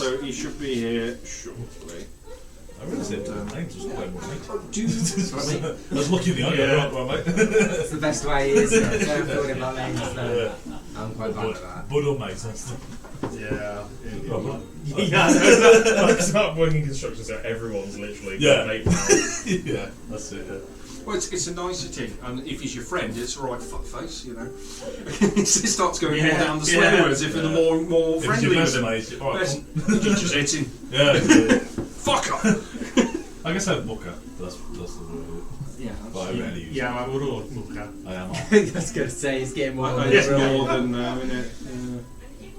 so he should be here shortly. I really said the names was quite mate. I was looking at the eye, right, mate. That's the best way, isn't it? Don't worry about names, though. I'm quite bad at that. Bud or mate, that's the... Yeah. Yeah, Like, start working in construction, so everyone's literally mate now. Yeah, that's it, yeah. Well, it's a nicety, and if he's your friend, it's alright, fuckface, you know. It starts going more down the swear words if they're more friendly with him. You just hit him. Yeah. Fuck up! I guess I'm mucker. That's the word. Yeah, But I rarely use it. Yeah, I would all mucker. I am. I was going to say, it's getting more It's more than now, isn't it?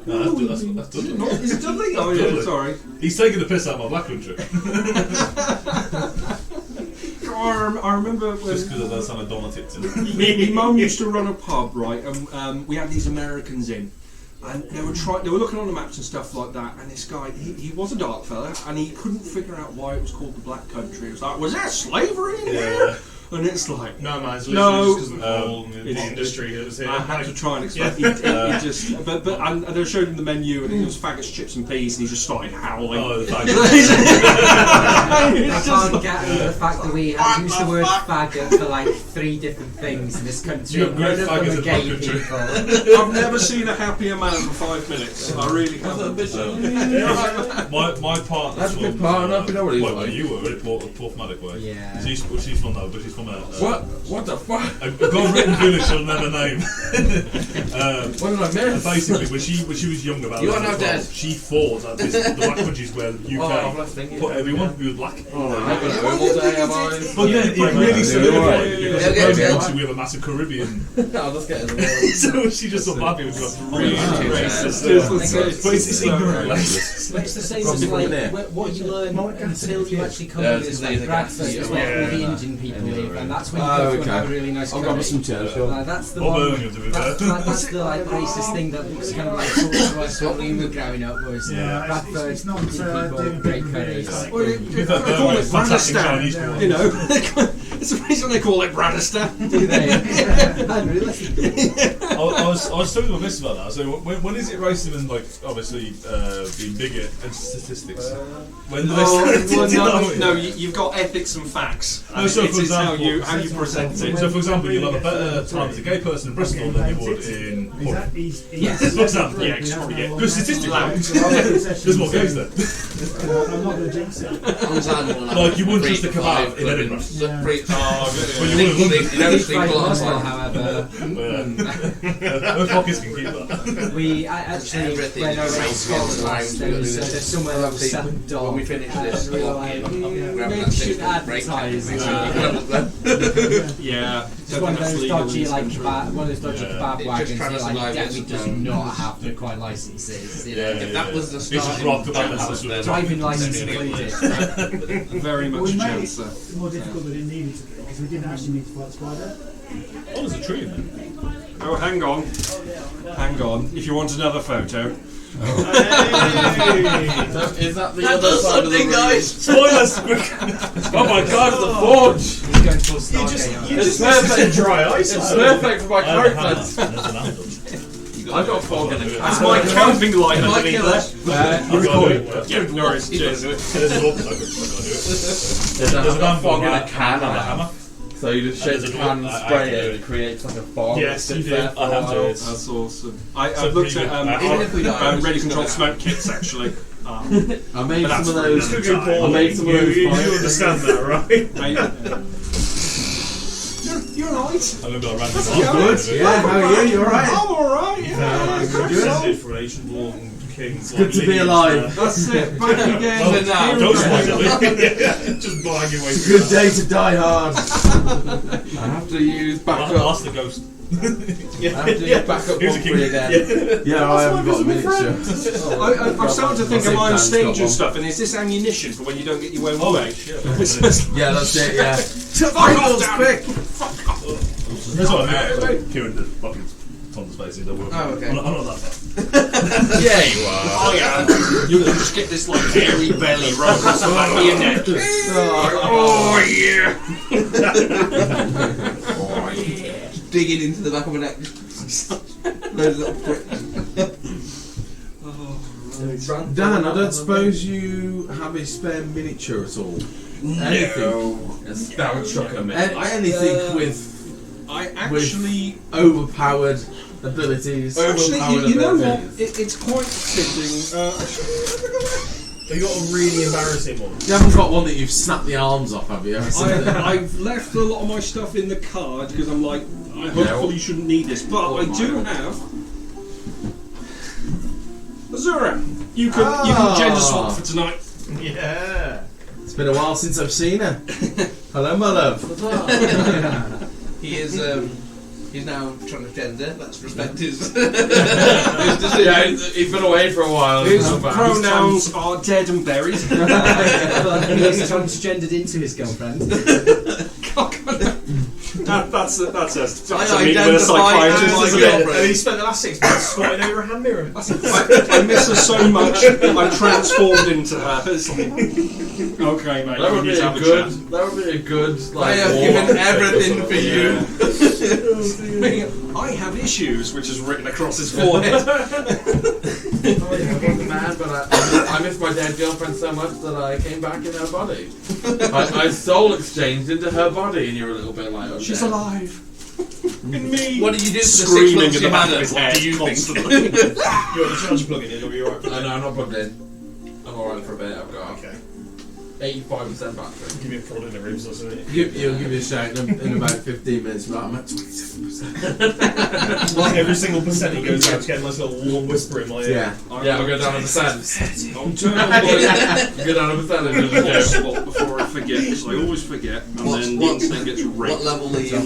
No, that's Dudley. No, it's Dudley? Oh, yeah, sorry. He's taking the piss out of my black country. I remember when... Just because of that son of Donna Tipton. My mum used to run a pub, right, and we had these Americans in, and they were looking on the maps and stuff like that, and this guy, he was a dark fella, and he couldn't figure out why it was called the Black Country. It was like, was there slavery in here? And it's like, No, man, it's literally just because of the coal it's- the industry that was here. I had to try and explain. He just, and they showed him the menu, and it was faggots, chips, and peas, and he just started howling. Oh, the fact I can't get over the fact that we have used the word faggot for like 3 different things in this country. You have None great of them faggots are in gay the people. I've never seen a happier man for 5 minutes. I really haven't. my partner. That's a good partner, you know what he's well, like. you were really Porthmadog way. Yeah. She's from though, but she's from a. What the fuck? A God-written village she'll never name. What did I miss? Basically, when she was young about You that are now as well, dead. she thought that the black countries where the I've left UK thinking. put everyone who was black. I've been home all day, have I? But then it really solidified it because Yeah, supposedly we have a massive Caribbean. I'll just get in the So she just thought Babby was really racist. It's But it's ignorant. It's the same as like what you learn until you actually come to this like Bradford is where the Indian people live, and that's when you go to a really nice I'll curry. grab some chairs. That's the Or one. Birmingham, to be fair. That's the like racist thing that was kind of like taught to us when we were growing up was Bradford it's not Indian people, great curries. Well, they call it Fantastic Chinese Bradistan, food. you know. It's the reason they call it Bradistan. Do they? I was talking to my miss about that. So when is it racism and like obviously being bigger and statistics? When do they start to know? No, you've got ethics and facts. No, so it's for example, how you present it. So for example, you'll have a better time as a gay person in Bristol than you would in Hull. Yes. For example, Yeah, because probably get because statistically, there's more gays there. I'm not going to jinx it. Like you wouldn't just a kebab in Edinburgh. Well, you wouldn't. you know, Deep fried people are mussel, like, however, Those pockets can keep that. we actually Everything when I was in is Scotland last, there's somewhere that was selling dog. when we finish this, we were like, grab maybe that we should thing, break advertise. Yeah. It's one of those dodgy like one of those dodgy kebab It's wagons just trying that to like survive definitely it. does not have the required licenses. You know, Yeah, if that was the It's start, just rock about the house with a driving license included. Very much We a made chance. it more difficult than it needed to be because we didn't actually need to fight the spider. Oh, there's a tree in there. Oh, hang on. Hang on. If you want another photo. is that the other side of the room? Guys, spoilers! Oh my god, the forge! Going full Stargate. It's perfect. dry ice. It's perfect for my character. There's an handle. I've got fog in it. That's my camping light underneath there. You're recording. Yeah, no worries. Cheers. There's an open. There's a I've got handle fog in and a can a on hammer. it. So you just shake the can and spray it and it creates like a fog. Yes, that you sits do. there for I a have while. to. That's awesome. I've So looked pretty at Even if we don't, ready controlled smoke kits actually. I made But some of that's those. really I made some of those. You fires. understand that, right? You're alright. I remember I ran good. Yeah, how are you? You alright? I'm alright. Yeah. Descended from an ancient lord and kings. Good to be alive. That's it. Back again. Oh, now, Here don't we spoil go. it. Just blagging away. Good day to die hard. I have to use backup. Ask the ghost. I have to use backup Here's a Humphrey king. again. Yeah, I haven't got a miniature. I'm starting to think, am I on Dan's stage got and one. stuff, and is this ammunition for when you don't get your own Oh, way? shit. Yeah, that's it, yeah. Fuck off, Dan. quick! That's what I mean. Kieran did fucking tons of spaces. Don't worry. Oh, okay. I'm not that bad. Yeah, you are. Oh yeah, you'll just get this like hairy belly right across the back of your neck. Oh yeah! Oh, yeah. Digging into the back of my neck. Those little pricks. Dan, I don't suppose you have a spare miniature at all? Anything? That would shock a minute. Anything with I actually overpowered abilities? Actually, overpowered you know what? abilities? It's quite fitting. Have you got a really embarrassing one? You haven't got one that you've snapped the arms off, have you? I've left a lot of my stuff in the card because I'm like, I hopefully shouldn't need this, but I do have Azura. You can gender swap for tonight. Yeah. It's been a while since I've seen her. Hello, my love. He is. He's now transgender. Let's respect his. his Yeah, he's been away for a while. His pronouns are dead and buried. And he's transgendered into his girlfriend. That's a I meeting with a psychiatrist, isn't it? girlfriend. And he spent the last 6 months squatting over a hand mirror. I miss her so much. I'm transformed into her. It's like, okay, mate. That we would need be to a have good. chat. That would be a good. I Like, have given everything for you. I have issues, which is written across his forehead. man, but I miss my dead girlfriend so much that I came back in her body. I soul exchanged into her body, and you're a little bit like, okay. She's alive. In me. What did you do for the 6 Screaming months in you the back had of it? his What head do you think? constantly. You want the charge plug in, it'll be alright. No, I'm not plugged in. I'm alright for a bit. I've got Okay. 85% battery. Give me a prod in the ribs or something. You'll give you a shout in about 15 minutes. But I'm at 27%. Like every single percent he goes out to get a nice little warm whisper in my ear. Yeah, I'll go down a percent. I'll turn on my Go down a percentage. spot before I forget, because I always forget, and then the internet gets What raped. level are you?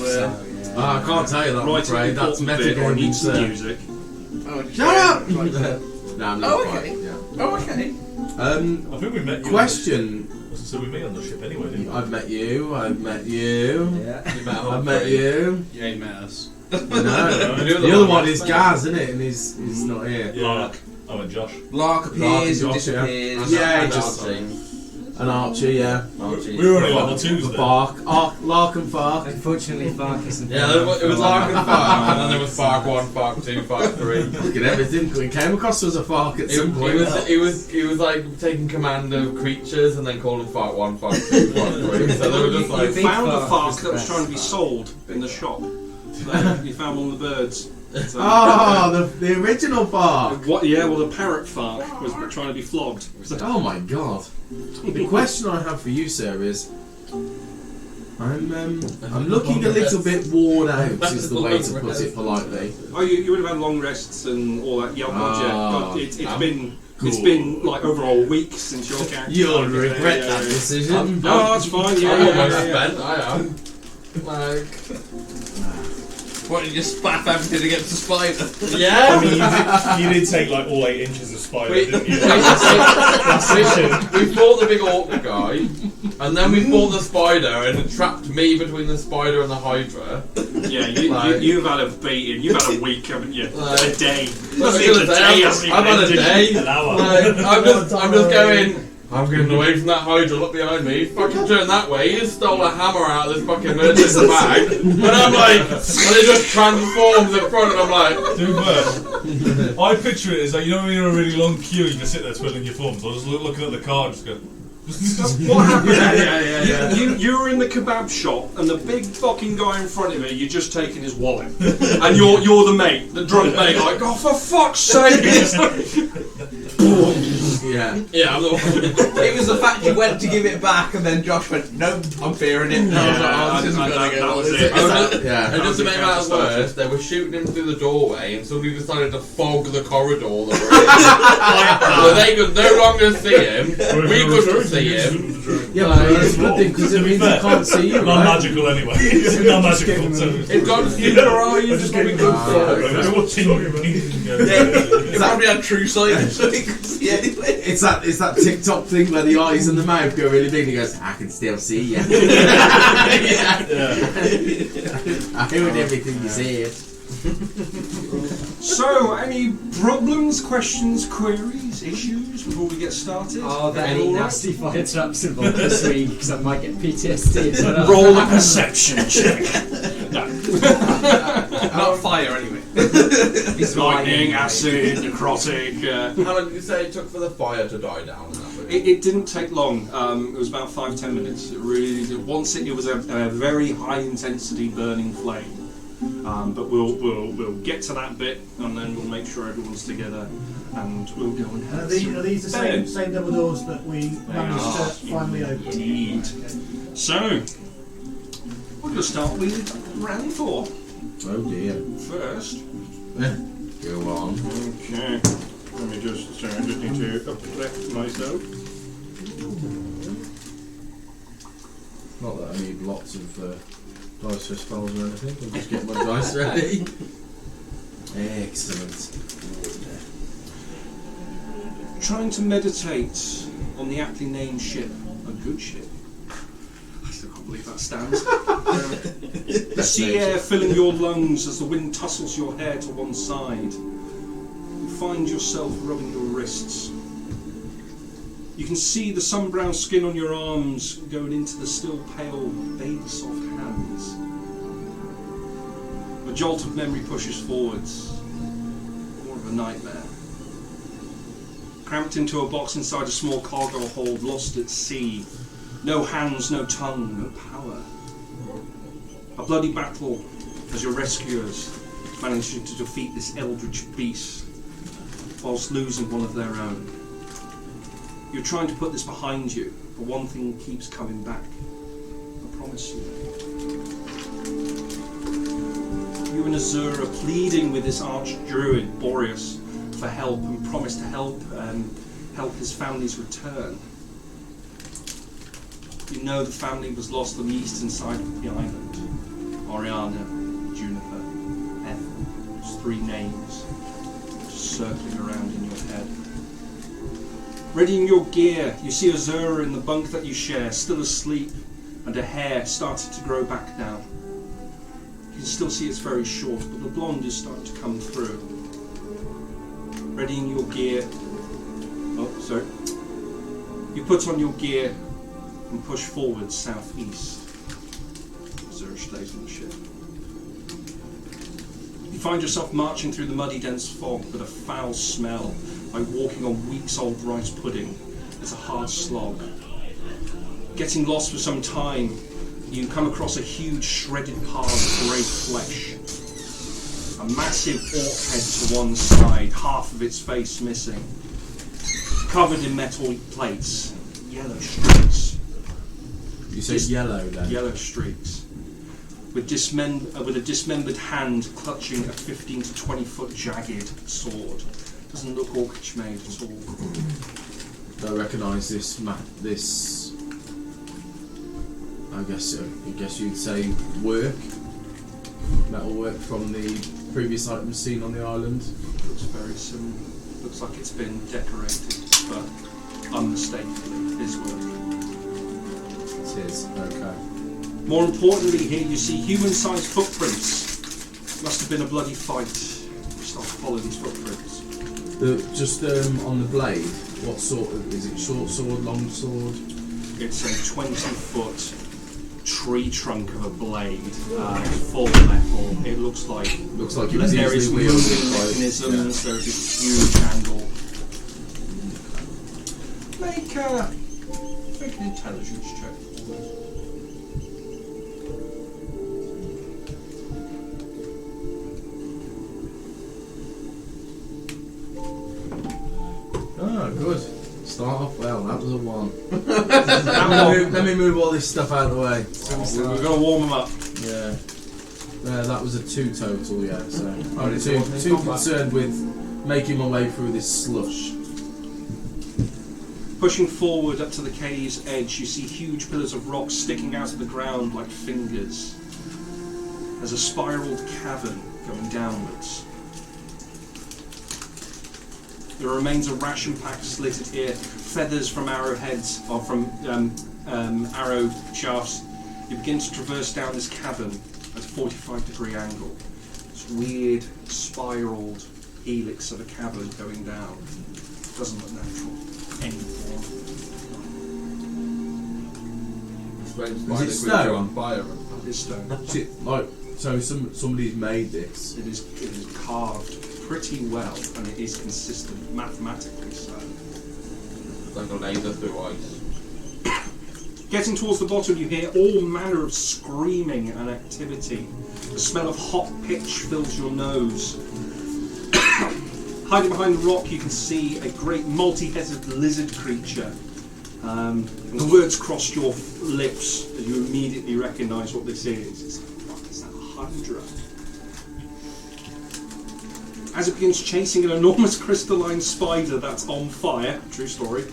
I can't tell you that. I'm Right, afraid. That's bit, or I need some metagaming. music. Shut up! No, I'm not Oh, quite. okay. Yeah. Oh, okay. I think we met you. Question. So we met on the ship anyway, didn't we? I've met you. I've met you. Yeah. I've met you. You ain't met us. No, the other one is Gaz, isn't it? And he's not here. Yeah. Lark. Oh, and Josh. Lark appears and Josh, yeah. disappears. Yeah, and just- Archie. An Archer, yeah. Archie. We were only level 2s then. Fark. Lark and Fark. Unfortunately, Fark isn't. Yeah, it was Lark and Fark, and then there was Fark 1, Fark 2, Fark 3. Look at everything. We came across as a Fark at some point. He was like taking command of creatures and then calling Fark 1, Fark 2, Fark 3. So they were just You like. found a Fark fark was the that was best. trying to be sold in the shop. You found one of the birds. So, Oh, the original Fark. What? Yeah, well, the parrot fark was trying to be flogged. Oh my god. The question I have for you, sir, is I'm looking a little bit worn out, is the way to put it politely. Oh, you would have had long rests and all that. Yeah, God, yeah. Ah, God, it's cool. been like over a week since your character. You'll started. regret Yeah, that yeah. decision. No, it's fine. Yeah, I'm yeah, almost yeah, yeah. spent, I am. Like, What, did you just spaff everything against the spider? yeah. I mean, you did take like all 8 inches of spider, We- didn't you? we fought the big orc guy, and then we fought the spider, and it trapped me between the spider and the hydra. Yeah, Like- you've had a beating. You've had a week, haven't you? Like- A day. I was gonna say, I've had a day. An hour. Like, I'm just going. I'm getting away from that hydra. Look behind me. Fucking turn that way. He just stole a hammer out of this fucking merchant's bag, and I'm like, and it just transforms in front, and I'm like, Dude, but I picture it as like, you know when you're in a really long queue and you sit there twiddling your thumbs, or just looking at the card, just go. What happened? yeah. You were in the kebab shop, and the big fucking guy in front of you, you're just taking his wallet, and you're the mate, the drunk mate, like, oh for fuck's sake! yeah. I'm the one. It was the fact you went to give it back and then Josh went, no, I'm fearing it. And I was like, oh, this isn't going to go. that was is it. Yeah. And And just to make matters worse, they were shooting him through the doorway, and somebody decided to fog the corridor that we're in. So they could no longer see him. We couldn't see him. Yeah, but it's a good thing because it means he can't see you, right? Non-magical anyway. It's non-magical. So It's got to see your eyes. just Probably gave good for it. It probably had true sight, so he couldn't see anything. It's that TikTok thing where the eyes and the mouth go really big and he goes, I can still see you. I heard everything you said. So, any problems, questions, queries, issues before we get started? Are there All any right? nasty fire traps involved this week? Because I might get PTSD. Roll a perception check. Not fire, anyway. Lightning, acid, necrotic. How long did you say it took for the fire to die down? In that room? It didn't take long. It was about 5-10 minutes. It really did. Once it was a very high intensity burning flame. But we'll get to that bit, and then we'll make sure everyone's together, and we'll go and have some Are these the same double doors that we managed to finally open? Indeed. So, we're going to start with round 4. Oh dear. First. Go on. Okay. Let me just need to uplift myself. Not that I need lots of dice for spells or anything. I'll just get my dice ready. Excellent. Trying to meditate on the aptly named ship, a good ship. I still can't believe that stands. The sea air filling your lungs as the wind tussles your hair to one side. You find yourself rubbing your wrists. You can see the sun-brown skin on your arms going into the still pale, baby-soft hands. A jolt of memory pushes forwards. More of a nightmare. Cramped into a box inside a small cargo hold, lost at sea. No hands, no tongue, no power. A bloody battle as your rescuers manage to defeat this eldritch beast whilst losing one of their own. You're trying to put this behind you, but one thing keeps coming back. I promise you. You and Azura are pleading with this archdruid, Boreas, for help and promise to help his family's return. You know the family was lost on the eastern side of the island. Oriana, Juniper, Ethel. Just 3 names just circling around in your head. Readying your gear, you see Azura in the bunk that you share, still asleep, and her hair started to grow back now. You can still see it's very short, but the blonde is starting to come through. Readying your gear. Oh, sorry. You put on your gear and push forward southeast. Azura stays on the ship. You find yourself marching through the muddy, dense fog with a foul smell, like walking on weeks-old rice pudding. It's a hard slog. Getting lost for some time, you come across a huge shredded pile of grey flesh. A massive orc head to one side, half of its face missing. Covered in metal plates, yellow streaks. You say yellow then? Yellow streaks. With a dismembered hand clutching a 15 to 20 foot jagged sword. Doesn't look orcish made at all. I recognise this I guess you'd say metal work from the previous items seen on the island. Looks very similar. Looks like it's been decorated, but unmistakably his work. It is, okay. More importantly, here you see human-sized footprints. Must have been a bloody fight. You start to follow these footprints. Just on the blade, what sort of, is it short sword, long sword? It's a 20-foot tree trunk of a blade, full metal. It looks like it was there is easily moving wielded, mechanisms. There's this huge handle. Make an intelligence check. Oh, good. Start off well. That was a 1. Let me move all this stuff out of the way. We're going to warm them up. Yeah. That was a 2 total, yeah. So I'm too concerned with making my way through this slush. Pushing forward up to the cave's edge, you see huge pillars of rock sticking out of the ground like fingers. There's a spiraled cavern going downwards. There remains a ration pack slitted here, feathers from arrowheads, or from arrow shafts. You begin to traverse down this cavern at a 45-degree angle. This weird, spiraled helix of a cavern going down. Doesn't look natural anymore. Is it stone? On fire. It is stone. Is it like So somebody's made this. It is carved pretty well, and it is consistent mathematically so. It's like a laser through ice. Getting towards the bottom, you hear all manner of screaming and activity. The smell of hot pitch fills your nose. Hiding behind the rock, you can see a great multi-headed lizard creature. And the words crossed your lips as you immediately recognise what this is. It's like, what is that, a hydra? As it begins chasing an enormous crystalline spider that's on fire, true story,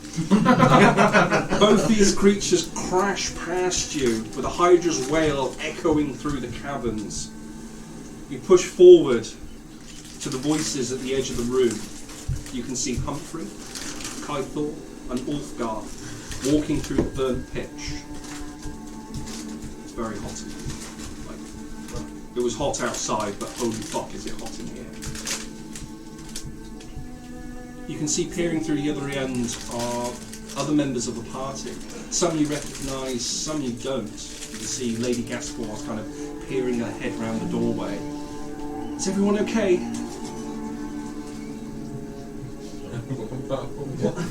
both these creatures crash past you with a hydra's wail echoing through the caverns. You push forward to the voices at the edge of the room. You can see Humphrey, Kythor, and Ulfgar walking through the burnt pitch. It's very hot in here. Like, it was hot outside, but holy fuck is it hot in here. You can see peering through the other end are other members of the party. Some you recognise, some you don't. You can see Lady Gaspar kind of peering her head round the doorway. Is everyone okay?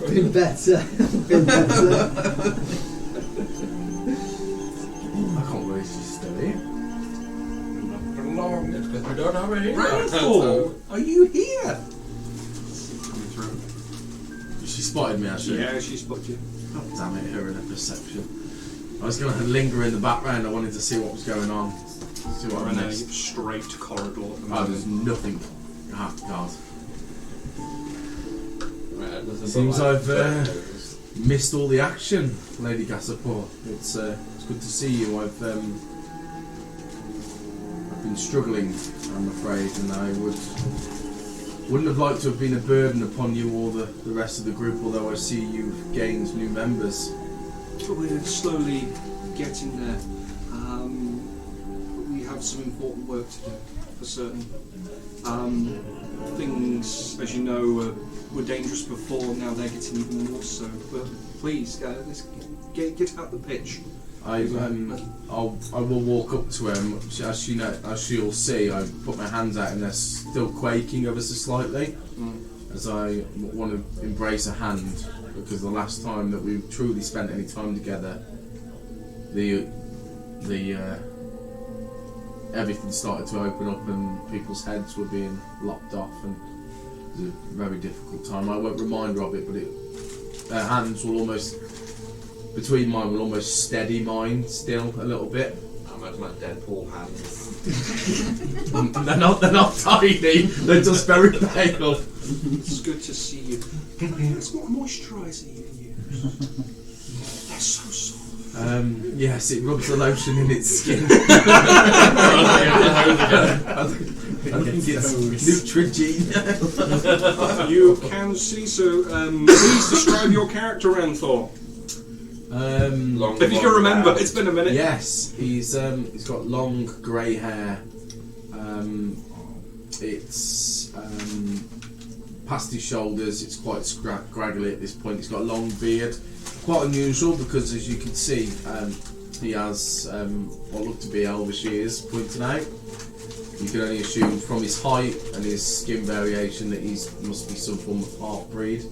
Been better. Been better. I can't believe she's still here. Long, it's because we don't have a hero. Randall, are you here? Coming through. She spotted me actually. Yeah, she spotted you. God damn it, her and her perception. I was going to linger in the background. I wanted to see what was going on. See what I We're in a missed. straight corridor at the Oh, moment. there's nothing. Ah, God. Right, Seems I've missed all the action, Lady Gassapor. It's good to see you. I've been struggling, I'm afraid, and I wouldn't have liked to have been a burden upon you or the rest of the group, although I see you've gained new members. But we're slowly getting there. We have some important work to do, for certain. Things, as you know, were dangerous before, now they're getting even more so. But please, let's get out the pitch. I will walk up to him. As she'll see, I put my hands out and they're still quaking ever so slightly. As I want to embrace a hand, because the last time that we truly spent any time together, the everything started to open up and people's heads were being locked off, and it was a very difficult time. I won't remind her of it, but her hands will almost, between mine, will almost steady mine still a little bit. I imagine my Deadpool hands. they're not tiny, they're just very pale. It's good to see you. It's what moisturiser you use. They're so soft. Yes, it rubs the lotion in its skin. I think it's Neutrogena. You can see, so please describe your character, Ranthor. If you can remember, it's been a minute. Yes, he's got long grey hair. It's past his shoulders. It's quite scraggly at this point. He's got a long beard. Quite unusual because, as you can see, he has what look to be elvish ears pointing out. You can only assume from his height and his skin variation that he must be some form of half-breed.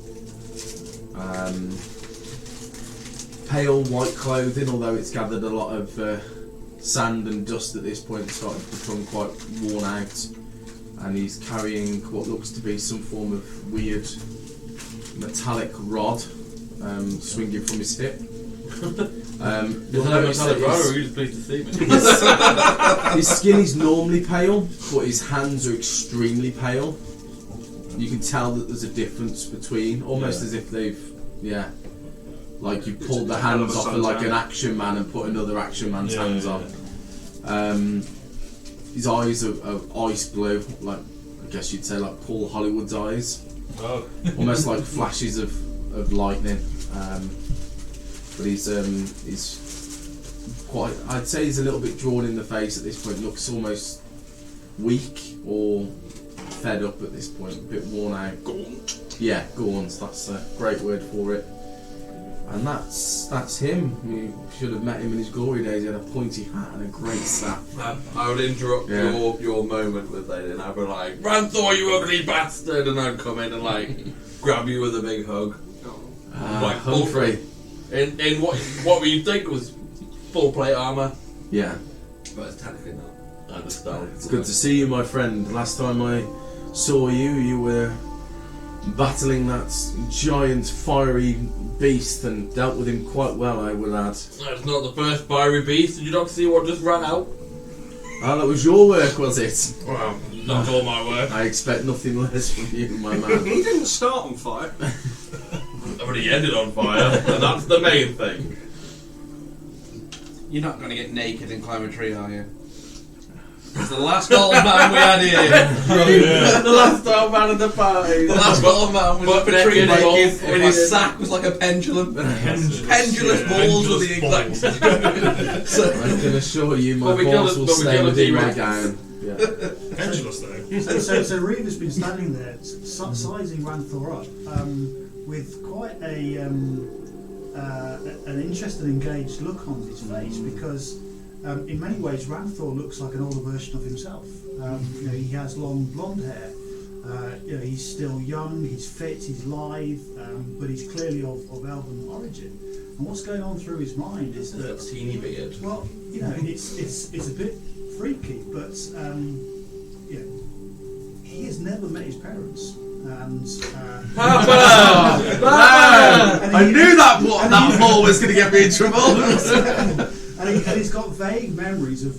Pale white clothing, although it's gathered a lot of sand and dust at this point. It's starting to become quite worn out, and he's carrying what looks to be some form of weird metallic rod swinging from his hip. You'll notice that his skin is normally pale, but his hands are extremely pale. You can tell that there's a difference between, almost as if they've, like you pulled the hands off of like an action man and put another action man's hands on. His eyes are ice blue, like I guess you'd say like Paul Hollywood's eyes. Oh. Almost like flashes of lightning. But he's quite, I'd say he's a little bit drawn in the face at this point. Looks almost weak or fed up at this point, a bit worn out. Gaunt. Yeah, gaunt, that's a great word for it. And that's him. You should have met him in his glory days. He had a pointy hat and a great staff. I would interrupt your moment with that, and I'd be like, Ranthor, you ugly bastard, and I'd come in and like grab you with a big hug. Like Humphrey. In what we think was full plate armour. Yeah. But it's technically not. I understand. It's good to see you, my friend. Last time I saw you, you were battling that giant fiery beast and dealt with him quite well, I will add. That's not the first fiery beast. Did you not see what just ran out? Oh, that was your work, was it? Well, not all my work. I expect nothing less from you, my man. He didn't start on fire. But he ended on fire, and that's the main thing. You're not going to get naked and climb a tree, are you? It's the last old man we had here. The last old man at the party. The last old man was up a tree naked, and his sack was like a pendulum. Pendulous balls were the exact. I can assure you, my balls will stay within my gown. Yeah. Pendulous though. So Reeva's been standing there, sizing Ranthor up, with quite an interested, engaged look on his face, because in many ways Ranthor looks like an older version of himself. He has long blonde hair. He's still young, he's fit, he's lithe, but he's clearly of elven origin. And what's going on through his mind is that teeny beard. Well, it's a bit freaky, but he has never met his parents. And I knew that ball was going to get me in trouble. and he's got vague memories of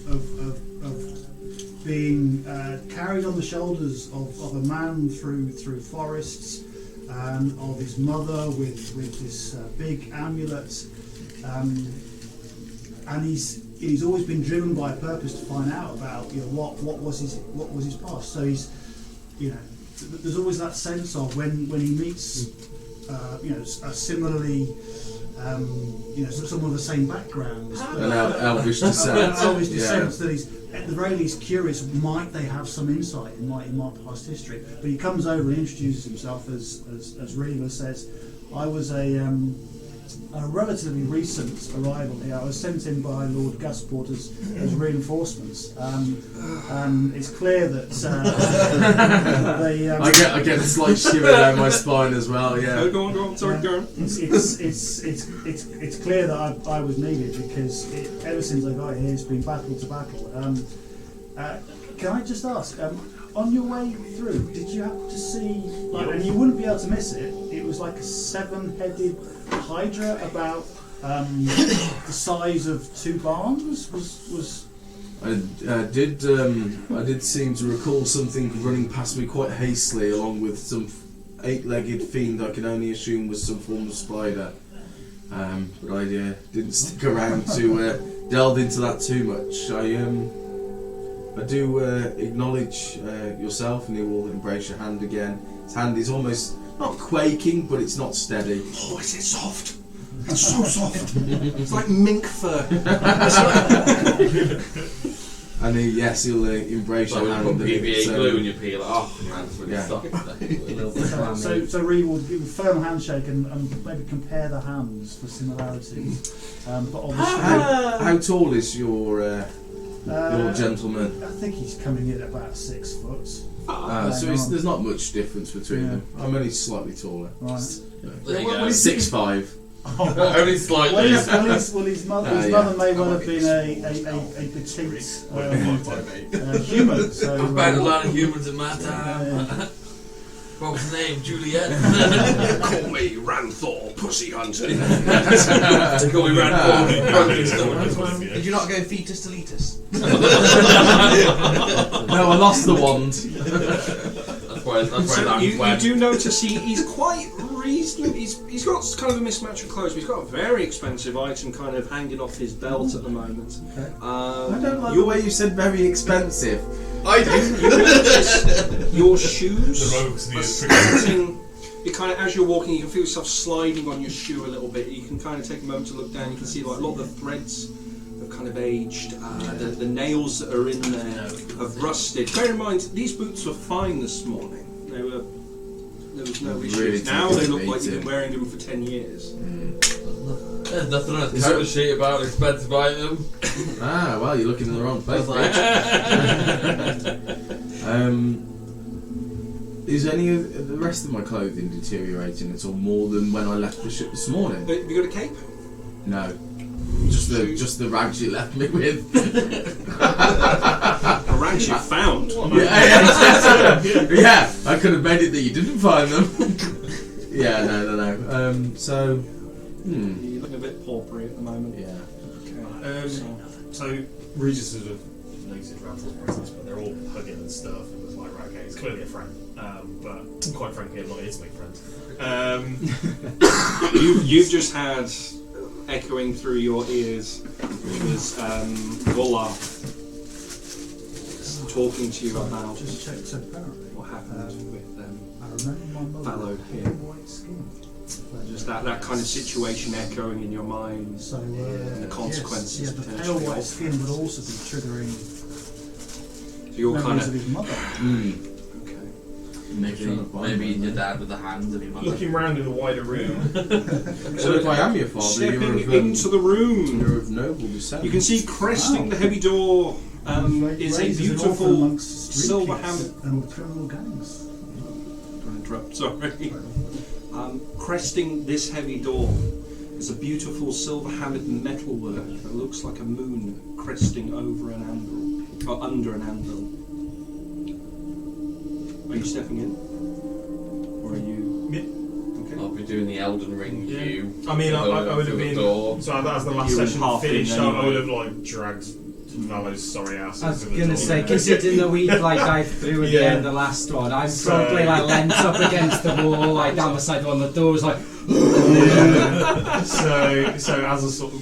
being carried on the shoulders of a man through forests, of his mother with this big amulet, and he's always been driven by a purpose to find out about what was his past. So he's there's always that sense of when he meets a similarly someone of the same background, an elvish descent. Elvish descent, that he's at the very least curious. Might they have some insight in my past history? But he comes over and introduces himself as Reeva says, I was a relatively recent arrival here. I was sent in by Lord Gusport as reinforcements. It's clear that they. I get a slight shiver down my spine as well. Yeah. Go on. Sorry, go on. It's clear that I was needed, because ever since I got here, it's been battle to battle. Can I just ask? On your way through, did you have to see, and you wouldn't be able to miss it, it was like a 7-headed hydra about the size of 2 barns? I did seem to recall something running past me quite hastily, along with some 8-legged fiend I can only assume was some form of spider. But I didn't stick around to delve into that too much. I do acknowledge yourself, and he will embrace your hand again. His hand is almost not quaking, but it's not steady. Oh, is it soft? It's so soft. It's like mink fur. And he'll embrace your hand. Put PVA glue and you peel it off. That's really soft. So Reeva will give a firm handshake and maybe compare the hands for similarities. But obviously, how tall is your gentleman? I think he's coming in at about 6 foot. So there's not much difference between them. I'm only slightly taller. Right. There you go. 6'5". Only slightly. His mother may well have been a petite human. So, I've met a lot of humans in my time. What was the name? Juliet? Call me Ranthor, pussy hunter. Call me Ranthor. Did you not go fetus to letus? No, I lost the wand. So you do notice he's quite reasonable. He's got kind of a mismatch of clothes, but he's got a very expensive item kind of hanging off his belt at the moment. Okay. I don't like the way you said very expensive. I do. Your shoes The rogues need are a starting. You kind of, as you're walking, you can feel yourself sliding on your shoe a little bit. You can kind of take a moment to look down. You can see like a lot of the threads have kind of aged. The nails that are in there have rusted. Bear in mind, these boots were fine this morning. There was no issues. Really now they look like you've been wearing them for 10 years. There's nothing on his cover sheet about expensive item. Ah, well, you're looking in the wrong place. Is any of the rest of my clothing deteriorating at all more than when I left the ship this morning? Have you got a cape? No. Just the rags you left me with. A rags you found? Yeah, I could have made it that you didn't find them. Yeah, no. You're looking a bit paupery at the moment. Yeah. Okay. So Regis sort of noted Randall's presence, but they're all hugging and stuff, and was like, right, okay, he's clearly a friend. But quite frankly, I'm not here to make friends. You've just had echoing through your ears, which was Vola talking to you about Just checked apparently. what happened with I remember my mother Fallow had here. white skin. Just that kind of situation echoing in your mind. So the consequences yes, yeah, the pale potentially white of- skin would also be triggering So you're kind memories of of his mother. okay. Maybe your dad with the hands of your mother. Looking round in the wider room, So if I am your father, Stepping you're into the room, you're of noble descent. you can see cresting the heavy door is a Raises it off beautiful amongst street silver kids hammer. and criminal gangs. Don't interrupt, sorry. Cresting this heavy door is a beautiful silver-hammered metalwork that looks like a moon cresting over an anvil, or under an anvil. Are you stepping in? Or are you... Okay. I'll be doing the Elden Ring Yeah. view. I mean, I would have Through the been. door. So as the last You were session half in finished, I anyway. would have like dragged Valo's sorry ass. I was into the gonna door. say, considering that we like dived through at the Yeah. end of the last one, I'm So- probably like leant up against the wall, like down beside one of the doors, like. Yeah. So as a sort of,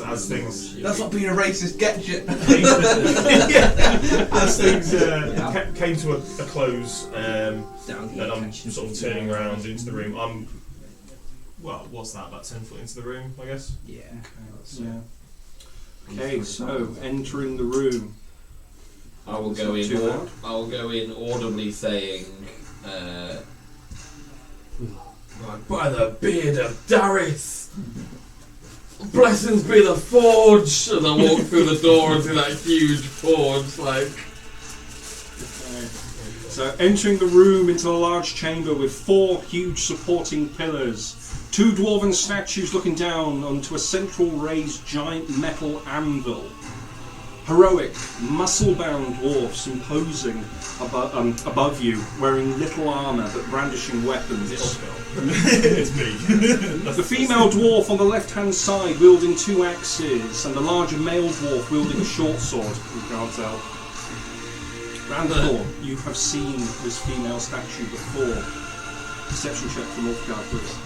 as things That's not being a racist. Get you. as things came to a close, Down and I'm sort of turning around into the room. Well, what's that? About 10 foot into the room, I guess. Yeah. Yeah. Okay, so entering the room. I will It's go not in. too loud. I will go in audibly saying, "By the beard of Dareth, blessings be the forge." And I walk through the door into that huge forge, like. So entering the room into a large chamber with 4 huge supporting pillars, 2 dwarven statues looking down onto a central raised giant metal anvil. Heroic, muscle-bound dwarfs imposing above you, wearing little armour but brandishing weapons. It's me. The female dwarf on the left-hand side wielding 2 axes, and the larger male dwarf wielding a short sword. You can't tell. Randall, you have seen this female statue before. Perception check from Ulfgar, please.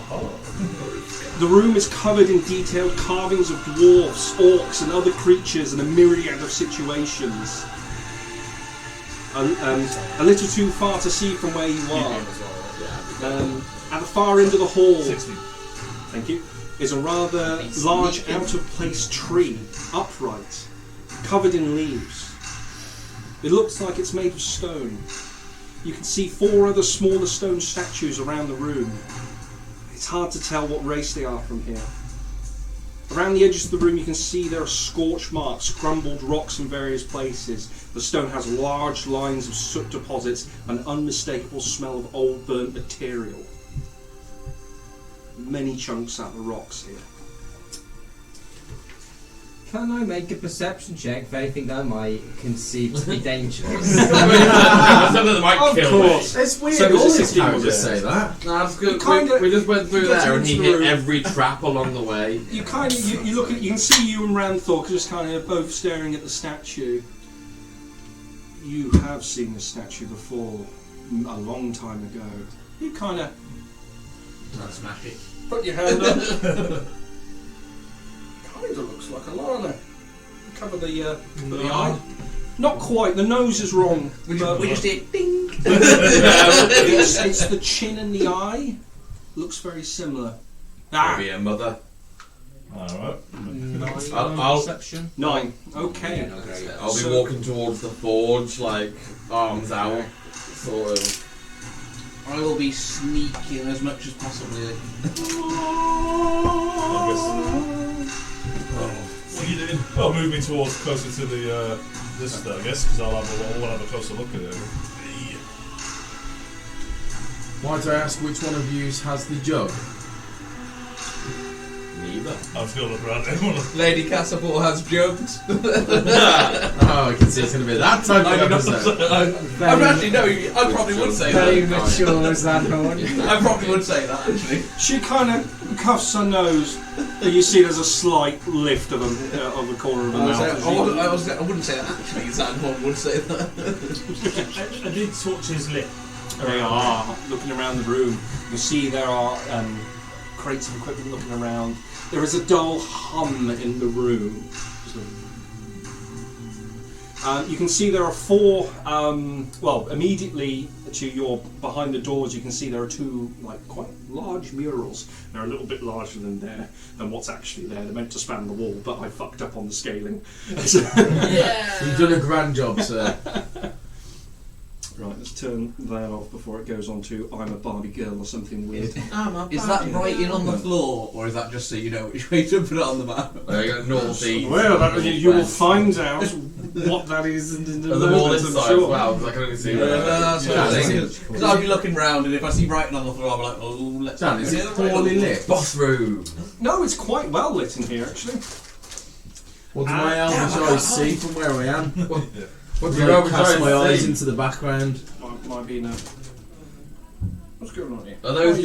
The room is covered in detailed carvings of dwarfs, orcs, and other creatures in a myriad of situations. A little too far to see from where you are. At the far end of the hall, 60. thank you, is a rather large out-of-place tree, upright, covered in leaves. It looks like it's made of stone. You can see 4 other smaller stone statues around the room. It's hard to tell what race they are from here. Around the edges of the room you can see there are scorch marks, crumbled rocks in various places. The stone has large lines of soot deposits, an unmistakable smell of old burnt material. Many chunks out of the rocks here. Can I make a perception check for anything that I might conceive to be dangerous? Something that might Of kill course. It's weird. So all was it his 16, was characters it? say that. No, that's good. Kinda- We just went through you get there and he into hit the room. every trap along the way. You kind of you look at you can see you and Ranthor just kind of both staring at the statue. You have seen the statue before, a long time ago. You kind of Don't smash it. put your hand up. Kind of looks like a Lana. Cover the eye. Not quite. The nose is wrong. We but just did ding. it's the chin and the eye. Looks very similar. Maybe a mother. Alright. I'll- Perception. 9. Okay. I'll be So- walking towards the forge, like arms out, sort of. I will be sneaking as much as possibly. I'll move me towards closer to the this I guess, because we'll have a closer look at it. Might I ask which one of you has the jug? Neither. I'm just going to look around everyone. Lady Castleport has jugs. Oh, I can see it's going to be that type of episode. I probably would say Very that. mature as that horn. I probably would say that, actually. She kind of cuffs her nose, and you see there's a slight lift of the corner of her mouth. I wouldn't say that, actually. Sandhorn would say that. I did torches lit. They are looking around the room. You see there are crates of equipment looking around. There is a dull hum in the room. You can see there are 4. Immediately to your behind the doors, you can see there are 2 quite large murals. They're a little bit larger than what's actually there. They're meant to span the wall, but I fucked up on the scaling. You've done a grand job, sir. Right, let's turn that off before it goes on to I'm a Barbie girl or something weird. Is that writing on the floor, or is that just so you know which way to put it on the map? Northeast. Well, you will find out what that is in the the wall moment, this I'm side sure. as well, because I can only see That's what I'm thinking. Because I'd be looking round, and if I see writing on the floor, I'll be like, oh, let's Dan, is it poorly lit? bathroom. No, it's quite well lit in here, actually. What do my elvish eyes see from where I am? What do I you know? cast my eyes into the background. Might be enough. What's going on here? Are those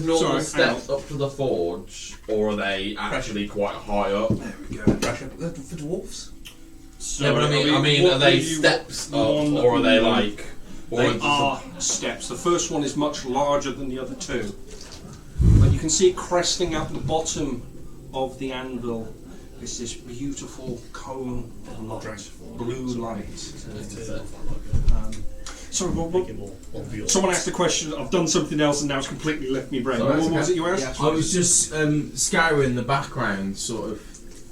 normal Sorry, steps up to the forge, or are they actually quite high up? There we go. Pressure for dwarves. Yeah, but I mean, are they steps up, or are they like? They are steps. The first one is much larger than the other 2. But you can see cresting up the bottom of the anvil is this beautiful cone of light, blue light. Sorry, someone asked a question. I've done something else and now it's completely left me brain. What was it you asked? I was just scouring the background, sort of.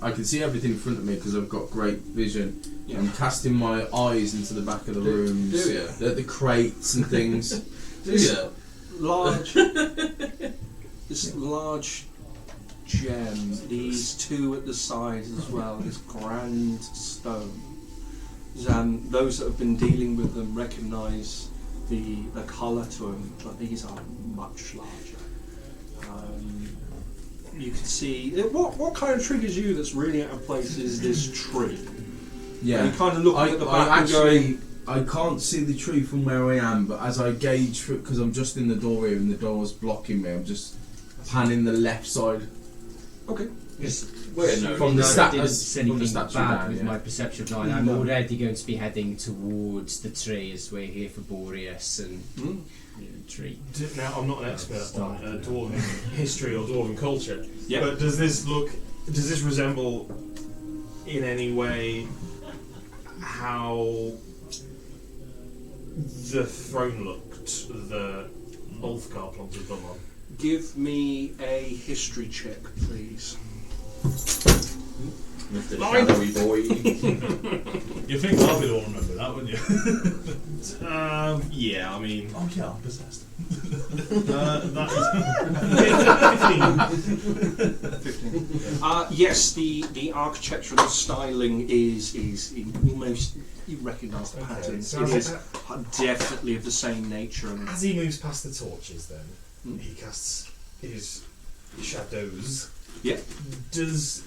I can see everything in front of me because I've got great vision. Yeah. I'm casting my eyes into the back of the rooms, Do you? the crates and things. Do you? Large, this large gem. These 2 at the sides as well. This grand stone. Those that have been dealing with them recognise the colour to them, but these are much larger. You can see what kind of triggers you that's really out of place is this tree. Yeah, and you kind of look at the back and going, I can't see the tree from where I am, but as I gauge, because I'm just in the door here and the door's blocking me, I'm just panning the left side. Okay. From the statue bad down, with my perception of line. I'm already going to be heading towards the tree as we're here for Boreas and the tree. Now, I'm not an expert on dwarven history or dwarven culture, yeah. But does this resemble in any way how the throne looked, the Ulfgar plot has gone on? Give me a history check, please. Mr. Shadowy Boy. You think I'll be the one remember that, wouldn't you? Yeah, I mean... Oh yeah, I'm possessed. That is 15. Yes, the architectural styling is almost, you recognise the patterns. So it is definitely of the same nature. And as he moves past the torches, then he casts his shadows. Yeah. Does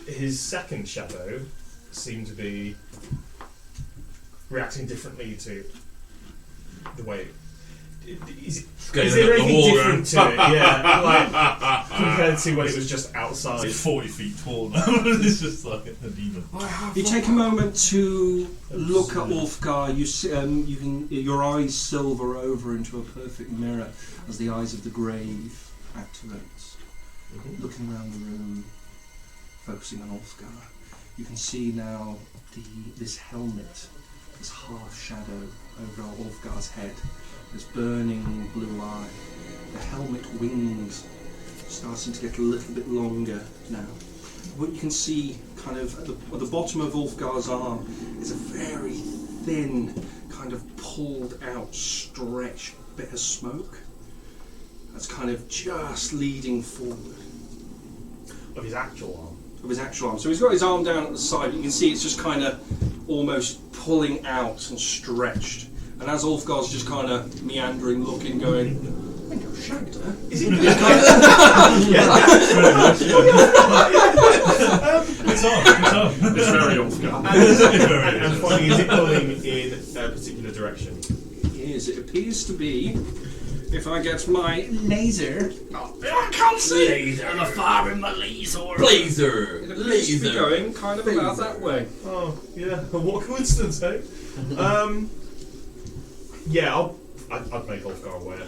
his second shadow seem to be reacting differently to the way? Is there anything different to it? Yeah, like compared to when it was just outside. It's 40 feet tall now. It's just like a demon. You take a moment to look at Ulfgar. You see, your eyes silver over into a perfect mirror as the eyes of the grave activates. Looking around the room, focusing on Ulfgar, you can see now this helmet, this half shadow over Ulfgar's head, this burning blue eye. The helmet wings starting to get a little bit longer now. What you can see kind of at the bottom of Ulfgar's arm is a very thin, kind of pulled out, stretched bit of smoke that's kind of just leading forward. Of his actual arm? of his actual arm. So he's got his arm down at the side. You can see it's just kind of almost pulling out and stretched. And as Ulfgar's just kind of meandering, looking, going, I think I've shagged her. Is it? It's on. It's very Ulfgar. And finally, is it pulling in a particular direction? Yes, it appears to be. If I get my laser, I can't see. I'm a fire in my laser. Laser! It appears to be Laser! going kind of about that way. Oh, yeah. What coincidence, eh? Yeah, I'd make Ulfgar aware.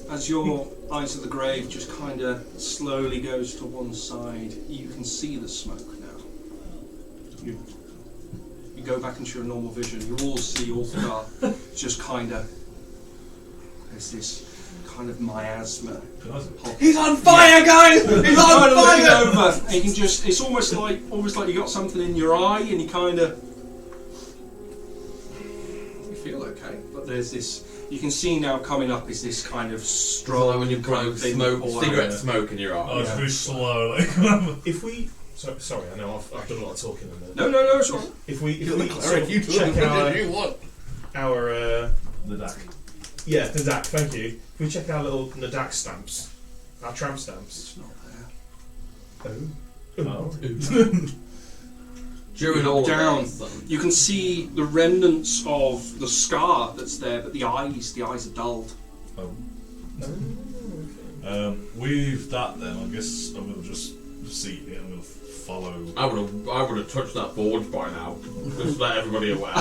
As your eyes of the grave just kind of slowly goes to one side, you can see the smoke now. You go back into your normal vision. You all see Ulfgar just kind of. There's this kind of miasma. He's on fire, guys! He's on fire! Over, and you can just. It's almost like you got something in your eye, and you kind of. You feel okay, but there's this. You can see now coming up is this kind of strong. Like when you blow cigarette smoke in your eye. Oh, it's very slow. Like. If we, sorry, I know I've done a lot of talking on that. No, it's all right. If we sort of check our The DAC. yeah, Nadak, thank you. If we check our little Nadak stamps, our tramp stamps. It's not there. Oh. During all down, of this, you can see the remnants of the scar that's there, but the eyes are dulled. Oh. With that, then I guess I'm gonna just see it. I'm gonna follow. I would have touched that forge by now. Just let everybody aware.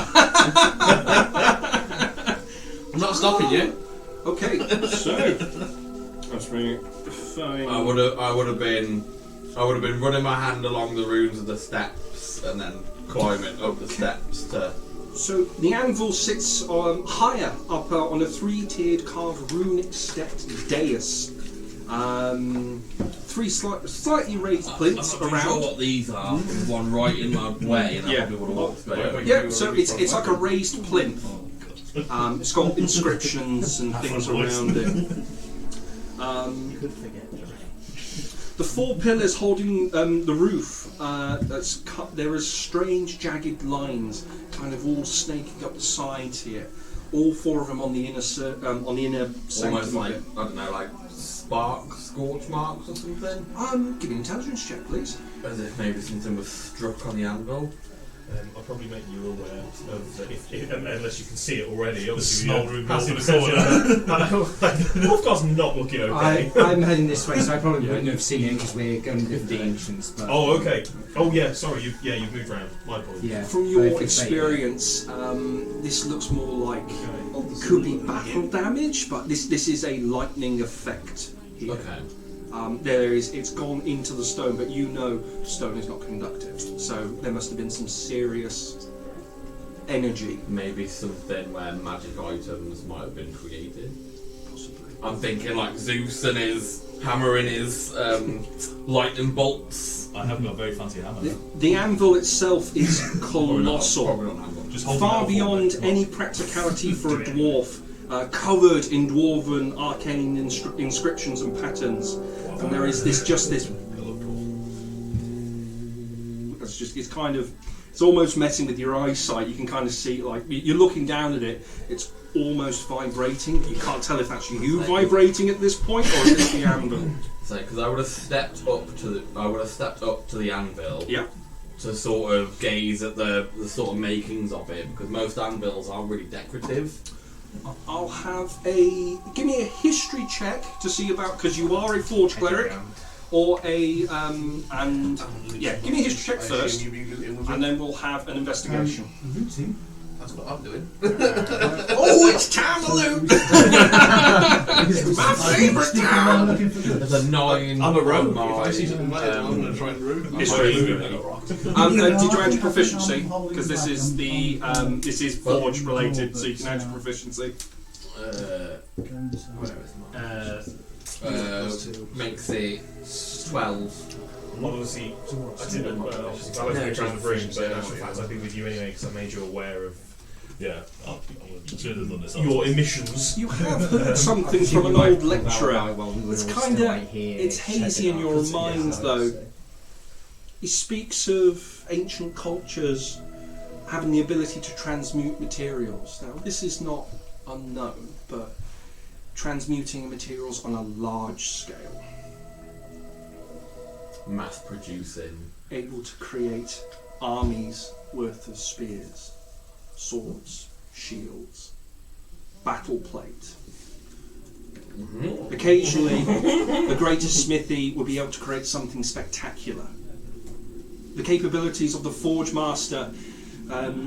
I'm not stopping you. Okay, so that's me. Fine. I would have been running my hand along the runes of the steps and then climbing up the steps to. So the anvil sits higher up on a three-tiered carved runic stepped dais. Three slightly raised plinths I'm not around. sure what these are. There's one right in my way, and I Yeah. probably would have walked straight. Yeah, so it's like a raised plinth. It's got inscriptions and things around it. You could forget. The four pillars holding the roof, that's cut. There are strange, jagged lines, kind of all snaking up the sides here. All four of them on the inner sanctum. Almost like, of it. I don't know, like scorch marks or something. Give me an intelligence check, please. As if maybe something was struck on the anvil. I'll probably make you aware of unless you can see it already. The Obviously, smouldering passive building corner. perception. Wolfgar's not looking okay. I'm heading this way, so I probably wouldn't have seen it because we're going with the ancients. But Oh, okay. Oh, yeah. Sorry, you've moved around. My apologies. yeah, From but your if it's experience, this looks more like it could be battle damage, but this is a lightning effect here. Okay. It's gone into the stone, but you know stone is not conductive, so there must have been some serious energy. Maybe something where magic items might have been created. Possibly. I'm thinking like Zeus and his hammer and his lightning bolts. I have got a very fancy hammer. The anvil itself is colossal, Probably not anvil. Just hold far it out beyond for me. any practicality for a dwarf, covered in dwarven arcane inscriptions and patterns. And there is this. It's almost messing with your eyesight. You can kind of see, like, you're looking down at it. It's almost vibrating. But you can't tell if that's you vibrating at this point or if it's the anvil. So, because I would have stepped up to the anvil. Yeah. To sort of gaze at the sort of makings of it, because most anvils are really decorative. I'll have give me a history check to see about, because you are a forge cleric, or give me a history check first, and then we'll have an investigation. Looting. That's what I'm doing. Oh, it's time to loot! My favourite town! There's a 9. I'm a rogue. on If I my, see something bad, I'm going to try and rogue. History. Did you add your proficiency? Because this is this is forge related, so you can add your proficiency. Makes it 12. Obviously, I didn't. Obviously, I wasn't trying to bring, but in actual fact, I've been with you anyway because I made you aware of Yeah. your emissions. You have heard something from an old lecturer. It's kind of, it's hazy in your mind though. He speaks of ancient cultures having the ability to transmute materials. Now, this is not unknown, but transmuting materials on a large scale. Mass producing. Able to create armies worth of spears, swords, shields, battle plate. Occasionally, the greatest smithy will be able to create something spectacular. The capabilities of the Forge Master,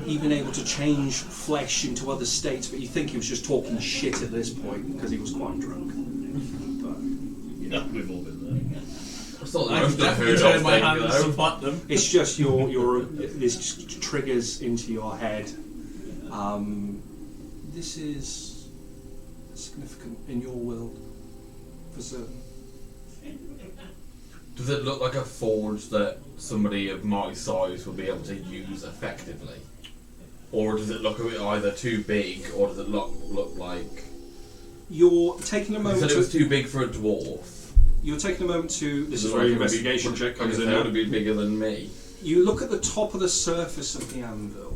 even able to change flesh into other states, but you think he was just talking shit at this point because he was quite drunk. But, Yeah, we've all been there. I've definitely turned my hand to support them. it's just this just triggers into your head. This is significant in your world, for certain. Does it look like a forge that somebody of my size would be able to use effectively? Or does it look a bit either too big, or does it look like... You're taking a You moment said it was to... too big for a dwarf. You're taking a moment to... This is Like where it your would be- investigation check comes like in it now. would be bigger than me. You look at the top of the surface of the anvil.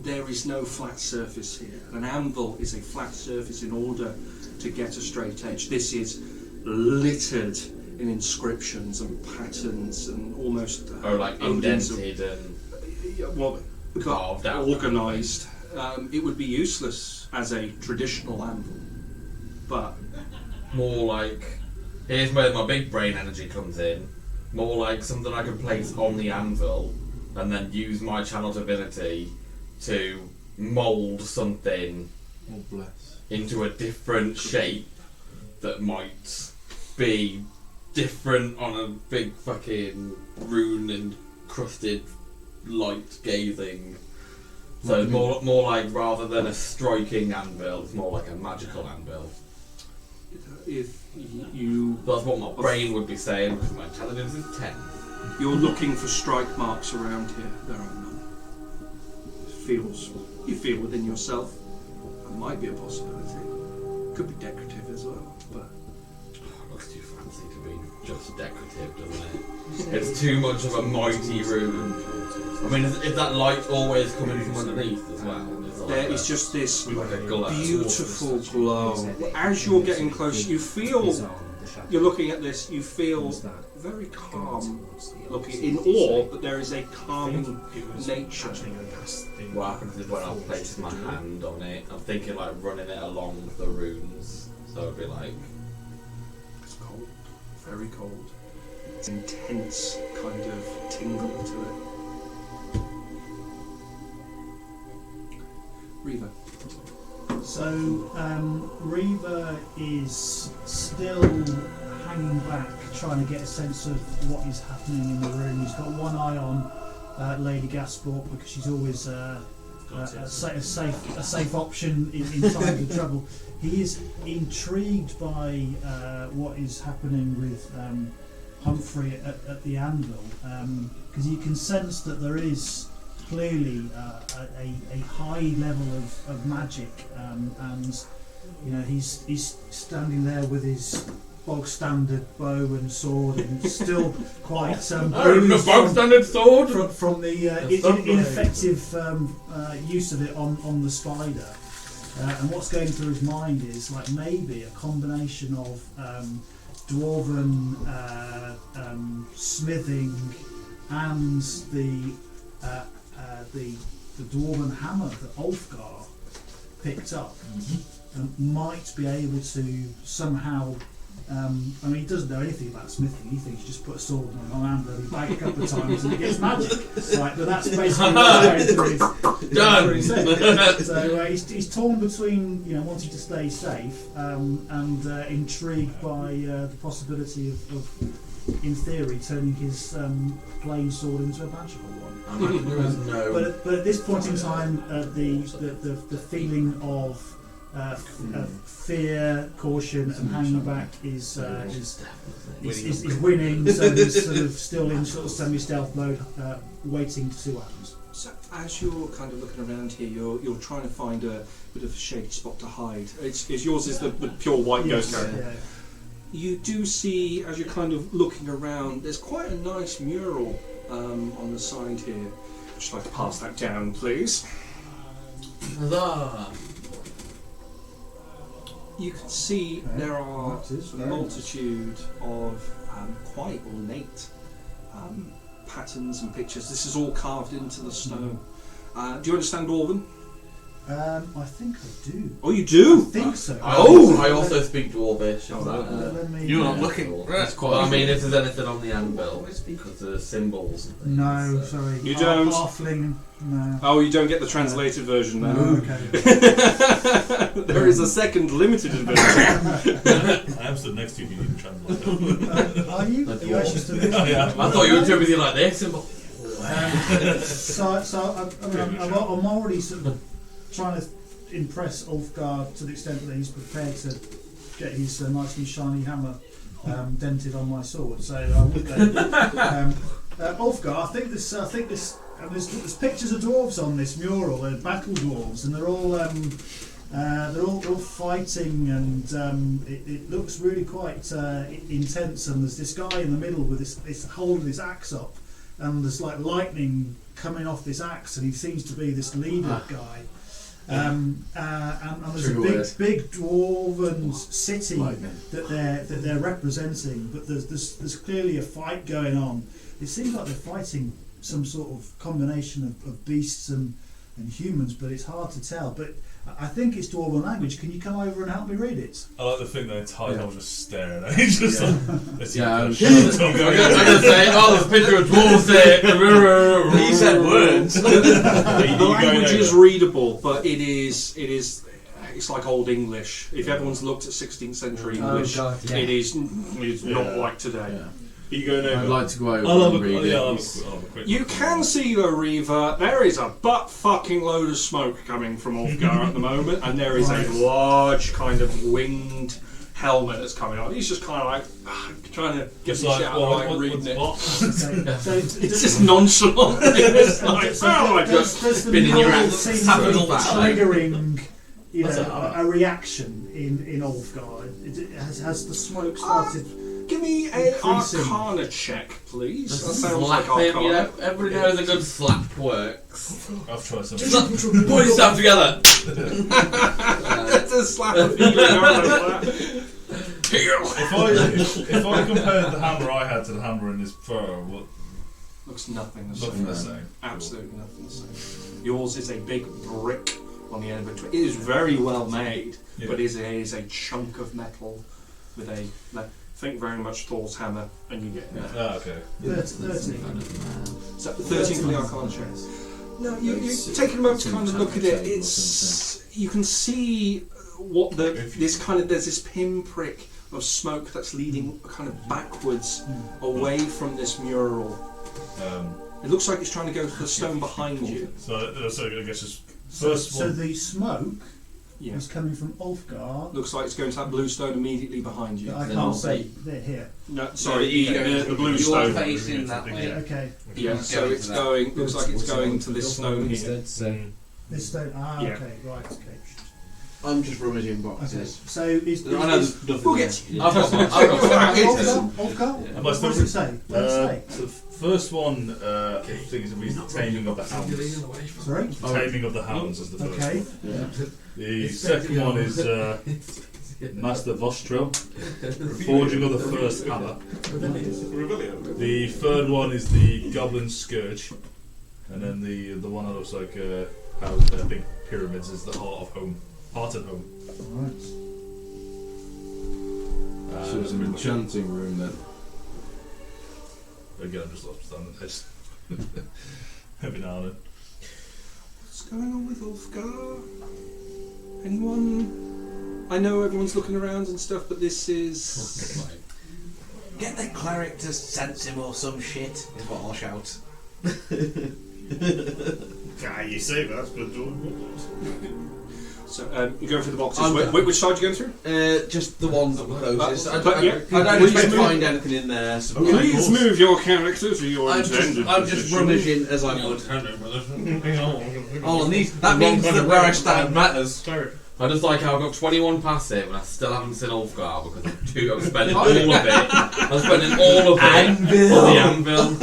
There is no flat surface here. An anvil is a flat surface in order to get a straight edge. This is littered in inscriptions and patterns and almost Like odins of- indented and well, carved out. organised. It would be useless as a traditional anvil, but More like... Here's where my big brain energy comes in. More like something I can place on the anvil and then use my channeled ability to mould something Oh, bless. into a different shape that might be different on a big fucking rune encrusted light gazing. So it's more like, rather than a striking anvil, it's more like a magical anvil. if you That's what my brain would be saying because my intelligence is 10. you're looking for strike marks around here, there are none. You feel within yourself that might be a possibility. Could be decorative as well, but It looks too fancy to be just decorative, doesn't it? It's too much of a mighty rune. I mean, is that light always coming from underneath as well? Is it there like is just this like a glow? beautiful glow. As you're getting close, you feel, you're looking at this, you feel very calm, looking in awe, but there is a calming nature. What happens is when I place my hand on it, I'm thinking like running it along the runes. So it'd be like... It's cold, very cold. It's intense kind of tingle to it. Reva. So Reva is still hanging back, trying to get a sense of what is happening in the room. He's got one eye on Lady Gasport because she's always a safe option in times of trouble. He is intrigued by what is happening with Humphrey at the anvil because you can sense that there is clearly a high level of magic, and you know he's standing there with his bog standard bow and sword, and still quite bruised bog standard sword from the ineffective use of it on the spider. And what's going through his mind is like maybe a combination of dwarven smithing and the dwarven hammer that Ulfgar picked up might be able to somehow. I mean, he doesn't know anything about smithing. He thinks you just put a sword on an anvil, you bang a couple of times, and it gets magic. Right, but that's basically what's going through his head. So he's torn between, you know, wanting to stay safe and intrigued by the possibility of, in theory, turning his plain sword into a magical one. But at this point in time, the feeling of fear, caution, and hanging back is winning. So he's sort of still in sort of semi-stealth mode, waiting to see what happens. So as you're kind of looking around here, you're trying to find a bit of a shady spot to hide. It's yours is the pure white ghost character. you do see, as you're kind of looking around, there's quite a nice mural on the side here. I'd just like to pass that down, please. Huzzah! You can see there are a multitude of quite ornate patterns and pictures. This is all carved into the stone. Do you understand Dwarven? I think I do. Oh, you do? I think so. I also speak Dwarvish. You're not looking. That's quite. Well, I mean, if there's anything on the anvil, because there's symbols. And things, No, so. sorry. You don't? Halfling, no. Oh, you don't get the translated version now. Okay. There is a second limited edition. I am stood next to you if you need to translate. Are you? Are you actually still Oh, yeah. I thought you were doing everything like this. I'm already sort of trying to impress Ulfgar to the extent that he's prepared to get his nice new shiny hammer dented on my sword. So I would then. Ulfgar, I think there's pictures of dwarves on this mural. They're battle dwarves, and they're all fighting, and it looks really quite intense. And there's this guy in the middle with this holding his axe up, and there's like lightning coming off this axe, and he seems to be this leader guy. And there's a big dwarven city that they're representing, but there's clearly a fight going on. It seems like they're fighting some sort of combination of beasts and humans, but it's hard to tell. But I think it's Dwarven language. Can you come over and help me read it? I like the thing that entire time just staring at it. Just like, let's see Yeah, what I'm gonna say, oh, there's a picture of dwarves there. He said words. The language is readable, but it's like Old English. If everyone's looked at 16th century English, it's not like today. Are you going over? I'd like to go over and read it. You can see the Reaver. There is a butt fucking load of smoke coming from Ulfgar at the moment, and there is a large kind of winged helmet that's coming on. He's just kind of like trying to get the shit out of reading it. It's just nonchalant. It's like, I just spin in your ass. Triggering, a reaction in Ulfgar. Has the smoke started? Give me an Arcana check, please. That sounds like Arcana. Everybody knows a good slap works. I've tried something. Put yourself together. It's a slap of feeling. If I compared the hammer I had to the hammer in this fur, what? Looks nothing the Nothing the same. Absolutely nothing the same. Yours is a big brick on the end of it. It is very well made, but it is a chunk of metal with a. Think very much Thor's hammer, and you get that. Ah, okay. 13. So 13 for the Arcana check. No, you're taking a moment to kind of look at it. You can see what there's this pinprick of smoke that's leading kind of backwards away from this mural. It looks like it's trying to go to the stone behind you. So I guess it's so the smoke is coming from Ulfgar. Looks like it's going to that blue stone immediately behind you. I can't see. They're here. No, sorry, the blue stone. You're facing that way. Okay. Yeah, so it's going. Looks like it's going to this stone here. This stone. Okay, right. Okay. I'm just rummaging boxes. Okay. So is I know there's nothing. We'll there. Ulfgar? What does it say? What does it say? The first one, I think is the Taming of the Hounds. Sorry? Taming of the Hounds is the first Okay. one. The second one is Master Vostrel, Forging of the First Hammer. The third one is the Goblin Scourge. And then the one that looks like big pyramids is the Heart of Home. Heart and Home. Right. So it's an enchanting room then. Again, I'm just lost standing there. Every now and then. What's going on with Ulfgar? Anyone? I know everyone's looking around and stuff, but this is. Get the cleric to sense him or some shit, is what I'll shout. You say that, but So you're going through the boxes. Which side are you going through? Just the ones that were closest. I but don't expect to find anything in there. So please move your character to your intended I'm just position. rummaging as I would. Oh, and that means that where I stand matters. I just like how I've got 21 passive and I still haven't seen Ulfgar because I've spent all of it. I'm spending all of it on the anvil.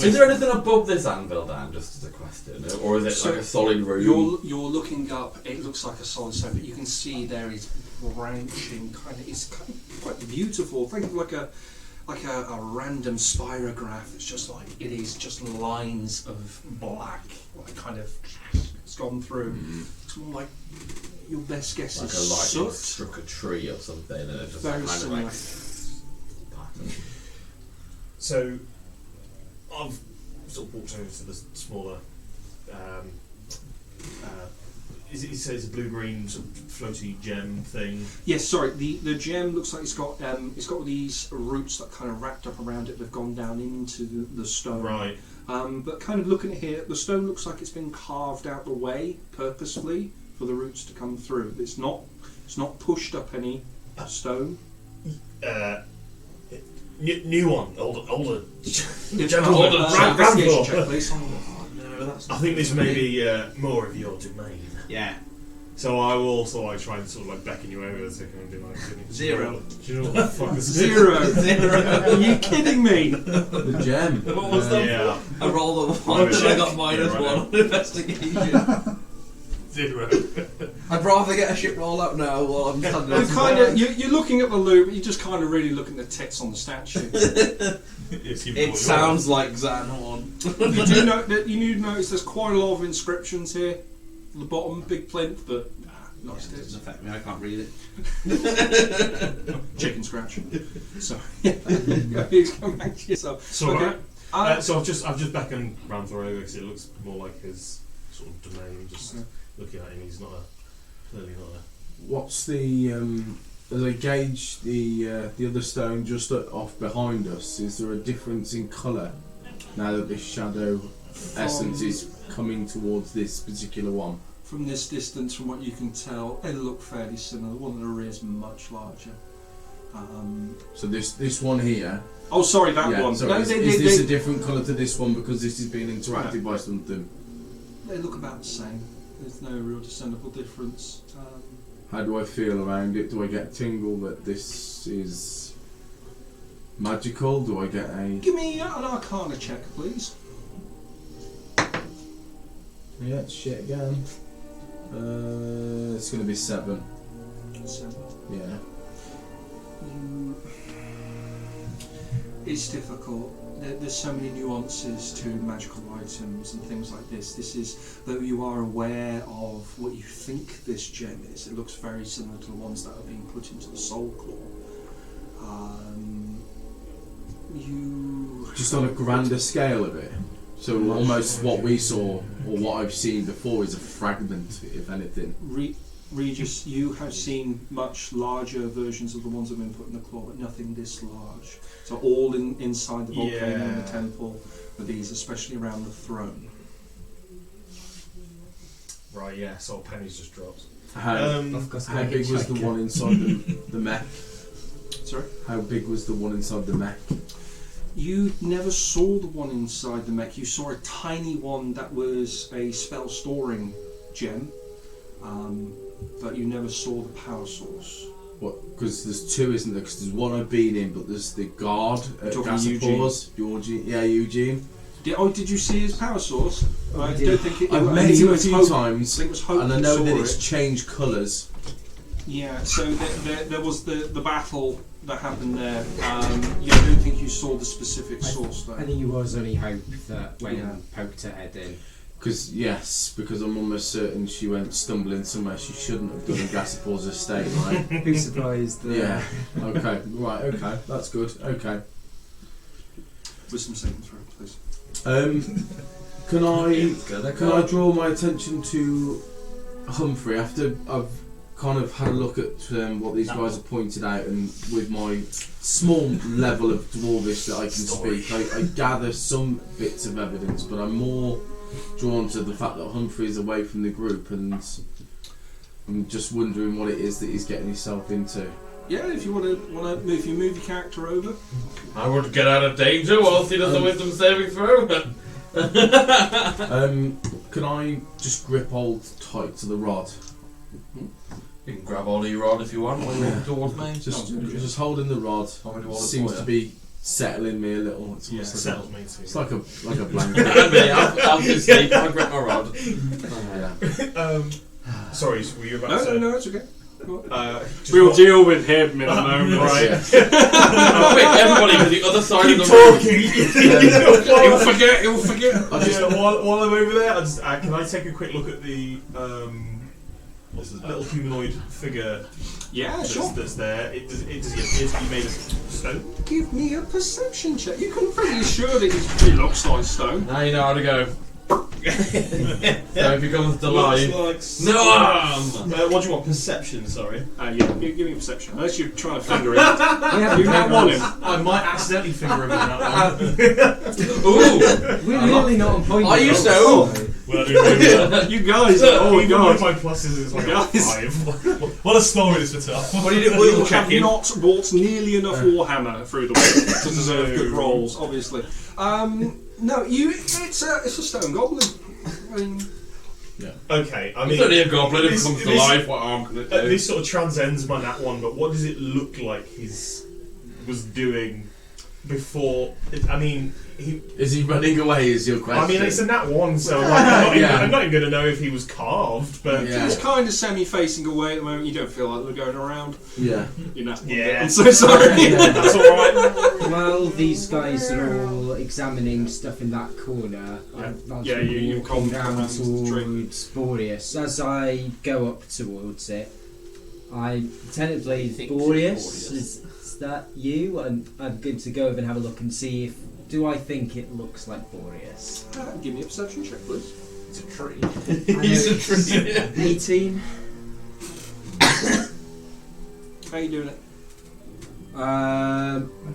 Is there anything above this anvil, Dan? Just as a question, or is it like a solid room? You're looking up. It looks like a solid stone, but you can see there is branching kind of. It's kind of quite beautiful. Think of like a random spirograph. It's just like it is just lines of black, like kind of. It's gone through. It's more like your best guess like is a lightning soot. struck a tree or something, and it just Very kind similar. of like. So, I've sort of walked over to the smaller. It says a blue-green sort of floaty gem thing. Yes, sorry. The gem looks like it's got these roots that kind of wrapped up around it. They've gone down into the stone. Right. But kind of looking at here, the stone looks like it's been carved out the way purposefully for the roots to come through. It's not pushed up any stone. New one, older. Gentlemen, investigation check, Ramble. please. I think this may be more of your domain. Yeah. So I will also try and sort of like beckon you over to come and be like, Zero. Do you know what the fuck this is? Zero. Are you kidding me? The gem. What was that? Yeah. I rolled a 1 and I got minus Yeah, 1 right. on investigation. 0. I'd rather get a ship roll out now while I'm standing You're on kind of you're looking at the loop, but you're just kind of really looking at the text on the statue. It sounds like Xanhorn. You do know that you do notice there's quite a lot of inscriptions here. At the bottom, big plinth, but nice It doesn't text. affect me, I can't read it. Chicken scratch. So he's come back to yourself. So, Okay. so I've just beckoned Ramthor over because it looks more like his sort of domain. Just looking at him, he's clearly not a. What's the as I gauge the other stone just off behind us? Is there a difference in colour now that this shadow essence is coming towards this particular one? From this distance, from what you can tell, they look fairly similar. The one in the rear is much larger. So this one here. Oh, sorry, that Yeah, one. sorry, No, is this a different colour to this one because this is being interacted by something? They look about the same. There's no real discernible difference. How do I feel around it? Do I get a tingle that this is magical? Do I get a... Give me an Arcana check, please. Yeah, it's shit again. It's going to be 7. 7. Yeah. It's difficult. There's so many nuances to magical items and things like this. This is, though you are aware of what you think this gem is, it looks very similar to the ones that are being put into the Soul Claw. You Just on a grander scale of it. So almost what we saw, or what I've seen before, is a fragment, if anything. Regis, you have seen much larger versions of the ones that have been put in the claw, but nothing this large. So all inside the volcano and the temple are these, especially around the throne. Right, yeah, so pennies just dropped. How big was the one inside the mech? Sorry? How big was the one inside the mech? You never saw the one inside the mech. You saw a tiny one that was a spell storing gem, but you never saw the power source. What? Because there's 2, isn't there? Because there's one I've been in, but there's the guard at Gassapause. Eugene. Did you see his power source? I don't think it. I've met him a few times, I think it was Hope and I that know saw that it's it. changed colours. Yeah, so there was the battle that happened there. You don't think you saw the specific source though. I think it was only Hope that went and poked her head in. Because I'm almost certain she went stumbling somewhere she shouldn't have done in Gassapau's estate, right? Who's surprised? Yeah. Okay. Right. Okay. That's good. Okay. Wisdom saving throw, please. Can I draw my attention to Humphrey after I've kind of had a look at what these guys have pointed out, and with my small level of dwarvish that I can speak, I gather some bits of evidence, but I'm more drawn to the fact that Humphrey is away from the group, and I'm just wondering what it is that he's getting himself into. Yeah, if you want to move, if you move your character over. I would get out of danger whilst he does the wisdom saving throw. Can I just grip hold tight to the rod You can grab hold of your rod if you want when you walk towards me. Just holding the rod seems to be settling me a little. It's almost settles me too. It's like a blanket. I'll just sleep. I'll grab my rod. Sorry, were you about to say? No, it's okay. We'll deal with him in a moment. Right. Quick, everybody to the other side of the room. He'll forget. While I'm over there, can I take a quick look at the little humanoid figure? Yeah, sure. That's there. Does he appear to be made of stone? Give me a perception check. You can pretty sure that he looks like stone. Now you know how to go. So if he comes to life, no arm. What do you want? Perception. Sorry. Yeah. Give me a perception. Unless you're trying to finger him. You don't want him. I might accidentally finger him in that one. Ooh. We're really not on point. Are you so? You guys. Oh my god. My pluses is like 5. What a story this for tough. What do you do? You have not bought nearly enough Warhammer through the week to deserve good rolls, obviously. No, it's a stone goblin. I mean, okay, I mean, it's only a goblin if it comes to life. What arm can it do? This sort of transcends my nat one, but what does it look like he was doing before? Is he running away? Is your question? I mean, it's a nat one, so I'm not even going to know if he was carved. But he's kind of semi-facing away at the moment. You don't feel like they're going around. Yeah. You're not. Yeah. I'm so sorry. That's all right. Well, these guys are all examining stuff in that corner. You come down towards Boreas. As I go up towards it, I tentatively Boreas. Is that you? And I'm going to go over and have a look and see if. Do I think it looks like Boreas? Give me a perception check, please. It's a tree. He's a tree. 18. How you doing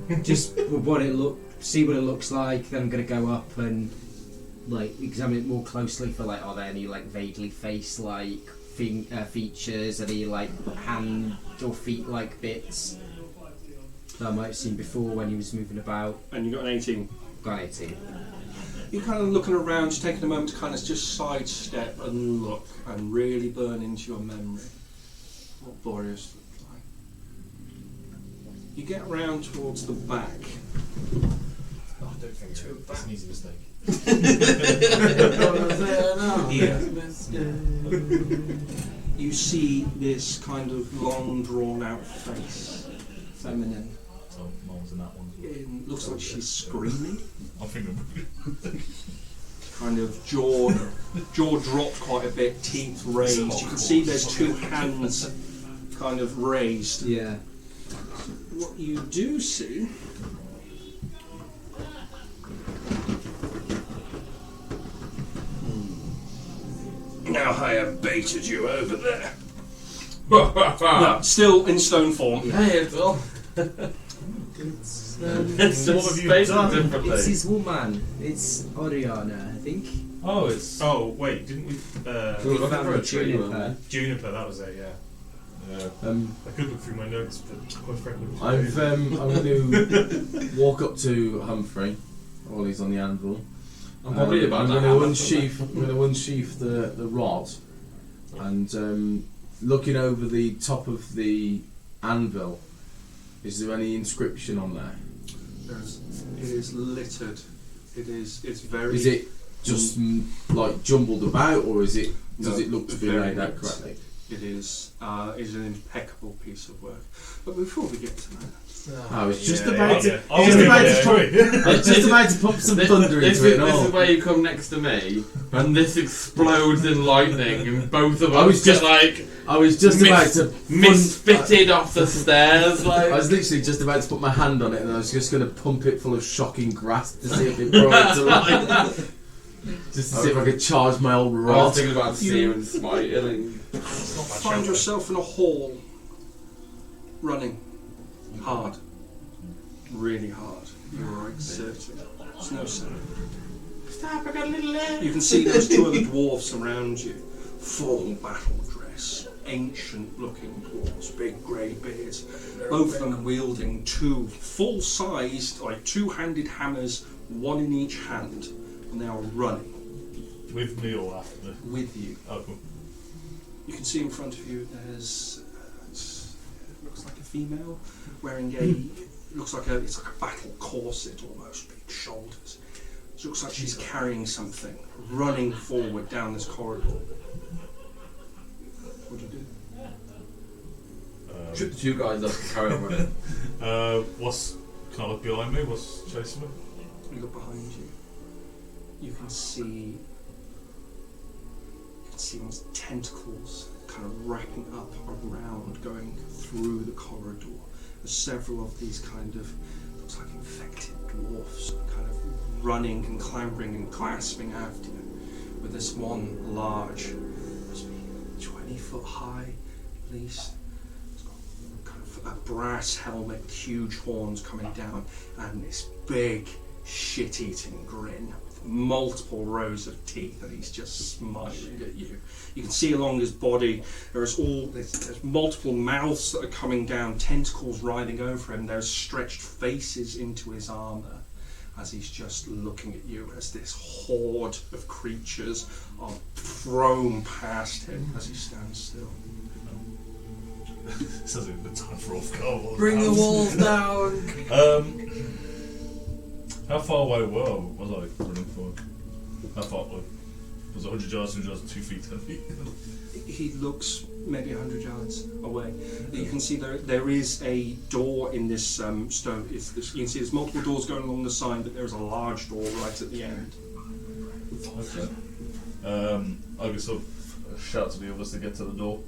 it? Just see what it looks like. Then I'm gonna go up and examine it more closely for are there any vaguely face-like features, any hand or feet-like bits that I might have seen before when he was moving about. And you got an 18. Got 18. You're kind of looking around, just taking a moment to kind of just sidestep and look and really burn into your memory what Boreas looked like. You get round towards the back. I don't think so. That's an easy mistake. You see this kind of long, drawn-out face, feminine. Mom's in that one. It looks like she's screaming. I think Kind of jaw dropped quite a bit, teeth raised. You can see there's two hands kind of raised. Yeah. What you do see now I have baited you over there. No, still in stone form. Hey, Bill. What have you done? It's his woman. It's Oriana, I think. Oh, it's. Oh, wait, didn't we? We were looking for a tree, weren't we? Juniper, that was it, yeah. I could look through my notes, but quite frankly. I'm going to walk up to Humphrey while he's on the anvil. I'm probably about I'm that. going to unsheath the rod, and looking over the top of the anvil, is there any inscription on there? It is littered. It's very. Is it just jumbled about, or does it look to be very laid out neat. correctly? It is an impeccable piece of work. But before we get to that, I was just Yeah, about yeah. to. Oh, Just yeah, about yeah. to pump. I was just about to pump some thunder This into it. is all. where you come next to me, and this explodes in lightning, and both of I us was get just- I was just about to misfitted off the stairs. I was literally just about to put my hand on it, and I was just going to pump it full of shocking grass to see if it brought it to life. Just to see if I could charge my old I rod. was thinking about searing smiting. find yourself in a hall, running hard, really hard. You're exerting. There's no sound. Stop! I got a little leg. You can see those two other dwarfs around you, full battle dress, ancient-looking dwarfs, big grey beards. Both of them wielding two full-sized, two-handed hammers, one in each hand, and they are running With me or after me? with you. Oh, cool. You can see in front of you there's looks like a female wearing it's like a battle corset almost, big shoulders. It looks like she's carrying something, running forward down this corridor. What do you do? Shoot the two guys up and carry on running. Can I look behind me? What's chasing me? You look behind you. You can see these tentacles kind of wrapping up around, going through the corridor. There's several of these kind of, looks like infected dwarfs, kind of running and clambering and clasping after you. With this one large, must be 20 foot high at least. It's got kind of a brass helmet with huge horns coming down, and this big shit-eating grin. Multiple rows of teeth, and he's just smiling at you. You can see along his body there's multiple mouths that are coming down, tentacles writhing over him. There's stretched faces into his armour as he's just looking at you as this horde of creatures are thrown past him as he stands still. This hasn't even been time for off-guard. Bring the walls down! How far away was I running for? How far? Was it 100 yards, 200 yards, 2 feet, 10 feet? He looks maybe 100 yards away. You can see there is a door in this stone. You can see there's multiple doors going along the side, but there's a large door right at the end. Okay. I guess I'll shout to the others to get to the door.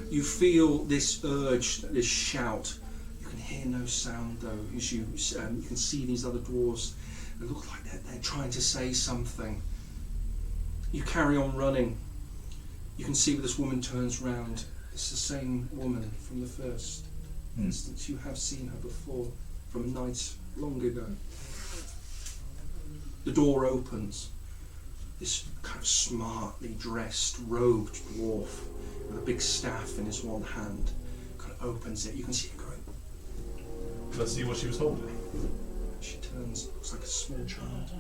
You feel this urge, this shout. You can hear no sound though, as you can see these other dwarves. They look like they're trying to say something. You carry on running. You can see this woman turns round. It's the same woman from the first instance. You have seen her before, from a night long ago. The door opens. This kind of smartly dressed, robed dwarf with a big staff in his one hand kind of opens it. You can see it going. Let's see what she was holding. She turns, looks like a small child.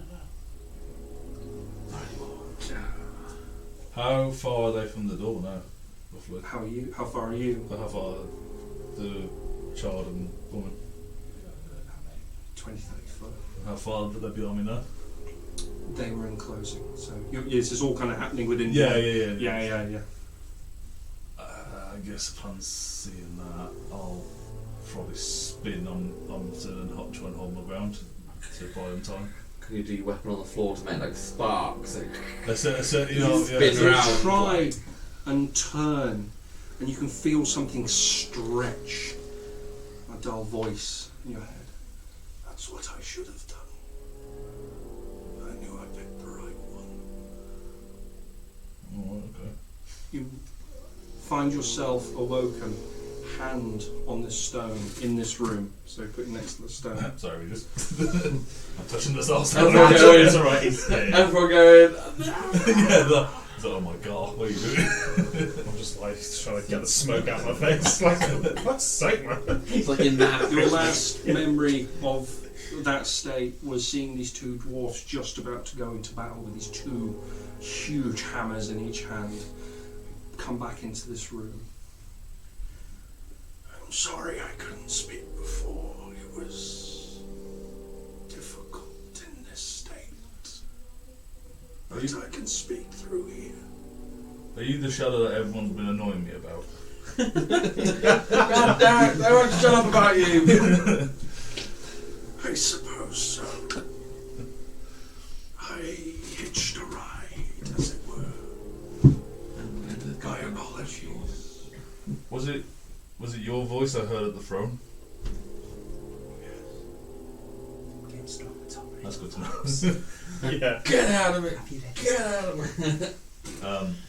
How far are they from the door now, roughly? How far are you? How far are the child and woman? 20, 30 foot. How far did they be on me now? They were enclosing, so this is all kind of happening within. Yeah. I guess upon seeing that, I'll probably spin on and try and hold my ground to buy them time. Can you do your weapon on the floor to make like sparks? Spin Spin around. You try and turn, and you can feel something stretch. A dull voice in your head. That's what I should have done. I knew I picked the right one. Oh, okay. You find yourself awoken, hand on this stone in this room. So put it next to the stone. Sorry, we just I'm touching this also. Everyone going. It's alright. Everyone going. Oh my god, what are you doing? I'm just like trying to get the smoke out of my face. Like, fuck's sake, man. It's like in that. Your last memory of that state was seeing these two dwarfs just about to go into battle with these two huge hammers in each hand. Come back into this room. I'm sorry I couldn't speak before. It was difficult in this state. But I can speak through here. Are you the shadow that everyone's been annoying me about? God damn it! Everyone shut up about you! I suppose so. I hitched a ride, as it were. My apologies. Was it your voice I heard at the throne? That's good to know. Yeah. Get out of it! Get out of it!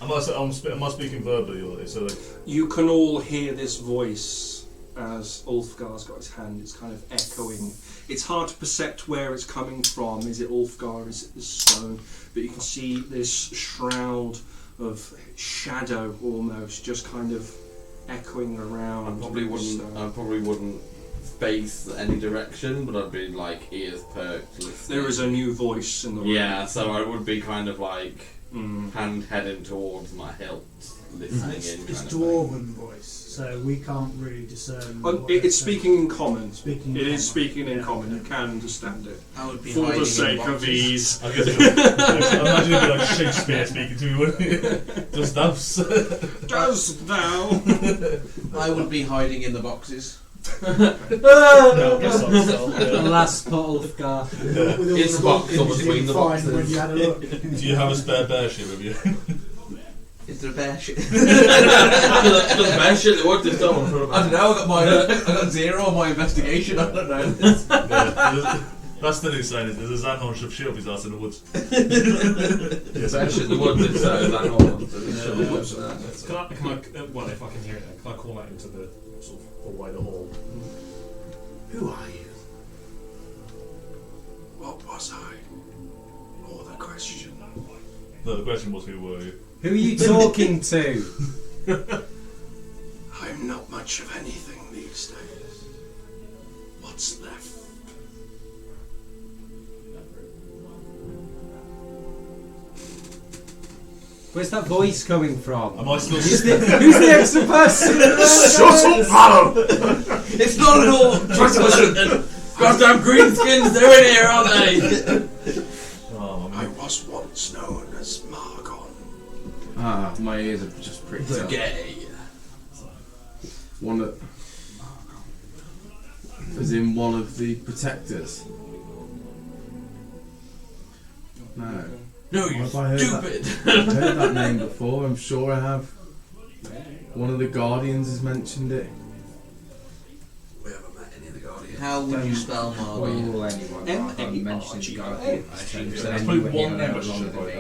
Am I speaking verbally or so? Like, You can all hear this voice as Ulfgar's got his hand. It's kind of echoing. It's hard to percept where it's coming from. Is it Ulfgar? Is it the stone? But you can see this shroud of shadow almost, just kind of echoing around. I probably wouldn't face any direction, but I'd be like ears perked. Listening. There is a new voice in the room. Yeah, so I would be kind of like hand heading towards my hilt, listening It's in. it's kind of dwarven voice, so we can't really discern. what It's they're speaking in common. Speaking in It is common. speaking in Yeah. common. You can understand it. I would be For hiding the sake in of ease. I guess I imagine it'd be like Shakespeare speaking to me, wouldn't it? Does that? Does thou? I would be hiding in the boxes. No, guess not. So, The last bottle of Gar. With all It's the box bookings or you between didn't the find boxes. when you had a look. Do you have a spare bear ship with you? Is there a bear shit? Does bear shit the woods this time? I don't know. I got 0 on my investigation. I don't know. Yeah, that's the new sign. There's a Zanhorn shove shit up his ass in the woods. Yes, Bear shit the woods. It's that one. can I, well, if I can hear it, can I call out into the sort of the wider hall? Who are you? What was I? Or the question? No, the question was, who were you? Who are you talking to? I'm not much of anything these days. What's left? Where's that voice coming from? Am I still? Who's the extra person? Shut up, Valor! It's not at all. Goddamn greenskins, they're in here, aren't they? Oh, I was once known as Margon. Ah, my ears are just pricked up. Gay. One of, as in one of the protectors. No, No, you Have I heard that? stupid. I've heard that name before. I'm sure I have. One of the Guardians has mentioned it. We haven't met any of the Guardians. How would you spell Margot? Well, anyone. I mentioned the Guardian. That's probably one name I should have.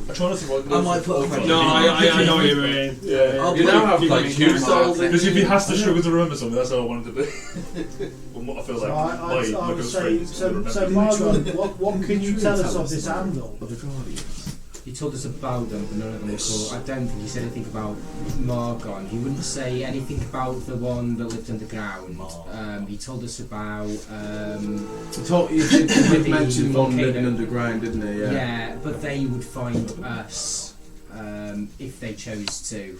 I try not to write. I might put a question. No, I know what you mean. Yeah. You now have like 2 souls in Because if he has to struggle to remember something, that's how I want it to be. From what I feel So like, I would go say, straight so to Margon, what can you tell us of this anvil? Of the Guardians. He told us about them, but none of them were cool. I don't think he said anything about Margon. He wouldn't say anything about the one that lived underground. He told us about. He did mention one living underground, didn't he? Yeah. Yeah, but they would find us if they chose to.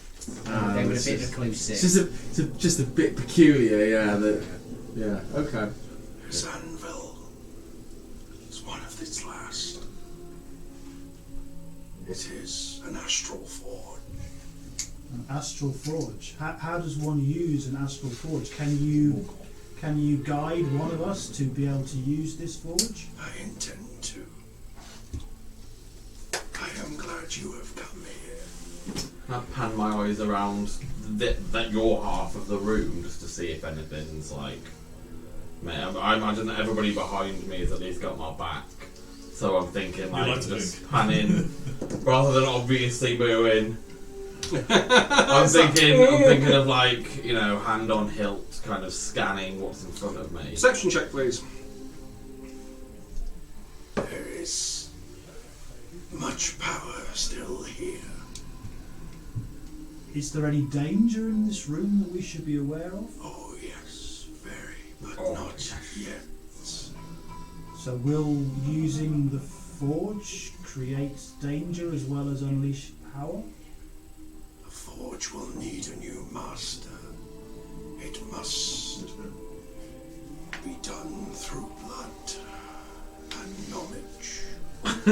They were a bit reclusive. It's just a bit peculiar, yeah. Yeah. Okay. This anvil is one of its last. It is an astral forge. An astral forge. How does one use an astral forge? Can you guide one of us to be able to use this forge? I intend to. I am glad you have come here. I pan my eyes around that your half of the room just to see if anything's like. Man, I imagine that everybody behind me has at least got my back. So I'm thinking like just pan in rather than obviously moving. I'm thinking of like, you know, hand on hilt, kind of scanning what's in front of me. Perception check, please. There is much power still here. Is there any danger in this room that we should be aware of? Oh yes, very, but not yet. So will using the forge create danger as well as unleash power? The forge will need a new master. It must be done through blood and knowledge. But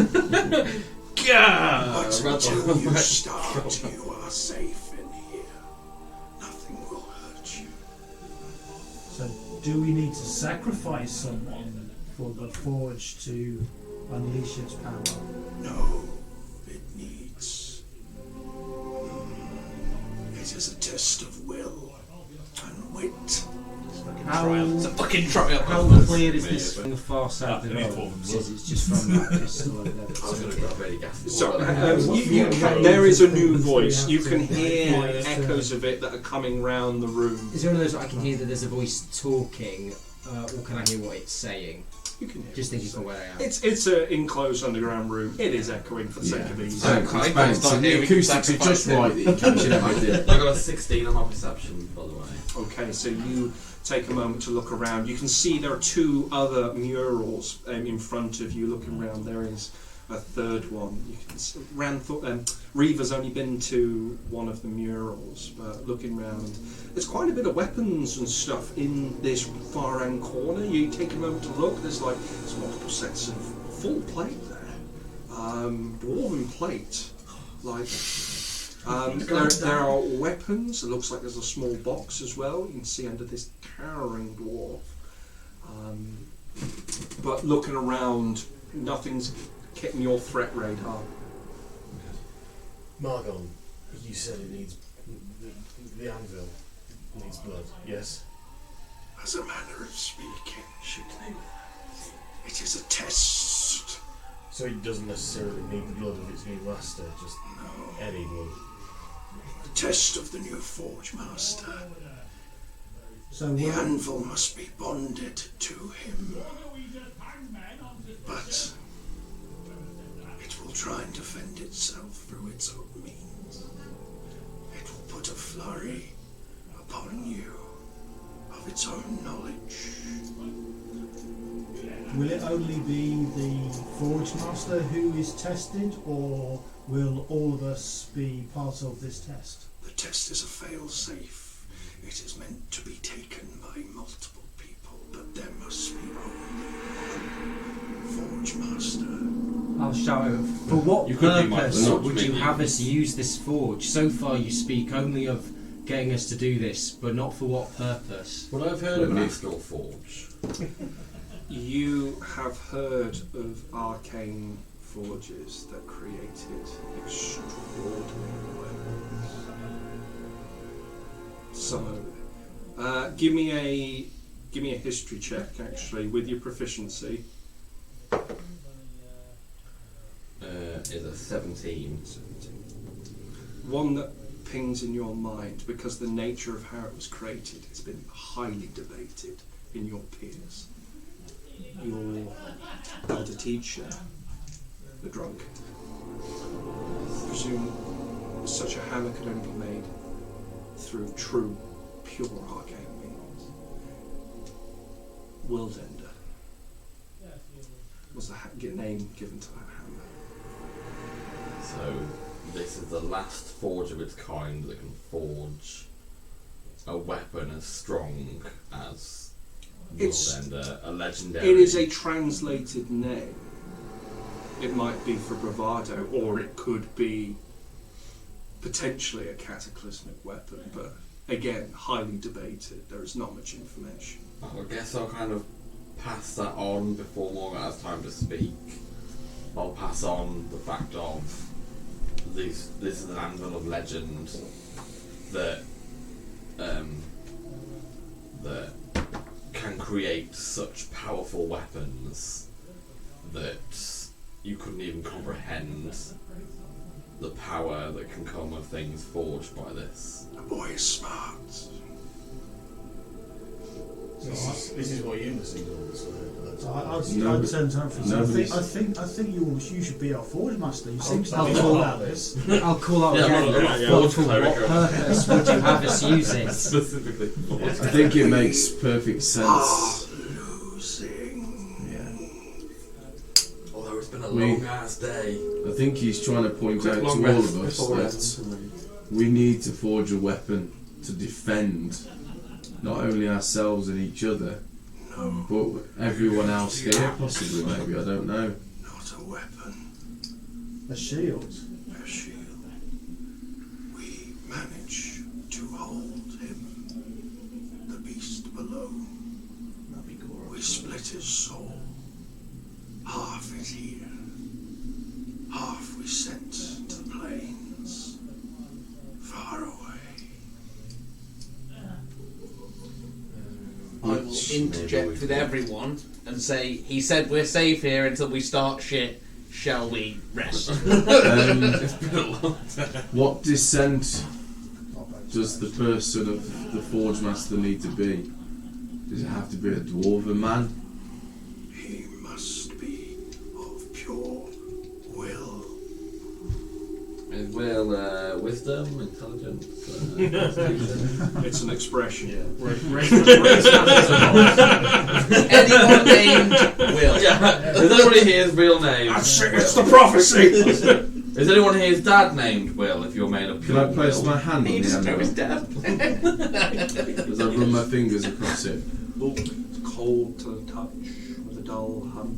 until you start, you are safe in here. Nothing will hurt you. So do we need to sacrifice someone for the forge to unleash its power? No, it needs. It is a test of will and wit. It's a fucking trial. How clear is this from the far side of the road? Says it's just from that pistol over there. I was going to grab any gas. So, there is a new voice. You can hear echoes of it that are coming round the room. Is there one of those I can hear that there's a voice talking, or can I hear what it's saying? You can hear Just what thinking it's for where I am. It's an enclosed underground room. It is echoing for the sake of ease. Okay, It's let's start the here, we can acoustics are sacrifice just him. right that you captured everything. I got a 16 on my perception, by the way. Okay, so you take a moment to look around. You can see there are two other murals in front of you. Looking around, there is a third one. You can see, Reva's only been to one of the murals, but looking around, there's quite a bit of weapons and stuff in this far end corner. You take a moment to look. There's multiple sets of full plate there, dwarven plate, like. There are weapons. It looks like there's a small box as well. You can see under this towering dwarf. But looking around, nothing's hitting your threat radar. Margon, you said it needs the anvil needs blood. Yes. As a manner of speaking, it is a test. So he doesn't necessarily need the blood of its new master, just any blood. The test of the new Forge Master. So The anvil must be bonded to him. But it will try and defend itself through its own means. It will put a flurry upon you of its own knowledge. will it only be the Forge Master who is tested, or will all of us be part of this test? The test is a fail-safe. It is meant to be taken by multiple people, but there must be only one Forge Master. I'll shout over. For what You could be my purpose forge would you minion. have us use this forge? So far you speak only of getting us to do this, but not for what purpose. Would I have heard of an Astral Forge? You have heard of arcane forges that created extraordinary weapons. Some of it. Give me a history check, actually, with your proficiency. Is a 17. One that pings in your mind, because the nature of how it was created has been highly debated in your peers. Your elder teacher, the drunk, presume such a hammer could only be made through true, pure arcane means. Worldender was the name given to that hammer. So, this is the last forge of its kind that can forge a weapon as strong as Worldender, a legendary. It is a translated name. It might be for bravado, or it could be potentially a cataclysmic weapon, but again, highly debated. There is not much information. I guess I'll kind of pass that on before Morgan has time to speak. I'll pass on the fact of this is an anvil of legend that that can create such powerful weapons that you couldn't even comprehend the power that can come of things forged by this. The boy is smart. This is what you listened to. So I'd turn to Humphrey. I think you should be our Forge Master. You seem to know all about this. I'll call out Yeah, again. Forge For what cleric. purpose would you have us use it? Specifically. I think it makes perfect sense. Although it's been a We- long ass day. I think he's trying to point out to Long all rest of us before that we need to forge a weapon to defend not only ourselves and each other, but everyone else here, possibly, maybe, I don't know. Not a weapon, A shield. a shield. We manage to hold him, the beast below. We split his soul. Half is here, half we sent to the plains, far away. I will interject with everyone and say, he said we're safe here until we start shit. Shall we rest? What descent does the person of the Forge Master need to be? Does it have to be a dwarven man? He must be of pure will. Is will wisdom, intelligence? It's an expression. Anyone named Will? Yeah. Is anybody here's real name? That's it, it's the prophecy! Is anyone here's dad named Will? If you're made of Can pure I place will? my hand He on the doesn't know his anvil? dad. As I run my fingers across it. Oh, it's cold to the touch with a dull hum.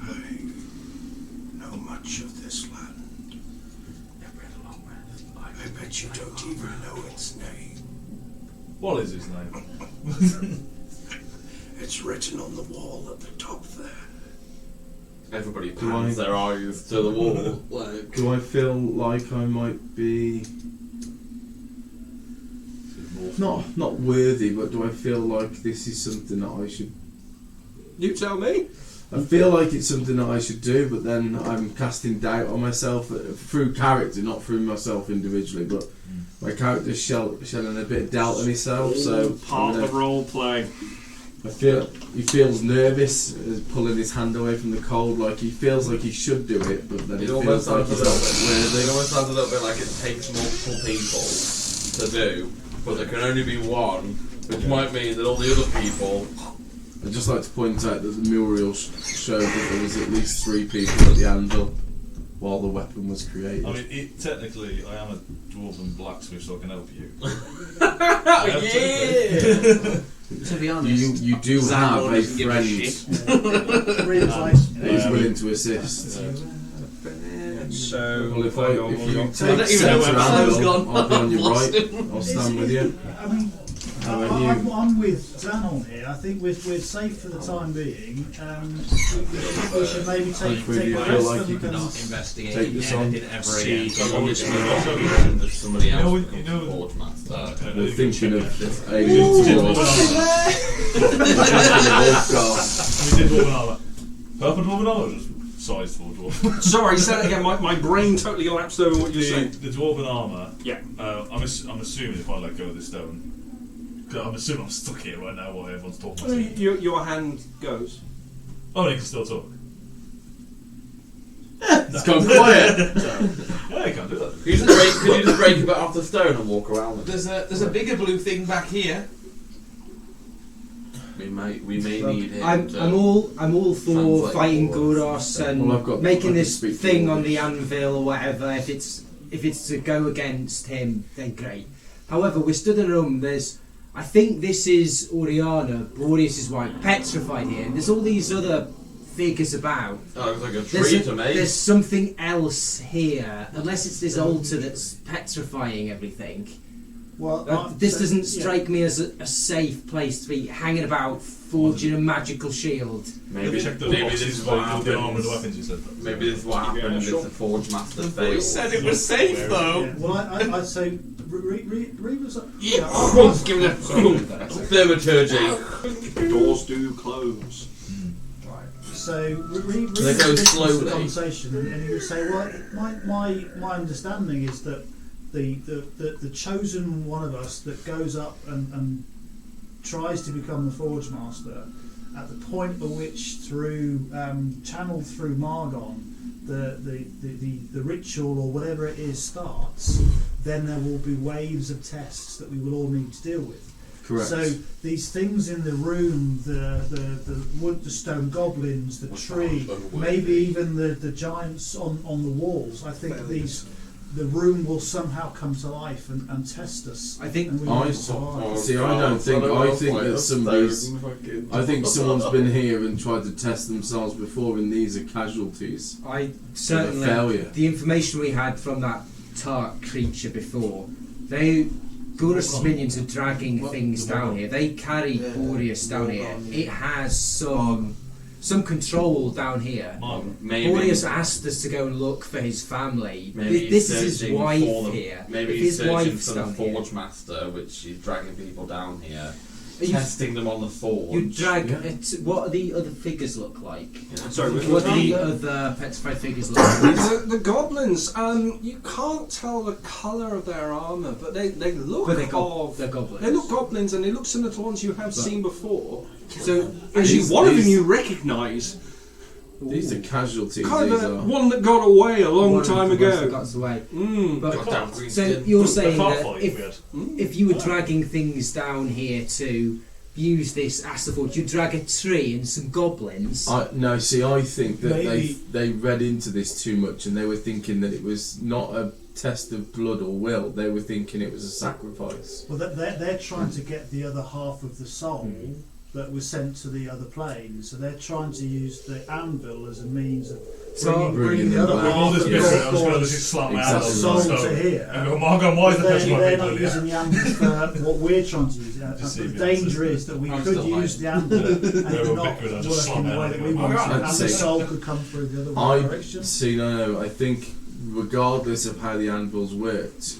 I know much of this land. I bet you don't even know its name. What is his name? It's written on the wall at the top there. Everybody Do pans I- their eyes to the wall. Like, Do I feel like I might be not worthy, but do I feel like this is something that I should? You tell me. I feel like it's something that I should do, but then I'm casting doubt on myself through character, not through myself individually. But my character's shedding a bit of doubt on himself, so Part of the role play. I feel he feels nervous, pulling his hand away from the cold, like he feels like he should do it, but then it it almost feels like sounds a he's little not bit. It worthy. almost sounds a little bit like it takes multiple people to do, but there can only be one, which might mean that all the other people. I'd just like to point out that the mural showed that there was at least 3 people at the anvil while the weapon was created. I mean, technically, I am a dwarven blacksmith, so I can help you. To be honest, you do have a doesn't give a friend shit. Really nice. who's willing to assist. So, Well, if you I don't even know accept where your my phone's anvil, gone. I'll be on your Lost right. it. I'll stand with you. I mean, How about you? I'm with Dan on here. I think we're safe for the time being. We should maybe take Hopefully the you feel rest like of you them can and Investigate take this on. anything ever again. There's somebody You know, else. you know- Forge Master. We're thinking of a We did dwarven armour. Purple dwarven armour or just size for dwarven? sorry, say that again. My brain totally lapsed over what you're saying. The dwarven armour. Yeah. I'm assuming if I let go of this stone, 'cause I'm assuming I'm stuck here right now while everyone's talking. So your hand goes. Oh, you can still talk. It's gone quiet. Yeah, you can't do that. Could you just break a bit off the stone and walk around with it? There's a bigger blue thing back here. We may need him. I'm all for translate fighting for us. Goros and Well, I making can this speak thing for on the English. anvil or whatever. If it's to go against him, then great. However, we're stood in a room. I think this is Oriana, Boreas' wife, petrified here, and there's all these other figures about. Oh, it looks like a tree to me. There's something else here, unless it's this altar that's petrifying everything. well, This so- doesn't yeah. strike me as a safe place to be hanging about, forging a magical shield. Maybe Check the maybe boxes this is where what you put the armour and the happens. weapons you said. Maybe this is what happened if the Forge Master The failed. voice said it was safe though. Yeah, well, I so Reva's. Yeah, I'll- give it a thaumaturgy. Doors do close. So They Reva go listens to slowly. the conversation, and he would say, "Well, my understanding is that the chosen one of us that goes up and tries to become the Forge Master, at the point at which channeled through Margon, the ritual or whatever it is starts, then there will be waves of tests that we will all need to deal with." Correct. So these things in the room, the wood, the stone goblins, the tree, maybe even the giants on the walls. I think the room will somehow come to life and test us. I think and we I will survive. see. I don't think. I think that somebody's. I think someone's been here and tried to test themselves before, and these are casualties. I of a certainly failure. the information we had from that Tark creature before, Goros' minions are dragging things down here. They carry Boreas down here. It has some control down here. Maybe Boreas asked us to go and look for his family. Maybe This he's is his searching wife for them. here. Maybe If he's his searching wife's for the down here. Forge Master, which is dragging people down here. testing them on the forge. You drag it. What do the other figures look like? Sorry, What do the other petrified figures look like? the goblins, you can't tell the colour of their armour, but they look But they're goblins. They look goblins, and they look similar to ones you have seen before. So Actually, one of them you recognise. These are casualties. Kind these of are. one that got away a long time ago. Got away. But Goddamn green So skin. you're The saying car that fight we had. if you were dragging things down here to use this astroforge, you'd drag a tree and some goblins. No, see, I think that Maybe- they read into this too much, and they were thinking that it was not a test of blood or will. They were thinking it was a sacrifice. Well, they're trying to get the other half of the soul that was sent to the other plane. So they're trying to use the anvil as a means of bringing the other back. All half this of bit, the I was going to just slap my hand on the soul stone. to here. And go, Margot, why is the They're petrified not people using here? the anvil for what we're trying to use. Deceive The you, danger that's is that we I'm could still use the anvil and We're it not bickering, I just work in slam the way it that out. we want it, I'd and the say- soul could come through the other I direction. see. No, I think regardless of how the anvils worked,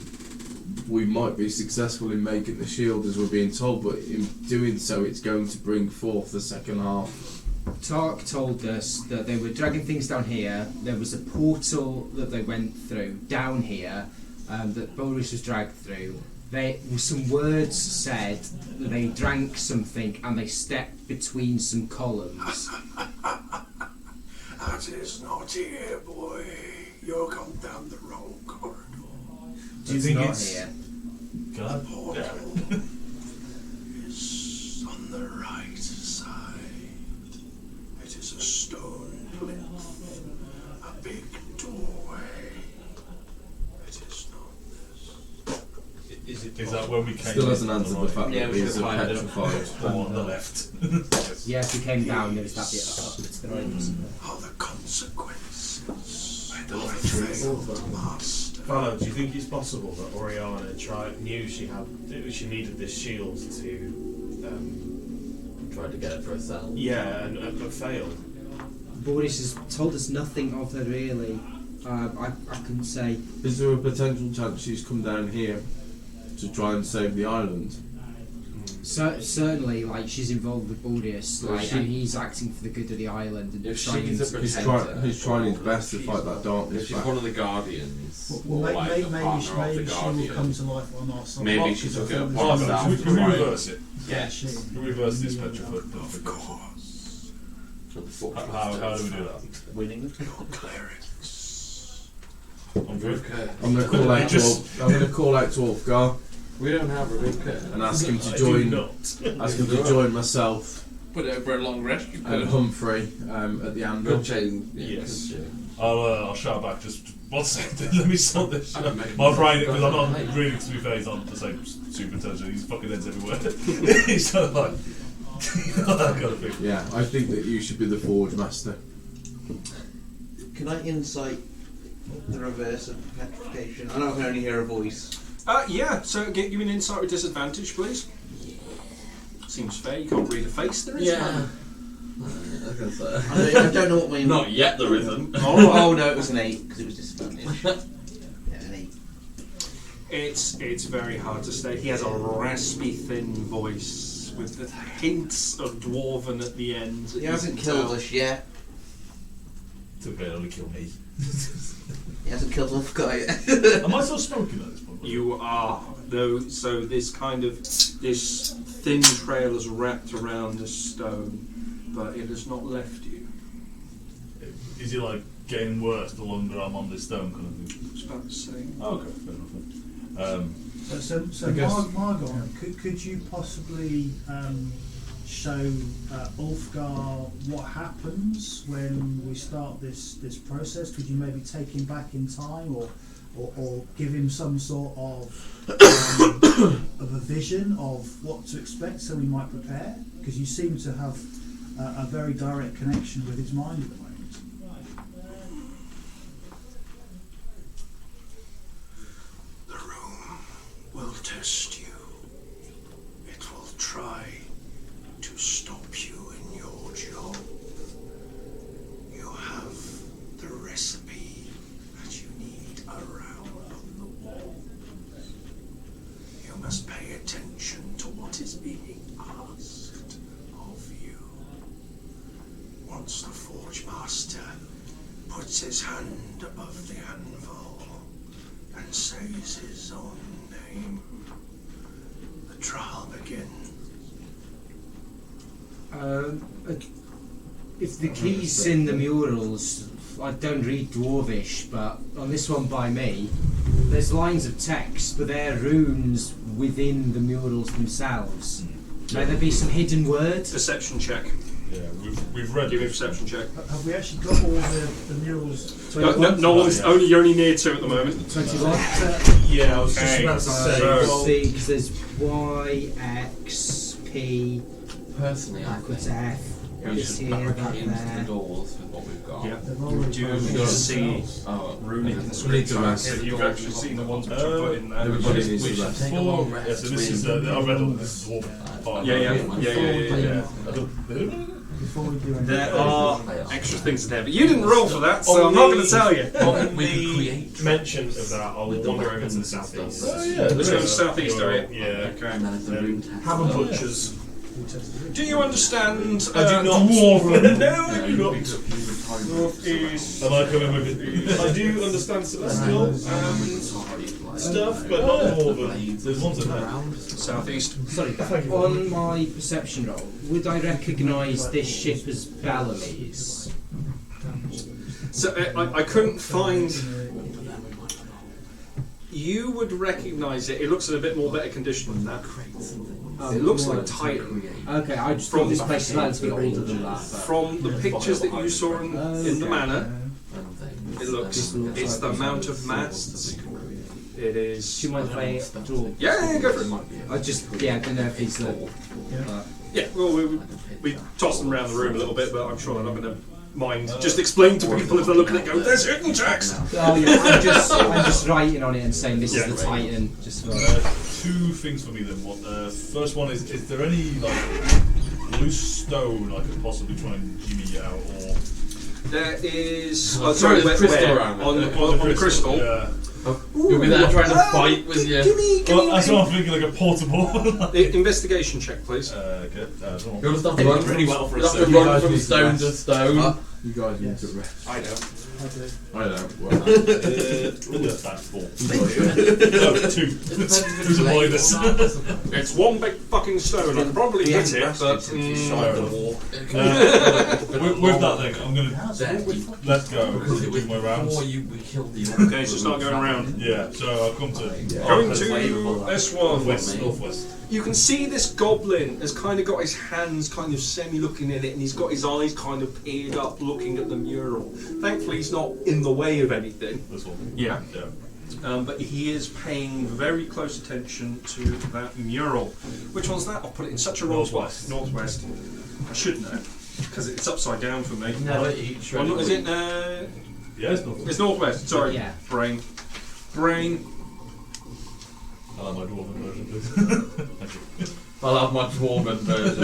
we might be successful in making the shield as we're being told, but in doing so, it's going to bring forth the second half. Tark told us that they were dragging things down here. There was a portal that they went through down here that Boris was dragged through. Some words said that they drank something and they stepped between some columns. That is not here, boy. You're gone down the wrong corridor. Do you It's think not it's... here. God, Portal is on the right side. It is a stone plinth, a big doorway. It is not this. Is that when we came Still in hasn't on answered the the right? fact Yeah, that we these should've are climbed it. petrified. The one on the left. Yes, we came down. There was that bit up to the right. Are the consequences the of left a tree. failed master? Fallon, do you think it's possible that Oriana knew she needed this shield to Tried to get it for herself. but failed? Boris has told us nothing of her really. I couldn't say. Is there a potential chance she's come down here to try and save the island? Certainly, like she's involved with Boreas, Well, like, she- and he's acting for the good of the island and If trying she's a to. He's trying his best to fight that If darkness she's back. one of the guardians, Well, or like maybe, the maybe, partner of the maybe she will guardian, come to life on our side. maybe she took it Because upon I herself feel to Can we try and reverse it? get she- Can we reverse this petrified? Of course. to the full How do we do that? Winning. Your clerics. I'm good. I'm going to call out to Just- I'm going to call out to Ulfgar We don't have Rebecca. and ask him to I do join. not. Ask him to join myself Put it over a long rest. You and could. Humphrey at the anvil. Good chain. Yes. Good chain. I'll shout back. Just 1 second. Let me sort this. I don't make My a brain, mistake. because I'm not really, to be fair, he's not the same superintelligent. He's fucking heads everywhere. He's kind of like. I've got to think. Yeah, I think that you should be the forge master. Can I insight the reverse of petrification? I know I can only hear a voice. Yeah, so give me an insight with disadvantage, please. Seems fair, you can't read a face, there is Yeah. I don't know what my... Not yet, there isn't. Oh no, it was an 8 because it was disadvantage. Yeah, an 8. It's very hard to state. He has a raspy, thin voice with the hints of dwarven at the end. He hasn't killed us yet. Took it only kill me. He hasn't killed Ulfgar yet. Am I still smoking at this point? You are, though. So this thin trail is wrapped around the stone, but it has not left you. Is it like getting worse the longer I'm on this stone kind of thing? I was about to say. Oh, okay, fair enough. So I guess- Margon, could you possibly show Ulfgar what happens when we start this process? Could you maybe take him back in time, or give him some sort of a vision of what to expect, so we might prepare? Because you seem to have a very direct connection with his mind at the moment. The room will test you. It will try to stop you in your job. You have the recipe that you need around on the wall. You must pay attention to what is being asked. once the Forge Master puts his hand above the anvil and says his own name, the trial begins. If the key's in the murals, I don't read Dwarvish, but on this one by me, there's lines of text, but they're runes within the murals themselves. May there be some hidden words? Deception check. Yeah, we've read. Give me a perception check. Have we actually got all the murals? No one's you're only near 2 at the moment. 21. Yeah, I was just Okay, about to say. so- See, because there's Y, X, P, Personally, I backwards think F. we It's should here, that barricade into the there. doors with what we've got. Yeah. They've already Do told you us. see Oh, runic We need to inscriptions? rest. Have you actually seen the ones which are put in there? Everybody needs we to should rest. take a long rest. Yeah, so this is. I've read all this dwarf part. Yeah. I don't- Before we do anything. There are extra things in there, but you didn't roll for that, so I'm not going to tell you. On We could the create mention of that, I'll with the wander over weapons to the and stuff. southeast. Oh yeah, Let's there go is. southeast, are you? Yeah. Okay. And then if the room test. Have a butchers. Do you understand? I do not. Dwarven? No, I do not. Northeast. Am I coming with it? I do understand celestial stuff, but not dwarven. There's ones in there. Southeast. Sorry, on my perception roll, would I recognise this ship as Bellamy's? So I couldn't find. You would recognise it. It looks in a bit more better condition than that. It looks like Titan. Okay, I just thought this place is meant to be older than that. But From the pictures that you saw in the manor, it looks. It's the Mount of Masts. It is. do you mind if I draw? Yeah, go for it. I don't know if he's the. Yeah, well, we toss them around the room a little bit, but I'm sure they're not going to mind. Just explain to people if they're looking at it, go, there's hidden text! Oh yeah, I'm just writing on it and saying this is the Titan. Just for. 2 things for me then. First one is there any like loose stone I could possibly try and jimmy out or? There is. Oh, sorry, there's crystal around it. On the crystal. Yeah. You'll be there trying to fight with you. Well, that's what I'm thinking, like a portable. Investigation check, please. Okay. Go on. You'll just have to run pretty well for a you'll have to second. run from stone to stone. You guys need to rest. I don't. I don't. Well, That's 4. No, 2. 2's a minus. It's one big fucking stone. I could probably hit it, but. Fair enough. With that then, I'm going to let go Because it and was do my rounds. before we killed the Okay, it's just not going around. Yeah, so I'll come to Going to S1. northwest. You can see this goblin has kind of got his hands kind of semi-looking in it, and he's got his eyes kind of peered up looking at the mural. Thankfully he's not in the way of anything. This one. Yeah. Yeah. But he is paying very close attention to that mural. Which one's that? I'll put it in such a roll. Northwest. Northwest. I should know, because it's upside down for me. No, Well, is it? Yeah, it's northwest. It's northwest. Sorry. Yeah. Brain. I'll have my dwarven version, please. Thank you. I'll have my dwarven version.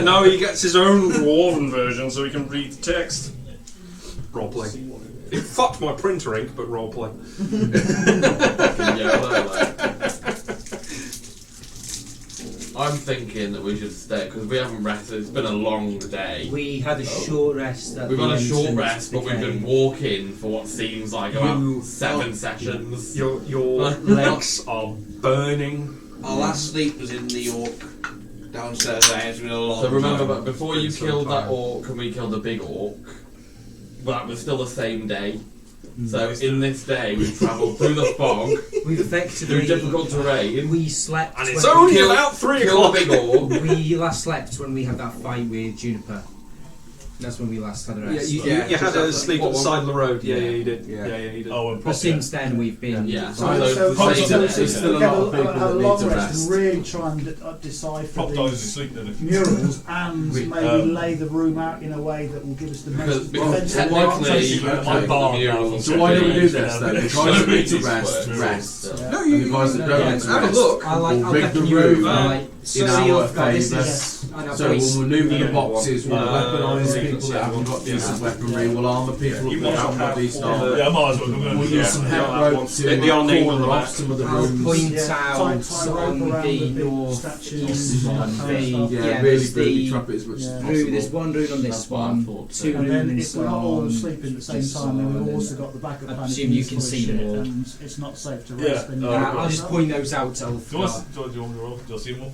No, he gets his own dwarven version so he can read the text. Roleplay. It fucked my printer ink, but roleplay. I'm thinking that we should stay because we haven't rested. It's been a long day. We had a short rest. At We've the got a short entrance rest, but we've been cave. walking for what seems like about 7 sessions. Your legs are burning. Our last sleep was in New York, downstairs there. It's been a long So remember, time. but before you killed that orc and we killed the big orc, that was still the same day. So in this day, we've travelled through the fog, We through effectively difficult terrain, we slept. And it's when- only Kill- about 3 killed o'clock. the big orc. We last slept when we had that fight with Juniper. That's when we last had a Yeah, rest. you had just to that- sleep what at the one? side of the road. Yeah, you did. Yeah. Yeah, you did. Oh, and But since then we've been. Yeah, So, so so, same so day. there's still a get lot of people a that need long to rest rest. and really try and decipher Pop dies in his these sleep then. If murals and We- maybe lay the room out in a way that will give us the Because most technically, defensive my bar murals So why don't we do this Yeah. then? If So guys need to these rest, words. rest. No, And the guys that don't Yeah, need to have a rest, look. I like. We'll I'll rig let the you room know, like, in see our if this favour. is- So we'll maneuver the boxes, we'll weaponise people that haven't got decent weaponry, we'll armour people You that want haven't to got have decent all armour. Yeah, I might as well. We'll use some head rope to They are named on corner the off map. some of the I'll rooms. point Yeah, out tie on rope the around the big north statues east and one. that kind of stuff. Yeah, Yeah, really there's booby the trap it as much as room. possible. There's one room on this That's what I one, thought. two And then rooms if we're not all on sleeping at the same this time, then one, we've also got the backup I plan. presume you can see them all. And it's not safe to Yeah. rest. Then you I'll just point those out to Do you want me to roll? Do you see them all?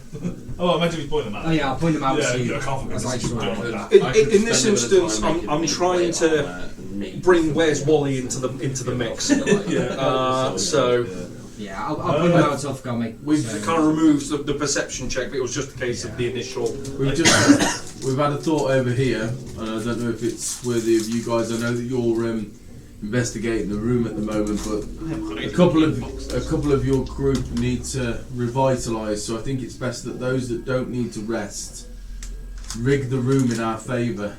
Oh, I imagine you point them out. Oh yeah, I'll point them out Yeah, to you. I can't as I forget saw this. it. In this instance, I'm trying to bring Where's Wally into the mix. So Yeah, I'll point them out to Ofgami. it kind of removes the perception check, but it was just a case of the initial. We've had a thought over here, and I don't know if it's worthy of you guys. I know that you're investigating the room at the moment, but a couple of your group need to revitalise. So I think it's best that those that don't need to rest rig the room in our favour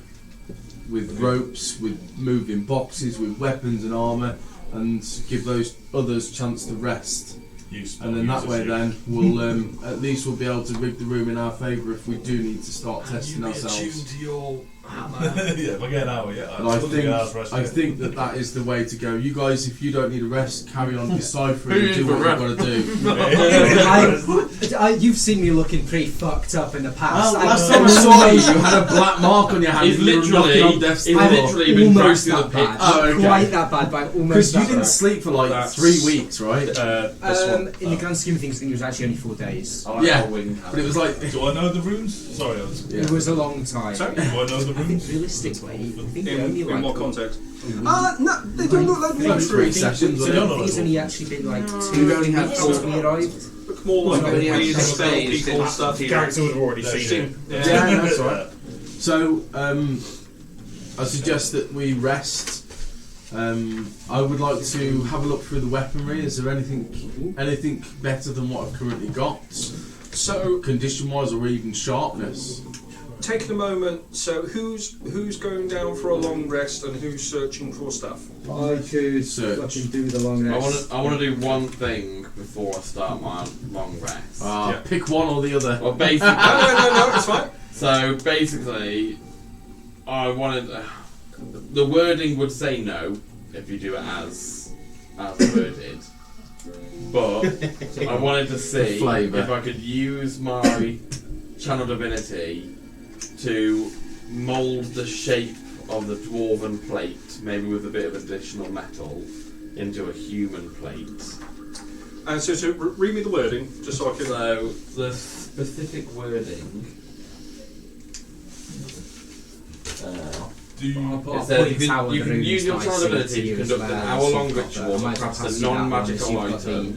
with ropes, with moving boxes, with weapons and armour, and give those others chance to rest. And then that way, then we'll at least we'll be able to rig the room in our favour if we do need to start testing ourselves. To your yeah, if I get an hour, yeah. And I think that is the way to go. You guys, if you don't need a rest, carry on deciphering and do what you've got to do. You've seen me looking pretty fucked up in the past. Well, last time I saw you, you had a black mark on your hand. He's and you were knocking on death's door. literally been almost through the that pit. bad. Oh, okay. Quite that bad, but almost Because you that didn't bad. sleep for like That's- 3 weeks, right? In the grand scheme of things, I think it was actually only 4 days. Yeah, but it was like Do I know the rooms? Sorry, I was. Yeah. It was a long time. Sorry? Do I know the I think rooms? realistically, I think In, only in like what context? No, they don't look like like much 3 really. sessions. I No, think it's only actually been like 2 We've only had weeks since we arrived. Look more like We've only had weird 6 spell days people since stuff here. Character would have already Yeah, seen it. Yeah, that's right. So, I suggest that we rest. I would like to have a look through the weaponry. Is there anything better than what I've currently got? So, Condition-wise, or even sharpness? taking a moment. So, who's going down for a long rest and who's searching for stuff? I could Search. fucking do the long rest. I want to do one thing before I start my long rest. Yeah. Pick one or the other. Well, basically, No, it's fine. so basically, I wanted the wording would say no if you do it as worded, but I wanted to see The flavour. if I could use my channel divinity to mould the shape of the dwarven plate, maybe with a bit of additional metal, into a human plate. So read me the wording, just so I can. So the specific wording. It says you can use your channel ability to conduct an hour-long ritual that crafts a non-magical item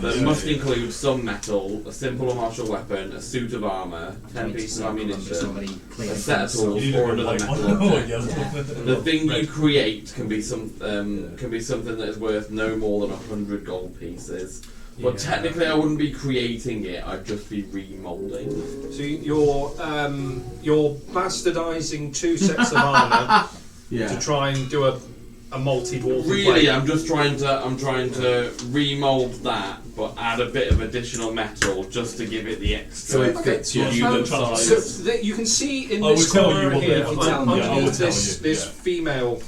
that must include some metal, a simple or martial weapon, a suit of armour, 10 pieces of ammunition, a set of tools, or another metal object. The thing you create can be something that is worth no more than 100 gold pieces. But technically, I wouldn't be creating it; I'd just be remoulding. So you're bastardising 2 sets of armour to try and do a multi-dwarf. Really, I'm trying to remould that, but add a bit of additional metal just to give it the extra. So it fits you. human So size. you can see in I will this tell you corner what here, they are. Yeah, I will underneath tell this you, female,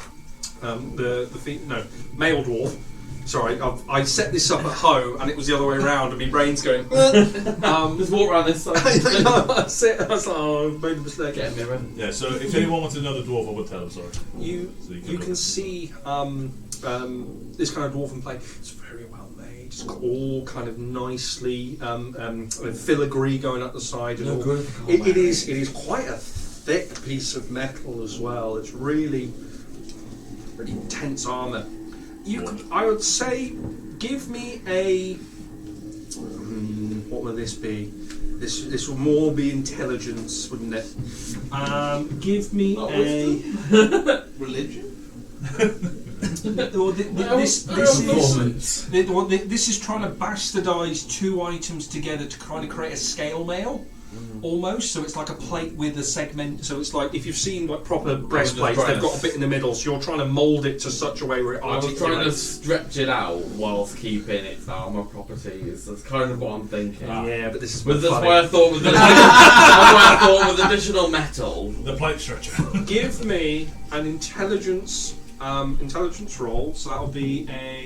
male dwarf. Sorry, I set this up at home and it was the other way around, and my brain's going. Just walk around this side. That's it. I was like, oh, I've made a mistake. Get a mirror. Yeah, so if anyone wanted to know the dwarf, I would tell them, sorry. You So you can see this kind of dwarven plate. It's very well made. It's got all kind of nicely filigree going up the side. And all. It is quite a thick piece of metal as well. It's really intense armour. I would say, give me a. What would this be? This will more be intelligence, wouldn't it? Give me a Religion? This is trying to bastardise 2 items together to kind of create a scale mail. almost. So it's like a plate with a segment. So it's like if you've seen like proper breastplates, trying they've to got a bit in the middle. So you're trying to mould it to such a way where it I was trying to articulates. stretch it out whilst keeping its armour properties. That's kind of what I'm thinking. Yeah, but this is But that's funny. why I thought with that's why I thought with additional metal. The plate stretcher. Give me an intelligence roll. So that'll be a.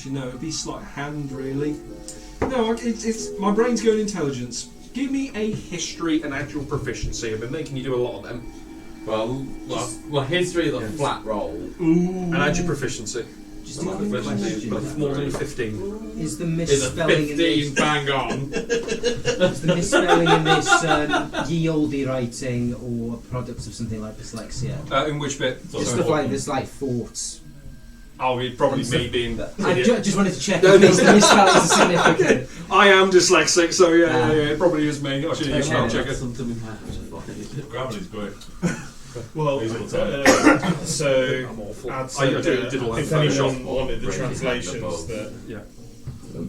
You know, it'd be sleight of hand, really. No, it's my brain's going intelligence. Give me a history and actual proficiency. I've been making you do a lot of them. Well, history is a flat roll. And add your proficiency. Just a quick question. But more than 15. Is the Is a misspelling in 15 this? bang on? Is the misspelling in this ye olde writing or products of something like dyslexia? In which bit? Just stuff like this, like thoughts. Oh, it's probably me being. I just wanted to check if the misspellings are significant. I am dyslexic, so yeah, it probably is me. I should use spell checker. Something we have to find. Gravity's great. Well, He's all the so I'm awful. I'd I say did all that if Photoshop. anyone wanted the Raise your hand translations above. that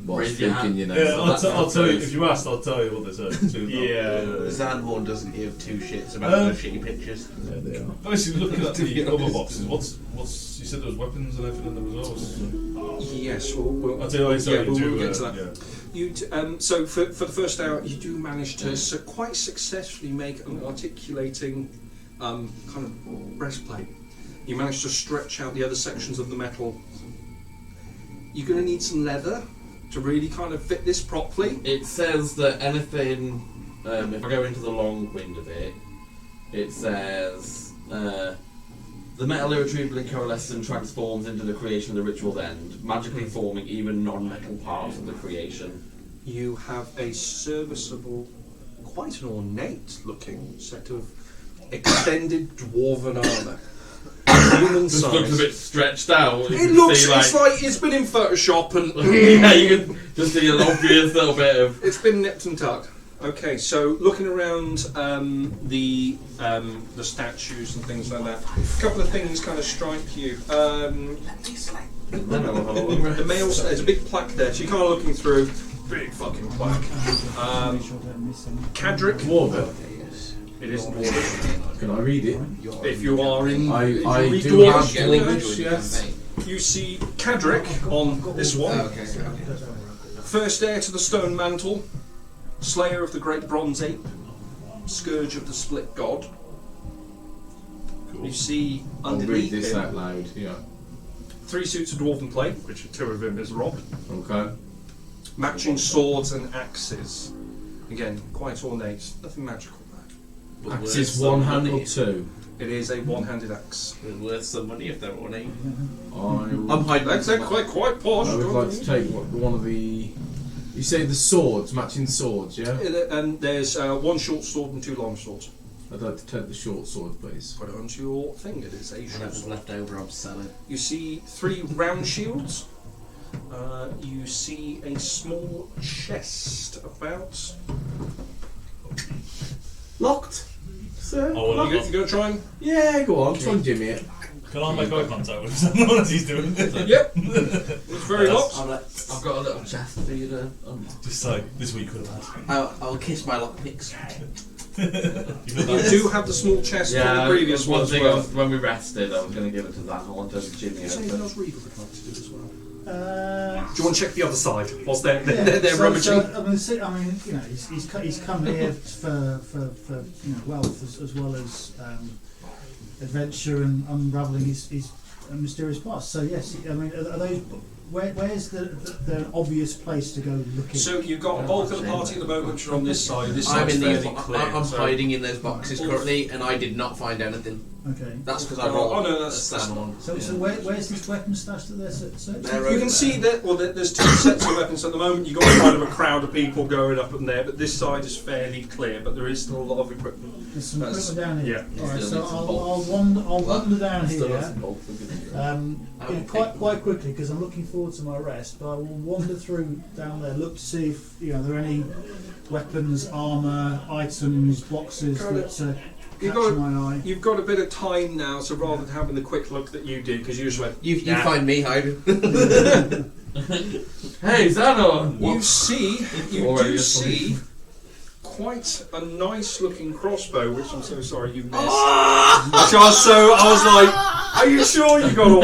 While Raise your speaking, hand. you know. Yeah, so I'll tell you. If you asked, I'll tell you what they said. Yeah. Zanhorn doesn't give two shits about the shitty pictures. there they are. Basically, looking at the other boxes, what's you said there was weapons and everything in there as well. Yes, we'll I'll tell you later. yeah, we'll get to that. Yeah. You so for the first hour, you do manage to quite successfully make an articulating kind of breastplate. You manage to stretch out the other sections of the metal. You're going to need some leather to really kind of fit this properly. It says that anything. If I go into the long wind of it, it says the metal irretrievably coalesces and transforms into the creation of the ritual's end, magically forming even non-metal parts of the creation. You have a serviceable, quite an ornate-looking set of extended dwarven armour. Human This looks a size. bit stretched out. You It can looks. see, It's like it's been in Photoshop and yeah, you can just see an obvious little bit of. it's been nipped and tucked. Okay, so looking around the statues and things like that, a couple of things kind of strike you. The male, there's a big plaque there, so you're kind of looking through. Big fucking plaque. Cadric. Dwarven. It is dwarven. Can I read it? If you are in, I if you read do have dwarven, Dwarvish, yes. you see Cadric on this one. Okay. First heir to the stone mantle, slayer of the great bronze ape, scourge of the split god. You see I'll read underneath this him out loud, yeah. 3 suits of dwarven plate, which 2 of him is robbed. Okay. Matching swords and axes. Again, quite ornate. Nothing magical there. Axe is one hand or two? It is a one-handed axe. It's worth some money if they're ornate. I'm hiding. That's quite posh. I would like to take one of the. You say the swords, matching swords, yeah? And there's 1 short sword and 2 long swords. I'd like to take the short sword, please. Put it onto your thing. It is a short Whatever's sword. left over, I'm selling. You see 3 round shields. You see a small chest about. Locked, sir? Oh, well, You gonna try and? Yeah, go on, try and jimmy it. can I make eye contact with someone as he's doing it? Yep. It's very locked. I've got a little chest for you to. Just like this week with that. I'll kiss my lockpicks. You do have the small chest from Yeah, the previous that's one one as thing. well. When we rested, I was going to give it to that. I wanted Jimmy. Is there anything else Reaver would like to do as well? Do Do you want to check the other side whilst they're so, rummaging? I mean, you know, he's come here for you know, wealth as well as adventure and unravelling his mysterious past. So yes, I mean, are those? Where's the obvious place to go looking? So you've got a bulk of the party at the moment, which are on this side. This I'm side's in fairly these. clear. I'm so- hiding in those boxes currently, and I did not find anything. Okay. That's because I rolled. Oh no, a that's stand on. So where's this weapon stash that they're searching? They're You over can see there. that. Well, there's 2 sets of weapons at the moment. You've got kind of a crowd of people going up and there, but this side is fairly clear. But there is still a lot of equipment. There's some That's- equipment down here. yeah. All right. Still So need some I'll bolts. wander down Still here. got some bolts we could do. Yeah, quite quickly because I'm looking forward to my rest. But I will wander through down there, look to see if there are any weapons, armour, items, boxes Got it. that You've catch got- my eye. You've got a bit of time now, so rather than having the quick look that you did, because you just went, You Nah. find me hiding. Hey, Xanon! You see, you Already do asleep. see quite a nice looking crossbow, which I'm so sorry you missed. Which I was like, are you sure you got a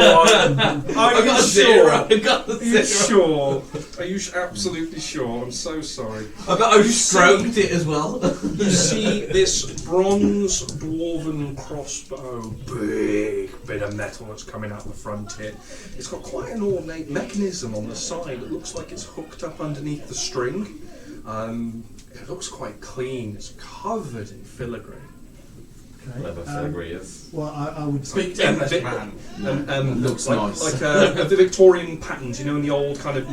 1? Are I you got a sure? 0. I got a Are you 0. sure? Are you absolutely sure? I'm so sorry. I got stroked it as well. You see this bronze dwarven crossbow, big bit of metal that's coming out the front here. It's got quite an ornate mechanism on the side. It looks like it's hooked up underneath the string. It looks quite clean. It's covered in filigree. Okay. Whatever filigree is. Well, I would Speak to English, man. Looks like, nice. like the Victorian patterns, you know, in the old kind of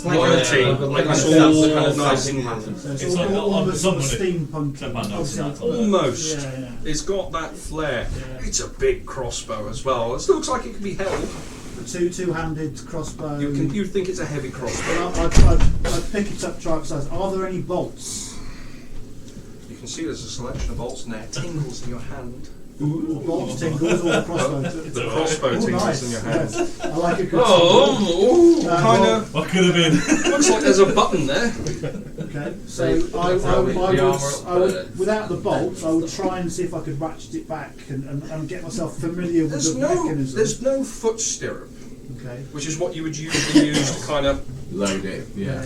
royalty, like it's a all kind of nice satin and pattern. So it's It's all, like all on the sort of somebody- steampunk. That man knows obviously, that. almost. Yeah. It's got that flair. Yeah. It's a big crossbow as well. It looks like it can be held. A two-handed crossbow. You think it's a heavy crossbow. I'd pick it up, try it size. Are there any bolts? You can see there's a selection of bolts in there. Tingles in your hand. Bolts, tingles, or the crossbow? The crossbow Oh, tingles nice. in your hand. Yes. I like a good tingle. Oh, Kind well, of What could have been? looks like there's a button there. Okay, so I armour would, without the bolts, I would try and see if I could ratchet it back and get myself familiar with There's the no mechanism. foot stirrup, Okay. which is what you would usually use to kind of. Load it, yeah.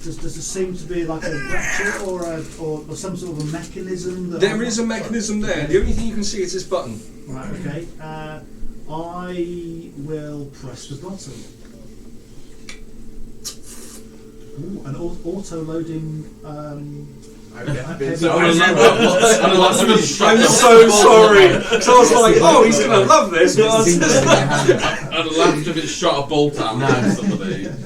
Does there seem to be like a ratchet or some sort of a mechanism? That There is a mechanism there. The only thing you can see is this button. Right. Okay. I will press the button. Ooh, an auto-loading. So I'm so sorry. So I was like, oh, he's gonna love this. I'd laughed if it shot a bolt out at somebody. And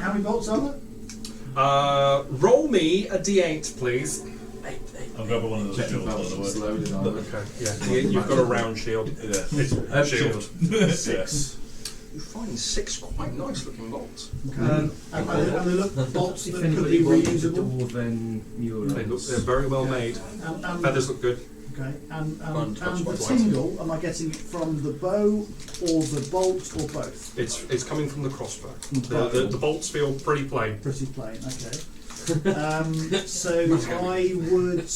how many bolts are there? Roll me a d8, please. I'm grabbing one of those Check the shields, by belts, the way. it's loaded on it. Okay. Yeah. You've got a round shield. Yeah. Shield. Yeah. 6. You find 6 quite nice looking bolts. Okay. And they look bolts If that could anybody be wanted the reusable. dwarven mural. They're very well made. And, Feathers look good. okay. And touch the my white. tingle, am I getting it from the bow or the bolt or both? It's coming from the crossbow. Both. The bolts feel pretty plain. Pretty plain. Okay. So I would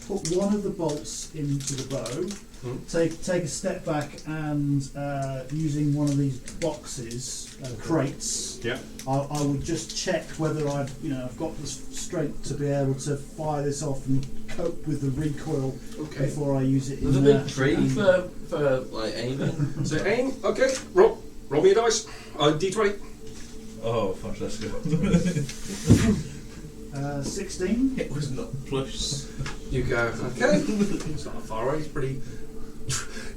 put one of the bolts into the bow. Take a step back and using one of these boxes, crates. Yeah. I would just check whether I've got the strength to be able to fire this off and cope with the recoil before I use it. There's a big tree for like aiming. So aim. Okay. Roll me a dice. D20. Oh, fuck, let's go. 16. It was not plush. You go. Okay. It's not that far away. It's pretty.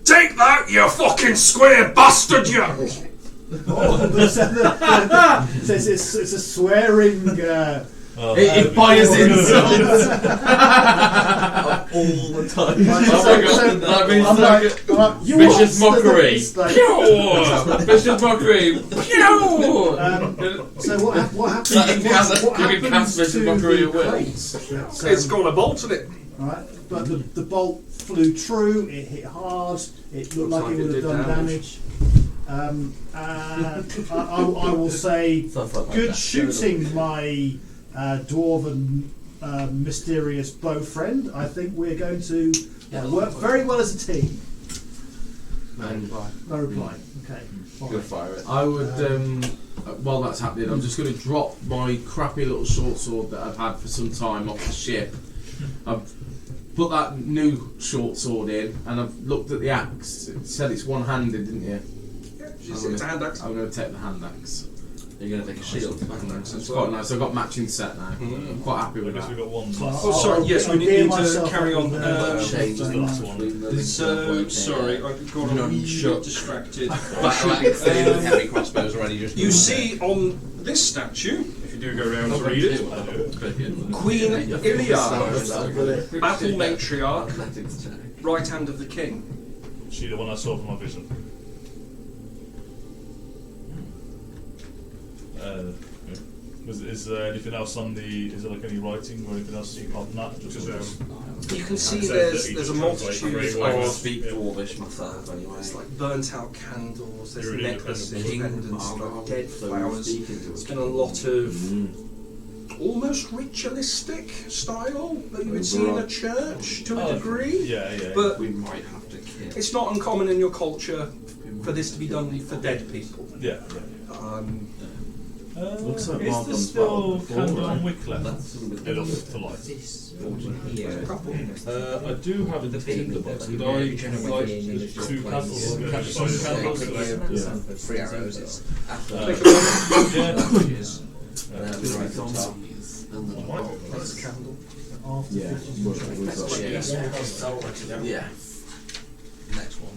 Take that, you fucking square bastard, you! Oh, it's a swearing. It fires insults all the time. That means you vicious monster, mockery. that's like- Vicious mockery. So what happens? You can cast- what you can happens cast vicious to mockery the at will. crates? That's, It's got a bolt in it. right, but the bolt flew true. It hit hard. It looked like it would have done damage. And I will say, good shooting, my dwarven mysterious bow friend. I think we're going to work very well as a team. No reply. No reply. Okay. Fine. Go fire it. I would, while that's happening, I'm just going to drop my crappy little short sword that I've had for some time off the ship. I've put that new short sword in, and I've looked at the axe. It said it's one-handed, didn't you? It's a hand axe. I'm going to take the hand axe. You're going to take a shield. It's quite nice. I've got matching set now. I'm quite happy I with guess that. we've got one. Oh, sorry. Yes, we need to carry on. Change the last one. So sorry, I got Not shut. distracted. Battle axe and heavy crossbows already just. You see on this statue, if you do go around to read it, Queen Iliad, battle matriarch, right hand of the king. She the one I saw from my vision. Is there anything else on the? Is there like any writing or anything else on that? You can see there's a multitude of speak Dwarvish myself anyway. it's like burnt out candles, there's You're an necklaces, independent pendants, king. like dead flowers. It's been a lot of almost ritualistic style that you would see in a church to a degree. Yeah. But We might have to kill. it's not uncommon in your culture for this to be done for dead people. Yeah. Looks like is Mark there on still the bottom candle before, and wick left enough to light? I do have a tinderbox. Could I light just 2 candles? Catch some candles? 3 arrows. That's a candle. Yeah. Next one.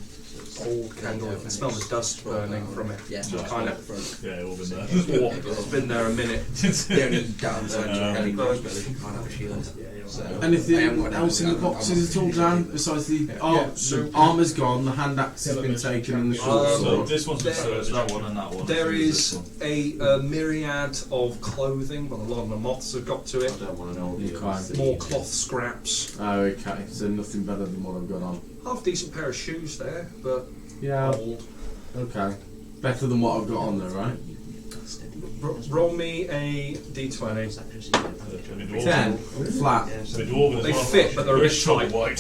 Old candle. You can smell the dust burning from it. Yeah. Kind of. Yeah, all been there. It's been there a minute. The only downside to having crossbow is you can't have a shield. So Anything else in the boxes at all, Dan? Besides the armour's gone, the hand axe has been taken, and the short So sword. this one's been searched, that one and that one. There is a myriad of clothing, but a lot of the moths have got to it. Okay. More cloth scraps. Oh, okay. So nothing better than what I've got on. Half decent pair of shoes there, but Yeah. old. Okay. Better than what I've got on there, right? Roll me a d20. 10. Flat. They fit, but they're a bit tight. White.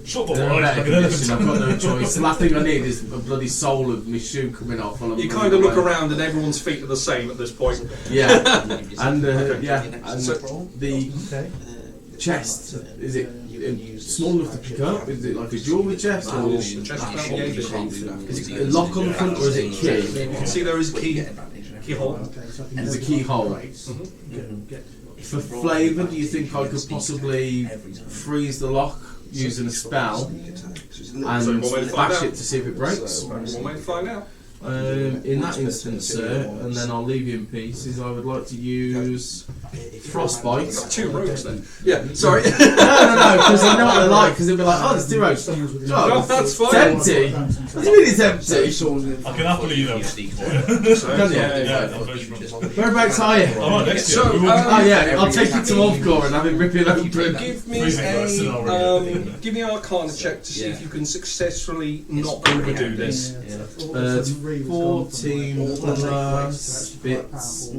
Shut the They're in light. better condition, I've got no choice. The last thing I need is a bloody sole of my shoe coming off. While I'm You running kind of look away. around and everyone's feet are the same at this point. Yeah. And the chest, is it small enough to pick up? Is it like a jewellery chest? Or The chest about the age. is it a lock on the front or is it key? You can see there is a keyhole. There's a keyhole. For flavour, do you think I could possibly freeze the lock using a spell and bash it to see if it breaks? One way to find out. In that instance, sir, and then I'll leave you in peace, is I would like to use frostbite. Got 2 rogues then. Yeah, sorry. No, because I know what they're like, because they'll be like, oh, there's 2 rogues. No, that's fine. It's empty. What do you mean it's empty? I can happily, Can you? Yeah. Whereabouts are you? I'm right next to you. So, Oh yeah, I'll take it to Wolfcore and have him rip it open. Give me an Arcana check to see if you can successfully not overdo this. It's 14 plus bits.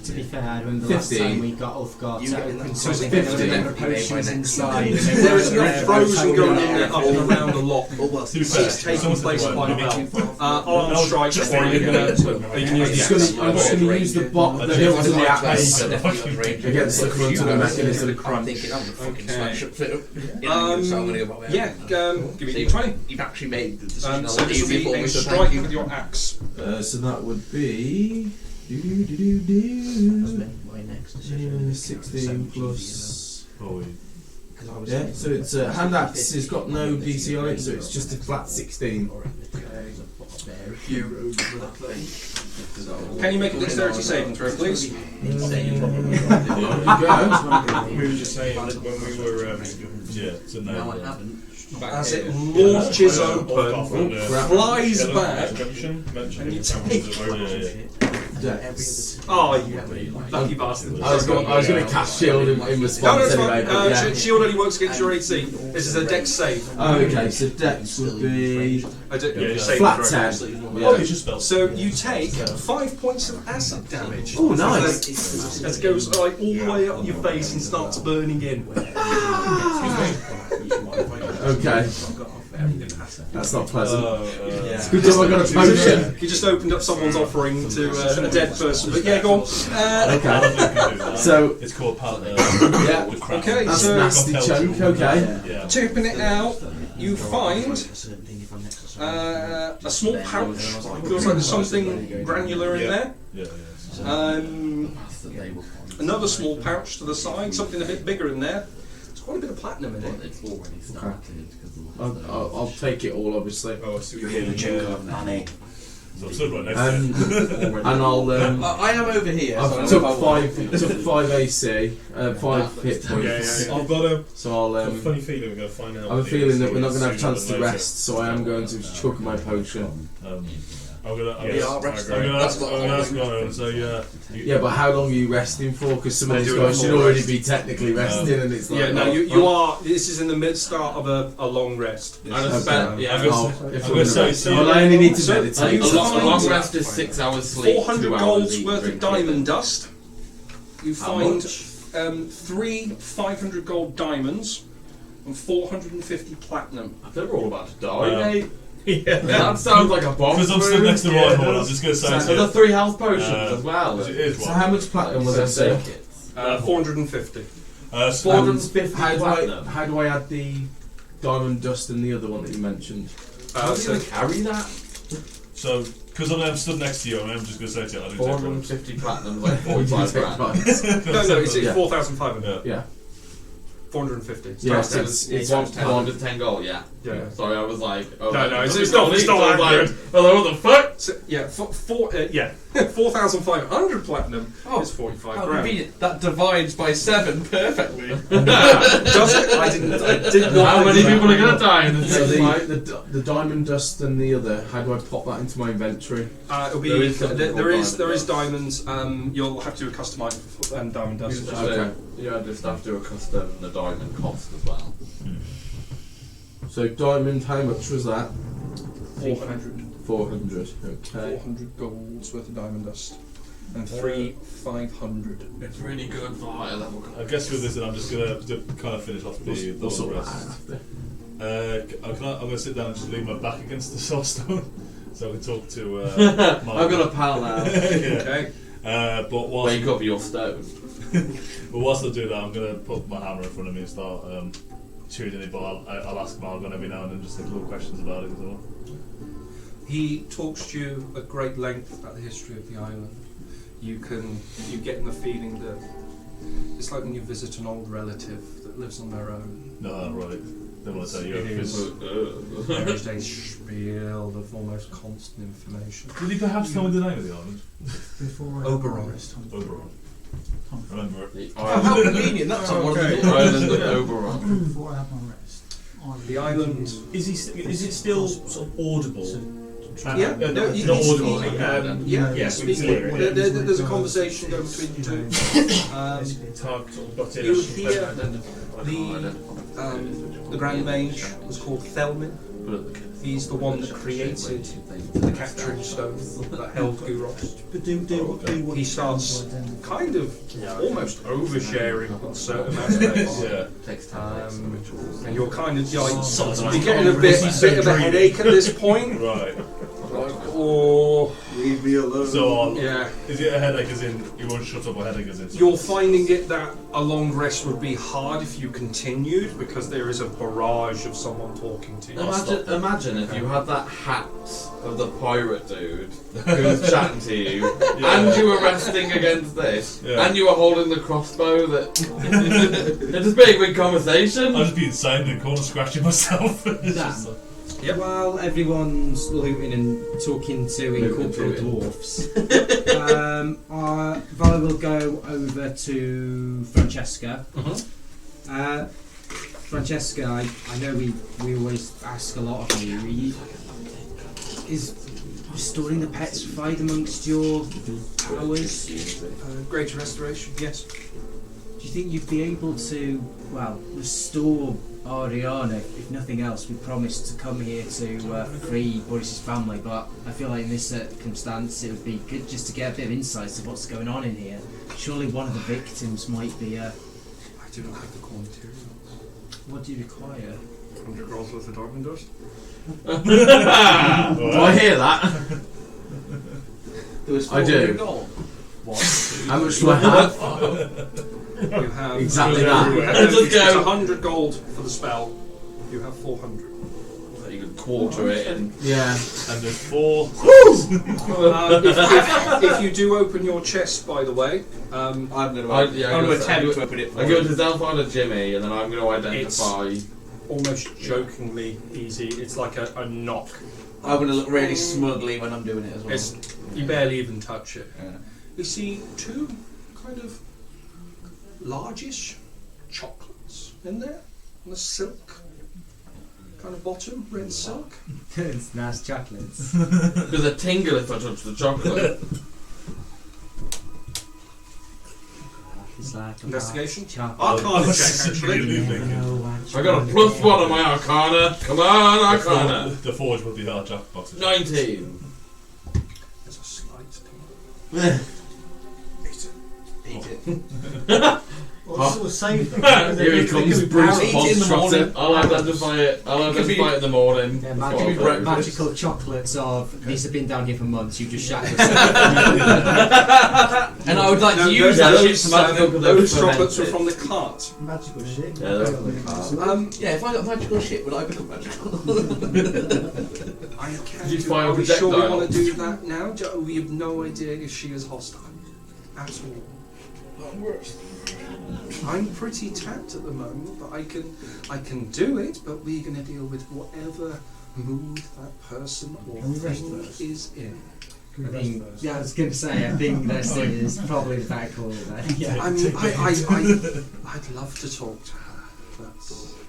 To be fair, I remember last 15. time we got Ulfgar to open So it's something 15. and there were potions inside. There is enough frozen going in there up and around a lot. Too fair. It's taking place quite well. Arm No, strike, just or you're going to use I'm just going to use the hilt of the axe against the front of the mechanism. I'm thinking I'm fucking smash up fit up. Um, So I'm going to go yeah, give me 20. You've actually made the decision. So this will be a strike with your axe. So that would be. my next decision. 16 plus. Because Yeah, so it's hand axe has got no DC on it, so it's just a flat 16. Can you make a dexterity saving throw, please? There you go. We were just saying when we were. So No, I haven't. As it launches open, flies back, And you take. Dex. Oh, you lucky bastard. I was going to cast shield in No, response it's fine. anyway, but yeah. Shield only works against your AC. This is a dex save. Oh, okay, so Dex would be Saving flat throw. 10. Oh, Yeah. you just spelled. So you take 5 points of acid damage. Oh, nice. As it goes like all the way up your face and starts burning in. Okay. That's not pleasant. Yeah. It's good job I got a potion. You just opened up someone's offering to a dead person. But yeah, go on. Okay. So, It's called yeah. Okay, That's so nasty chunk, okay. Yeah. tipping it out, you find a small pouch. Feels like there's something granular in there. Another small pouch to the side, something a bit bigger in there. There's quite a bit of platinum in it. Okay. I'll take it all, obviously. You hear the chunk of money. So I'm still right next to you. And I'll. I am over here. I've so took 5 AC, 5 hit points. I've got a So I'll. funny feeling we're going to find out. I have a feeling that we're not going to have a chance to rest, so I am going to chuck my potion. I'm gonna ask Ryan. So Yeah, but how long are you resting for? Because some of these guys should already be technically resting, and it's like Yeah, no, you are. This is in the start of a long rest. And I spent, yeah, I'm gonna say well, I only need to So, meditate. you a long find rest is 6 hours sleep. 400 2 hours gold's eat, worth of drink, diamond dust. You How find much? 3 500 gold diamonds and 450 platinum. They're all about to die, mate. Yeah. That sounds like a boss. because I'm stood next to Yeah, Ryan, it I does. was just gonna say. So the 3 health potions as well. It is So one. how much platinum was I saying? 450. 450 How do I add the diamond dust and the other one that you mentioned? How do So you carry that? So, because I'm stood next to you, I'm just going to say to you, I didn't take one. 450 platinum, like 45 grand. no, it's Yeah. 4,500. Yeah. Yeah. 450. Yes, It's it's 110 gold, yeah. Yeah. Sorry, I was like, oh, No, it's it's not like, accurate. hello, what the fuck? So, yeah, 4,500 platinum is 45 How grand. convenient. That divides by 7 perfectly. Does it? I did not. How many people are gonna die in this So fight? the diamond dust and the other, how do I pop that into my inventory? It'll be, There is something called there is diamond diamonds. You'll have to do a custom item for diamond You dust. just, Okay. yeah, just have to do a custom the diamond cost as well. So diamond, how much was that? 400. 400. Okay. 400 golds worth of diamond dust. And 500. It's really good for higher level. I guess with this, and I'm just going to kind of finish off the We'll sort that out rest. after. I'm going to sit down and just lean my back against the soulstone so I can talk to I've got a pal now. yeah. Okay. But whilst, Wake up your stone. but whilst I do that, I'm going to put my hammer in front of me and start shooting it, but I'll ask Margon every now and then just think little questions about it as well. He talks to you at great length about the history of the island. You get the feeling that it's like when you visit an old relative that lives on their own. No, right. Don't want to tell you It everything. is. There is a spiel of almost constant information. Did he perhaps tell me the name of the island? Before Oberon. Oberon. Remember it. The How island, convenient. That's not one of Okay. the island of Oberon. Before I have my rest, I will The island. Is it still sort of audible? Yeah, no, not you- audible. Yeah, yes, speak it. There's a conversation going between you two. Target sort of butt in. You hear the Grand Mage was called Thelmin. He's the one that created the capturing stone that held Guros. But do what He you starts can to identify. kind of almost oversharing on certain aspects. Yeah. Takes 10 rituals. And you're kind of like, Sometimes you're getting a bit of a headache at this point. Right. Or, Leave me alone. So, yeah. is it a headache as in you won't shut up, or headache as in? You're finding it that a long rest would be hard if you continued because there is a barrage of someone talking to you. Imagine if you had that hat of the pirate dude who was chatting to you, and you were resting against this, and you were holding the crossbow that. It'd just be a big conversation. I'll just be inside in the corner scratching myself. Yep. While everyone's looting and talking to incorporeal dwarfs, Vala will go over to Francesca. Francesca, I know we always ask a lot of you. Is restoring the petrified amongst your powers? Greater restoration, yes. Do you think you'd be able to, well, restore Ariana? If nothing else, we promised to come here to free Boris's family, but I feel like in this circumstance it would be good just to get a bit of insight of what's going on in here. Surely one of the victims might be I do not have the core materials. What do you require? 100 rolls worth of diamond dust. Do I hear that? There was I do. 400 gold. What? How much do I have? You have Exactly that. It's 100 gold for the spell. You have 400. So you could quarter it and. Yeah. And there's 4. If you do open your chest, by the way, I'm going to I'm gonna attempt to open it for I go you. to Zelfine Jimmy, and then I'm going to identify. almost jokingly easy. It's like a knock. I'm going to look really smugly when I'm doing it as well. It's, you barely even touch it. Yeah. You see two kind of largish chocolates in there, on the silk. kind of bottom, red silk. It's nice chocolates. There's a tingle if I touch the chocolate. It's like Investigation? chocolate. Arcana check, actually. I got a +1 on my Arcana. Come on, Arcana. The forge with the jack boxes. 19. There's a slight. Eat it. Well, sort of save them. Here he comes, Bruce Eat it in the morning. Monster. I'll identify it. I'll identify it in the morning. Yeah, That's what I'll do. magical chocolates of these have been down here for months. You just shat yourself. And I would like to use yeah, that those- shit to magical Those ferment chocolates are it. from the cart. Magical shit. Yeah, they're from the cart. Yeah, if I got magical shit, would I become magical? I can't. Did you do- find Are we sure we projectile? want to do that now? We have no idea if she is hostile at all. I'm pretty tapped at the moment, but I can do it. But we're going to deal with whatever mood that person or Can we rest thing first? is in. I think, yeah, I was going to say, I think this is probably the better call there. Yeah, I mean, I'd love to talk to her, but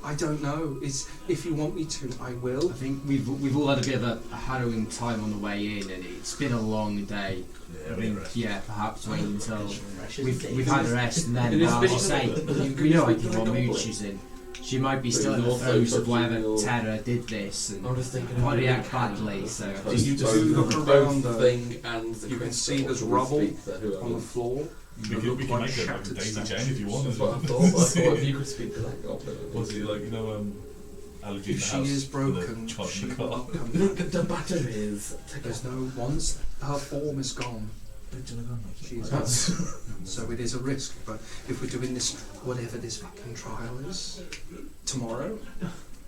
I don't know. If you want me to, I will. I think we've all had a bit of a harrowing time on the way in, and it's been a long day. I think, yeah, perhaps wait until we've had a rest, and then I'll say, we know idea what mood she's in. She might be still in the throes of whatever terror did this, and I'm just thinking. might react badly. So Just you both, look both around, the thing and the you can crystal, see there's or rubble speak to whoever. on the floor. We can make it like a daisy chain if you want. That's what I thought. I thought if you could speak to that goblin. Was it like, allergy in If the she house is for the broken, child she in the will car? not come Look back. at the batteries. There's no once her form is gone. She is gone. So it is a risk. But if we're doing this, whatever this fucking trial is, tomorrow,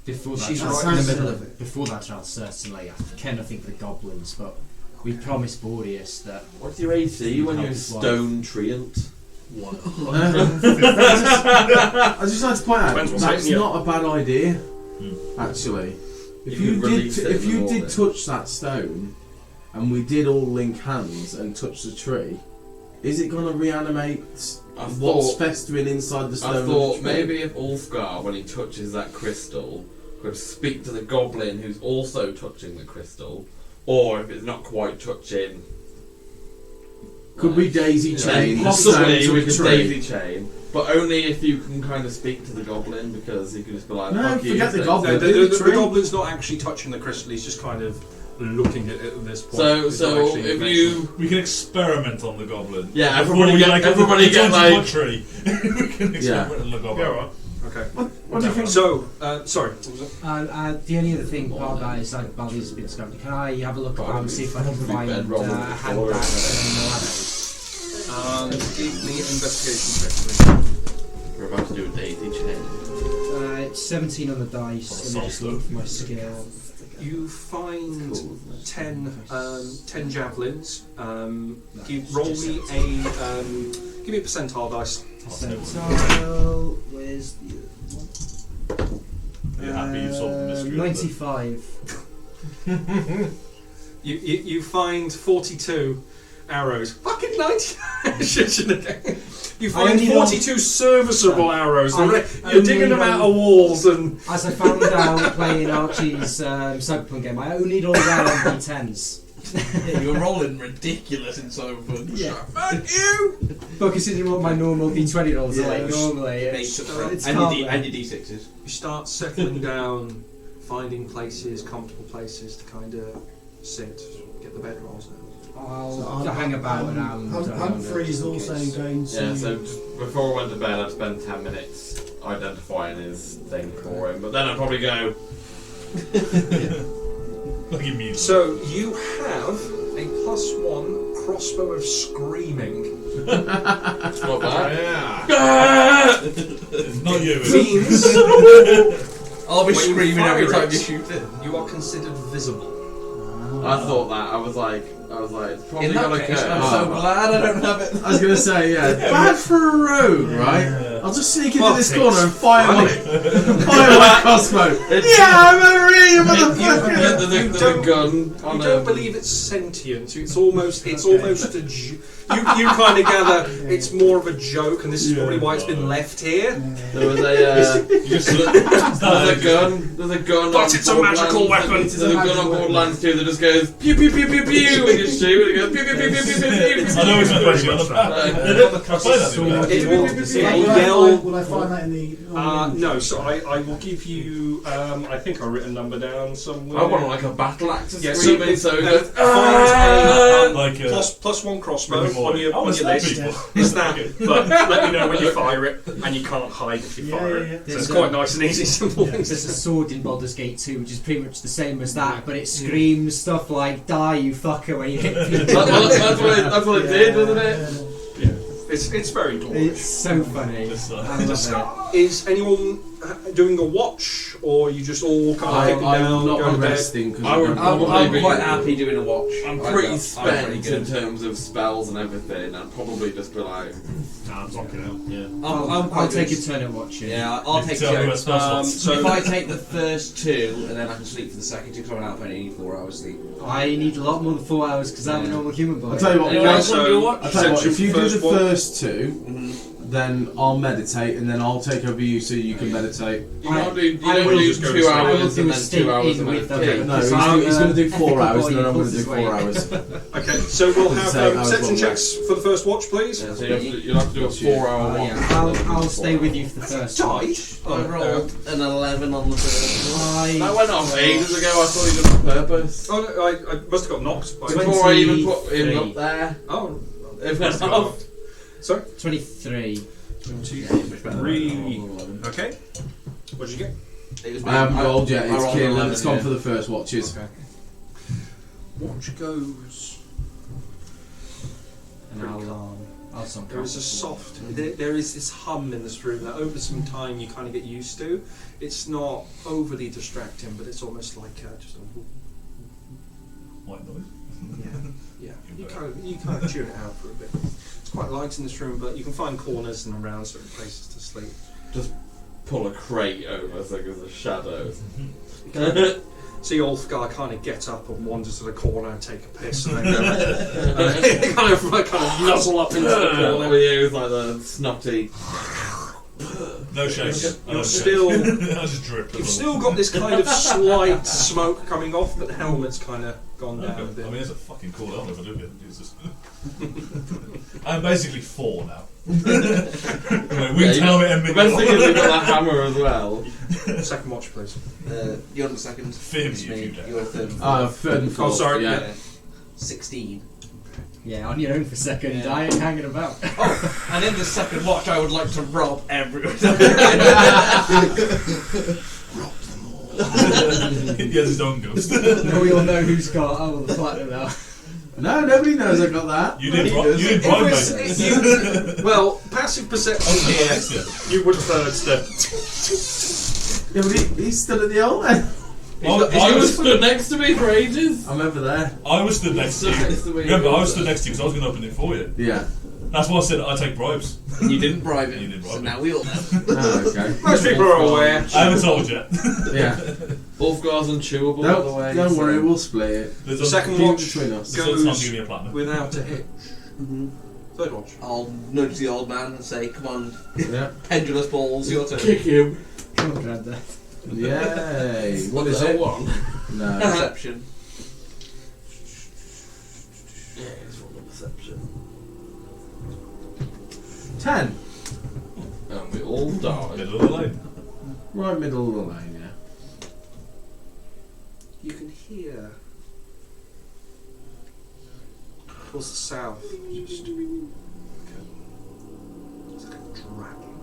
before that, she's I'll right in the certainly- middle of it. Before that, I'll certainly kind of think the goblins, but we promised Boreas that. What's your AC when you're Help as well. stone treant? I just like to point out Depends what's that's hitting you. not a bad idea. Actually, if You you could release it in if the you morning. did touch that stone, and we did all link hands and touch the tree, is it going to reanimate I what's thought- festering inside the stone? I of the thought tree? maybe if Ulfgar, when he touches that crystal, could speak to the goblin who's also touching the crystal, or if it's not quite touching. Could we daisy chain the Possibly stones we of the could tree? daisy chain, but only if you can kind of speak to the goblin, because he could just be like, No, "Fuck you, forget the so-" goblin. The goblin's not actually touching the crystal. He's just kind of looking at it at this point. So, He's not so actually if making- you, We can experiment on the goblin. yeah, Before everybody we get, everybody the get like. tree. We can experiment on the goblin. Yeah, all right. Okay. What do you think? So, sorry. What was it? The only other thing about that is like while these have been discovered, can I have a look around and see if I can find bedrock with the floor. handbags and ladders? Give me an investigation check, please. We're about to do a daisy chain. It's 17 on the dice. Let me just look for my skill. You find Cool. 10 javelins. Roll me a give me a percentile dice. Percentile. Where's the Are you happy you solved the mystery? 95. You find 42 arrows. Fucking 90. You I find only know- 42 serviceable arrows. I You're only digging them know- out of walls and. As I found out playing Archie's Cyberpunk game, I only roll well on D10s. Yeah, you were rolling ridiculous in Cyberpunk. Yeah. Fuck you! But considering what my normal D20 rolls are like Yeah. normally, Makes it's, up for it. it's And your calm. and your D6s. You start settling down, finding places, comfortable places to kind of sit, get the bedrolls out. I'll hang about around. Humphrey's also going to. Yeah, so just before I went to bed, I'd spend 10 minutes identifying his thing for him, but then I'd probably go. Like immediately. So you have a +1 crossbow of screaming. It's not bad. Yeah. It's not you. is it? Means I'll be when you screaming every fire time it, you shoot it. you are considered visible. I thought that. I was like, it's probably In that got a case, curse. I'm so glad I don't have it. I was going to say, yeah, bad for a rogue, right? Yeah. I'll just sneak into Well, this it's corner and fire funny. my crossbow. Yeah, I'm over here, you motherfucker! There's a gun on You don't believe it's sentient. It's almost a you kind of gather it's more of a joke, and this is probably why it's been left here. There was there's a gun. There's a gun. But it's a magical weapon. There's a gun on Borderlands 2 that just goes pew pew pew pew pew when you shoot. It goes pew pew pew pew pew pew pew. I know it's not question on the Will I find that in the? No, so I will give you. I think I written a number down somewhere. I want like a battle axe Yeah, screaming, so it goes. Like plus one crossbow on your list. people. Is that? But let me know when you fire it, and you can't hide if you fire it. So it's quite nice and easy, simple things. There's a sword in Baldur's Gate 2, which is pretty much the same as that, but it screams stuff like "Die, you fucker!" when you hit people. That's what it did, wasn't it? It's very cool. It's so funny. I love Is anyone doing a watch, or are you just all kind of taking down? I'm not going to bed? resting because I'm quite happy doing a watch. I'm pretty spent in terms of spells and everything. I'd probably just be like, I'm blocking out. Yeah. I'll take a turn at watching. Yeah, I'll take Tell me two. where spell slots. So if I take the first two, and then I can sleep for the second two, because I'm out for any 4 hours sleep. I need a lot more than 4 hours because I'm a normal human boy. I'll tell you what. Anyone else want to do a watch? I'll tell you what. If you do the one. first two, then I'll meditate, and then I'll take over you so you can meditate. you don't do I will 2 just go to hours sleep. I will and do a then stint 2 hours in and with then them. 2. No, Because he's going to do 4 ethical hours, boy and then I'm who going to do pulls 4 his hours. Okay, so we'll have Say I was perception well checks for the first watch, please. Yeah, so you'll have to do a 4-hour watch. Yeah, I'll stay with you for the first Died? watch. I rolled an 11 on the first one. That went off ages ago. I thought he did it on purpose. Oh, no, I must have got knocked. By Before I even put him 23. up there, Oh, it went off. sorry. 23. 23. Okay. What did you get? It was I haven't me. rolled yet. I It's rolled Kieran 11, that's gone yeah. for the first watches. Okay. Watch goes. And I'll some There is a soft. There is this hum in this room that over some time you kind of get used to. It's not overly distracting, but it's almost like just a. White noise. Yeah. You kind of tune it out for a bit. It's quite light in this room, but you can find corners and around certain places to sleep. Just pull a crate over so there's a shadow. See Ulfgar kind of get up and wander to the corner and take a piss, and then go kind of nuzzle up into the corner. All you is like the snotty. No shakes. You're still. I just drip. You've still got this kind of slight smoke coming off, but the helmet's kind of gone down a I bit. mean, it's a fucking cool helmet if I do get it. Jesus. I'm basically 4 now. Winged helmet and The best thing is you've got that hammer as well. Second watch, please. You're on the second. Fear me It's if you dare. You're third. and fourth. Third and fourth. sorry, Yeah. 16. Yeah, on your own for a second. Yeah. I ain't hanging about. Oh, and in the second watch, I would like to rob everyone. He has his own ghost. No, we all know who's got the platinum now. No, nobody knows I got that. You did bribe me. Well, passive perception here, you would have heard the. Yeah, but he's still at the old end. He was stood next to me for ages. I'm over there. I was stood next to you. Next to me. Remember, I was stood next to you because I was going to open it for you. Yeah. That's why I said I take bribes. And you didn't bribe You him. didn't bribe So him. now we all know. Oh, okay. Most people are aware. I haven't told yet. Yeah. Ulfgar's unchewable, by the way. Don't worry, so- we'll split it. There's The second Keep watch between us. There's time to goes give me a platinum. without a hitch. Third watch. I'll nudge the old man and say, come on, Yeah. pendulous balls, your turn. Kick him. Come on, Grandad. Yay. What is it? One. No. Perception. Yeah, it's from the perception. 10. And we all died. Middle of the lane. Right middle of the lane, yeah. You can hear towards the south. Just it's like a dragging.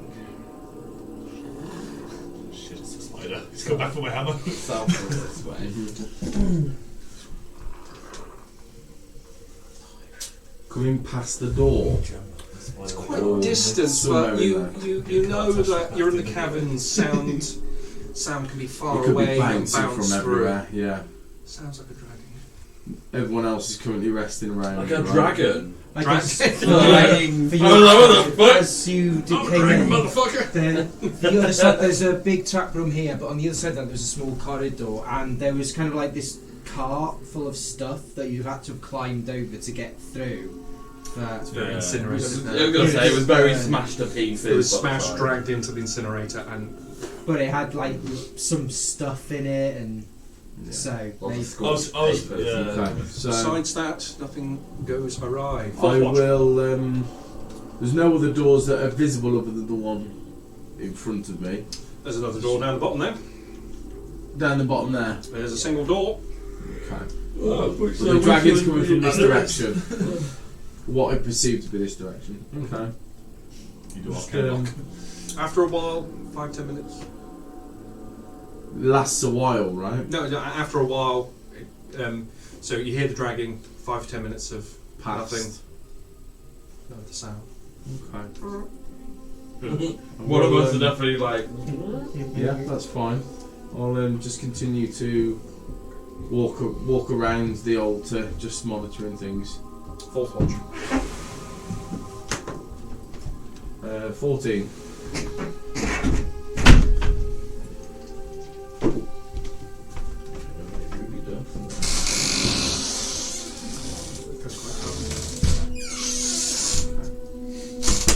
Shit, it's a spider. He's come back for my hammer. South from this way. Coming past the door. It's quite Oh, distant, it's but so you very know that you're in the caverns. Sound can be far It could away be and bouncing bounce from through. everywhere, yeah. Sounds like a dragon. Everyone else is currently resting around. Like a right? dragon. I Dragon. guess Flying. for you, Oh, what the fuck? as you did I'm a came dragon, in, motherfucker. the other side, there's a big trap room here, but on the other side there was a small corridor, and there was kind of like this cart full of stuff that you had to have climbed over to get through. It's very Yeah. incinerated. I was gonna say it was very smashed to pieces. It was but smashed, fine. dragged into the incinerator, and But it had like some stuff in it, and so Lots they, of scorched papers. Okay, so besides that, nothing goes awry. I will. There's no other doors that are visible other than the one in front of me. There's another door down the bottom there. Down the bottom there. There's a single door. Okay. Oh, But the dragon's coming from this direction. What I perceive to be this direction. Okay. You do Just, arcane lock. After a while, 5-10 minutes. Lasts a while, right? No, after a while, so you hear the dragging, 5-10 minutes of Past. nothing. No other sound. Okay. One of us are definitely like. Yeah, that's fine. I'll just continue to walk around the altar, just monitoring things. Fourth watch. 14.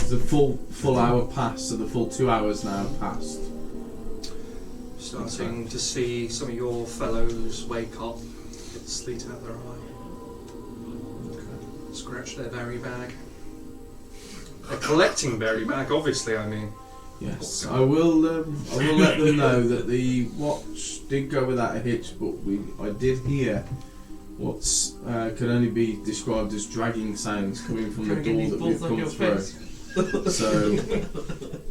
The full hour passed, so the full 2 hours now passed. Starting to see some of your fellows wake up, get the sleet out their eye, scratch their berry bag. They're collecting berry bag, obviously. I mean, Yes, I will let them know that the watch did go without a hitch, but I did hear what's can only be described as dragging sounds coming from the door that we've come through. So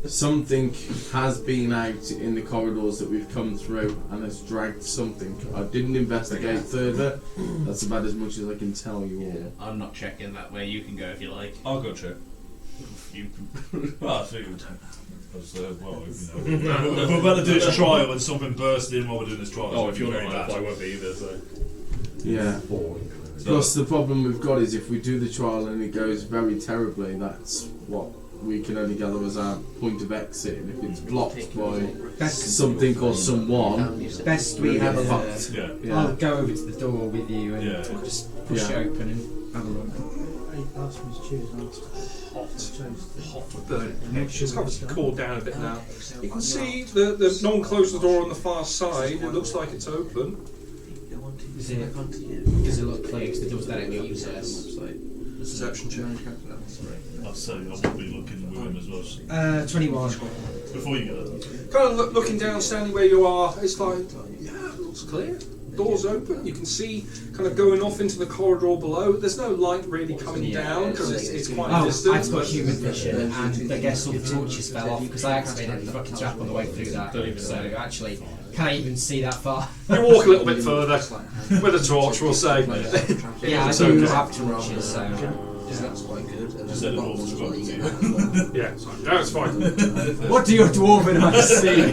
something has been out in the corridors that we've come through and has dragged something. I didn't investigate further. That's about as much as I can tell you all. I'm not checking that way. You can go if you like. I'll go check. You Well, I think because, well, you know, we're about to do this trial and something burst in while we're doing this trial. Oh, so if you're very not, bad. I won't be either. So. Yeah. Plus, the problem we've got is if we do the trial and it goes very terribly, that's what we can only gather as our point of exit. And if it's blocked by something or someone, best we have a look. fucked. Yeah. Yeah. I'll go over to the door with you and Yeah. just push Yeah. it open and have a look. I asked me to choose. I hot burning edge. It's obviously cooled down a bit now. You can see no one closed the door on the far side. It looks like it's open. Does it look clear? Because the door's directly opposite us. Perception check. I'll say I will be looking with him as well. 21. Before you get that. Kind of looking down, standing where you are. It's like, yeah, it looks clear. Door's open. You can see kind of going off into the corridor below. There's no light really coming down because it's quite Oh, distant. I've got human vision, and I guess all the torches fell off because I activated the fucking trap on the way through that. So actually, can't even see that far. You walk a little bit further with a torch, we'll say. Yeah, I It's do okay. have torches, so. That's quite good. And Just then said the it all bottles as was well. You get good. that as well. Yeah, it's fine. No, it's fine. What do your dwarven eyes see?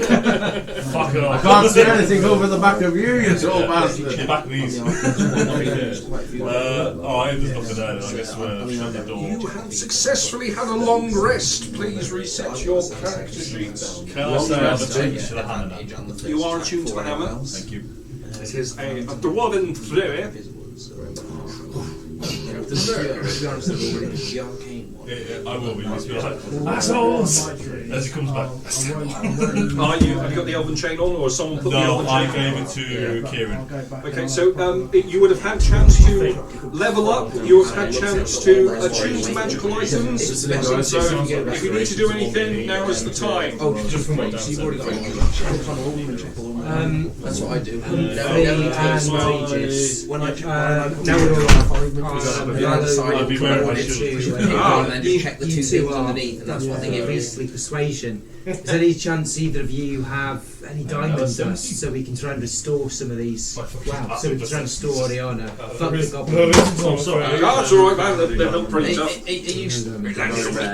Fuck it I off. can't see anything over the back of you, you tall bastard. Back knees. Quite a few. I'm just looking at it. I guess we're shut the door. You have successfully had a long rest. Please reset your character sheets. Can I say I'm attuned to the hammer now? You are attuned to the hammer. Thank you. It is a dwarven fluid. To be honest, the arcane one. I will be. He's be like, assholes! As he comes back. Have you got the elven chain on, or has someone put the No, elven I chain on? gave it to Kieran. Okay, so you would have had chance to level up. You would have had chance to attune to magical items. So if you need to do anything, now is the time. Oh, just from wait, so you've already got that's what I do. When I I'd be wearing my shield. and then just check the two things underneath, and that's what they give me. Beastly persuasion. Is there any chance either of you have any diamond dust so we can try and restore some of these? Wow, so we can try and restore Oriana. Fuck the goblin. Oh, sorry. That's alright, man. They're not pretty tough.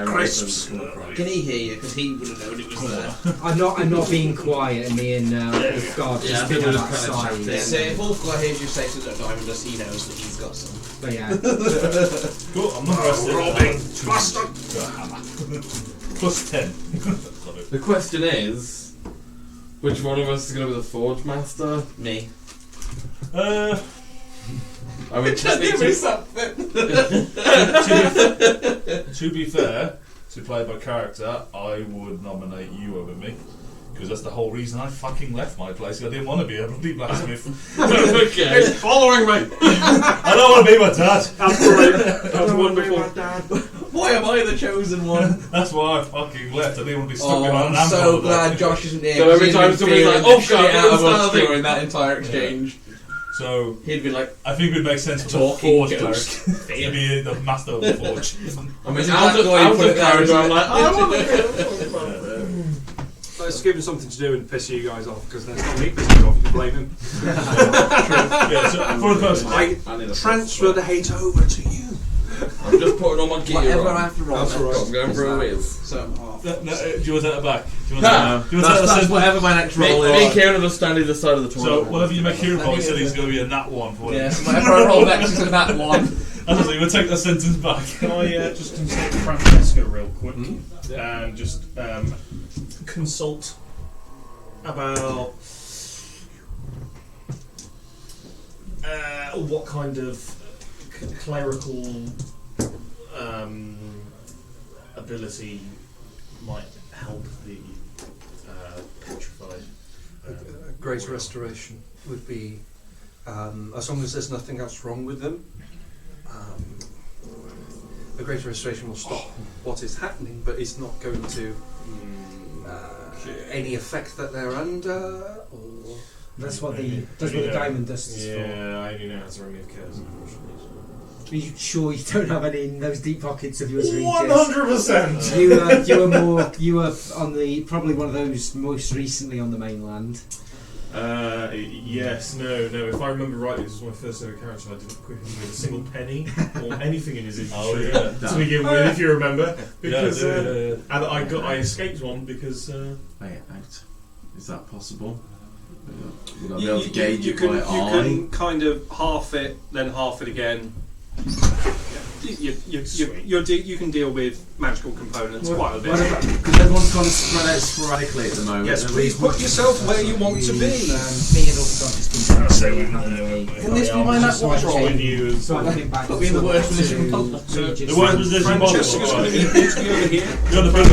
Crisps. Can he hear you? Because he would have known it was there. I'm not being quiet, and me and God Yeah, just I been think on we'll that just kind of side. chat So if Wolfgar hears you say to the diamond dust, he knows that he's got some. But yeah, Cool, I'm not rested. Robbing bastard! Plus 10. The question is, which one of us is going to be the Forge Master? Me. I mean, just give me something. To be fair, to play by character, I would nominate you over me. Because that's the whole reason I fucking left my place. I didn't want to be a bloody blacksmith. Okay. He's following me. I don't want to be my dad. That's great. That's wonderful. Why am I the chosen one? That's why I fucking left. I didn't want to be stuck Oh, behind an I'm so anvil. glad Josh isn't here. So every time somebody's like, "Oh God, out of us starting." during that entire exchange, So he'd be like, I think it would make sense for the Talking forge ghost. cleric to be the master of the forge. I mean, Is it out that guy who of put it there, character, isn't I'm it? like, I want to Let's give him something to do and piss you guys off, because that's not me pissing you off, you blame him. Yeah, so for the person, I transfer the hate over to you. I'm just putting all my gear whatever I on. have to roll. That's all right. I'm going for a whiz. So I'm half. do you want to take that back? Do you want Ha! to take that Whatever my next Me roll and is. Kieran are just standing either side of the So toilet. whatever you make hero roll, he said he's going to be a nat one for you. Yes, whatever I roll next is that one. I was like, we'll take that sentence back. Can I just consult Francesca real quick and just consult about what kind of clerical ability might help the petrified? Great restoration would be, as long as there's nothing else wrong with them, a greater restoration will stop what is happening, but it's not going to any effect that they're under. Or That's what the diamond dust is for. Yeah, I only know how to remove curse, unfortunately. Are you sure you don't have any in those deep pockets of yours? 100%. You were on the probably one of those most recently on the mainland. Yes, no. If I remember rightly, this was my first ever character. I didn't equip him with a single penny or anything in his inventory to begin with, if you remember. Because and I escaped one because. Wait, out. Is that possible? Would I be able to gauge it by you eye? can kind of half it, then half it again. You can deal with magical components quite a bit. Because everyone's kind of spread out sporadically at the moment. yes, At please least put yourself where you want to be. Me and Ulfgar just been Can this be my next one? With you as so I went back Put me in the worst position to possible. Regis. The worst position Francesca's possible. going to need you to be over here. You're on the front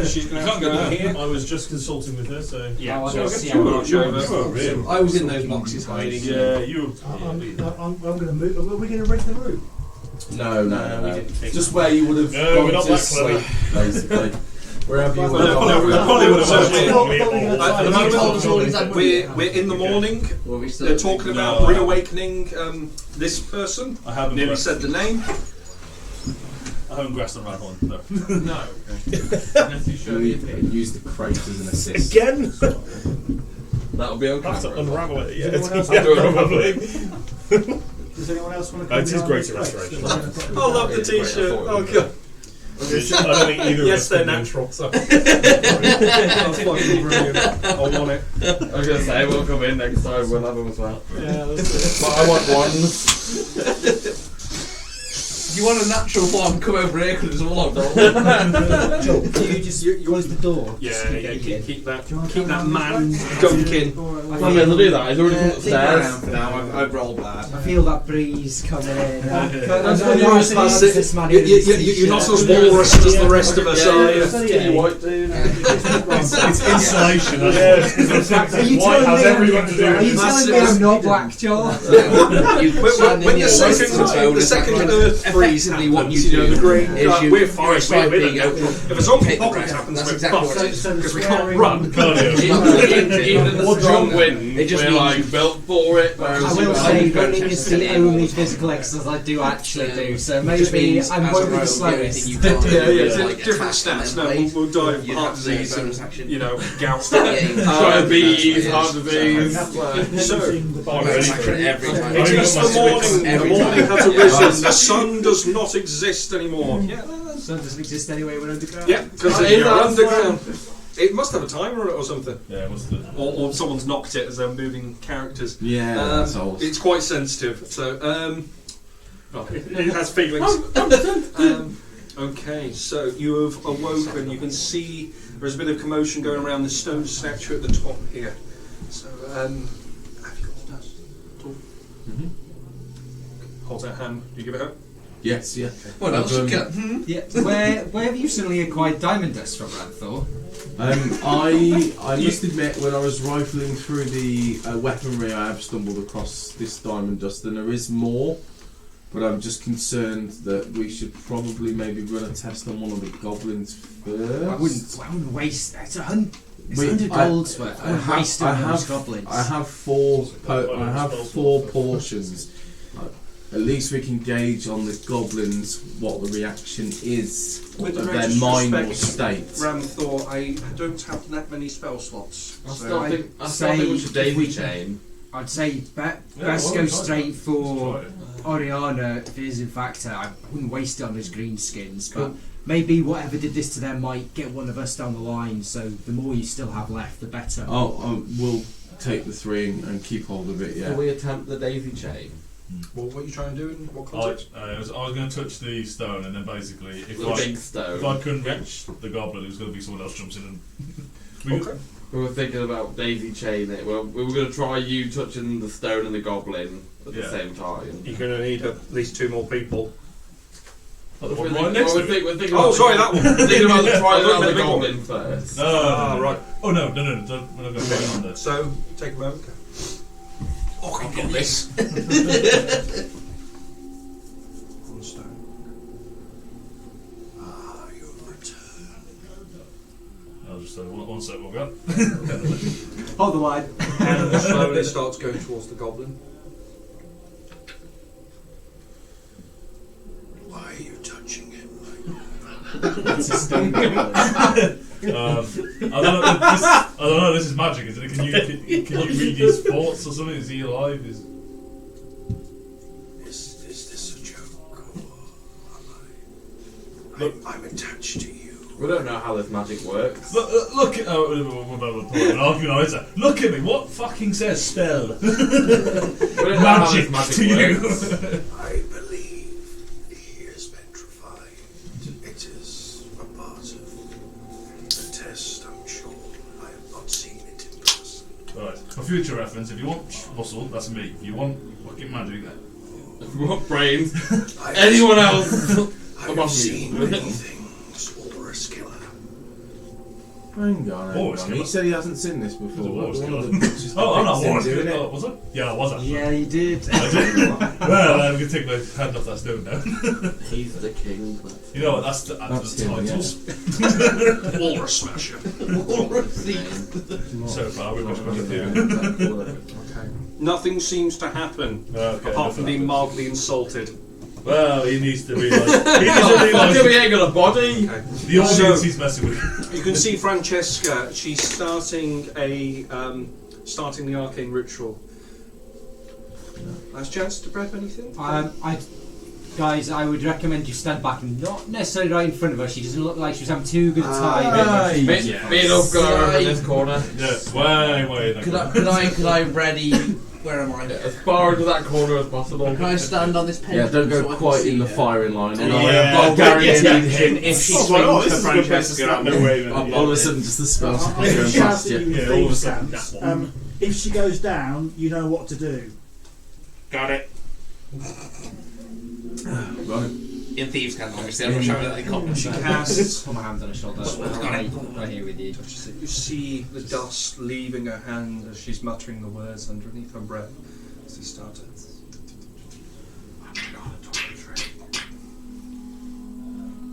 of She's going to have to go here. I was just consulting with her, so Yeah, Oh, I so don't I'll see get you how march over. I was in those boxes hiding. Yeah, you. I'm going to move. Are we going to rig the room? No. we didn't think. Just where you would have No, we're gone not to that sleep, basically. Wherever you would Well, have gone. Probably would have So, said at the You told us all moment, exactly. we're in the morning. Or are we still? They're talking about No. reawakening this person. I haven't Nearly grasped- said the name. I haven't grasped the right one. No. No. Use the crate as an assist. Again? That'll be okay. I have to unravel it. Yeah, Does it's anyone else probably. Does anyone else want to? It is greater restoration. I love the t-shirt. Oh god. I don't think either Yes, of us they're can natural. So. That's fucking brilliant. I want it. I was going to say, we'll come in next time, we'll have them as well. Yeah, that's But I want ones. If you want a natural one, come over here because it's all locked up. Do you just close the door? Yeah, keep that Do you want to keep come that down man this way? gunking. I'm not able to do that, he's already come Stick around upstairs. for now. I've rolled bad. I feel that breeze coming in. You're not as walrus as the rest of us, are you? It's insulation. Are you White has telling everything to do Are you with telling me I'm not black, Joel? When the second Earth freeze Effectively, what you happens, do the green, is you we're fine, try we're being with open. If a zombie Take the apocalypse breath. happens, That's we're exactly what it fucked is. because we can't run. Cardio. Even in the strong wind, It just we're means- like built for it. I will say running is the only physical exercise I do actually do, so maybe I won't be the slowest. Different stats. No, we'll die of heart disease and gout. Diabetes, heart disease. So, Every time. it is the morning. The morning has arisen. The sun does not exist anymore. Yeah, Sun doesn't exist anyway, we're underground. yeah, because Oh, you're that's underground. It must have a timer on it or something. Yeah, what's the? Or someone's knocked it as they're moving characters. Yeah, that's old. It's quite sensitive, so it has feelings. Okay, so you have awoken. You can see there's a bit of commotion going around the stone statue at the top here. So have you got the dust at all? Holds out hand. Do you give it her? Yes, yeah. What else you got? Yeah. Where have you suddenly acquired diamond dust from, Ranthor? I must admit, when I was rifling through the weaponry, I have stumbled across this diamond dust, and there is more. But I'm just concerned that we should probably maybe run a test on one of the goblins first. I wouldn't waste. It's 100 gold's worth. I wouldn't waste it on those goblins. I have four portions. At least we can gauge on the goblins what the reaction is With of the their greatest mind or respect, state. Ramthor, I don't have that many spell slots. I So still think we should daisy chain. I'd say best go straight for Oriana if it is in fact her. I wouldn't waste it on those green skins, but maybe whatever did this to them might get one of us down the line, so the more you still have left, the better. We'll take the 3 and keep hold of it, yeah. Can we attempt the daisy chain? Well, what are you trying to do in what I context? was going to touch the stone, and then basically, if big stone. if I couldn't reach the goblin, it was going to be someone else jumps in and. Okay. We were thinking about daisy chain it. Well, we were going to try you touching the stone and the goblin at the same time. You're going to need at least 2 more people. The We're one right next to it. thinking Oh, about sorry, that one. Thinking about trying out the big one. goblin first. No, right. Oh no, we're not going to put it on there. So, take a moment. Oh, I've got this. On stone. Ah, you've returned. I'll just say one sec, we'll go. Hold the line. And slowly starts going towards the goblin. Why are you touching him It's a stone goblin. I don't know. This is magic, isn't it? Can you read his thoughts or something? Is he alive? Is this a joke, or I'm attached to you? We don't know how this magic works. Look at Look at me. What fucking says spell? We don't know how this Magic to you. I believe he is petrified. It is a part of the test, I'm sure. I have not seen it in person. Right. For future reference, if you want muscle, that's me. If you want fucking magic, that. If we want brains, anyone else? I have seen many things. Walrus killer. Hang on. Walrus He killer? said he hasn't seen this before. He's a walrus One of killer. the butchers Oh, I'm not depicts him Walrus doing killer. it. Oh, was it? Yeah, I was actually. Yeah, you did. I did. Well, I'm going to take my hand off that stone now. He's the king. You know what? That's the him, titles. Walrus smasher. So far, we've got to do. Okay. Nothing seems to happen Okay, apart from nothing being happens. mildly insulted. Well, he needs to realise. He needs to realise Fucking we ain't got a body. the audience he's messing with. You can see Francesca. She's starting the arcane ritual. Last chance to prep anything? Guys, I would recommend you stand back and not necessarily right in front of her. She doesn't look like she was having too good a time. Me and Ulf go over in this corner. Yes, way. Could I ready? Where am I? As far into that corner as possible. Can I stand on this peg? Yeah, don't so go I can quite see in the her? firing line. And I'll guarantee him. If she Oh, swings well, for this is a good place to start. No way, man. All of a sudden, just the spell If going you shout past at you you. in Yeah, all of a thieves' sudden, stance, that one. if she goes down, you know what to do. Got it. Right. In thieves' camp, obviously. I'm not showing that they can't. She casts. Put my hands on her shoulder. Right here with you. You see the dust leaving her hand as she's muttering the words underneath her breath as they start to.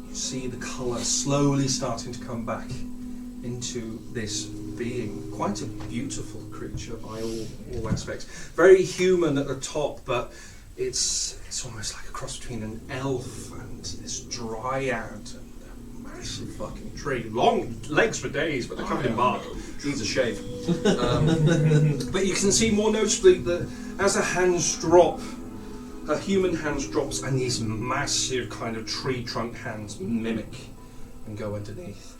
You see the colour slowly starting to come back into this being. Quite a beautiful creature by all aspects. Very human at the top, but it's almost like a cross between an elf and this dryad and a massive fucking tree. Long legs for days, but they're covered in bark. Needs a shave. But you can see more noticeably that as her hands drop, her human hands drops, and these massive kind of tree trunk hands mimic and go underneath.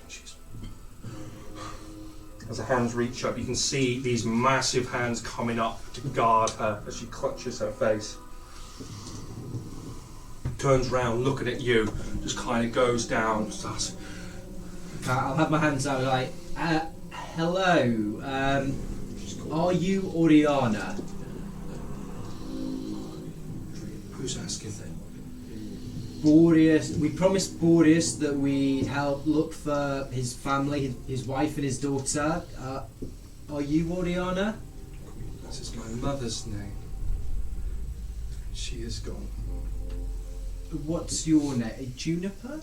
As her hands reach up, you can see these massive hands coming up to guard her as she clutches her face. Turns round, looking at you, just kind of goes down, starts. I'll have my hands out like, hello, are you Oriana? Who Who's asking? Boreas. We promised Boreas that we'd help look for his family, his wife and his daughter. Are you Oriana? That is my mother's name. She is gone. What's your name? Juniper?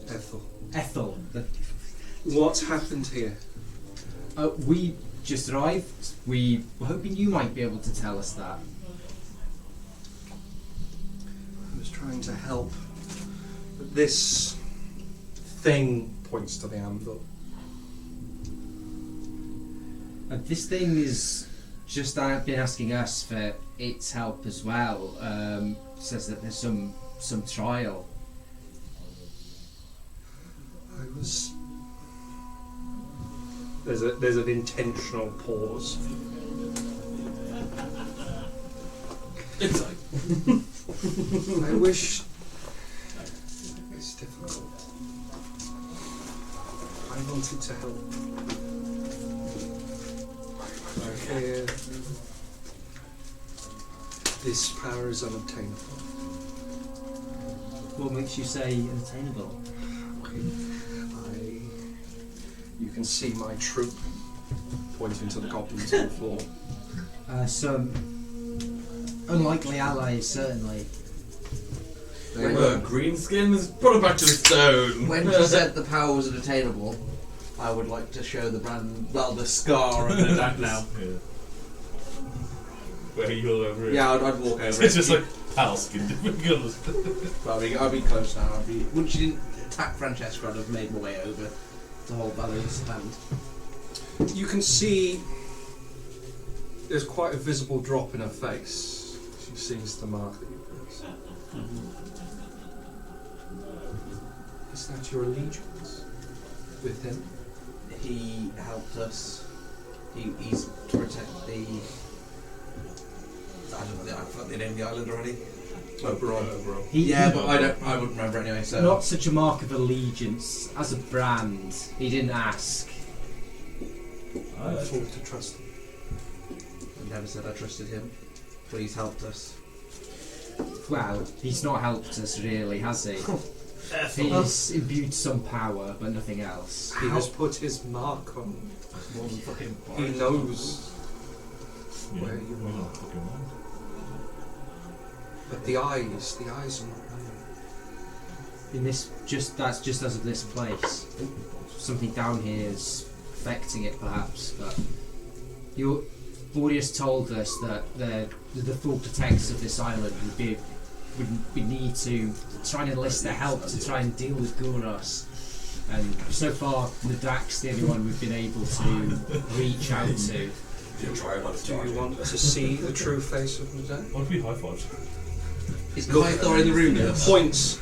Ethel. Ethel. What's happened here? We just arrived. We were hoping you might be able to tell us that. I was trying to help. But this thing points to the anvil. This thing is just been asking us for its help as well. Says that there's some trial. I was. There's an intentional pause. It's like I wish. It's difficult. I wanted to help. I hear this power is unobtainable. What makes you say unattainable? You can see my troop pointing to the goblins on the floor. Some unlikely allies, certainly. they were greenskins. Put them back to the stone. When she said the power was unattainable, I would like to show the the scar on the deck now. Yeah. Where you go over it. Yeah, I'd walk over. It's just like pal skin. Well, I'll be close now. Once she didn't attack Francesca, I'd have made my way over to hold Valerie's hand. You can see there's quite a visible drop in her face. She sees the mark that you put. Is that your allegiance with him? He helped us. He's to protect the. I don't know. I forgot the name of the island already. Oberon. Yeah, but I wouldn't remember anyway. So Not such a mark of allegiance as a brand. He didn't ask. I thought to trust him. I never said I trusted him, but he's helped us. Well, he's not helped us really, has he? He's imbued some power, but nothing else. He has put his mark on. More than fucking. He knows where you are. But the eyes are not known. In this, that's just as of this place. Something down here is affecting it, perhaps. But your Boreas told us that the full protectors of this island would need to try and enlist their help to try and deal with Guros. And so far, Nadak's the only one we've been able to reach out to. Do you want to see the true face of Nadak? What if we high five? Is Pythor in the room now? Points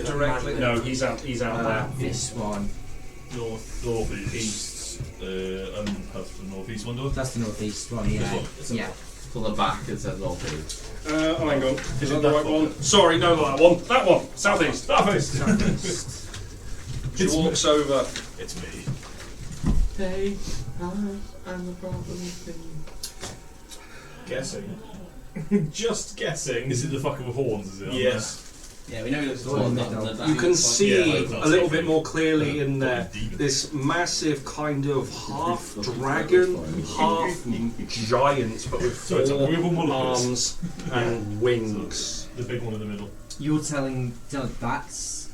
directly. No, he's out there. This one. Northeast. And that's the northeast one, do it? That's the northeast one, yeah. Yeah. On the back it says northeast. Hang on. Is that the right one? Sorry, no, that one. That one. Southeast. Southeast. She walks over. It's me. Hey, I'm the problem thing. Guessing. Just guessing. Is it the fucker with horns, is it? Yes. Yeah, we know he looks Well, like that- You can see Yeah, a little bit more clearly in there this massive kind of half dragon, half giant, but with So it's a ribbon four mulligan. arms and wings. The big one in the middle. You're telling that's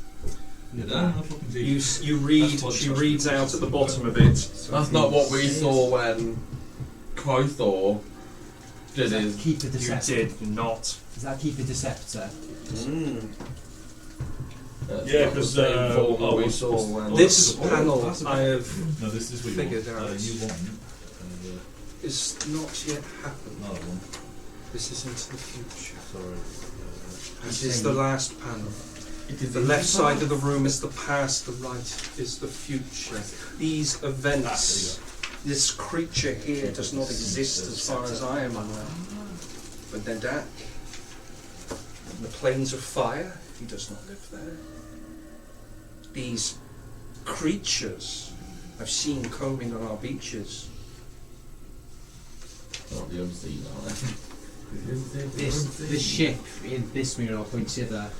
You read. She reads out at the bottom of it. That's not what we saw when Pythor did his. Keep the You Deceptor. did not. Is that Keep the Deceptor? Yeah, because we what's- saw when This that's a- panel that's a- I have No, this is what figured you want. out. You want. is not yet happened. Another one. This is into the future. Sorry. This is the last panel. it is The left side of the room is the past, the right is the future. These events, this creature here does not exist as far as I am aware. But Nadak, the plains of fire, he does not live there. These creatures I've seen combing on our beaches. Not the unseen, are they? this ship in this mirror points hither.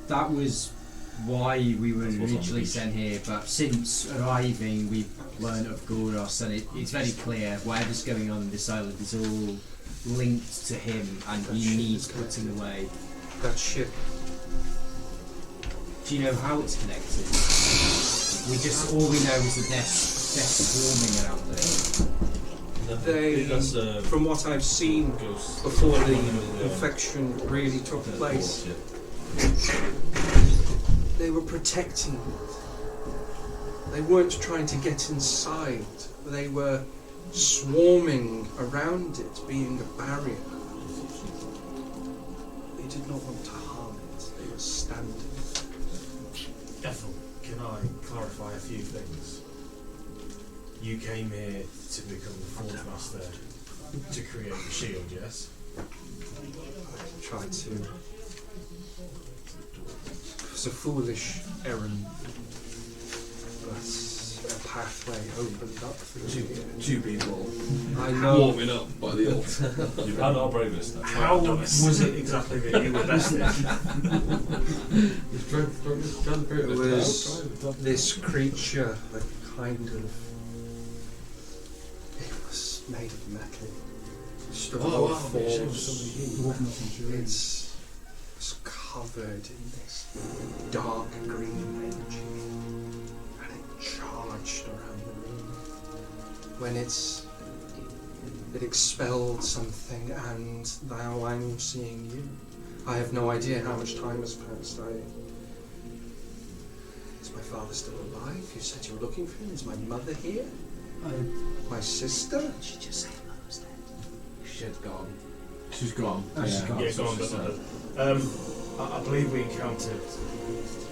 That was why we were originally sent here, but since arriving we've learned of Goros, and it's very clear whatever's going on in this island is all linked to him, and he needs putting away. That ship. Do you know how it's connected? All we know is that they're swarming around there. From what I've seen before the infection really took place, they were protecting it. They weren't trying to get inside. They were swarming around it, being a barrier. They did not want to harm it. They were standing. Ethel, can I clarify a few things? You came here to become the Forge Master to create the shield, yes? I tried to. It was a foolish errand, but a pathway opened up through here. Two people I know. Warming up by the altar. You've had our bravest. How was it exactly that you were best at? It was this creature that kind of. It was made of metal. Stood on all fours. It's covered in this dark green energy, and it charged around the room. When it expelled something, and now I'm seeing you. I have no idea how much time has passed. Is my father still alive? You said you were looking for him. Is my mother here? My sister? She just said Mother's dead. She's gone. She's gone. Yeah, go on, I believe we encountered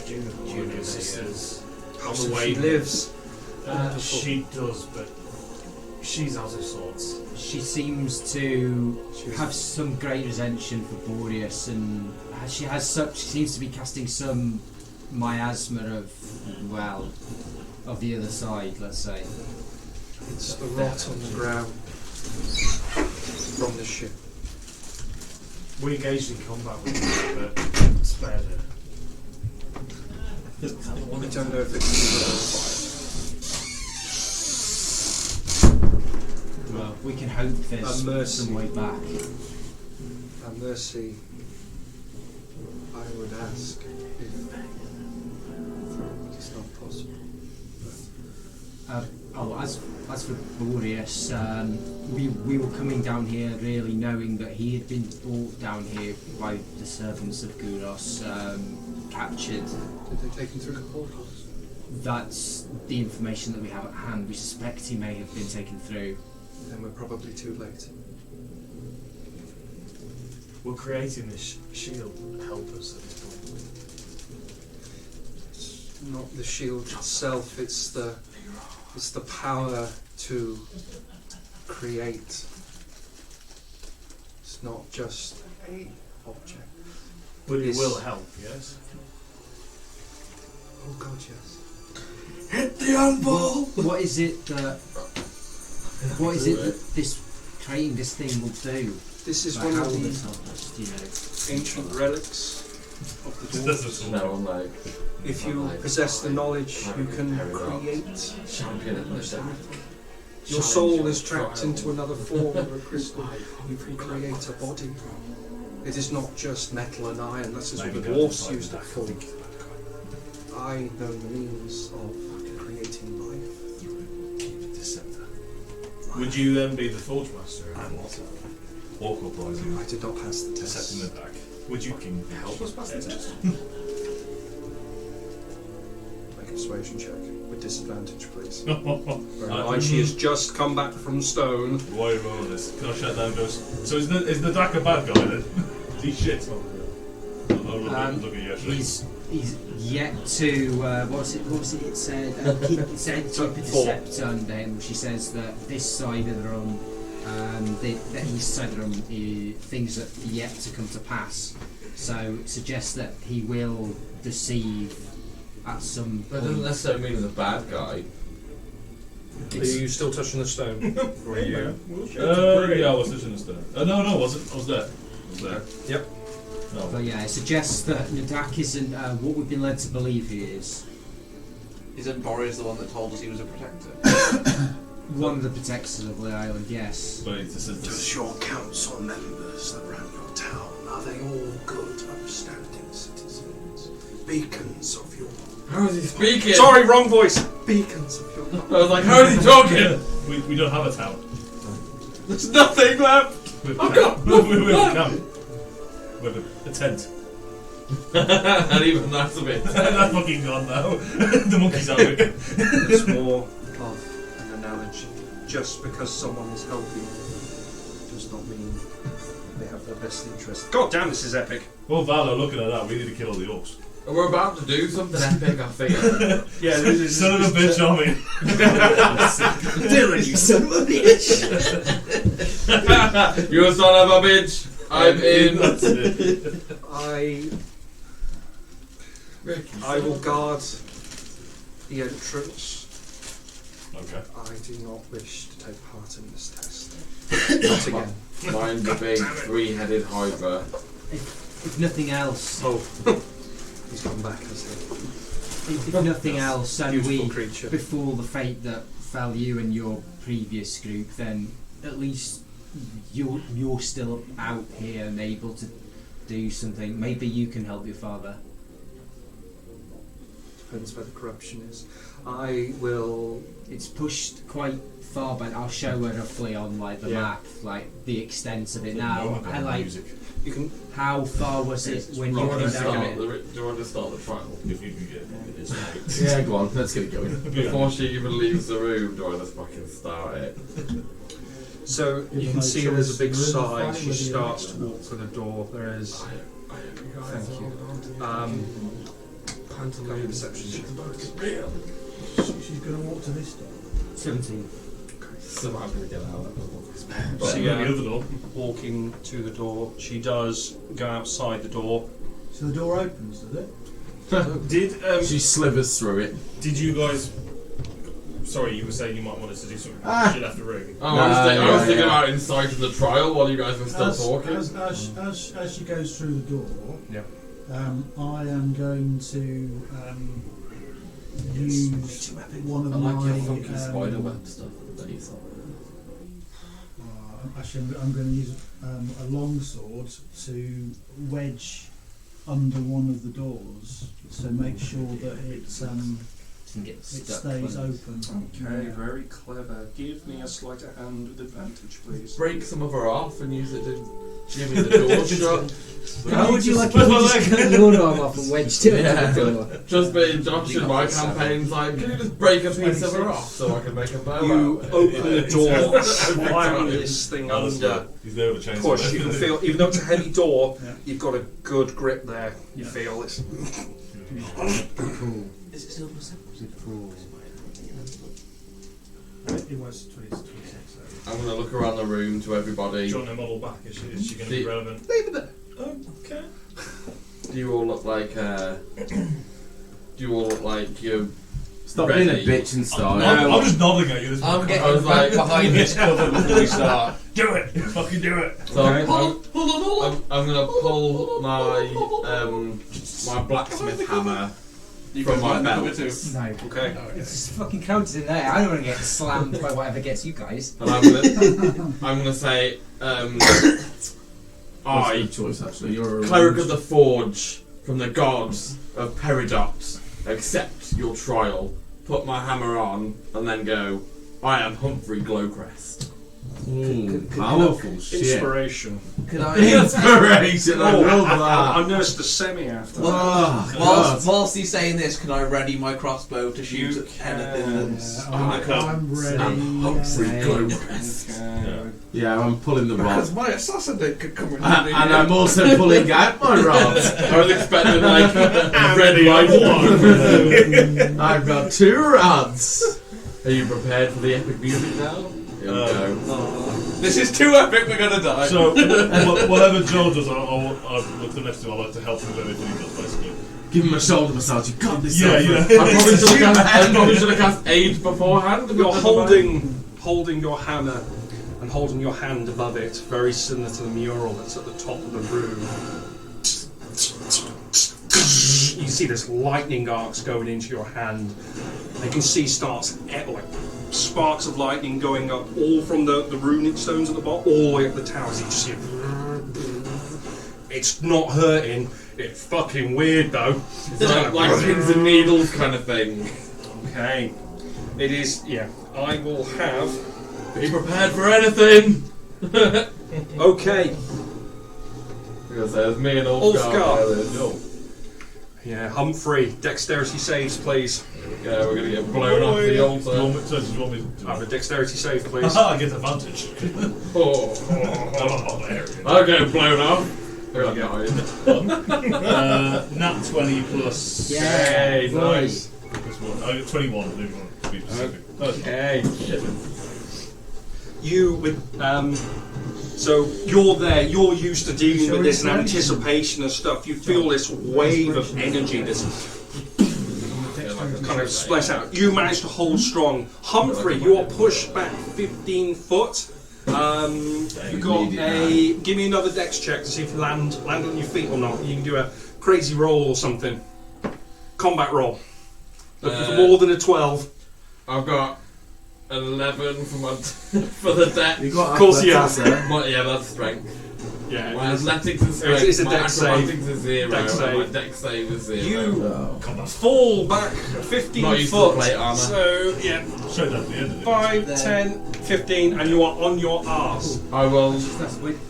Junior's sisters on the way. She lives. She does, but she's out of sorts. She seems to have some great resentment for Boreas, and she seems to be casting some miasma of the other side, let's say. It's the rot on the ground from the ship. We engaged in combat with her, but spared her. I don't know if it's Well, we can hope there's some way back. a mercy. I would ask if it's not possible. As for Boreas, we were coming down here really knowing that he had been brought down here by the servants of Goros, captured. Did they take him through the portals? That's the information that we have at hand. We suspect he may have been taken through. Then we're probably too late. Will creating this shield help us at this point? It's not the shield itself, it's the power to create. It's not just a object. But it will help, yes? Oh God, yes. Hit the anvil! What is it that this creating this thing will do? This is Like, one how of will the this help us, do you know? ancient relics of the dwarves. No, I'm like. If you possess the knowledge, you can create. Champion at the back. Your soul is trapped into another form or a crystal. You can create a body. It is not just metal and iron. This is what the dwarves used it for. I know the means of creating life. Would you then be the Forge Master? Or corporizing. I did not pass the test. Set in the back. Would you help us pass the test? Make a persuasion check with disadvantage, please. I- And she has just come back from stone. Why are you rolling this? Can I shut down Ghost? So is the Dak a bad guy then? Is he shit? I'll look at you actually. He's yet to what was it it said? It said keep a deceptor under him. She says that this side of the room, the east side of the room, things that are yet to come to pass. So it suggests that he will deceive at some That point. doesn't necessarily mean he's a bad guy. Are you still touching the stone? Or are you? Yeah, I was touching the stone. No, I wasn't. I was there. Yep. No. But yeah, it suggests that Nadak isn't what we've been led to believe he is. Isn't Boris the one that told us he was a protector? One of the protectors of the island, yes. But it's just Does your council members that run your town, are they all good, upstanding citizens? Beacons of your... How is he speaking? Sorry, wrong voice. Beacons of your... I was like, how is he talking? we don't have a town. There's nothing left. We have I've a got camp. We have a camp. We have a tent. And even that's a bit. That's fucking gone now. The monkey's out. It's more of an analogy. Just because someone is helping does not mean they have their best interest. God damn, this is epic. Well, Valo, looking at that, we need to kill all the orcs. We're about to do something epic, I feel. Yeah, this is... Son of a bitch, on me. Dylan, you son of a bitch! You a son of a bitch. I'm in. That's it. I will guard the entrance. Okay. I do not wish to take part in this test. Not again. Mine's a big three-headed hydra. If nothing else, Oh, he's come back, has he? if nothing else, and Beautiful we creature. before the fate that fell you and your previous group, then at least you're still out here and able to do something. Maybe you can help your father. Depends where the corruption is. I will... It's pushed quite far back. I'll show her roughly on like the Yeah. map, like the extent of it now. I like music. You can... how far was it when Do you you want came to down start it? the trial? If you can get it. Yeah, go on, let's get it going. Before she even leaves the room, do I just fucking start it? So you can see there's a big sigh. She starts to walk to the door. There is... Thank you. Go perception check. She's going to walk to this door. 17. So I'm going to get out. See the her other door. walking to the door. She does go outside the door. So the door opens, does it? She slithers through it. Did you guys? Sorry, you were saying you might want us to do something. She left the room. Oh, I was thinking about inciting the trial while you guys were still talking. As she goes through the door, Yeah. I am going to use one of my... stuff that you saw. Actually, I'm going to use a long sword to wedge under one of the doors to make sure that it stays open. Okay, very clever. Give me a sleight of hand with advantage, please. Break some of her off and use it to jimmy the door shut. How would you like if you just cut your arm off and wedged it under the door? Just been Josh in my campaigns like, can you just break a piece of her off so I can make a bow You out? open the door, slam this thing Oh, under, he's there with a chainsaw. push. You can feel, even though it's a heavy door, Yeah. you've got a good grip there. You feel it's... Cool. Is it still perception? Cool. It was 26. I'm going to look around the room to everybody. Do you want to model back? Is she going to be relevant? Leave it there. Oh, okay. Do you all look like you're Stop being a ready? bitch and start. I'm just nodding at you. This I'm one. getting I was like- back behind this cover before we start. Do it! Fucking do it! So I'm gonna pull my my blacksmith hammer from my belt, No. Okay. It's just fucking counted in there. I don't want to get slammed by whatever gets you guys. and I'm gonna say, I, choice actually. You're a cleric of the forge from the gods of Peridot, accept your trial. Put my hammer on and then go. I am Humphrey Glowcrest. Powerful shit. Inspiration. Could I? Inspiration. I love that. I nursed the semi after that. Oh, God. Whilst he's saying this, can I ready my crossbow to shoot You anything that's I'm ready. Humphrey Okay. Glowcrest. Yeah, I'm pulling the rod. my assassinate could come in. And I'm also pulling out my rod. I was expecting like a red light. I've got 2 rods. Are you prepared for the epic music now? Here we go. This is too epic. We're gonna die. So, whatever Joe does, I'll look the next to him. I like to help him with everything he does, basically. Give him a shoulder massage. You got this. Yeah, over. yeah. I probably should have cast aid beforehand. You're holding your hammer and holding your hand above it, very similar to the mural that's at the top of the room. You see this lightning arcs going into your hand. You can see sparks of lightning going up all from the runic stones at the bottom, all the way up the towers. You just see it's not hurting. It's fucking weird though. It's like pins and needles kind of thing. Okay. It is, yeah. I will have... Be prepared for anything! Okay. Because there's me and Ulfgar. Yeah, Humphrey, dexterity saves, please. Yeah, we're gonna get blown off the altar. Do you want me to Have a dexterity save, please. I get advantage. I'll get blown off. I got 9. Nat 20 plus. Yay, nice. Plus 1. I got 21. If you want to be specific. Okay. You with so you're there. You're used to dealing with this in anticipation of stuff. You feel this wave of energy, this kind of split out. You manage to hold strong. Humphrey, you are pushed back 15 foot. You got a. Give me another dex check to see if you land on your feet or not. You can do a crazy roll or something. Combat roll. Looking for more than a 12. I've got 11 for the dex. You got of course you have. Yeah, that's strength. Yeah, my athletics is strength. It's a my dex acrobatics save. is 0. Dex save. My dex save is 0. You fall back 15 Not used to the foot. plate armor. So yeah, Show that at the end of it. 5, 10, 15, and you are on your arse. I will. Is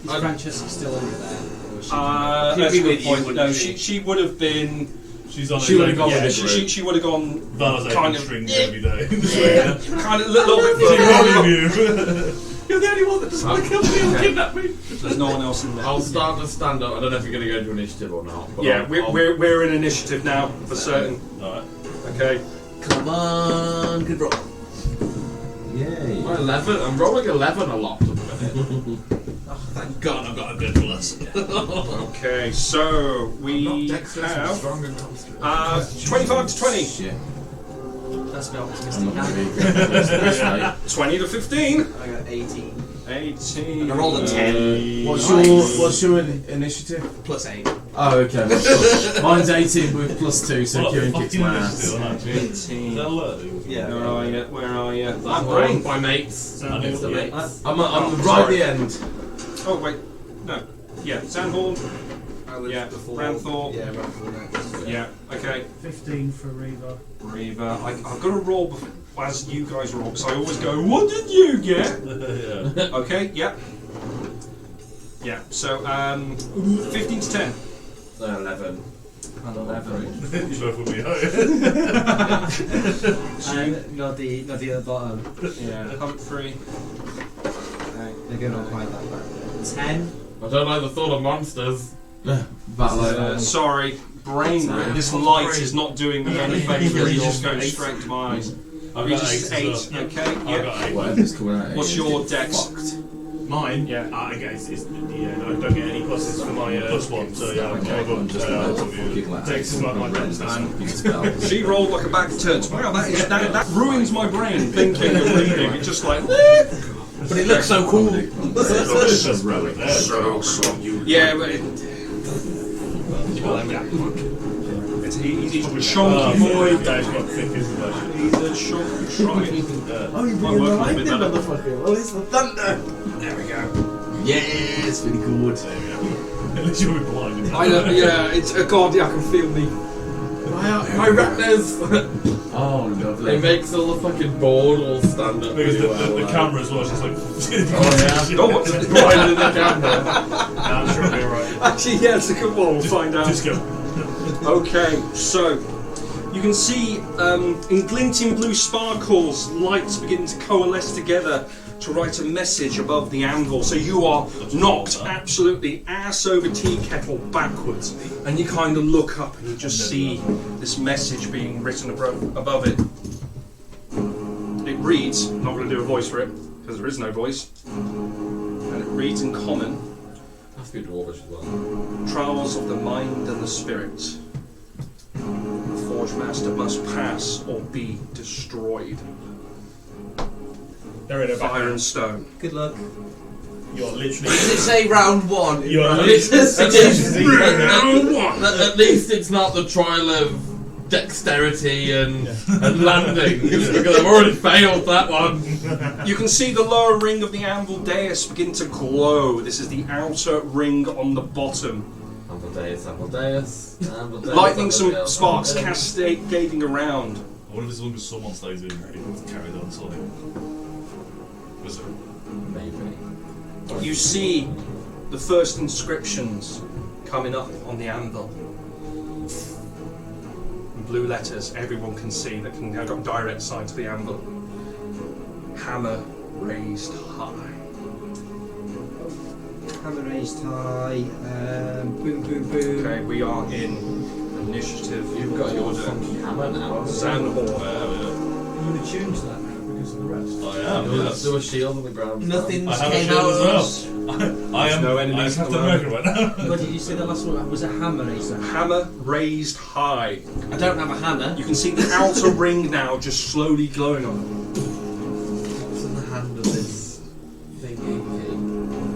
Francesca still under there? Or is she That's a good point. No, she would have been. She's on She would have gone. yeah, She would have gone. Val's kind open of. strings every day. Kind of a little bit further. You're the only one that doesn't want to kill me or kidnap me. There's no one else in there. I'll start to stand up. I don't know if you're going to go into initiative or not. But Yeah, we're in initiative now for certain. Alright. Okay. Come on, good roll. Yay. 11. I'm rolling 11 a lot at the minute. Oh, thank God I've got a good plus. Okay, so we have strong and constant. 25 to 20. Shit. That's not I'm not going to be good. 20 to 15. I got 18. 18. And I rolled a 10. What's your initiative? Plus 8. Oh, okay. Mine's 18 with plus 2, so Kieran kicks my ass. 18. Yeah. Where are you? I'm joined by mates. It's the mates. I'm right sorry. at the end. Oh, wait. No. Yeah, Sandhorn. Yeah, Ranthor. Yeah, Ranthor next. Yeah, okay. 15 for Reva. Reva. I've got to roll as you guys roll, because I always go, what did you get? Yeah. Okay, yeah. Yeah, so 15 to 10. 11. And 11. You both will be And Noddy at the bottom. Yeah, Humphrey. They're going on quite that bad. 10. I don't like the thought of monsters. Sorry, brain. This light is not doing me any favours. You're just going straight to my eyes. I've got Regis 8 is 8. Okay, I've yeah. got 8. Whatever's coming out. What's your dex? Mine? Yeah. Okay, I don't get any pluses for my Plus 1, so yeah, Okay, I'm just Takes about my dex. She rolled like a back turn. Wow, that ruins my brain thinking of reading. It's just like, But it looks so cool. so yeah, but he's a chunky boy. Yeah, he's got thick, isn't he? He's a chunky try. Oh, you're Might work a little bit better. motherfucker. Well, it's the thunder. There we go. Yeah, it's really good. At least you'll be blind. I know, yeah, it's a god. I can feel me. My retinas! Oh, lovely. It makes all the fucking board all stand up. Because really the well, camera as well, it's just like. Oh yeah. Oh, what's It's brighter than the camera. Nah, I'm sure I'll be alright. Actually, yeah, it's a good one. We'll find out. Just go. Okay, so you can see in glinting blue sparkles, lights begin to coalesce together to write a message above the anvil. So you are knocked absolutely ass over tea kettle backwards, and you kind of look up and you just see this message being written above it. It reads, I'm not going to do a voice for it because there is no voice, and it reads in common. That's good dwarvish as well. Trials of the mind and the spirit. Forge Master must pass or be destroyed. They're in a Fire and stone. Good luck. You're literally. Did it say round one? You're At least it's not the trial of dexterity and landing, because I've already failed that one. You can see the lower ring of the anvil dais begin to glow. This is the outer ring on the bottom. Amadeus. Lightning, some sparks cascading around. I wonder if as long as someone stays in, it's carried on something. Was it? Maybe. You see the first inscriptions coming up on the anvil. In blue letters, everyone can see that can go direct side to the anvil. Hammer raised high. Hammer raised high. Boom, boom, boom. Okay, we are in initiative. You've got your order. funky hammer now. Sandhorn. Are you attuned to that now because of the rest? I am, yes. There was shield on the ground. Nothing I have a came shield out as well. I There's am. no I enemies have at to the American right now. What did you say the last one? Was it hammer raised high? Hammer raised high. I don't have a hammer. You can see the outer ring now just slowly glowing on it. What's in the hand of this thingy?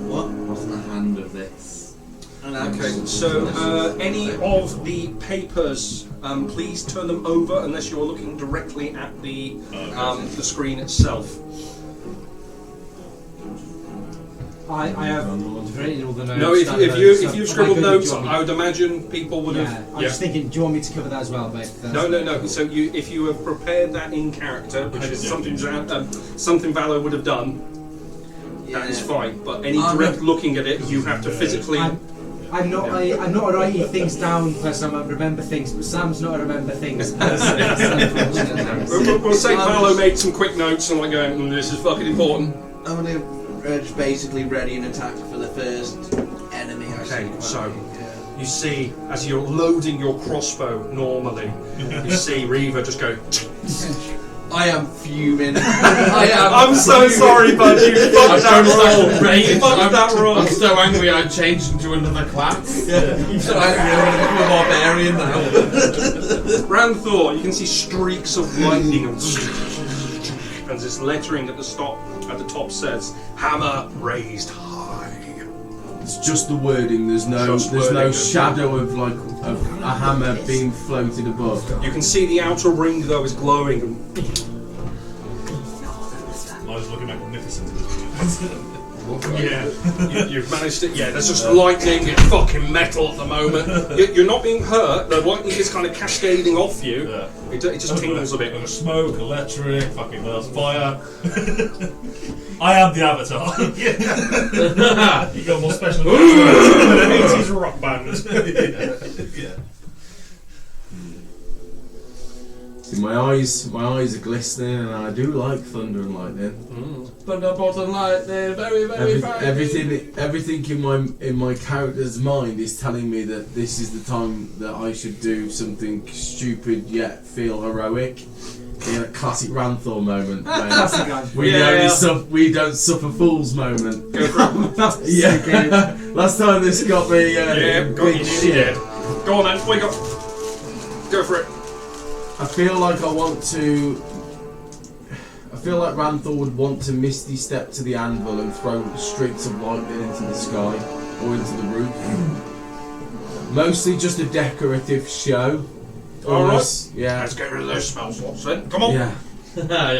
What? What's in the hand of this? Okay, so any of the papers, please turn them over unless you're looking directly at the screen itself. I have written all the notes. No, if you've scribbled notes, I would imagine people would have. I'm just thinking, do you want me to cover that as well, mate? No. So if you have prepared that in character, which is something Valor would have done, that is fine. But any direct looking at it, you have to physically. I'm not a writing things down person. I remember things, but Sam's not a remember things person. We'll say Valor made some quick notes and like going, this is fucking important. I'm gonna just basically ready an attack for the first enemy. Okay, so you see as you're loading your crossbow normally, you see Reaver just go. I am fuming. I'm so sorry, bud. You fucked that roll. I'm so angry I changed into another class. I'm so angry I'm going to become a barbarian now. Ranthor, you can see streaks of lightning and this lettering at the top says "Hammer raised high." It's just the wording. There's no shadow of like a hammer being floated above. You can see the outer ring though is glowing. I was looking magnificent. Yeah, you've managed it. Yeah, there's just lightning. It's fucking metal at the moment. You're not being hurt. The lightning is kind of cascading off you. Yeah. It just tingles a bit. Like a smoke, electric, fucking there's fire. I am the Avatar. You got more special than an 80s rock band. Yeah. See, my eyes are glistening, and I do like thunder and lightning. Thunderbolt and lightning, very, very frightening. Everything in my character's mind is telling me that this is the time that I should do something stupid yet feel heroic. In a classic Ranthor moment. We don't suffer fools moment. Go for it. Yeah. Last time this got me. Got you shit. Go on then. Wake up. Go for it. I feel like Ranthor would want to misty step to the anvil and throw streaks of lightning into the sky or into the roof. Mostly just a decorative show. Alright. Yeah. Let's get rid of those spell slots then. Come on. Yeah.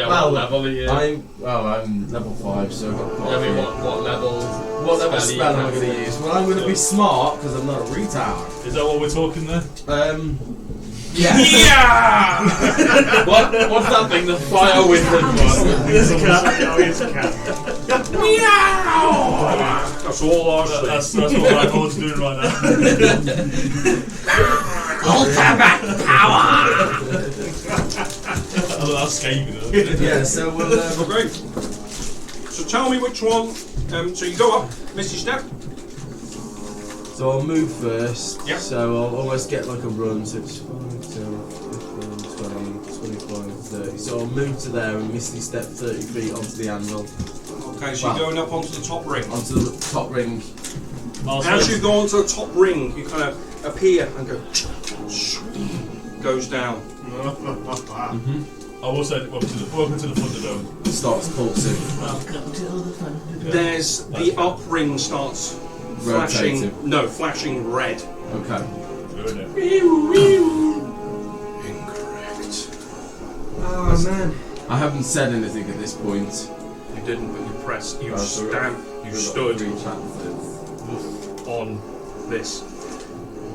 What level are you? I'm level 5, so I've got I mean, what level? What level spell am I going to use? Well, I'm going to be smart because I'm not a retard. Is that what we're talking there? Yeah. Yeah! What's that thing? The fire wizard one? It's a cat. Oh, it's a cat. Meow! That's all I see. That's what Ranthor's doing right now. Ultimate power! That's scathing. Yeah, so we'll. Okay. So tell me which one. So you go up, Misty Step. So I'll move first. Yep. So I'll almost get like a run. So it's 5, 10, 15, 20, 25, 30. So I'll move to there and Misty Step 30 feet onto the anvil. Okay, so you're going up onto the top ring. Onto the top ring. As you go onto the top ring, you kind of appear and go. Goes down. I will say, welcome to the Thunderdome. Starts pulsing. There's the up ring starts flashing. Rotating. No, flashing red. Okay. Incorrect. Oh man. I haven't said anything at this point. You didn't, but you pressed. You so stood on this.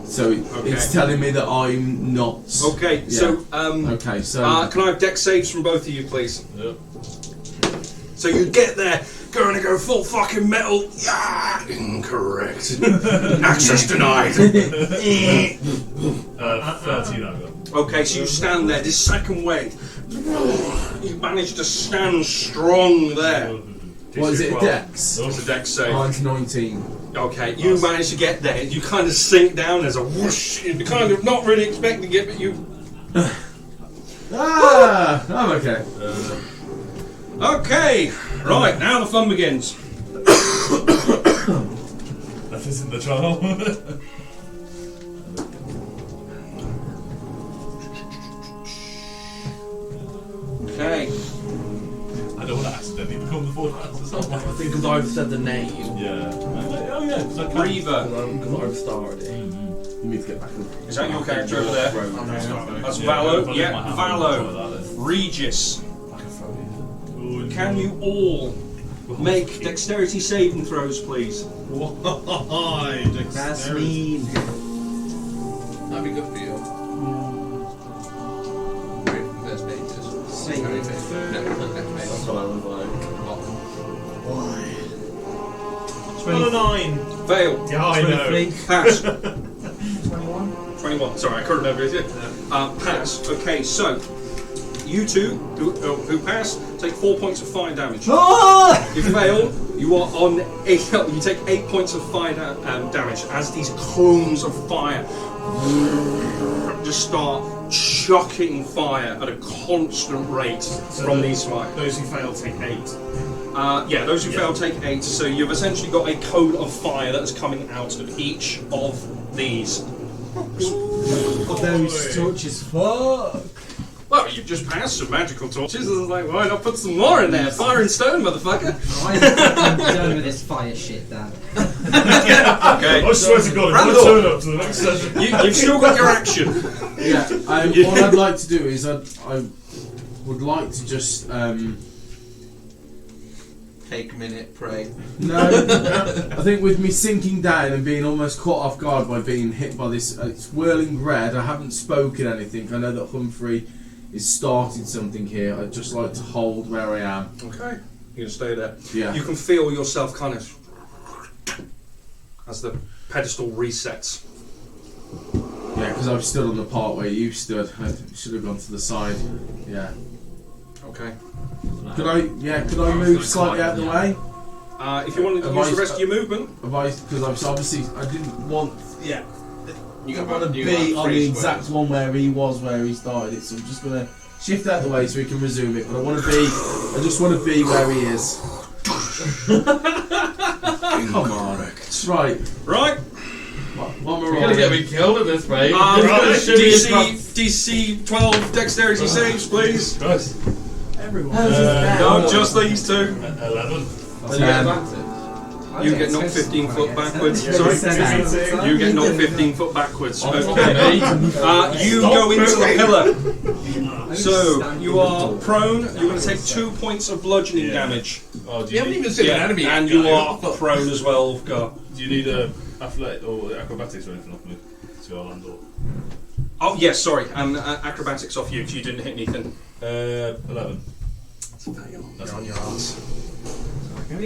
So it's telling me that I'm not. Okay, so okay, so can I have deck saves from both of you, please? Yep. So you get there, going to go full fucking metal. Yeah, incorrect. Access denied. 13 I got. Okay, so you stand there. This second wave, you manage to stand strong there. what is it? Dex. It's a deck save. Mine's 19. Okay, you manage to get there. You kind of sink down. There's a whoosh. You're kind of not really expecting it, but you. I'm okay. Okay, right now the fun begins. That isn't the trial. Okay. I don't want to accidentally become the fourth answer. I think because I've said the name. Yeah. Oh yeah, because I can't. Reaver. Because I've started it. You need to get back up. Is that your character over there? That's Yeah, Valo. I'll Yeah, let my hand Valo. go like that Regis. then. Can you all make dexterity saving throws, please? Why? That's mean. That'd be good for you. Read the first pages. Same. Very big. Next page. That's what I was like. Why? 29. Fail. Yeah, I know. 23. Pass. 21. 21. Sorry, I couldn't remember it. Pass. Okay, so you two who pass take 4 points of fire damage. You fail, you are on 8. You take 8 points of fire damage as these cones of fire just start chucking fire at a constant rate from these fire. Those who fail take 8. Yeah, those who fail take 8. So you've essentially got a cone of fire that's coming out of each of these. Those torches. Fuck. Well, you've just passed some magical torches. I was like, why not put some more in there? Fire and stone, motherfucker. I'm done with this fire shit, Dan. Okay. I swear to God, if I turn up to the next session. You've still got your action. Yeah, what I'd like to do is I would like to just Take a minute, pray. no. I think with me sinking down and being almost caught off guard by being hit by this it's whirling red. I haven't spoken anything. I know that Humphrey is starting something here. I'd just like to hold where I am. Okay. You're going to stay there. Yeah. You can feel yourself kind of as the pedestal resets. Yeah, because I've stood on the part where you stood. I should have gone to the side. Yeah. Okay. Could I move slightly out of the way? If you want to use the rest of your movement. Because obviously I didn't want. Yeah. You I got want to you be got on the three exact squares. one where he was, where he started it. So I'm just gonna shift out of the way so we can resume it. But I just want to be where he is. Come on. Right. Right. What am I You're going to get me killed at this rate. DC 12 dexterity saves, please. Nice. Everyone. No, just these two. 11. Well, you get advantage. You get knocked 15 foot backwards. Sorry? You get knocked 15 foot backwards. Okay. You go into the pillar. So, you are prone. You're going to take 2 points of bludgeoning damage. Oh, do You haven't even seen an enemy yet, and you guy. are prone as well, Ulfgar. Do you need a athletic or acrobatics or anything off me to go on? Oh, yes, sorry. Acrobatics off you because you didn't hit anything. 11. That's on your ass.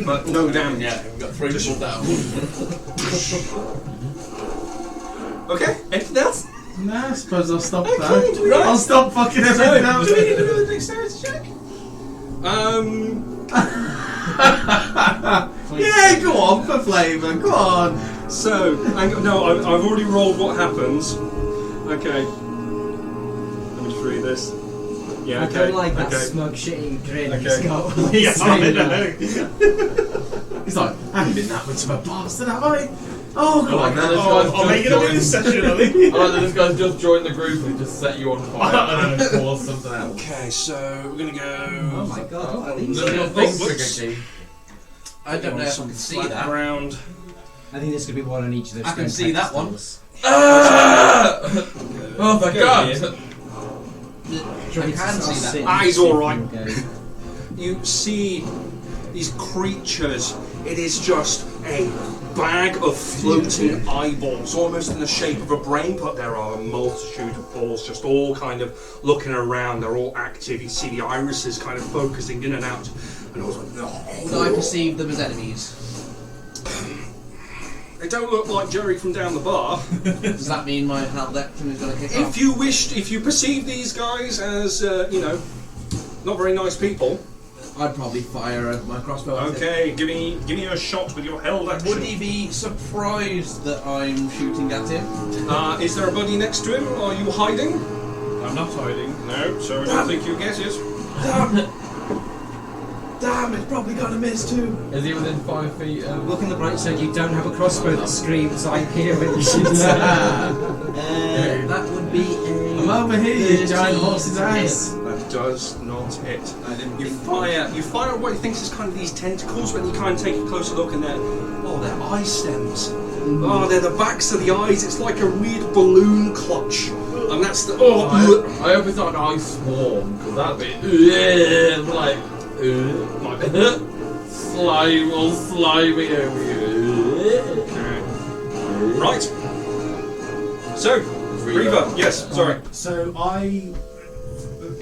But no damage. Yeah, we've got 3 people down. Okay, anything else? Nah, I suppose I'll stop Okay, that. right. I'll stop fucking everything else. Do we need to do a dexterity check? Yeah, go on for flavour. Go on. So, I've already rolled what happens. Okay. Let me just read this. Yeah, I okay. don't like that okay. smug shitting grin Okay. he's got. Yeah, I Saying know. that. He's like, I haven't been that much of a bastard, have I? Oh, I like that this Oh, guy's I'm making a just win session, are joined. they? I like that this guy's just joined the group and just set you on fire and then caused something else. Okay, so we're gonna go. Oh my god, what are these? Little things tricky. I don't know if I can see that. Ground. I think there's going to be one on each of those. I can stone see that one. pedestals. Oh my god! I can see that. Eyes all right. Okay. You see these creatures. It is just a bag of floating eyeballs, almost in the shape of a brain, but there are a multitude of balls just all kind of looking around. They're all active. You see the irises kind of focusing in and out. And I was like, Would I perceive them as enemies? they don't look like Jerry from down the bar. Does that mean my held action is going to kick off? If you perceive these guys as, not very nice people, I'd probably fire my crossbow at him. okay, give me a shot with your held action. Would he be surprised that I'm shooting at him? Is there a buddy next to him? Are you hiding? I'm not hiding. No, so I don't think you get it. Damn! Damn, it's probably gonna miss too. Is he within 5 feet of... Look on the bright side, you don't have a crossbow that screams, I hear it, you shoot. That would be a... I'm over here, you giant horse's ass. That does not hit. I didn't You fire what you think is kind of these tentacles, when you kind of take a closer look and they're eye stems. Oh, they're the backs of the eyes. It's like a weird balloon clutch. And that's the... I hope it's not an ice swarm, because that'd be... like... slime all slimy over you. Right. So, Reaver, yes, sorry. So I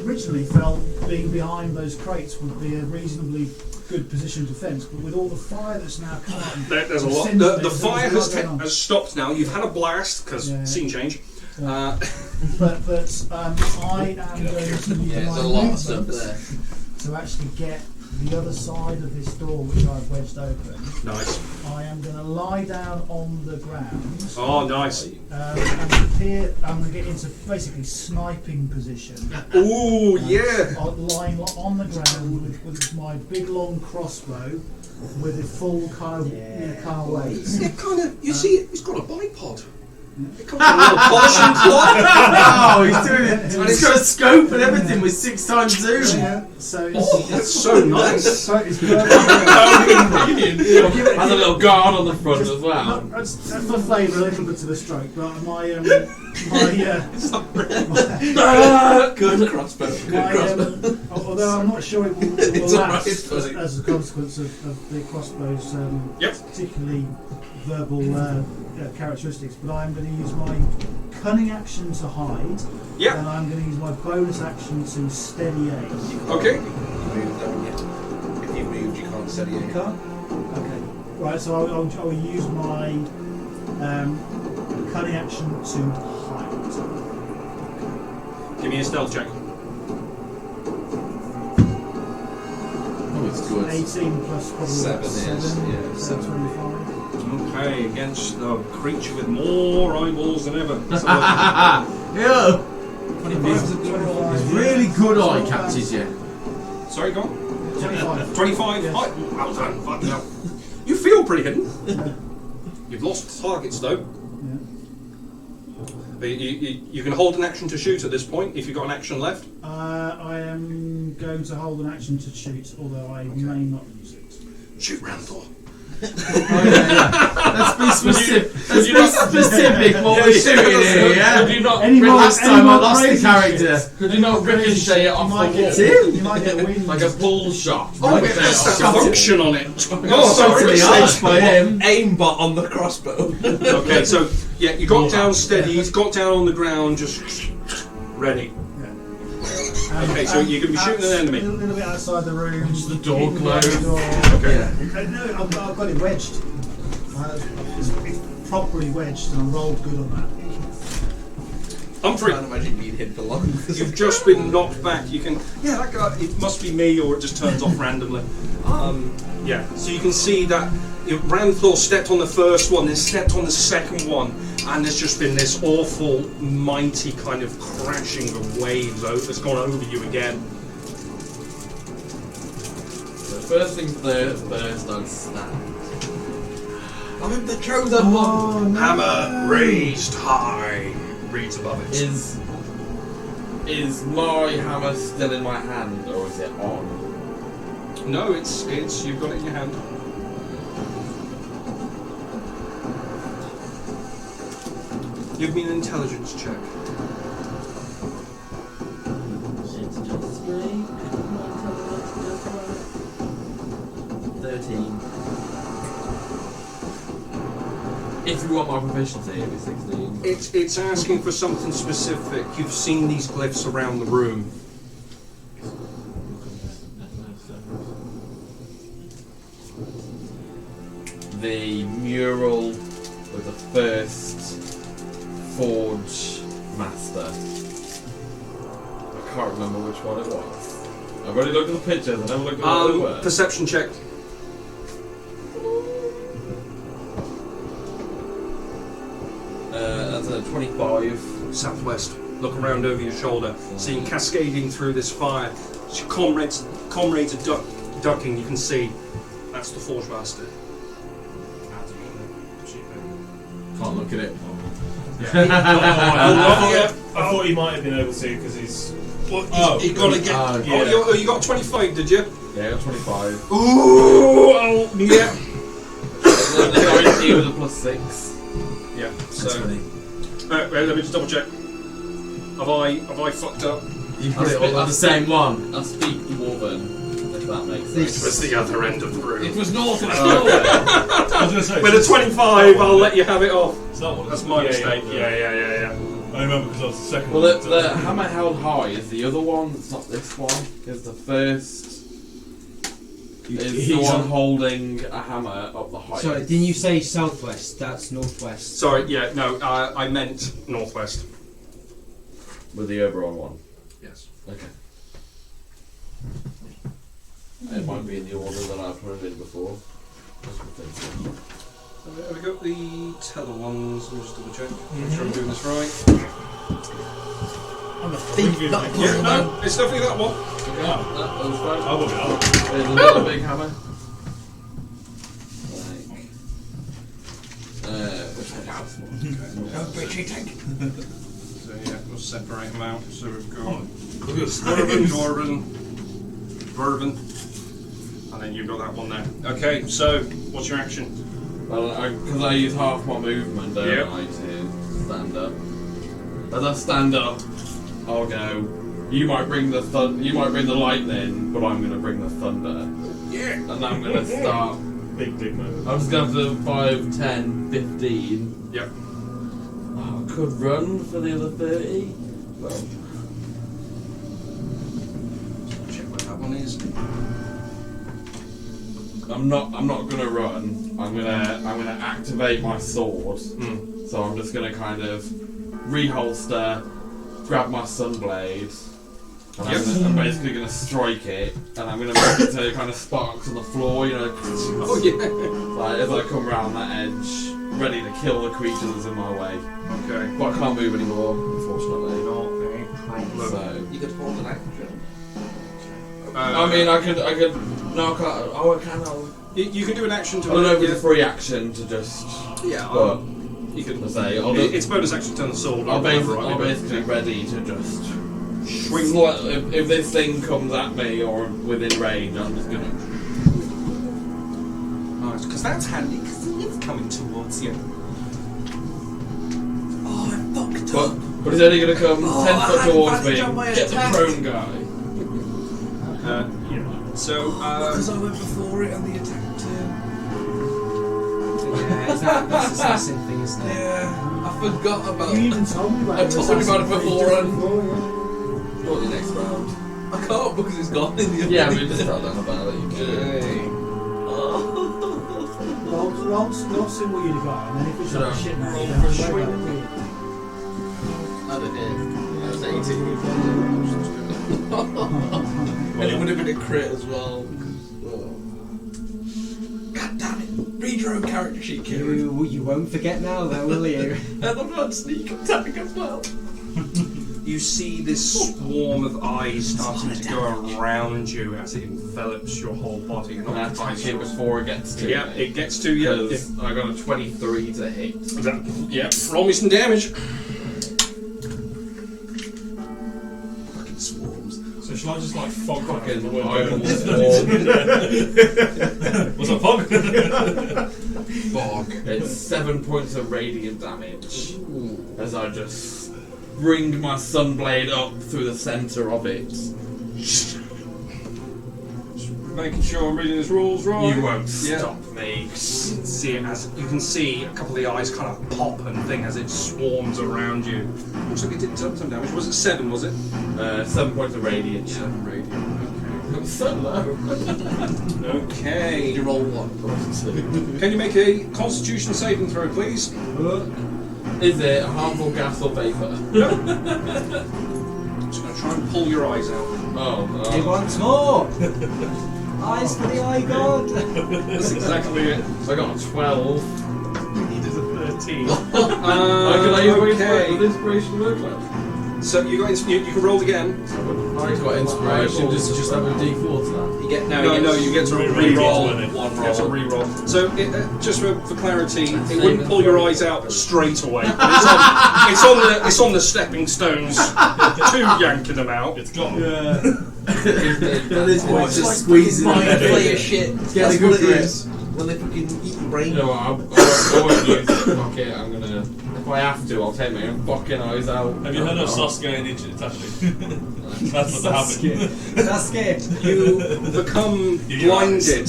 originally felt being behind those crates would be a reasonably good position defence, but with all the fire that's now come on, There's a lot. since The there's fire a lot going on. has stopped now. You've had a blast, because scene change. But I am going to use Yeah, my there's a lot of stuff movement there. to actually get the other side of this door which I've wedged open. Nice. I am going to lie down on the ground. Oh, nice. And appear, I'm going to get into basically sniping position. Ooh, yeah. Lying on the ground with my big long crossbow with a full kind of weight. Yeah, kind of. You see, it's got a bipod. It comes with a little polishing cloth. Oh, he's doing it. And it's got a scope and everything with 6 times zoom. Yeah, so That's so nice. So it's Has a little guard on the front as well. That's for flavour, a little bit to the stroke, but Good crossbow. although I'm not sure it will It's last alright, it's funny. as a consequence of the crossbow's Yep. particularly verbal characteristics, but I'm going to use my cunning action to hide, Yep. and I'm going to use my bonus action to steady aim. Okay. Move, don't you? If you moved, you can't steady aim. Okay. Right, so I'll use my cunning action to hide. Give me a stealth check. Oh, it's good. 18 plus probably 7 7, is, yeah, so 25. Okay, against a creature with more eyeballs than ever. So, Yeah. 25 is a good roll. It's really good eye catches you. sorry, go on. 25. 25. Yes. Well done. Fucking hell. You feel pretty hidden. You've lost targets though. Yeah. You can hold an action to shoot at this point if you've got an action left. I am going to hold an action to shoot, although I may not use it. Shoot Randall. Let's be specific. Let's you be not- specific what we're shooting here, yeah? Could you not, Any more- Last any time I more lost the crazy character. shit? could you not ricochet it You off might the get, wall? you might get wind. Like a pull shot. Oh, Ricochet it has it a off. function on it. Oh, sorry, to the arse by him. Aimbot on the crossbow. Okay, so yeah, you got down steady. He's got down on the ground, just ready. Okay, so you're going to be shooting an enemy. A little bit outside the room. Push the door keeping the closed. door. Okay. No, I've got it wedged. It's properly wedged, and I rolled good on that. Humphrey, I can't imagine being hit for long. you've just been knocked back. You can, yeah, that guy. It must be me, or it just turns off randomly. Yeah, so you can see that Ranthor stepped on the first one, then stepped on the second one, and there's just been this awful, mighty kind of crashing of waves that's gone over you again. So first things first, I'd stand. I'm the chosen one. Hammer raised high. Reads above it. Is my hammer still in my hand, or is it on? No, it's you've got it in your hand. Give me an intelligence check. It's just straight. 13. If you want my proficiency, it'd be 16. It's asking for something specific. You've seen these glyphs around the room. The mural with the first forge master. I can't remember which one it was. I've already looked at the pictures. I never looked at what they were. Perception check. That's a 25. Southwest. Look around over your shoulder, seeing cascading through this fire. Your comrades are ducking. You can see that's the forge master. Can't look at it. I thought he might have been able to because he's. Well, you got to get. yeah. You got 25, did you? Yeah, I got 25. Ooh, oh, yeah. The 19 with a +6. Yeah. So. Wait, let me just double check. Have I fucked up? You put it all on the same one. I speak Dwarven, if that makes sense. It was the other end of the room. It was north. I was going to say. With a 25, I'll let you have it off. It's that one. That's my mistake. Yeah. Yeah. I remember because I was the second Well, one. the hammer held high is the other one. It's not this one. Because the first is the one holding a hammer up the height. Sorry, didn't you say southwest? That's northwest. Sorry, yeah, no, I meant northwest. With the Oberon one. Yes. Okay. It might be in the order that I've put it in before. Have we got the tether ones? Let me just double check. Make sure I'm doing this right. I'm a thief, not a Yeah, no, it's definitely that one. Okay, that was fine. I'll look it up. There's another big hammer. Which one? So yeah, we'll separate them out. So we've got Look at Dwarven, and then you've got that one there. Okay, so what's your action? Well, because I use half my movement, don't Yep. I, to stand up. As I stand up, I'll go. You might bring the lightning, but I'm going to bring the thunder. Yeah. And I'm going to start. Big moment. I'm just going to have to 5, 10, 15. Yep. Oh, I could run for the other 30. Well, Check what that one is. I'm not gonna run. I'm gonna activate my sword. So I'm just gonna kind of reholster, grab my sunblade, and I'm basically gonna strike it, and I'm gonna make it so it kind of sparks on the floor, you know. Oh yeah. Like as I come around that edge, ready to kill the creature that's in my way. Okay. But I can't move anymore, unfortunately. Not a problem. So You could hold an action. I mean, I could. No, I can't. Oh, I can. You can do an action to. I don't know if it's a free action to just. Yeah. But you can say it's bonus action to turn the sword. I'm basically ready to just swing. If this thing comes at me or within range, I'm just gonna. Nice, because that's handy. Because it's coming towards you. Oh, I'm fucked up. But it's only gonna come 10 foot towards me. advantage on my Get the attack. prone guy. Yeah. So. Because I went before it on the attack turn. Yeah, that's the assassin thing, isn't it? Yeah, I forgot about You even told me about I told you about it before. yeah. What the next round? I can't because it's gone in the other. Yeah, we just tell them about it. Roll see what you've got, and then if it's Should like I shit now, roll you for don't worry swing? about it, I don't know. That was 18. And it would have been a crit as well. God damn it! Read your own character sheet, Kieran. You won't forget now, though, will you? And I'm on sneak attack as well. You you see this swarm of eyes starting to go around you as it envelops your whole body and Can I attack occupies it you. before it gets to Yeah, me? it gets to you. Because I got a 23 to hit. Yeah, roll me some damage. Fucking swarms. So shall I just like fog back in the Eyeball word? What's up, Pog? Fog. It's 7 points of radiant damage. As I just bring my sunblade up through the centre of it. Making sure I'm reading his rules right. You won't Yeah. stop me. See it as you can see a couple of the eyes kind of pop and thing as it swarms around you. Looks like it did some damage. Was it 7? Was it? 7 points of radiant. 7 radiant. It was so low. Okay. You roll 1. Can you make a Constitution saving throw, please? Is it harmful gas or vapour? Just going to try and pull your eyes out. Oh no. He wants more! Eyes for the eye god! That's exactly it. I got a 12. He does a 13. Okay. With inspiration work like? So you got you can roll again. I've got inspiration. Does it just have a D4 to that? You get No, you get to Re-roll re-roll. one, You get to re-roll. So just for clarity, it Save wouldn't and pull your throw. eyes out straight away. It's on the stepping stones, two yanking them out. It's gone. That is what it's just squeezing Mind it. player shit. Get That's a good what it grip. is. When they fucking eat your brain. No, I won't use it. Fuck it, I'm gonna. If I have to, I'll take my own fucking eyes out. Have you heard of Sasuke and Itachi? That's what happened. Sasuke! You become Your eyes. blinded.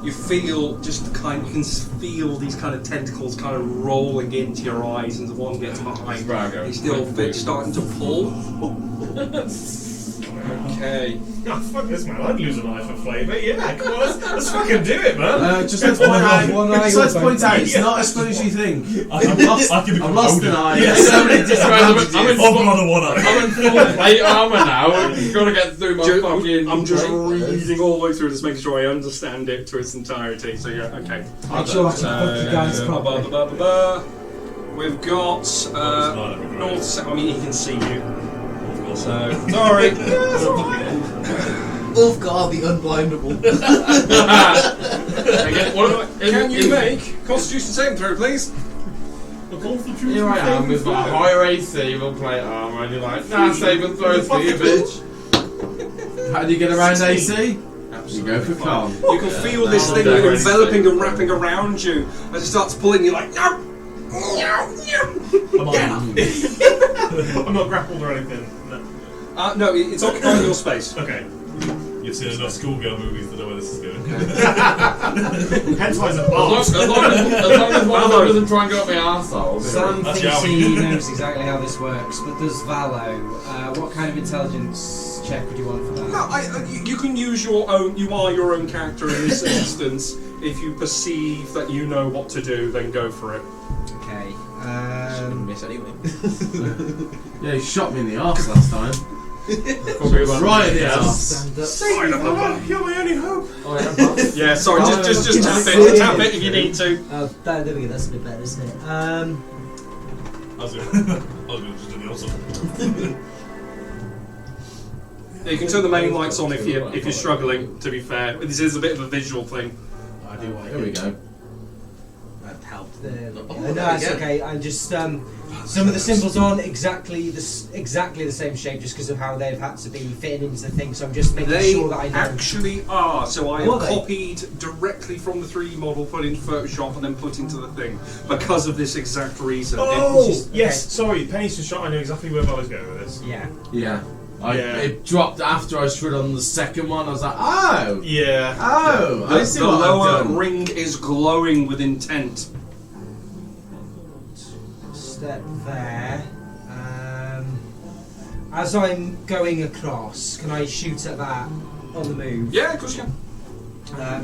You feel you can feel these kind of tentacles kind of rolling into your eyes, and the one gets behind. Brago. It's still starting to pull. Okay. Oh, fuck this, man. I'd lose an eye for flavour. Yeah, come on, let's fucking do it, man. Just let's point out. One eye Just let's or point both. out. It's not as fun as you think. I've lost I've lost an eye. Yes. So many I'm disadvantages. in I've got one eye. I'm in full plate armour now. You've got to get through my fucking. I'm just plate. reading all the way through this, making sure I understand it to its entirety. So yeah, okay. Make sure I can fuck you guys properly. We've got north. I mean, he can see you. So sorry. Ulfgar the unblindable. Can you make Constitution saving throw, please? Here I am with my higher AC with plate armour, and you're like, nah, save and throw for you, bitch. How do you get around AC? You go for calm. You can feel this thing enveloping and wrapping around you as it starts pulling. You're like, no. I'm not grappled or anything. No. No, it's occupying your space. Okay. You've seen enough schoolgirl movies to know where this is going. Hence why it's a As long boss. as one of them doesn't try and go up my arsehole. Sam That's thinks Yowie. he knows exactly how this works, but does Valo? What kind of intelligence check would you want for that? No, you can use your own. You are your own character in this instance. If you perceive that you know what to do, then go for it. Okay. Shouldn't miss anyway. Yeah, he shot me in the arse last time. Right in the arse. You're my only hope. Oh, yeah, Yeah, sorry, just tap it if you need to. Oh, there we go. That's a bit better, isn't it? I was going to just do the awesome. You can turn the main lights on if you're struggling. To be fair, this is a bit of a visual thing. I do like There we go. That helped. No, that's okay. I'm just some of the symbols aren't exactly the same shape, just because of how they've had to be fitting into the thing. So I'm just making They sure that I know. actually are. So I Are have they? copied directly from the 3D model, put into Photoshop, and then put into the thing because of this exact reason. Oh, just- yes. Sorry, Penny's just shot. I know exactly where I was going with this. Yeah. Yeah. Yeah. It dropped after I stood on the second one. I was like, oh! Yeah. Oh! I see The what I've lower done. ring is glowing with intent. Step there. As I'm going across, can I shoot at that on the move? Yeah, of course you can.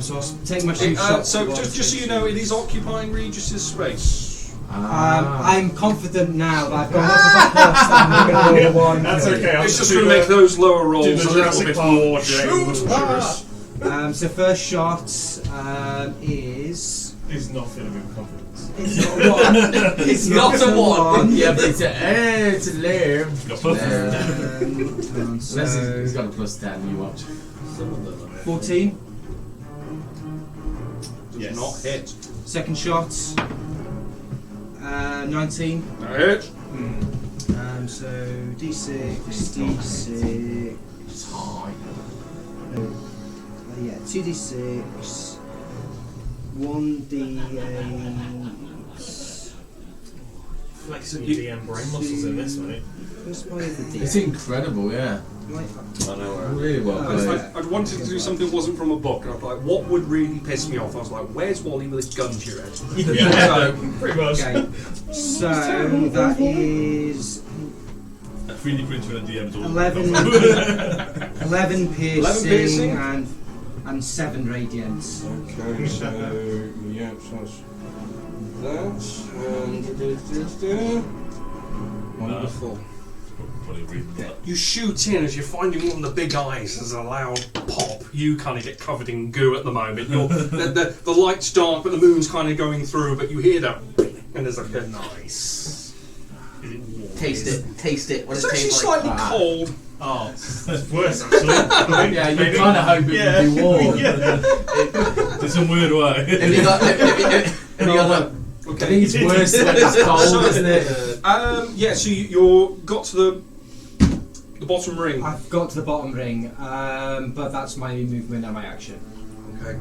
So I'll take my shoot shot. So just so you know, it is occupying Regis' space. I'm confident now that I've gone up with my plus. I'm going to roll the one. That's okay. It's just going to make those lower rolls do a the little Jurassic bit Park more shoot. dangerous. So first shot is Is not filling me with confidence. It's not a one. It's not a one. Yeah, but it's a lamb. Got plus. Unless he's got a +10, you watch. 14. Does Yes. not hit. Second shot. 19. That hit. So D6, D6. It's high. Yeah, 2d6, 1d8. Flexing your DM brain muscles in this, mate. Where's my other d8? It's incredible, yeah. Really well played. I'd wanted to do something that wasn't from a book, and I thought, what would really piss me off? I was like, where's Wally with his gun to your head? Yeah, pretty much. Okay, so that is A 3D printer and a DM's all 11 piercing, 11 piercing? and 7 radiance. Okay, so yeah, so that's that, and wonderful. Probably read that. You shoot in as you're finding one of the big eyes. There's a loud pop. You kind of get covered in goo at the moment. The light's dark, but the moon's kind of going through. But you hear that, and there's like a nice. Is it warm? Taste it. What It's it actually tastes slightly like. cold. Oh, that's worse actually. Yeah, you kind of hope it would be warm. In some weird way. Have you got? Have you got I think it's worse when it's cold, isn't it? Yeah, so you got to the bottom ring. I've got to the bottom ring, but that's my movement and my action. Okay.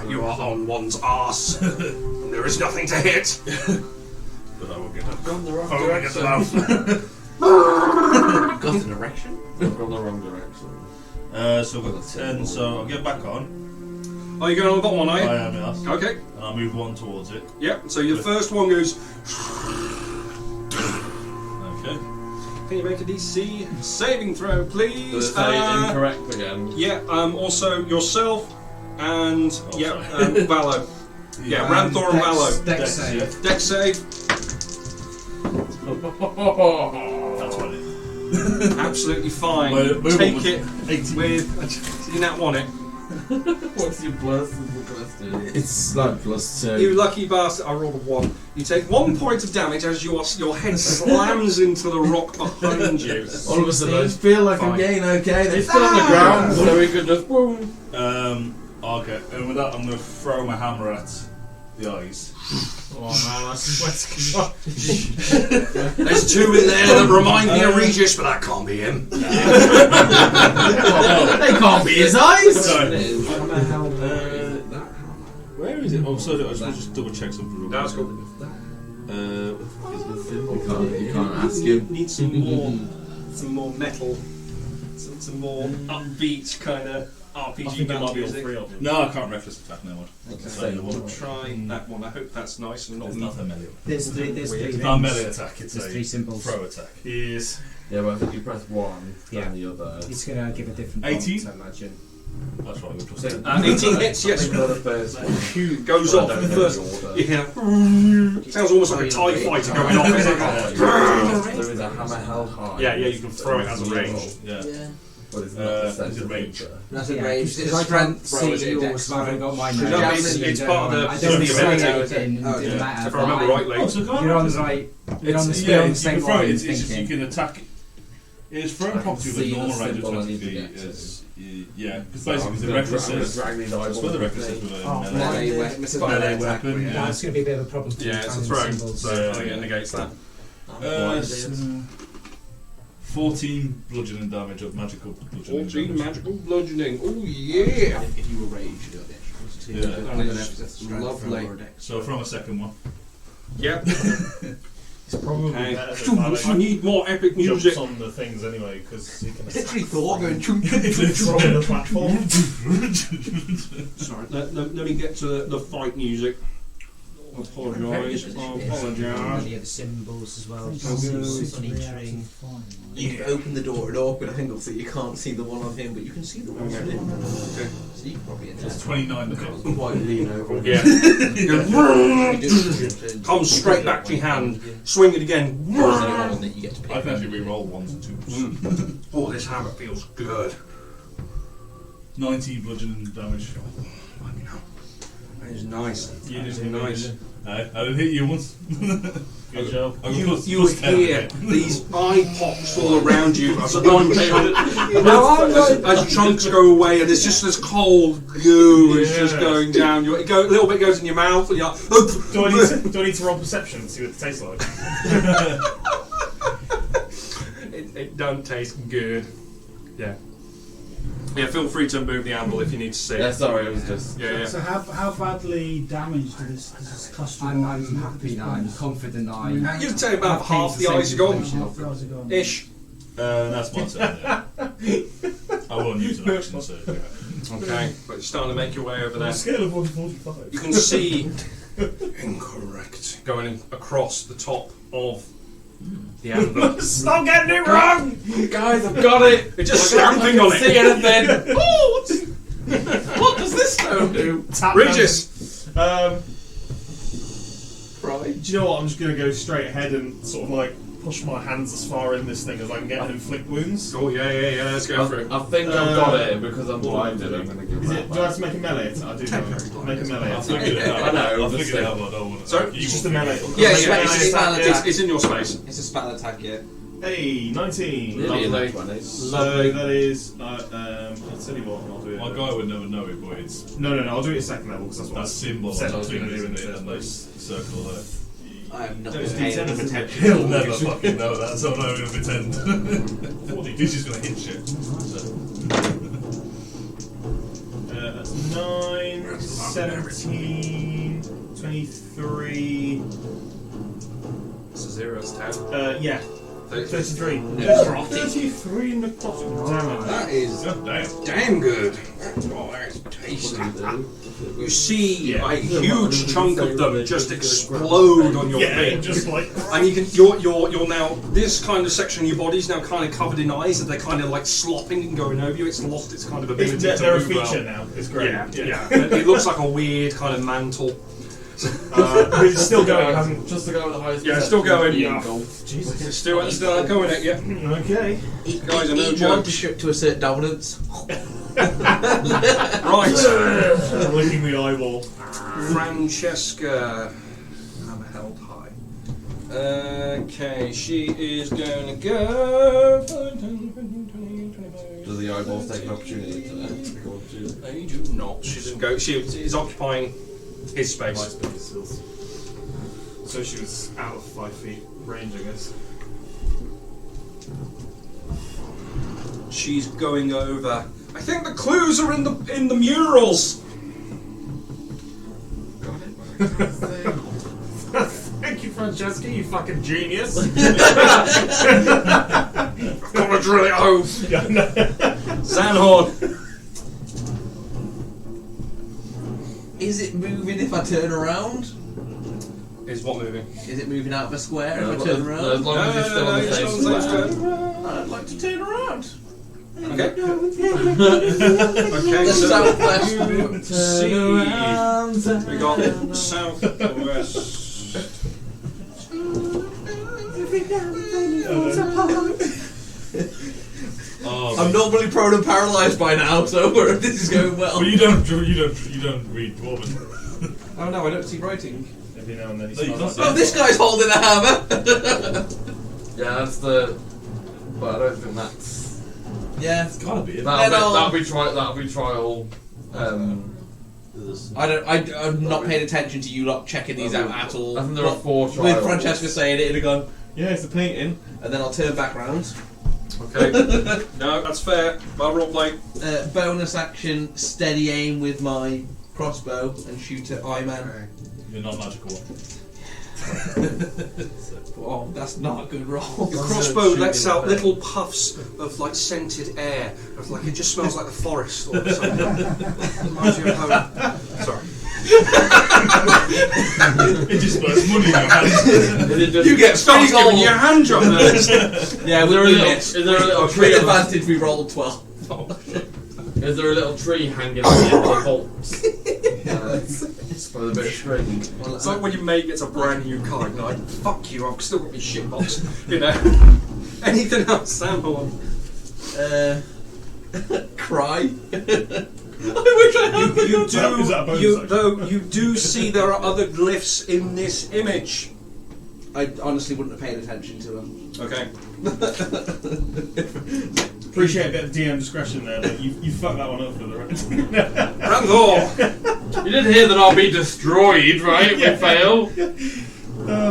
You are on one's arse. And there is nothing to hit. But I will get up. Gone the wrong Oh, direction. get the mouth. got an erection? I've gone the wrong direction. So I've got 10, so I'll get back on. Are you going on the bottom one, are you? I am, yes. Okay. And I'll move one towards it. Yep, so your first one goes. Okay. Can you make a DC saving throw, please? Does it say incorrect again? Yeah, also yourself and Valo. Yeah, Ranthor and Valo. Dex save. Dex save. That's what it is. Absolutely fine. Well, move Take on it with 18. with. You not want it. What's your plus? It's like +2. You lucky bastard. I rolled a 1. You take 1 point of damage as your head slams into the rock behind you. All of a sudden, I feel like I'm Fine. getting okay. They're It's still on the ground, so we could just boom. Okay, and with that, I'm going to throw my hammer at the eyes. Oh man, that's sweating. There's 2 in there that remind me of Regis, but that can't be him. They can't be his eyes! Sorry. Where is it? Oh, sorry, I just double check something real quick. That's cool. You can't ask him. Need some more metal, some more upbeat kind of I RPG think that might be all music. 3 of them. No, I can't reckless attack now. We'll try that one. I hope that's nice and not It's not a melee. There's 3 It's not a melee attack, it's There's a 3 symbols. throw attack. Yes. Yeah, but I think you press 1 Yeah. and the other. It's going to give a different 18? prompt, I imagine. That's right, we're plus So- 10. 18 hits, yes. I think the first one. Goes I off don't the know first. the order. You hear. Sounds almost like a TIE fighter going off. It's like, There is a hammer held high. Yeah, you can throw it as a range. Yeah. But it's not the Is sense it of range? nature. That's a Yeah, range. because It's I strength. can't Throw see it at yours, dex. so I haven't got mine. No, now. it's part of the. I don't the say ability. anything Oh, in yeah. the matter. If I remember rightly. Oh, so can't You're on I the right. You're on the It's, still yeah, on the you same can throw it. line. It's just you Thinking. can attack. It's thrown I can property with see a normal the range of symbol 20 on feet. the Is, yeah, because So basically I'm the gonna reckless drag is. these That's eyeballs where the on reckless is the with a Oh, melee. Melee weapon, No, yeah. it's going to be a bit of a problem for you Yeah, it's a finding throw. symbols. So it negates that. 14 bludgeoning damage of magical bludgeoning 14 damage. magical bludgeoning. Oh yeah. If you were rage, you got the extra plus 2. Yeah. I don't know if that's strength Lovely. or dex. So from a second one. Yep. It's probably Okay. better than I need more epic music. jumps on the things anyway, because you can Literally Thor going chunk control the platform. Sorry, let me get to the fight music. I apologise. I apologise. Any of the symbols as well. It's Symbols on 3 each out of ring. 5, right? You can open the door at awkward angle so you can't see the one on him, but you can see the one on Okay. him. Okay. So you can probably It's attack. 29 to hit. Quite lean over. Yeah. Come straight back to your hand. Swing it again. If there's anyone on it, you get to pick. I can actually re-roll 1s and 2s. Oh, this hammer feels good. 19 bludgeoning damage. Fucking hell. That is nice. You That is didn't hit me, nice. did I didn't hit you once. Good job. You hear these eye pops all around you as one chunk, as chunks go away, and it's just this cold goo is just going down. A little bit goes in your mouth, and you're like, Do I need to roll perception and see what it tastes like? it don't taste good. Yeah. Yeah, feel free to move the amble if you need to see. Yeah, sorry, it was just. Yeah. So how badly damaged is this cluster? I'm happy now. I'm confident I. You'd say about half the eyes are gone. Half the eyes are gone. Ish. That's my turn. Yeah. I won't use an action, so. Okay, but you're starting to make your way over On a there. scale of 1 to 45. You can see incorrect going across the top of the anvil. Stop getting it wrong! Guys, I've got it! It's just stamping on See it. anything? Oh, what does this stone do? Tap Regis. Right. Right. Do you know what? I'm just going to go straight ahead and sort of like push my hands as far in this thing as I can get and inflict wounds. Oh yeah, let's go for it. I think I've got it because I'm blinded. I'm going to give Is that it? Do I have to make a melee attack? I do. Make a melee I'll attack. figure it out. I know, I'll figure it obviously. out, but I don't want to. Sorry? It's just a melee. Yeah, It's a spell attack. it's in your space. It's a spell attack, yeah. Hey, 19. Nearly in Lovely. the 20s. So that is. I'll tell you what. I'll do it. My guy would never know it, but it's No. I'll do it at second level because that's what that symbol said I on was the going to thing, do in the isn't it? first And place. those circle there. I have not Those been paying D10s enough is attention. He'll never fucking know that, so I'm not even going to pretend. 40. He's just going to hit shit. So. That's 9, 17, 23. It's a 0, it's 10. Yeah. 33. Necrotic. 33 necrotic damage. That is God damn. damn good. Oh, that's tasty. You see a huge chunk of them just explode on your Yeah, feet. just like. And you can, you're now, this kind of section of your body's now kind of covered in eyes, and they're kind of like slopping and going over you. It's lost its kind of ability to They're a move feature well. now. It's great. Yeah. It looks like a weird kind of mantle. But it's still going. It hasn't. Just to go with the highest. Yeah, it's still going. Yeah. Jesus. It's still going at you. Okay. Guys are no Eat one to assert dominance. Right. Licking the eyeball. Francesca. I'm held high. Okay, she is going to go. Do the eyeballs take an opportunity to go up to? They do not. She doesn't go. She is occupying his space. My space is. So she was out of 5 feet range, I guess. She's going over. I think the clues are in the murals. Thank you, Francesca, you fucking genius. Gotta drill it home. Zanhorn. Is it moving if I turn around? Is what moving? Is it moving out of a square No, if I as turn around? long as it's still on the same square. I'd like to turn around. Okay. Okay. The So southwest. you see, we got southwest. I'm normally prone and paralysed by now, so this is going well. Well, you don't read Dwarven. Oh no, I don't see writing. Every now and then No, you he's can't. Oh, this guy's holding a hammer. Yeah, that's the. But I don't think that's. Yeah, It's gotta be. That'll be trial. I'm not paying attention to you lot checking these out at all. I think there are 4 trials. With Francesca saying it, it'd have gone, yeah, it's the painting, and then I'll turn back round. Okay. No, that's fair. Well, roleplay. Bonus action, steady aim with my crossbow and shoot at Eye-Man. You're not magical. Oh, that's not a good roll. Your crossbow lets out little puffs of like scented air, of like it just smells like the forest or something. Reminds you of home. Sorry. It just puts money in your hands. You get Start free giving gold. you a hand job there. Yeah, Is there a we little? missed. Is there a little Free tree? advantage, we rolled 12. Is there a little tree hanging on the end of the bolts? With a bit of string. It's like when your mate gets a brand new car, you're like, fuck you, I've still got my shit box. You know? Anything else, Sam? Or Cry. You Is that a bonus do. action? Though you do see there are other glyphs in this image. I honestly wouldn't have paid attention to them. Okay. Appreciate a bit of DM discretion there, but you fucked that one up for the rest. Ranthor! You didn't hear that I'll be destroyed, right? We fail.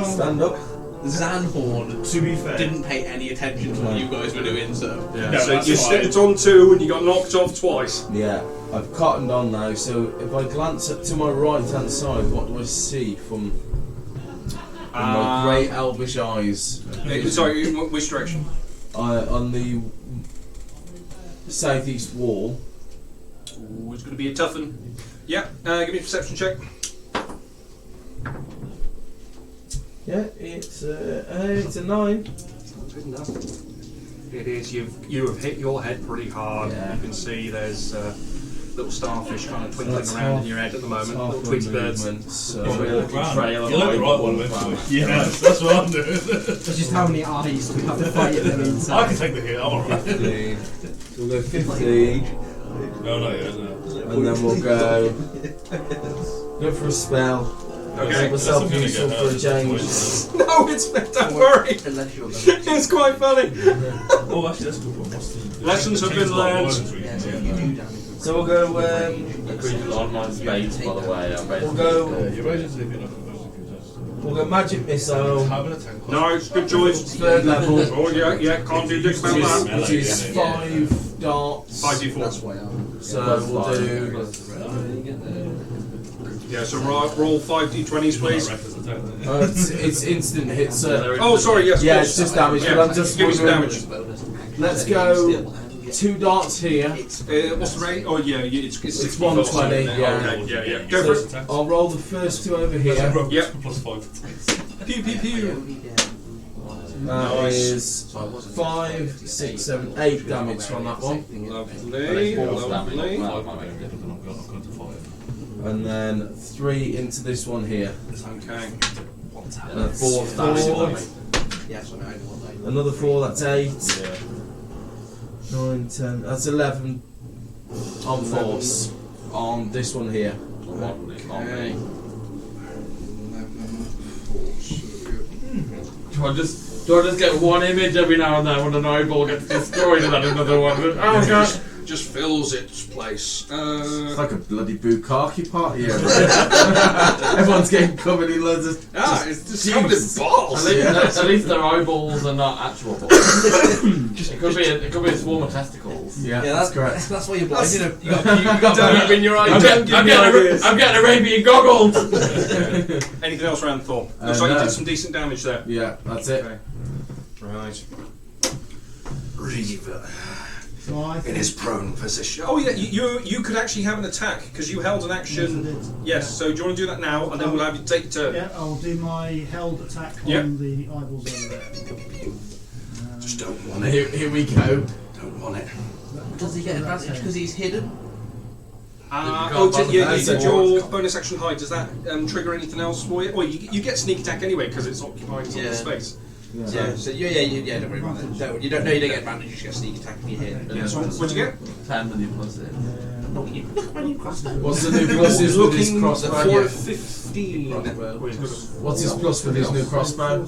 Stand up. Zanhorn, To be fair, didn't pay any attention to what you guys were doing, so. No, So that's you fine. stepped on 2 and you got knocked off twice. Yeah, I've cottoned on now, so if I glance up to my right hand side, what do I see from my great elvish eyes? Sorry, which direction? On the southeast wall. Ooh, it's going to be a tough one. Yeah, give me a perception check. Yeah, it's a 9. It's not good enough. It is. You have hit your head pretty hard. Yeah. You can see there's little starfish kind of twinkling That's around half- in your head at the moment. half Little tweety my birds. movement, so You'll a little trail of You'll have the right eyeball one back. eventually. Yes, that's what I'm doing. It's just how many eyes do we have to fight them I inside? can take the hit, I'm alright. 15. We'll go 15, No, not yet, no. and then we'll go for a spell. Okay. Myself That's useful gonna for a get change. No, it's don't worry. Unless you're It's quite funny. Oh, actually, that's a good one. What's the Lessons have been learned. Yeah, so if you do damage. So we'll go. The creature's online space, by the way. I'm We'll basically go. You're ready to see if you're not supposed to. We'll go magic missile. Have an attack. No, it's good choice. Third level. Oh yeah, can't do dick about that. Which is 5 darts. 5d4. That's why I'm. So we'll do. Yeah, so roll 5d20s, please. It's instant hit, sir. Oh, sorry, yes. of Yeah, course. it's just damage, Yeah, but I'm just give us wondering- damage. Let's go 2 darts here. What's the rate? Oh yeah, it's 60 120, yeah. Okay, yeah. Go for it. I'll roll the first 2 over here. Yep. Plus 5. Pew pew pew. That is 5, 6, 7, 8 damage from that one. Lovely, lovely. And then 3 into this one here. Okay. That's 4 4. Yes, I know what they. Another 4, that's 8. 9, 10, that's 11 on force. On this one here. Okay. Do I just get one image every now and then when an eyeball gets destroyed and then another one? Oh god! Just fills its place. It's like a bloody bukkake party here. Everyone's getting covered in loads of. It's just covered in balls. At least their eyeballs are not actual balls. It could be a swarm of testicles. Yeah, Yeah, that's correct. That's why you're blind. You got Don't- in your I'm eyes. getting- I'm getting I'm getting Arabian goggles. Anything else around Thor? Looks like you No. did some decent damage there. Yeah, that's it. Okay. Right. Reaver So I in think his prone position. Oh yeah, you could actually have an attack because you held an action. Yes, I did. Yes. So do you want to do that now, and then we'll have you take a turn. Yeah, I'll do my held attack on Yep. the eyeballs over there. Just don't want it. Here we go. Don't want it. Does he get advantage because he's hidden? Did your bonus action hide? Does that trigger anything else for you? Or you get sneak attack anyway because it's occupying some of the Yeah. space. Yeah. So yeah. Don't worry about it. You don't get advantage. You just get sneak attack if you hit. Yeah, so what'd you get? 10 with your plus it. Look when you cross that. What's the new pluses with his crossbow? for 15. What's his plus with his new crossbow?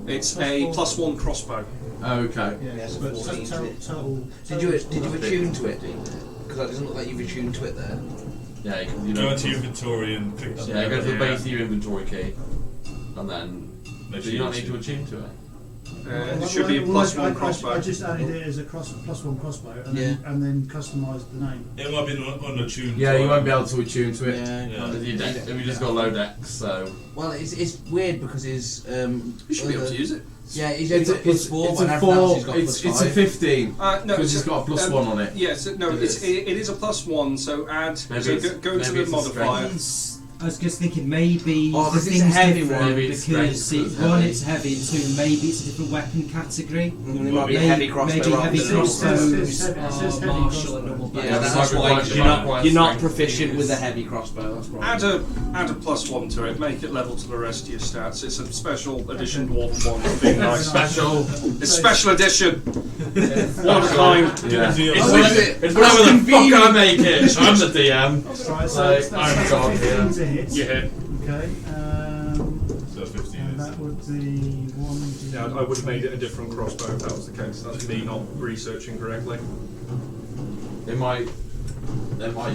It's a +1 crossbow. Okay. Yes, but total. Did you attune to it? Because it doesn't look like you've attuned to it there. Yeah, you Go know. into your inventory and click that. Yeah, go to the base of your inventory key, and then Make do sure you not you need to attune to it? It should be a +1 crossbow. I just added it as a +1 crossbow and then customised the name. It might be unattuned. Yeah, you won't be able to attune to it. Yeah. If you just got low decks, so Well, it's weird because his You should be able to use it. Yeah, he's It's only got +4, it's but a everyone else 4. has got It's +5. a 15. No, Because he's got a +1 on it. Yes, no, it is a +1. So add. Maybe So it's- go to maybe the it's a modifier. I was just thinking maybe Oh, the this is a thing's heavy different one. Maybe it's because strength, one, heavy. it's heavy, and two, maybe it's a different weapon category. There might be a heavy crossbow. Maybe rather heavy than a crossbows It says heavy are martial crossbow. and normal Yeah, bows. that's that's like why a you're not strength proficient use. with a heavy crossbow. That's Add right. a +1 to it. Make it level to the rest of your stats. It's a special edition dwarf one. It's being nice. Special. It's special edition. One of a kind. Yeah. It's whatever the fuck I make it. I'm the DM. Right, so Like, that's I'm God 15 here. to hit. You hit. Okay. So 15 And is. that would be 1d. Yeah, I would have made it a different crossbow if that was the case. That's me not researching correctly. They might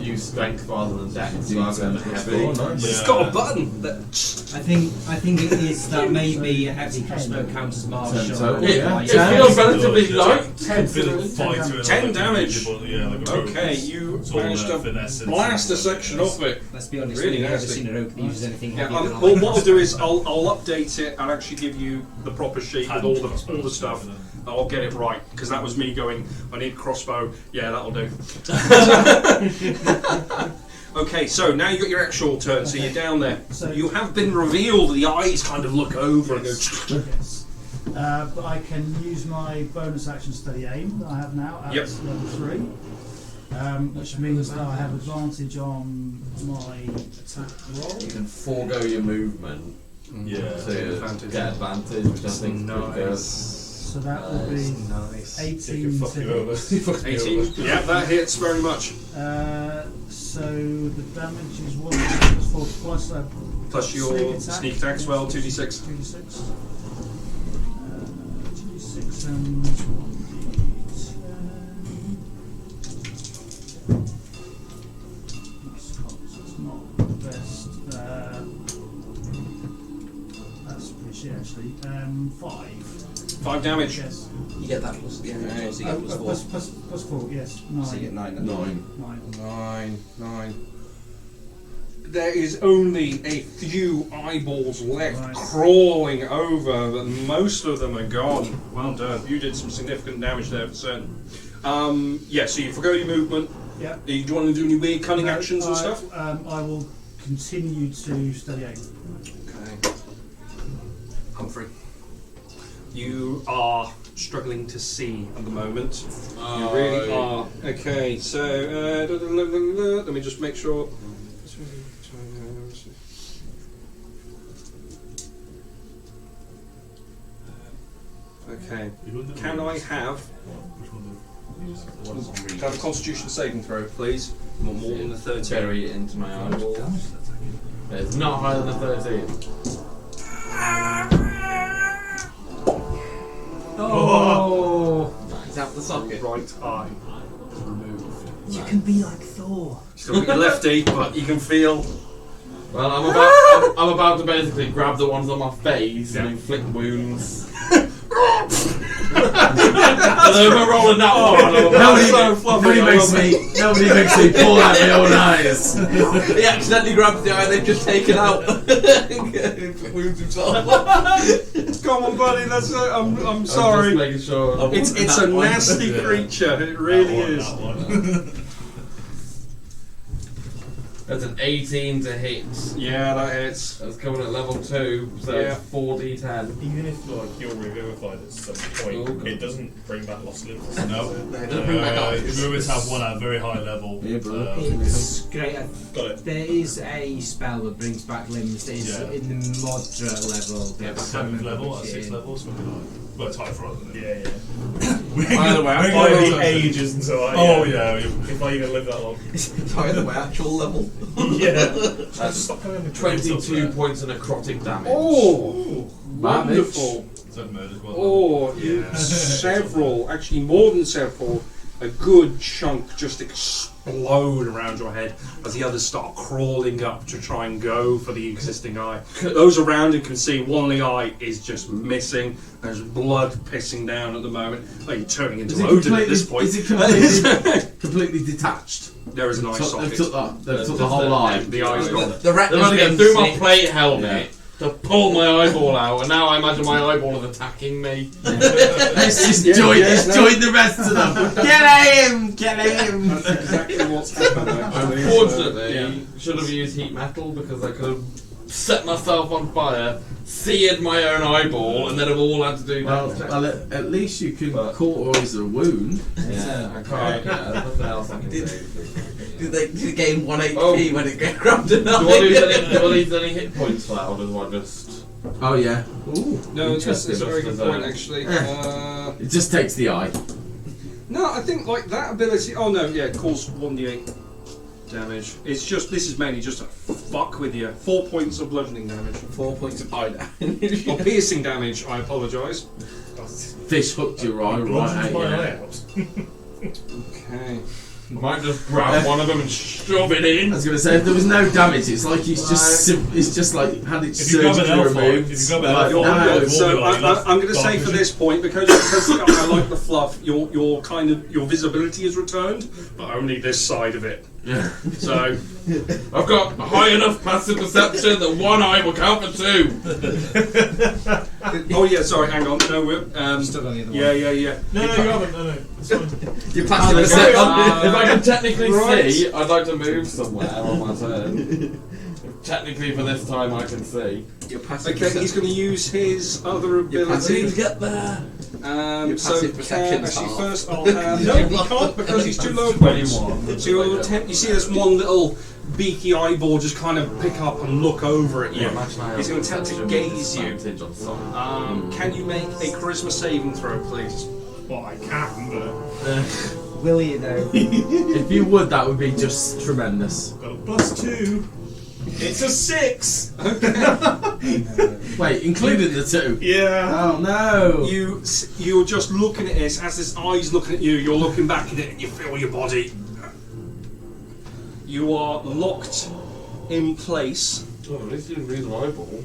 use strength rather than dex rather than heavy. It's got a button. That, I think it is that maybe a heavy crossbow counts as martial. total, It, yeah. it feels relatively light. Fighter and 10 like, damage. Yeah, like a rogue. okay, you It's all managed about to finesse and blast a stuff. section off it. Let's be honest, Really we've never nasty. seen a rogue that uses anything Yeah, heavier than well, a what I'll do is I'll update it and actually give you the proper sheet with all the stuff. I'll get it right because that was me going. I need crossbow. Yeah, that'll do. Okay, so now you've got your actual turn. So you're down there. So- You have been revealed. The eyes kind of look over and go. Yes. But I can use my bonus action steady aim that I have now at Yep. level 3, which means that I have advantage on my attack roll. You can forego your movement Yeah. to get advantage, which I think is pretty good. So that would be Nice. 18 fuck to you over. hit. 18. Yeah, that hits very much. So the damage is 1 plus 4 plus Plus your sneak attack as well, 2d6. 2d6. 2d6 and 1d10. That's not the best. That's pretty actually. 5. 5 damage. Yes. You get that plus. Yeah, so you get plus 4. Plus 4, yes. 9. So you get 9 then. 9. 9. There is only a few eyeballs left Right. crawling over, but most of them are gone. Well done. You did some significant damage there for certain. Yeah, so you forgo your movement. Yeah. Do you want to do any weird cunning actions and stuff? I will continue to steady aim. Okay. Humphrey. You are struggling to see at the moment. You really are. Okay, so let me just make sure. Okay. Can I have a Constitution saving throw, please? More than a 13. Bury it into my eyeballs. It's not higher than a 13. Oh! He's out the socket. Right eye is removed. You can be like Thor. Still got your lefty, but you can feel. Well, I'm about to basically grab the ones on my face and inflict wounds. And then we're rolling that one. Nobody makes me pull out my own eyes. He accidentally grabs the eye they've just taken out. Wounds himself. Come on, buddy. That's. I'm I'm sorry. just making sure. It's a nasty creature. It really is. That's an 18 to hit. Yeah, that hits. That's coming at level 2, so Yeah. it's 4d10. Even if like you're revivified at some point, Oh, God. it doesn't bring back lost limbs. No, it doesn't bring back eyes. You always have one at a very high level. Yeah, bro. It's great. Got it. There is a spell that brings back limbs that is Yeah. in the moderate level. Yeah, I can't 7th remember level, which at it 6th is. level, something like that. Well, it's high for us, isn't it? Yeah, yeah. By the way, I'm By going the ages until I. Oh, yeah. If I even live that long. It's higher than my actual level. Yeah. That's Stop going with 22 points of necrotic damage. Oh, wonderful. Seven murders, well Oh, Yeah. several, actually more than several, a good chunk just explode around your head as the others start crawling up to try and go for the existing eye. Those around you can see one of the eye is just missing. There's blood pissing down at the moment. Oh, you're turning into Odin at this point. Is it completely, completely detached? There is an eye They've socket. took the Just whole eye. The eye's gone. The They're retina's running getting it through my sick. plate helmet. to pull my eyeball out, and now I imagine my eyeball is attacking me. Let's just join the rest of them. Get him! Get him! That's exactly what's happened. Actually. Unfortunately, should have used heat metal because I could have set myself on fire, seared my own eyeball, and then have all had to do that. Well, at least you can cauterise the wound. Yeah, I can't. Yeah, there's nothing else I can do. Did they gain 1 HP when it get grabbed an Do I lose any hit points for that, or do I just... Oh yeah. Ooh, No, that's a very good point, actually. It just takes the eye. No, I think like that ability. Oh no, yeah, cause 1d8 damage. It's just this is mainly just a fuck with you. 4 points of bludgeoning damage. 4 points of eye damage. Or piercing damage. I apologise. Fish hooked your eye right out. Okay. I might just grab one of them and shove it in. I was going to say, if there was no damage, it's like he's just like had it surgically removed. So I'm going to say for this point, because I like the fluff, your kind of your visibility is returned, but only this side of it. Yeah. So I've got high enough passive perception that one eye will count for 2. Oh yeah, sorry, hang on. No, we're Still on the other one. Yeah. No, you haven't. No, it's fine. Your passive perception. If I can technically Right. see, I'd like to move somewhere on my turn. Technically, for this time, I can see. Your passive Okay, he's going to use his other Your passive ability. get there. So Your passive perception actually half. first I'll have no, he can't because he's too low points. 21. So you'll attempt. You see this one little beaky eyeball just kind of pick up and look over at you. He's going to attempt to gaze you. Can you make a charisma saving throw, please? Well, I can, but Will you though? If you would, that would be just tremendous. got a +2. It's a 6. Wait, including the 2? Yeah. Oh no! You're just looking at this as this eye's looking at you. You're looking back at it and you feel your body. You are locked in place Oh, at least you didn't lose an eyeball.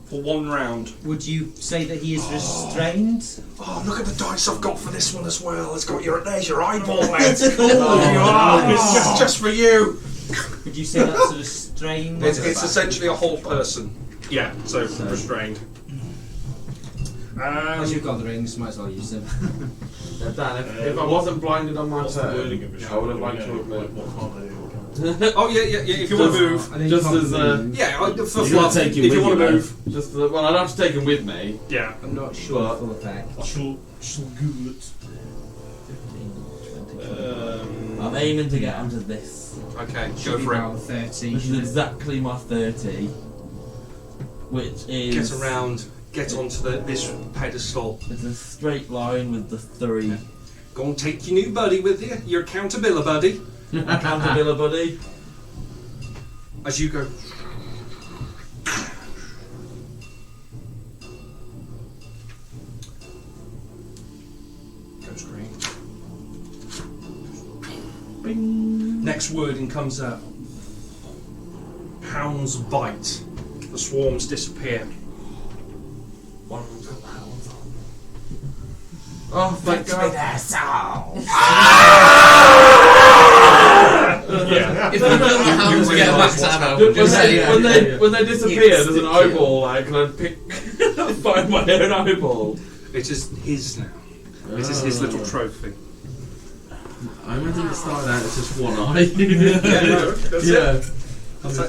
for 1 round. Would you say that he is restrained? Oh, look at the dice I've got for this one as well. It's got there's your eyeball, mate. It's just for you. Would you say that's a restrained? It's essentially a whole person. Yeah, so restrained. As you've got the rings, might as well use them. Yeah, Dan, if I wasn't blinded on my What's the wording of turn, it? I would have liked to have What moved. can't I do? Oh yeah. If you want to move, I think Just you as can't yeah. For You're fluff, gonna take if him you with want you, to though. move, Just well, I'd have to take him with me. yeah. I'm not sure full effect. She'll Google it. 15, 20. I'm aiming to get onto this. Okay, Should go be for it. around 30. This is exactly my 30, which is Get around. Get onto this pedestal. It's a straight line with the 3. Go and take your new buddy with you. Your accountability buddy. Accountability. As you go. Goes green. Bing. Next wording comes up. Hounds bite. The swarms disappear. One of them's got the hounds on. Oh, thank God. Yeah. If you don't know how to get a max ammo, When they disappear, there's an eyeball. Like, and I find my own eyeball. It is his now. This is his little trophy. I imagine it started out as just one eye. Yeah, no, that's Yeah. it.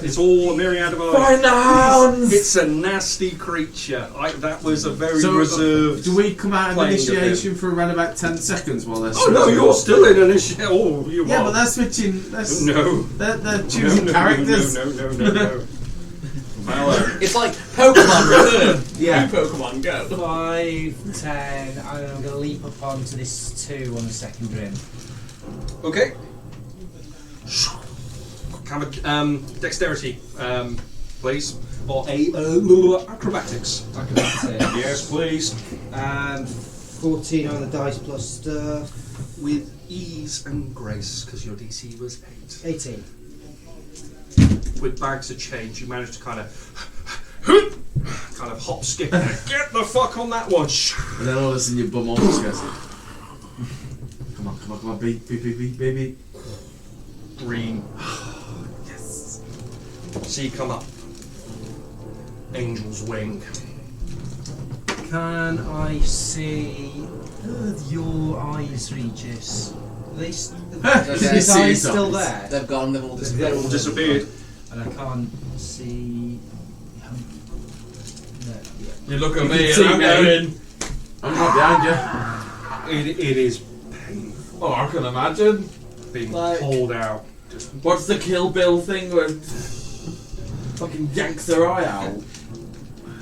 It's all a myriad of eyes. Find the hounds! It's a nasty creature. That was a very So, reserved. do we come out of playing initiation for around about 10 seconds while they're Oh no, switching? you're still in initiation. Oh, you Yeah, are. but they're switching. No. They're choosing characters. No. Well, it's like Pokemon Return. Yeah. Pokemon Go. 5, 10. I'm going to leap up onto this 2 on the second rim. okay. Have a dexterity, please, or a acrobatics. Acrobatics. Yes, please. And 14 on the dice plus stuff. With ease and grace, because your DC was 8. 18. With bags of change, you managed to kind of hop, skip, and get the fuck on that one. And then all of a sudden your bum almost goes. Come on, baby. Green. Yes. So you come up. Angel's Wing. Can I see your eyes, Regis? Are they is his eyes still there? They've gone. They've all They've all disappeared. disappeared. And I can't see. No, yeah. You look at You me can and see I'm me. going, I'm not behind you. It is painful oh, I can imagine. being Like- pulled out. Just What's the Kill Bill thing where it fucking yanks their eye out?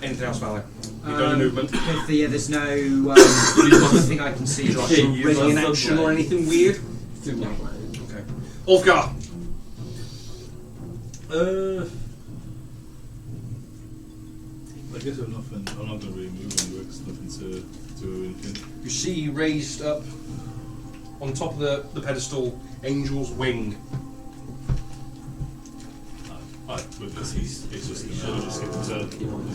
anything else, Valley? You've done your movement. There's no nothing I can see. Like Shit, a you ring in must action have or anything weird? Too much. Okay. Ulfgar. I guess I'm not going to really move anywhere because nothing to do anything. You see raised up on top of the pedestal, Angel's Wing. Because he's just going to skip the turn. Okay. Do you want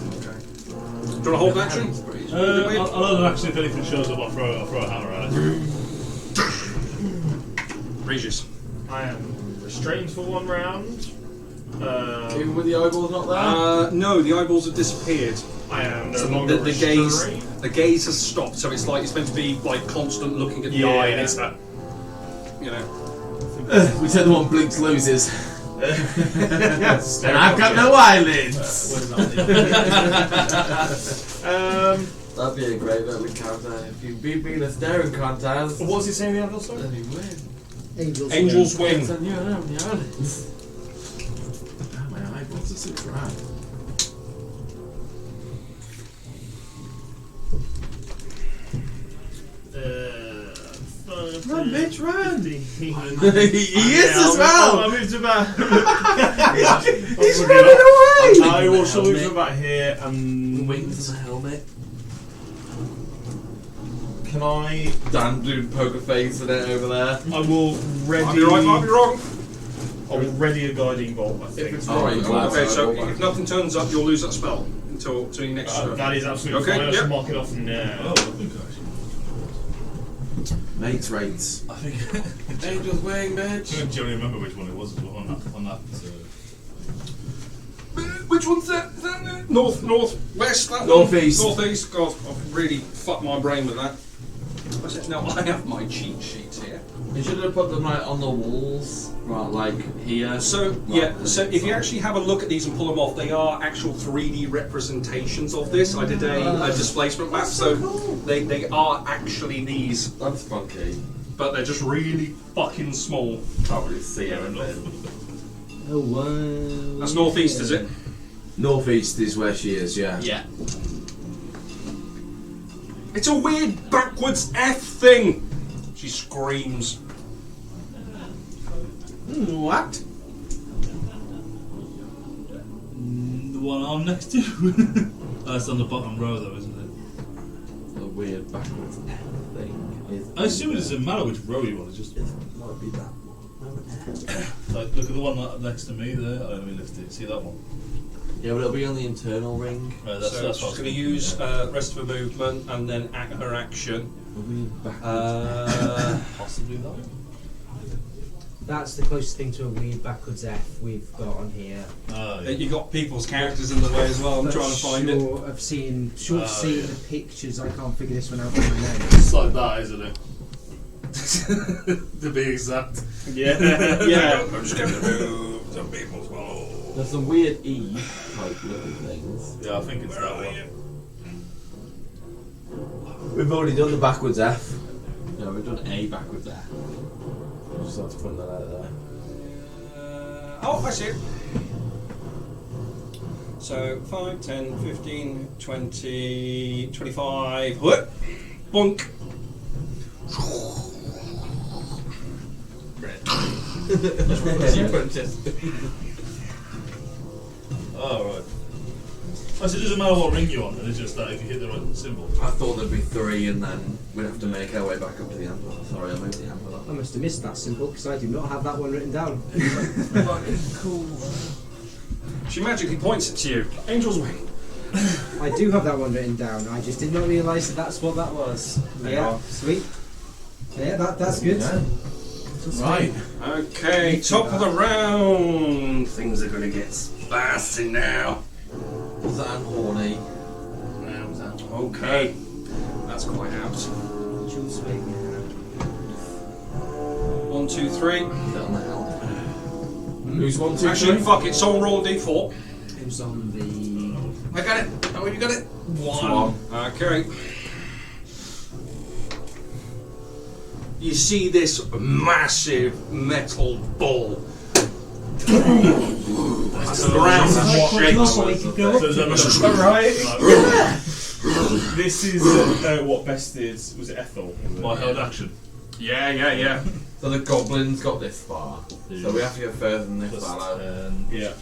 to hold action? I'll have an action if anything shows up. I'll throw a hammer at it. Regis. I am restrained for 1 round. Even with the eyeballs not there? No, the eyeballs have disappeared. I am no So longer the gaze, restrained. the gaze has stopped. So it's like it's meant to be like constant looking at the eye, and it's that, you know. Whichever one blinks loses. And I've got no eyelids. That'd be a great little encounter. If you beat me in a staring contest, What's he saying the other side? then you win. Angel's Wing. It's on you and the eyelids. My eyeballs are so dry. Run, bitch, run! He is as well. I moved about. He's running away. I will shall move about here and Wings and a helmet. Can I? Dan doing poker face and it over there. I will ready. Might be right, might be wrong. I will ready a guiding bolt. I think. it's Oh, right, you're well, Okay, so if nothing turns up, you'll lose that spell until your next turn. That is absolutely Okay, fine. I yep. shall mark it off now. Oh, I think actually. Mates rates. I think. Angel's Wing, bitch. Do you only remember which one it was as well on that? Which one's that? Is that north, west? That Northeast. One? Northeast. God, I've really fucked my brain with that. What's it? No, I have my cheat sheets here. You should have put them like on the walls, right, like here. So yeah, so if you actually have a look at these and pull them off, they are actual 3D representations of this. I did a displacement map, so they are actually these, That's funky. but they're just really fucking small. Can't really see anything. Oh wow. That's northeast, is it? Northeast is where she is. Yeah. Yeah. It's a weird backwards F thing. She screams. What? The one I'm next to. That's on the bottom row, though, isn't it? The weird backwards F thing. I assume it doesn't matter which row you want. It just Might be that one. like look at the one next to me there. I mean, lift it. See that one? Yeah, but it'll be on the internal ring. Right, that's So that's she's what going to use rest of her movement and then her action. Weird backwards. possibly that. That's the closest thing to a weird backwards F we've got on here. Oh, yeah. You got people's characters in the way as well. I'm But trying to find it. short of seeing yeah. the pictures, I can't figure this one out on my nose. It's like that, isn't it? To be exact. Yeah. Yeah. I'm just going to move some people's well. There's some weird E type looking things. Yeah, I think it's that one. We've already done the backwards F. Yeah, we've done A backwards F. Just have to put that out there. Oh, I see it. So 5, 10, 15, 20, 25. What? Bonk. Oh, right. Oh, so it doesn't matter what ring you're on, then it's just that if you hit the right symbol. I thought there'd be 3 and then we'd have to make our way back up to the envelope. Sorry, I moved the envelope. I must have missed that symbol because I do not have that one written down. Fucking cool. She magically points it to you. Angel's Wing. I do have that one written down. I just did not realise that that's what that was. Yeah, sweet. Yeah, that's good. Yeah. Right. Okay, top of the round. Things are going to get spicy now. Zan horny. Okay. That's quite out. 1, 2, 3. Who's 1, 2, Actually, 3? fuck it. Someone roll a d4. Who's on the... I got it. Oh, you got it. 1. Okay. You see this massive metal ball. The ground shakes. Alright. This is what bested. Was it Ethel? My held action. Yeah. So the goblins got this far. So we have to go further than this fellow. Yeah.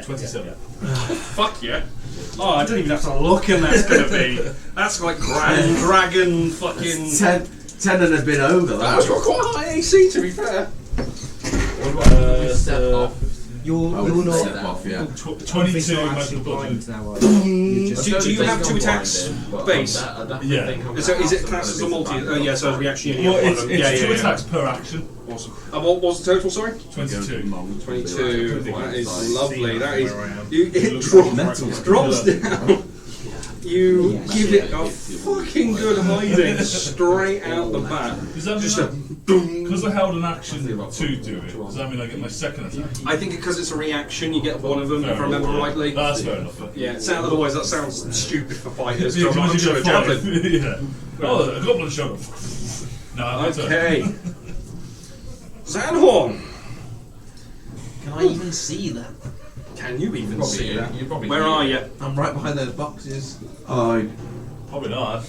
27. Fuck yeah. Oh, I don't even have to look, and that's gonna be. That's like Grand Dragon fucking. 10 and a bit over That's that. got quite high AC, to be fair. Step off. You're Oh, not... step off, yeah. 22 magical blind bludgeon. now, are you? Do you have to attack base? Yeah. So is it classed as a multi? Oh yeah, so as a reaction. Well, it's yeah, 2 attacks per action. Awesome. And what was the total? Sorry. 22. 22. That is lovely. That is. It drops down. You give it a fucking good hiding straight out the back. Does that Just mean because I held an action to do it, does that mean I get my second attack? I think because it's a reaction, you get one of them, if I remember rightly. That's fair enough. Yeah, otherwise that sounds stupid for fighters. Yeah, So I'm sure a javelin. yeah. Oh, a goblin shot. No, Okay. Zanhorn! Can I even see that? Can you even Probably see you. that? You probably Where do. are you? I'm right behind those boxes. Probably not.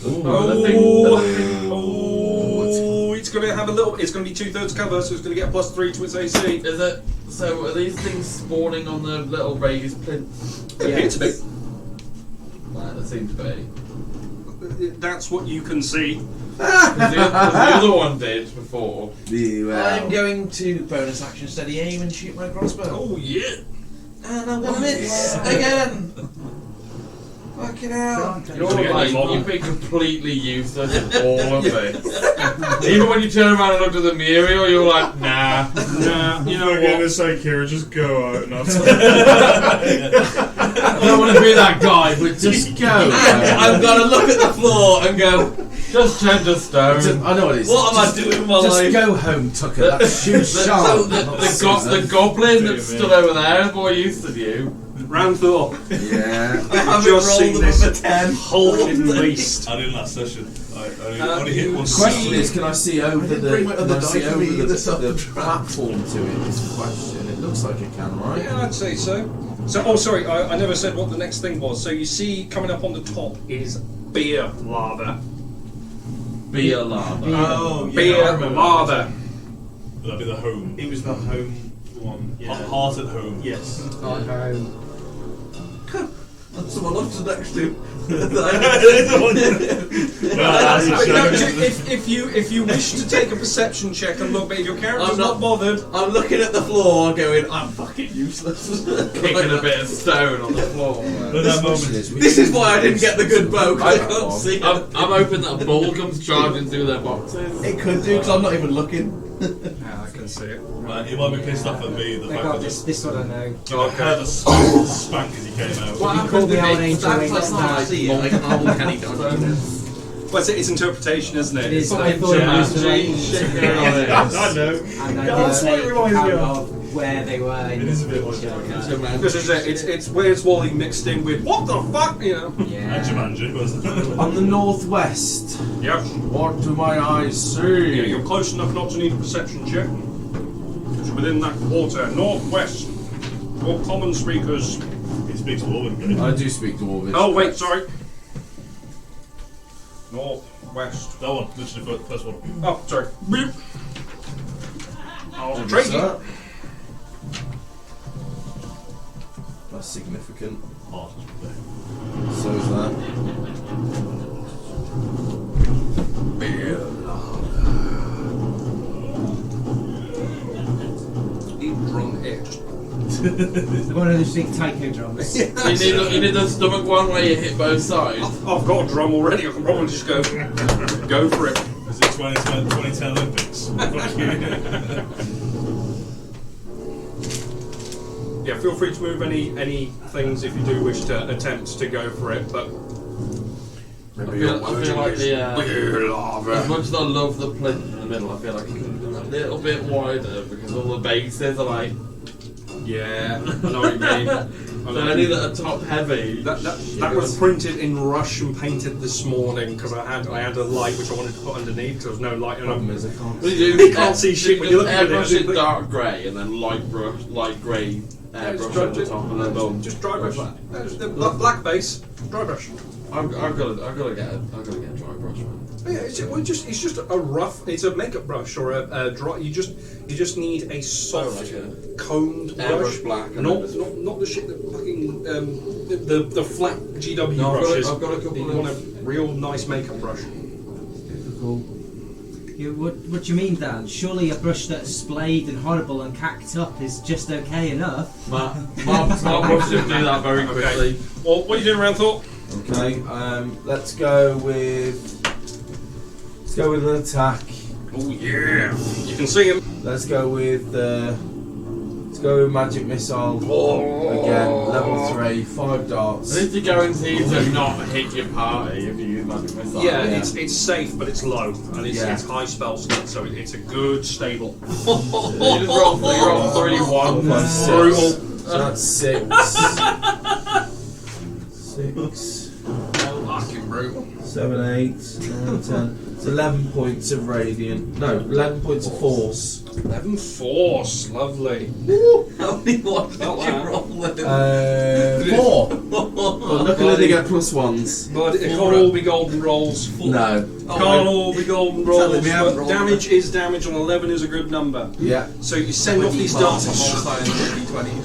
Oh, it's going to have a little. It's going to be 2/3 cover, so it's going to get a +3 to its AC. Is it? So are these things spawning on the little raised plinths? It appears to be. Right, they seem to be. That's what you can see. The other one did before. I'm going to bonus action steady aim and shoot my crossbow. Oh yeah! And I'm gonna miss again. Fucking hell! You've been completely useless in all of this. Even when you turn around and look at the mirror, you're like, nah. You know what? I'm gonna say, Kira, just go out and I'll I don't want to be that guy, but just go. I'm gonna look at the floor and go, just turn to stone. I know what it is. What am I doing with my Just life? go home, Tucker. That's shoe sharp. The goblin that stood over there is more used than you. Round 4. Yeah. I've just seen this a 10. hulking beast. I did last session. I only hit one. The question is, can I see over didn't bring my other die for me either, so I'm the trying. platform to it? Is the question. It looks like it can, right? Yeah, I'd say so. Oh, sorry, I never said what the next thing was. So you see, coming up on the top is beer lava. Beer lava. Oh, yeah, Beer I remember lava. That'd be the home. It was the home one. Yeah. Heart at home. Yes. That's the one I'm stood next to. If you wish to take a perception check and look, but if your character's I'm not bothered, I'm looking at the floor going, I'm fucking useless. Kicking a bit of stone on the floor. But that moment, This is why I didn't get the good bow, 'cause I can't see it. I'm hoping that a ball comes charging through their boxes. It could do, because I'm not even looking. yeah, I can see it. you might be pissed off at me the I fact got that this one I know. I had a spank as he came out. What You called me happened out if Angel it Wing stands last like night. See it, like an uncanny dodge. Well, it's interpretation, isn't it? It is, It's I thought it was Jumanji shit going on here. I know. And I That's what it reminds me of. where they were in It is a bit like picture. This is it. It's Where's Wally mixed in with what the fuck, you know? And Yeah. Jumanji was On the northwest, Yep. what do my eyes Yeah, see? you're close enough not to need a perception check. Because you're within that quarter. Northwest. All common speakers. He speaks Dwarven. I do speak Dwarvish. Oh, wait, sorry. Northwest. That one, literally first one. Oh, sorry. Beep. Oh, What's tricky. that? That's significant. Heart. So is that. Deep drum hit. One of those big taiko drums. You need the stomach one where you hit both sides. I've got a drum already. I can probably just go for it. Is it 2010 Olympics? Fuck you. Yeah, feel free to move any things if you do wish to attempt to go for it. But I feel like as much as I love the plinth in the middle, I feel like it could have been a little bit wider because all the bases are like. Yeah, I know what you mean. So any that are top heavy. That was printed in rush and painted this morning because I had a light which I wanted to put underneath. There was no light. You can't see shit when you look at airbrush it. it dark grey and then light grey airbrush on the top and then boom. Just dry brush. Black base, dry brush. I've got to get a dry brush, man. Yeah, it's just a rough. It's a makeup brush or a dry. You just need a soft, combed airbrush brush. black. Not the shit that fucking the flat GW brushes. I've got a couple. You want a real nice makeup brush. Difficult. What do you mean, Dan? Surely a brush that's splayed and horrible and cacked up is just okay enough. My brush should do that very quickly. Okay. Well, what are you doing, around thought? Okay, let's go with an attack. Oh yeah, you can see him. Let's go with magic missile again. Level 3, 5 darts. At least you're guaranteed to not hit your party if you use magic missile. Yeah, it's safe, but it's low, and it's high spell stat, so it's a good stable. You just roll 3, 1 plus brutal. So that's 6. 6. Fucking brutal. 7, 8, 9, 10. It's 11 points of radiant. No, 11 points of force. 11 force, lovely. How many more did you roll with? 4. But luckily they get plus 1s. But it can't all be golden rolls. No. Can't all be golden rolls. me how to But roll. damage is damage, and 11 is a good number. Yeah. So you send off these darts,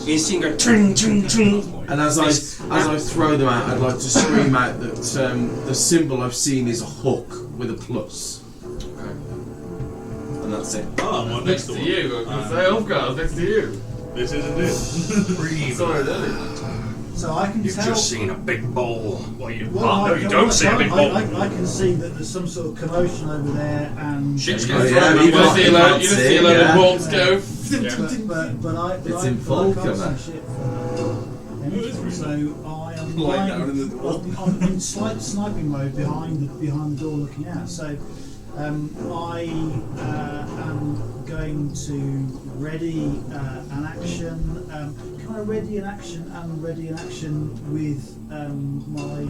you see them go ting ting ting. And as I throw them out, I'd like to scream out that the symbol I've seen is a hook with a plus. And that's it. Oh, I'm Next to you. I was going to say, oh god, next to you. This is it. Sorry, Daddy. So I can You've tell. just seen a big ball. Well, you Well, no, you don't see a big ball. I can see that there's some sort of commotion over there, and Shit's Oh, getting yeah, thrown. You just see a load, yeah. of bolts go. It's in full I've got some shit for anything, so I am Lying down in the door. I'm in slight sniping mode behind the door looking out. So I am going to ready an action. Can I ready an action and ready an action with my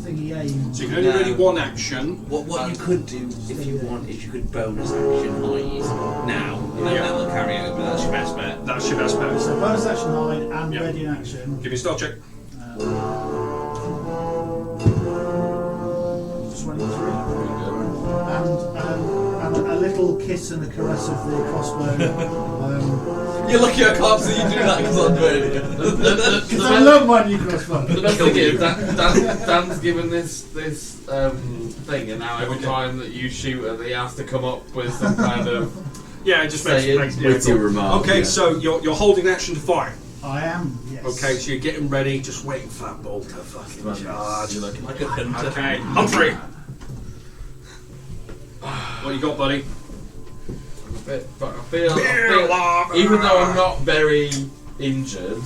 thingy aim? So you can only ready one action. What you could do if you want is you could bonus action hide now, and then that'll carry over. That's your best bet. That's your best bet. So bonus action hide and Yeah. ready an action. Give me a stealth check. 23. And a little kiss and a caress of the crossbow. You're lucky I can't see you do that because I'm doing it. Because I love my new crossbow. The best thing is Dan's given this thing, and now every time that you shoot it, he has to come up with some kind of Yeah, it just Say makes it. Witty remark. Okay, yeah. so you're holding action to fire. I am, yes. Okay, so you're getting ready, just waiting for that ball to fucking charge. Like a hunter. Okay, Humphrey. What you got, buddy? But I feel even though I'm not very injured,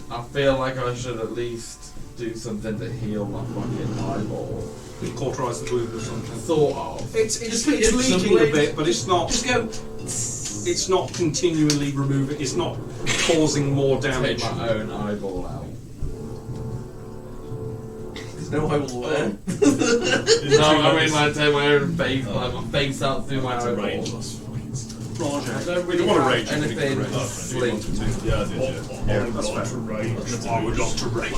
I feel like I should at least do something to heal my fucking eyeball. You cauterize the wound or something. Sort of. It's Just put leaking some a bit, but it's not. Just go. It's not continually removing. It's not causing more damage. Take my own eyeball out. There's no eyeball there. No, I mean like take my own face, like my face out through my eyeball. I don't really want to have rage, you can anything rage. sling. Yeah, I did, yeah. Yeah, that's fair. I would love to rage.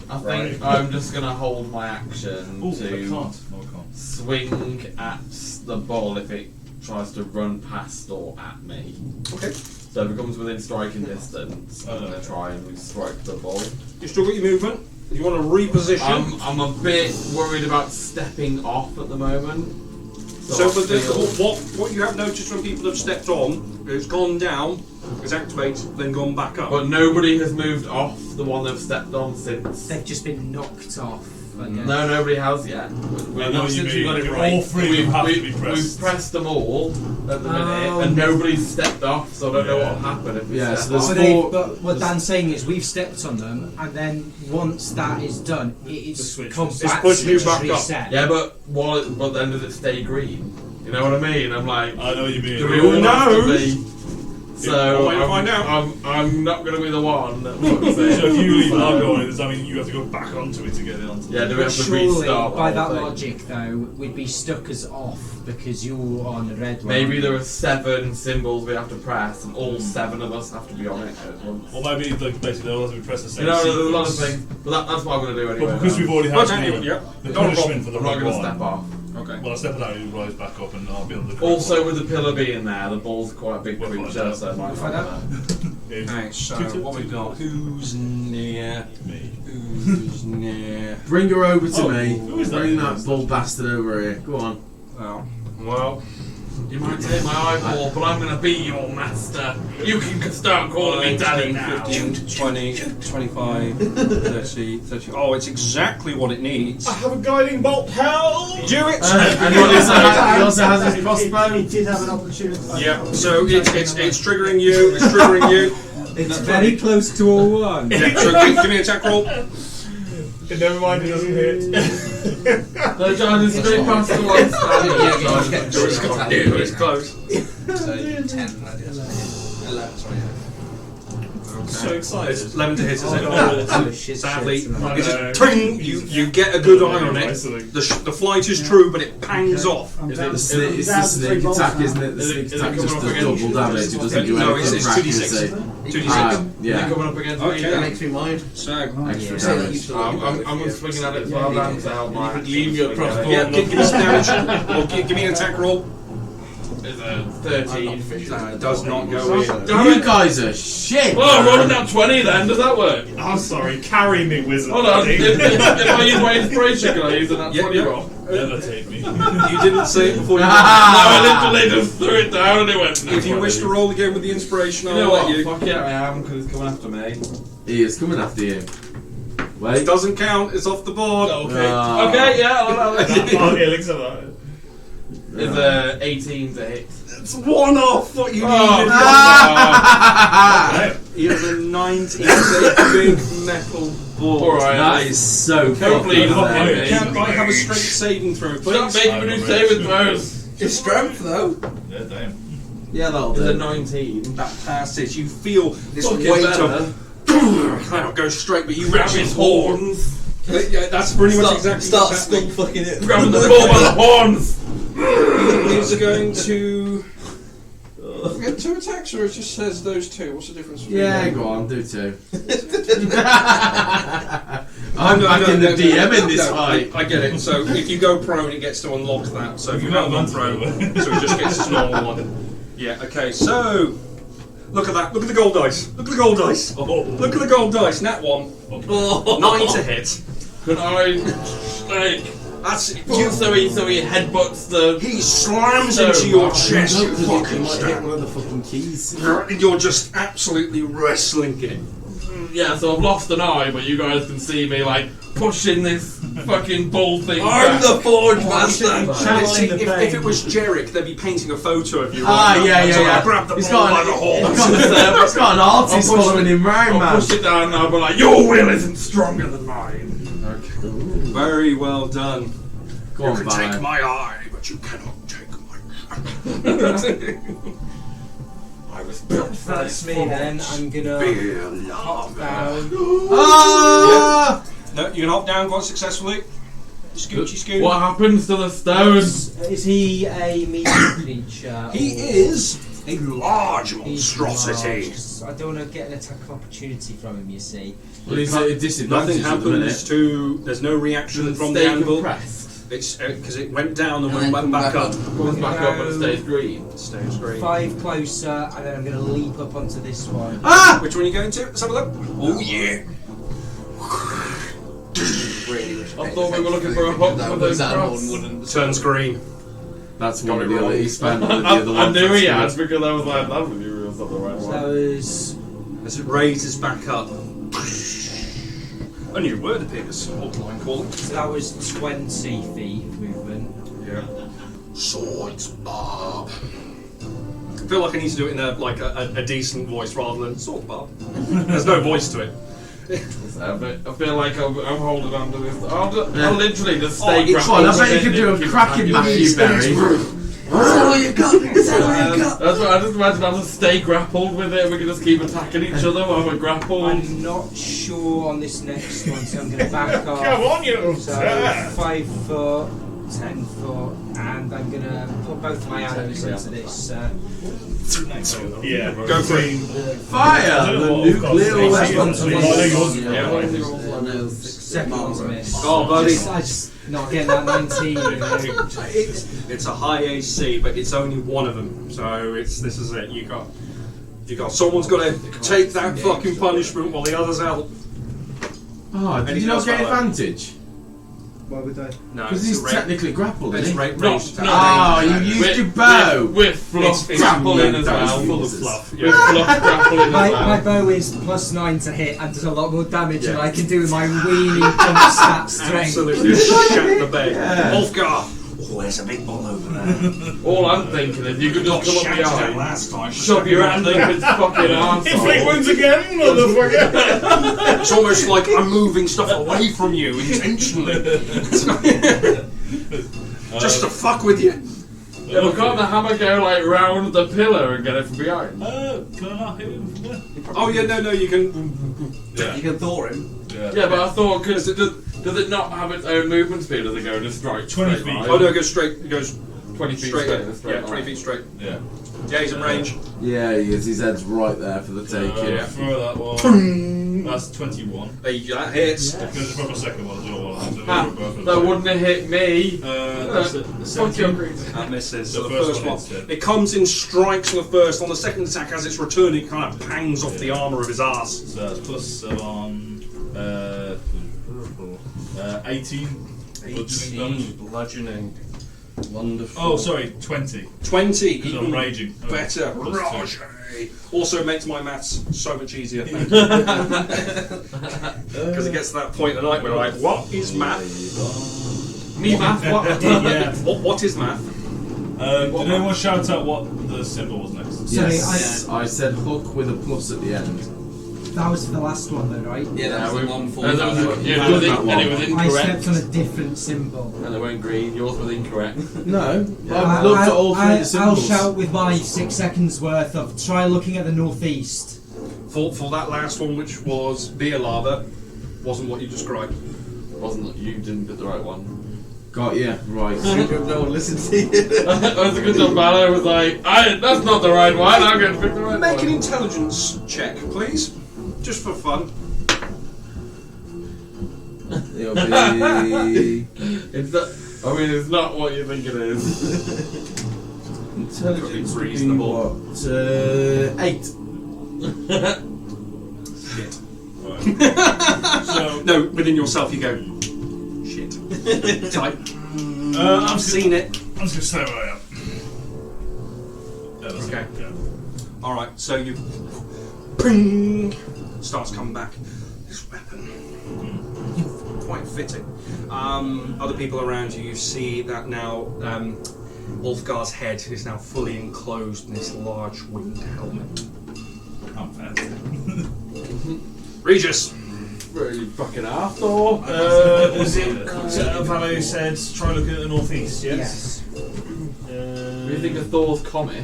I think I'm just gonna hold my action Ooh, I to can't. No, I can't. swing at the ball if it tries to run past or at me. Okay. So if it comes within striking distance, I'm gonna try and strike the ball. You still got your movement. You want to reposition. I'm a bit worried about stepping off at the moment. So, I but feel- what you have noticed when people have stepped on, it's gone down, it's activated, then gone back up. But nobody has moved off the one they've stepped on since. They've just been knocked off. I guess. No, nobody has yet. I know what you Since mean. we got it All right, three of them have to be we've pressed. pressed them all at the minute, and nobody's stepped off, so I don't know what will happen if we Yeah, step so there's off. But what Dan's saying is we've stepped on them, and then once that is done, it's switch comes is- back, pushing you switch is back up. reset. Yeah, but then does it stay green? You know what I mean? I'm like, I know what you mean. do we all have to knows? be? So Wait to find out. I'm not going to be the one. That So fucks if it. you leave Argo on it, does that mean you have to go back onto it to get it onto? Yeah, do we But have to surely, restart? the by whole that thing? logic, though, we'd be stuck as off because you're on the red one. Maybe there are 7 symbols we have to press, and all 7 of us have to be on it at once. Or maybe like basically all have to be pressed the same You know, there's a lot of sequence. things, but that's what I'm going to do anyway. But because we've already Well, had anyway, the, yeah. the Not a punishment for the I'm not wrong going to one. step off. Okay. Well, I step it out, you rise back up, and I'll be on the correct Also, one. with the pillar being there, the ball's quite a big We'll find creature, out. so it might We'll find not out. matter. Okay, so what we got? Who's near? Me. Who's near? Bring her over to Oh, me. who is that? Bring that bull bastard over here. Go on. Well, You might take my eyeball, but I'm going to be your master. You can start calling me daddy now. 15, 20, 25, 30. Oh, it's exactly what it needs. I have a guiding bolt. Help! Do it! And he also has his crossbow. He did have an opportunity. Yeah, so it's triggering you, it's triggering you. It's very close to a 1. Yeah, so give me an attack roll. Never mind, it doesn't hit. No, John, it's straight past the one It's close. So 10, I guess. 11, sorry. So excited. It's 11 to hit, is it? Oh, shit, Sadly, shit. it's just ting, you get a good eye on it. The flight is true, but it pangs off. I'm Is down it- to- is It's I'm the down to 3 sneak bolts attack, now. isn't it? The Is it- sneak is it attack coming just up does against double damage. It doesn't do No, anything it's practice. 2d6. 2d6. Yeah. coming up against Okay. me. That makes me mine. So, Extra Yeah. damage. I'm swinging at it as well, Dan, so I'll You could leave your crossbow. yeah, give me some damage. Or give me an attack roll. It's a 13. It does not go in. Damn You it! guys are shit. Well, I'm rolling down 20 then, does that work? I'm sorry, carry me, wizard. Hold on, if I use my inspiration, can I use it? That's Yeah, 20 yeah. roll. Levitate me. You didn't say it before you No, I literally just threw it down and it went. If you wish to roll again with the inspiration, You I'll know let what? you. Fuck yeah, I am, because it's coming after me. He is coming after you. It Wait. doesn't count, it's off the board. Okay. Okay, yeah, I'll allow it. Oh, yeah, looks like that. It's 18 to hit. It's one off what you Oh, needed. fuck He has a 19, a big metal ball. Alright. That is so Hopefully, fucking fucking there. me. Can I have a strength saving throw, Stop please? making me do saving throws. It's strength, though. Yeah, damn. Yeah, that'll It's a do. 19. That passes. You feel this Fucking weight better. of. I'll go straight, but you Grab grab his his horns. Yeah, that's pretty much exactly Start what's skull happening. fucking it. Grabbing the ball by the horns. He's going to. Get 2 attacks, or it just says those 2. What's the difference? Between Yeah, them? go on, do 2. I'm back in the DM in this fight. I get it. So if you go prone, it gets to unlock that. So if you haven't gone prone, so it just gets its normal one. Yeah. Okay. So look at that. Look at the gold dice. Look at the gold dice. Look at the gold dice. Nat 1. 9 to hit. Can I, like, That's so he headbutts the. He slams So into your hard. chest. You You fucking might hit stab. one of the fucking keys. You're just absolutely wrestling it. Yeah, so I've lost an eye, but you guys can see me like pushing this fucking bull thing. I'm back. the Forge Master! Channeling the If it pain. was Jerick, they'd be painting a photo of you. Ah, right now. yeah, yeah, So yeah. I grabbed the He's ball got by an- the horn. He's got an artist I'll push following him round, I'll man. push it down now, but like your will isn't stronger than mine. Very well done. Go You on, can Barry. take my eye, but you cannot take my. I was built for That's this me then. I'm gonna Fear hop love. down. Ah! No, you can hop down quite successfully. Scoochy scoot. What happens to the stone? Is he a medium creature? He or- is a large He's monstrosity. large? I don't want to get an attack of opportunity from him, you see. Well, he's at a disadvantage Nothing at the minute. happens to. There's no reaction from the Stay anvil. compressed. It's because it went down and And went then back up. Comes back up and stays green. Stays green. 5 closer, and then I'm going to leap up onto this one. Ah! Which one are you going to? Let's have a look. Oh yeah. I thought we were looking for a hook That with was a that cross. one wouldn't. Turns green. That's Got one of it the other. wrong. He spent one of the other I ones. knew he had That's because I was like, that was not the right So one. that was As it raises back up. A new word appears. Line calling. So that was 20 feet movement. Yeah. Swords, Bob. I feel like I need to do it in a decent voice rather than sword bar. There's no voice to it. I feel like I'm holding on to this. I'll literally just stay Come on, I bet you could do a cracking Matthew Berry. That's all you got. That's all you got. That's what I just imagine. I'll just stay grappled with it. We can just keep attacking each other while we're grappled. I'm not sure on this next one, so I'm going to back off. Come on, you! So 5 foot, 10 foot, and I'm going to put both my arrows into this. Yeah, Go for it. Fire! The nuclear weapon. Second one's missed. Oh, buddy. I just not getting that 19. You know. It's a high AC, but it's only one of them. So this is it. You got. Someone's got to take that fucking punishment while the others out. Oh, did Anything you not else get about that? advantage? Why would I? No, Because he's technically grappled, It's isn't he? range attack. Oh, you used your bow! With fluff It's grappling as that was well. full of fluff. With fluff grappling as My well. bow is +9 to hit and does a lot more damage than Yeah. I can do with my weenie pump stat strength. Absolutely shat the bed. Yeah. Wolfgar. Oh, there's a big ball over there. All I'm thinking is you could just come up Shouted it behind, last time. shove your hand up its fucking Inflict arsehole. wounds again, motherfucker! It's almost like I'm moving stuff away from you intentionally. Just to fuck with you. Yeah, but can't the hammer go like round the pillar and get it from behind? Can I not hit him from there? Oh yeah, no, you can. Yeah. You can Thor him. Yeah, but I thought, because does it not have its own movement speed? Does it go just straight 20 straight feet. line? Oh no, it goes straight. It goes 20 feet straight. straight in a straight Yeah, line. 20 feet straight. Yeah. Yeah, he's in range. Yeah, he is. His head's right there for the taking. Throw that one. That's 21. Hey, that hits. Can I just grab a second one as well? That wouldn't have hit me. That's a Fuck 17. your That misses. The So the first first one one. instead. It comes in, strikes on the first. On the second attack, as it's returning, it kind of pangs off the armour of his ass. So that's +7. 18. Bludgeoning damage. Bludgeoning. Wonderful. Oh, sorry, 20. 20. Because I'm Even raging. Oh, better. +2. Rage. Also makes my maths so much easier. Thank you. Because it gets to that point of the night where like, what is math? Me math? What? Yeah. What is math? Did anyone shout out what the symbol was next? Yes, I said hook with a plus at the end. That was for the last one though, right? Yeah, that was the one for And it was That I incorrect. stepped on a different symbol. And it went green. Yours was incorrect. No, I've looked at all three of the I'll symbols. shout with my 6 seconds worth of try looking at the northeast. For that last one, which was beer lava, wasn't what you described. Wasn't you didn't get the right one? Got you, right. no one listened to you. That was a good job, man. I was like, that's not the right one. I'm going to pick the right Make one. an intelligence check, please. Just for fun. It'll be It's not, I mean, it's not what you think it is. intelligence would be Reasonable. what? 8. Shit. So, No, within yourself you go, shit. It's like, I've seen it. I'm just going to stay where I am. Yeah, that's Okay. it, yeah. Alright, so you. Ping! Starts coming back. This weapon. Quite fitting. Other people around you, you see that now Wolfgar's head is now fully enclosed in this large winged helmet. I'm fancy. Regis! Really fucking arsehole. Was it Valo said try looking at the northeast, yes? What do you think of Thor's comic?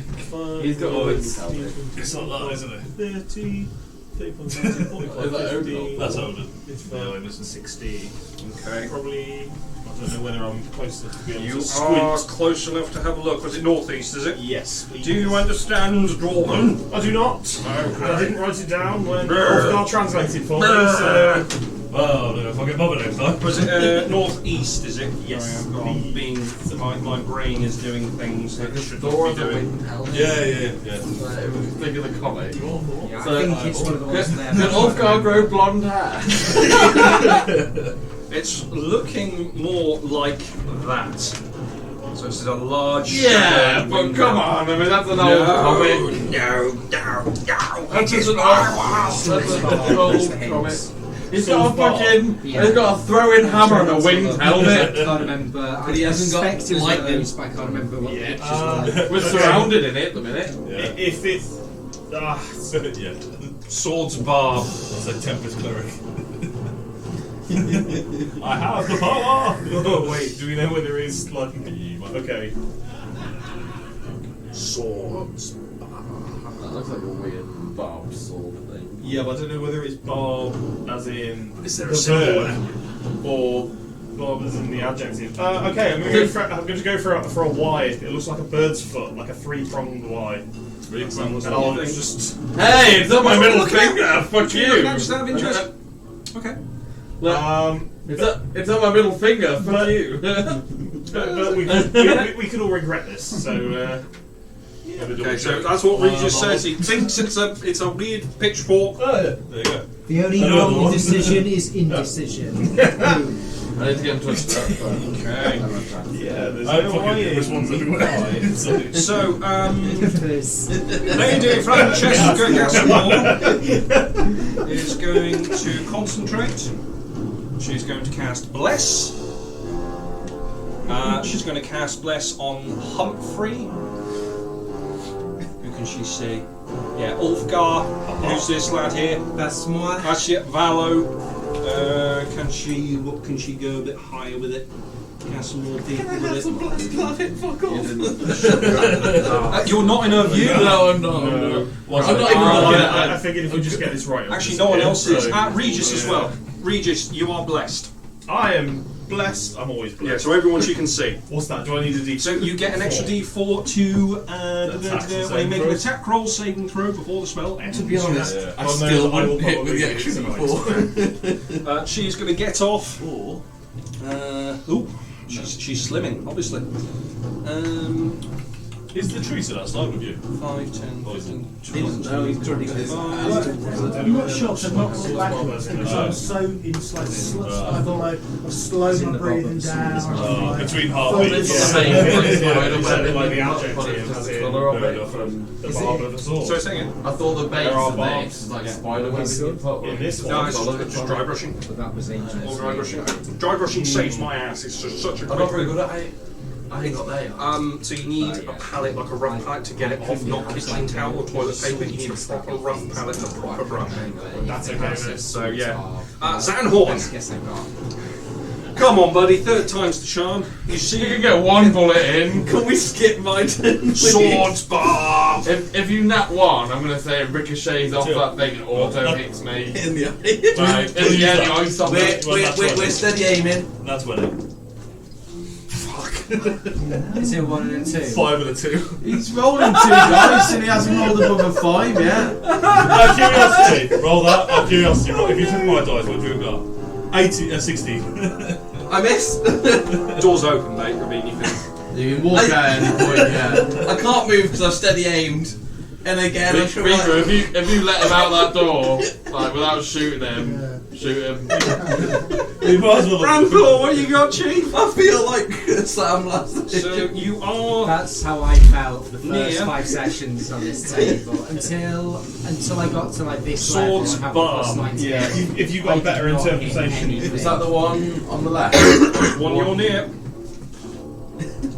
He's got a wings helmet. It's not that, isn't it? 30, 35, 40, Is that 50. Odin? That's Odin. It's Yeah, for this is 60. Okay. Probably, I don't know whether I'm close enough to be able You to are squint. close enough to have a look. Was it northeast, is it? Yes, please. Do you understand Dwarven? I do not. Okay. I didn't write it down when Brr. Wolfgar translated for me, Brr. so... Well, if I get bothered next time. Was it northeast, is it? Yes. Sorry, I'm being, my brain is doing things that it should not Thor be has a doing. winged helmet. Yeah. Think of the comic. Yeah, So, I think it's one of the ones there. Did Wolfgar grow blonde hair? It's looking more like that. So it's a large. Yeah, shadow but window. come on, I mean that's an old comic. No. That's just an old comic. He's got a fucking. Yeah. He's got a throwing hammer and a winged I helmet. can't remember. But he hasn't got suspect it was one of lightning. those, but I can't remember what the Yeah. pictures were like. We're surrounded in it at the minute. Yeah. If it's Yeah. Swords barb. It's a Tempest cleric. I have the power! Oh wait, do we know whether it's like okay? Swords. That looks like a weird barbed sword thing. Yeah, but I don't know whether it's barb as in Is there a the symbol verb there? or barb as in the adjective. Okay, I'm going to go for a Y. It looks like a bird's foot, like a three-pronged Y. And I'll just Hey, it's on my middle finger. Fuck you. Just out of interest. Okay. It's on my middle finger. Fuck But- you. but we could all regret this. So Okay, so that's what Regis says. He thinks it's a weird pitchfork. There you go. The only Another wrong one. decision is indecision. I need to get him to Okay. yeah, there's I no fucking way. response anyway. So, There's- Lady Francesca Gasmore is going to concentrate. She's going to cast Bless. She's going to cast Bless on Humphrey. Who can she see? Yeah, Ulfgar. Who's this lad here? That's moi. That's it, Valo. Can she go a bit higher with it? Cast some more people with it. Fuck off. You're not in her view? No, I'm not. No. I'm not even looking at I figured if we just get this right. Actually, no one else is. So- Regis as well. Regis, you are blessed. I am blessed. I'm always blessed. Yeah, so everyone she can see. What's that? Do I need a D? So you get an extra D4 to when you make an attack roll saving throw before the spell ends. To be honest, Yeah. I Well, no, still I will wouldn't hit with probably the do extra tonight. before. She's going to get off. She's slimming, obviously. Is the tree still outside with you? 5, 10, 15, No, he's currently got his I'm not sure because I've not gone back because I'm so in like I thought I've slowed my breathing down. Between Well, heartbeats. it's the Yeah. same Yeah. thing. Yeah. Right, Yeah. away. Like the But adjective, it's just as the in colour of it. the barb of the sword. So say again. I thought the base There are of barbs. this is like Yeah. spider webs you put In this No, one, it's just dry brushing. But that was ancient. All dry brushing. Dry brushing saves my ass. It's just such a I'm not very quick. good at it. I ain't got there. So you need a palette, like a rough palette, to get it off, not kitchen towel or toilet paper. You need a proper rough palette, a proper brush. That's okay. So yeah. Zanhorn, Guess I got. come on, buddy. Third time's the charm. You You see, can get one bullet in. Can we skip my turn? please? swords barb. If you nat one, I'm gonna say it ricochets off Two. that thing and auto hits me. in the eye. Right, in the end, I stop it. We're steady aiming. That's winning. Is it 1 and a 2? 5 and a 2. He's rolling 2 dice and he hasn't rolled above a 5 yet. Curiosity. Roll that. Curiosity. Roll. If you took my dice, what do you got? 16. I missed. Doors open, mate. I mean, you can. You can walk out at any point, yeah. I can't move because I've steady aimed. And again, I feel Reaper, like if you let him out that door, like without shooting him, shoot him. You might as well. Rampor, what you got, Chief? I feel like Sam last So you are. That's how I felt for the first Yeah. 5 sessions on this table until I got to like this Swords level and having plus barb. 19. Yeah, if you've got a better I did not hit interpretation. anything. Is that the one on the left? One you're near.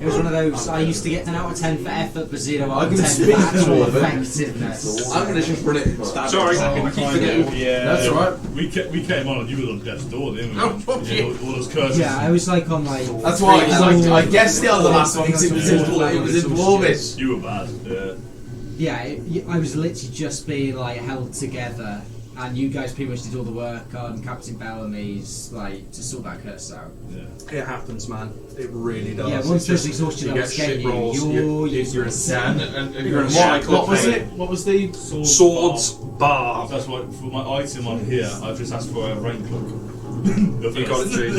It was one of those. I used to get 10 out of 10 for effort, but 0 out I of can 10 speak for actual to it. effectiveness. I'm gonna just run it. Sorry, I keep forgetting. Yeah. That's right. We came on and you were on death's door, didn't we? Oh, fuck Yeah, all those curses. Yeah, I was like on like. That's why I guessed it on the last one because it was in Dwarvish. You were bad. Yeah. Yeah, I was literally just being like held together, and you guys pretty much did all the work on Captain Bellamy's like to sort that curse out. Yeah. It happens, man. It really does. Yeah, It's once there's just- exhaustion you I get was shit getting rolls. you're You're useless. And You're in a What, cycle what of was pain. it? What was the Swords barb. That's why for my item on here, I've just asked for a rain cloak. You got it, Chief.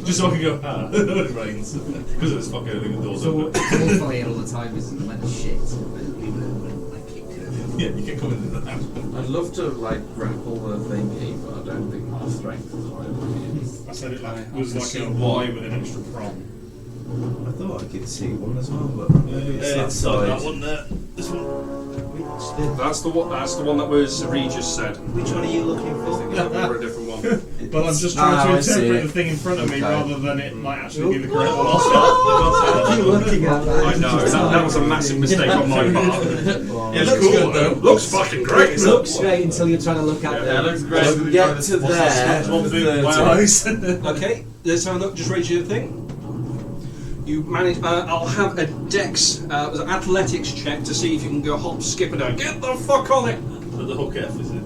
Just so I can go, when it rains. Because it's fucking everything, the doors So open. it's awfully all the time, isn't it? When the shit. Yeah, you can come into the house. I'd love to like grapple the thingy, but I don't think my strength is high enough. I said it was like a Y with an extra prong. I thought I could see one as well, but maybe it's that That side. one there. This one. That's the one. That's the one that was Regis said. Which one are you looking for? For a different one. But I'm just trying I to see interpret it. the thing in front of me Okay. rather than it might actually be the correct one. Keep looking at that. I know that was a massive mistake on my part. Yeah, it looks good though. Looks fucking great. It looks great until you're trying to look at Yeah, it it. looks great. So we get to there. One big 30. eyes. Okay, let's have a look. Just raise your thing. You manage. I'll have a dex, an athletics check to see if you can go hop, skip, and down. Get the fuck on it. But the hook F is it?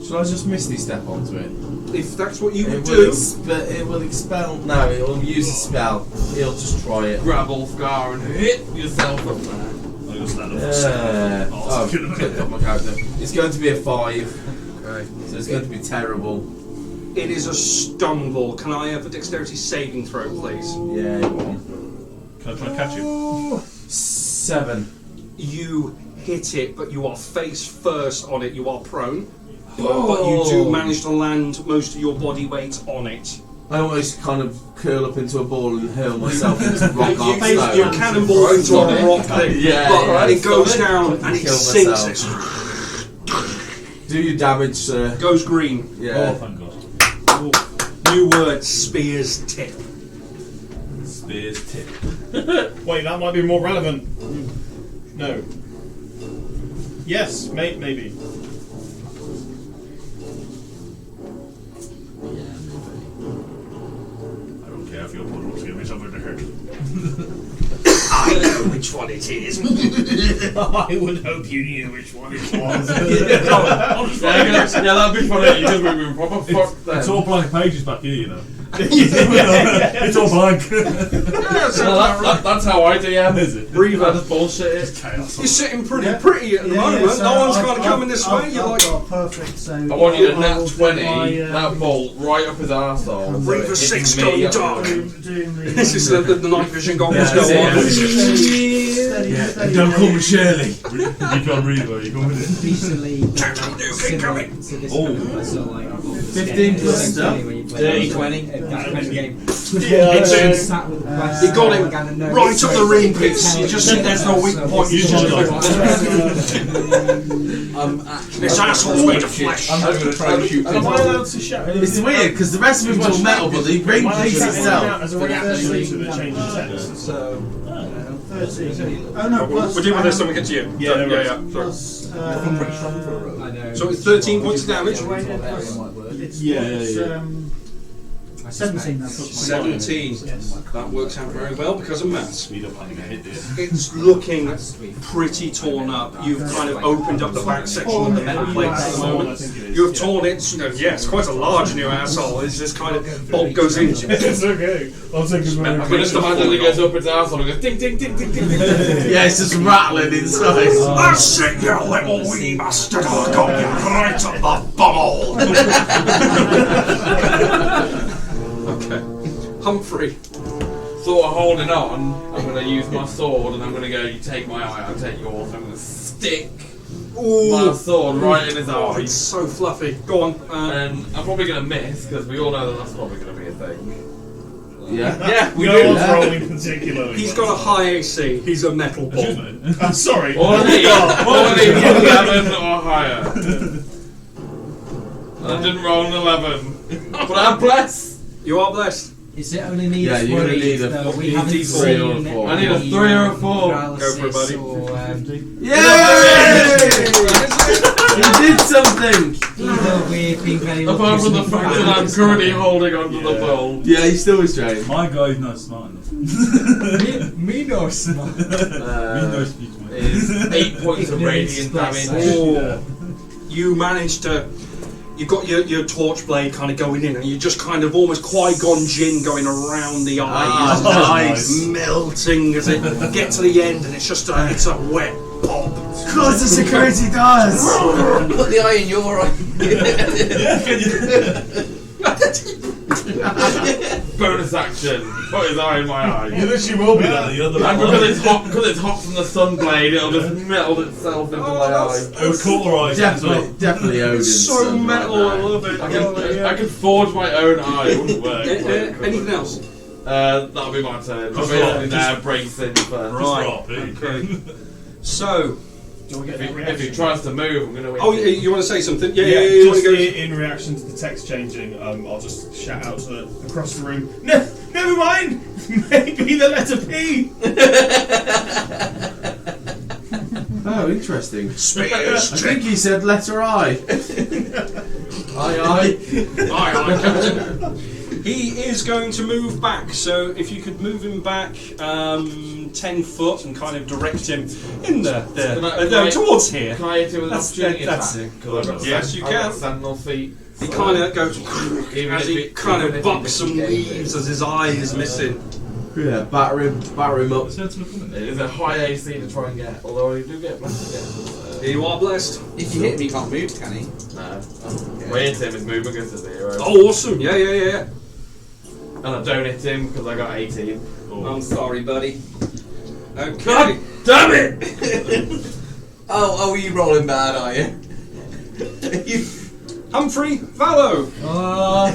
Should I just misty step onto it? If that's what you It would will, do. it will expel. No, it will use a spell. He'll just try it. Grab Ulfgar and hit yourself up there. I'm gonna stand up. Oh, clicked up my character. It's going to be a 5, Okay. so it's going to be terrible. It is a stun ball. Can I have a dexterity saving throw, please? Yeah, go on. Can I try and catch you? 7. You hit it, but you are face first on it. You are prone. But you do manage to land most of your body weight on it. I almost kind of curl up into a ball and hurl myself into rock hard stone. You cannonball into a rock thing, Yeah, but yeah, it goes stop it. down and it Kill sinks. myself. Do your damage, sir. It goes green. Oh, Yeah. thank God. New word, spear's tip. Spear's tip. Wait, that might be more relevant. No. Yes, maybe. I don't care if your brother wants to give me something to hurt. I know which one it is. I would hope you knew which one it was. Yeah, that'd be funny. You just would be proper fucked then. It's all blank pages back here, you know. It's all blank. That's how I DM. Is it? Breather. I just bullshit it. It's chaos. You're sitting pretty at the moment. so No one's I've- kind of coming this way. You're I've like, got perfect. So I want you to I nat will do 20 my, that bolt right up his arsehole. Breather Hitting 6 me going up the dark. road. doing the. This is the night vision goggles Yeah, go yeah. on. Steady. Don't call me Shirley. You can't read where you come with it. Recently, keep coming. to this Oh. number, so like 15 plus stuff. Dirty 20. Game. It's in. Sat with the quest, You got him kind of know right it's up the so ring good piece. tell You just you think there's no weak so point. You it's just like- this asshole's made of flesh. I'm going to try and shoot Am I allowed to shout? It's weird because the rest of it's all metal, but the ring Am I allowed to piece shout itself. as a reaction to the change in text? So 13. Oh no, plus. We'll deal with this when we get to you. Yeah, no worries. Sorry. Plus. I know. So it's 13 points of damage. It's Yeah, it's, yeah. 17 now. 17. Yes. That works out very well because of maths. Speed up and hit this. It's looking pretty torn up. You've kind of opened up the back section of the metal plates at the moment. You've torn it. Yeah, it's quite a large new asshole. It's just kind of bolt goes in. It's okay. I'll take his I can just imagine he goes up its arsehole and goes ding ding ding ding ding ding. Yeah, it's just rattling inside. That's it, you little wee bastard! I got you right up the bumhole! Okay. Humphrey. Sort of holding on, I'm going to use my sword and I'm going to go, you take my eye, I'll take yours. I'm going to stick my sword right in his Oh, eye. it's so fluffy. Go on. And I'm probably going to miss because we all know that that's probably going to be a thing. Yeah. Yeah, we No do. one's rolling particularly. He's got a high AC. He's a metal ball. Excuse me. I'm sorry. All I need, is 11 or higher. And I didn't roll an 11. But I'm blessed. You are blessed. Is it only needs Yeah, you're gonna worried, need a though? We you haven't need seen 3 or 4. I need a 3 or a 4. Go for it, buddy. Or, Yay! You did something! either we've been very Apart from the fact that I'm currently holding onto the bowl. Yeah, he's still restrained. My guy's not smart enough. me no smart. Me no speech, mate. Is 8 points of radiant damage. Oh. You managed to. You've got your torch blade kind of going in, and you're just kind of almost Qui-Gon Jinn going around the eye, nice. melting as it gets to the end, and it's just it's a wet pop. Close the security doors! Put the eye in your eye. Bonus action. Put his eye in my eye. You literally will be that. The other And because it's hot from the sun blade, it'll just melt itself into my eye. It would cauterise as well. Definitely Odin. It's so metal, I love it. I can forge my own eye. It wouldn't work. Anything else? That'll be my turn. I'm Just basically rock, there bracing for. Right. Just rock, Okay. So, If he tries to move, I'm going to win. Oh, you want to say something? Yeah. Just want to go? in reaction to the text changing, I'll just shout out to across the room. No, never mind. Maybe the letter P. Oh, interesting. Spears I think he said letter I. Aye. He is going to move back, so if you could move him back 10 foot and kind of direct him in towards here. Can I hit him with an opportunity that's attack? Yes, you I've got can. Sentinel feet. He kind of goes as he kind of bucks some some leaves as his eye is missing. Yeah, batter him up. It is a high AC to try and get, although you do get blessed again. Here you are, blessed. If you hit him, he can't move, can he? No. When I hit him, his movement goes to 0. Oh, awesome! Yeah. And I don't hit him because I got 18. I'm sorry, buddy. Okay. God damn it! Oh, you rolling bad, are you? Humphrey, Vallow. Oh,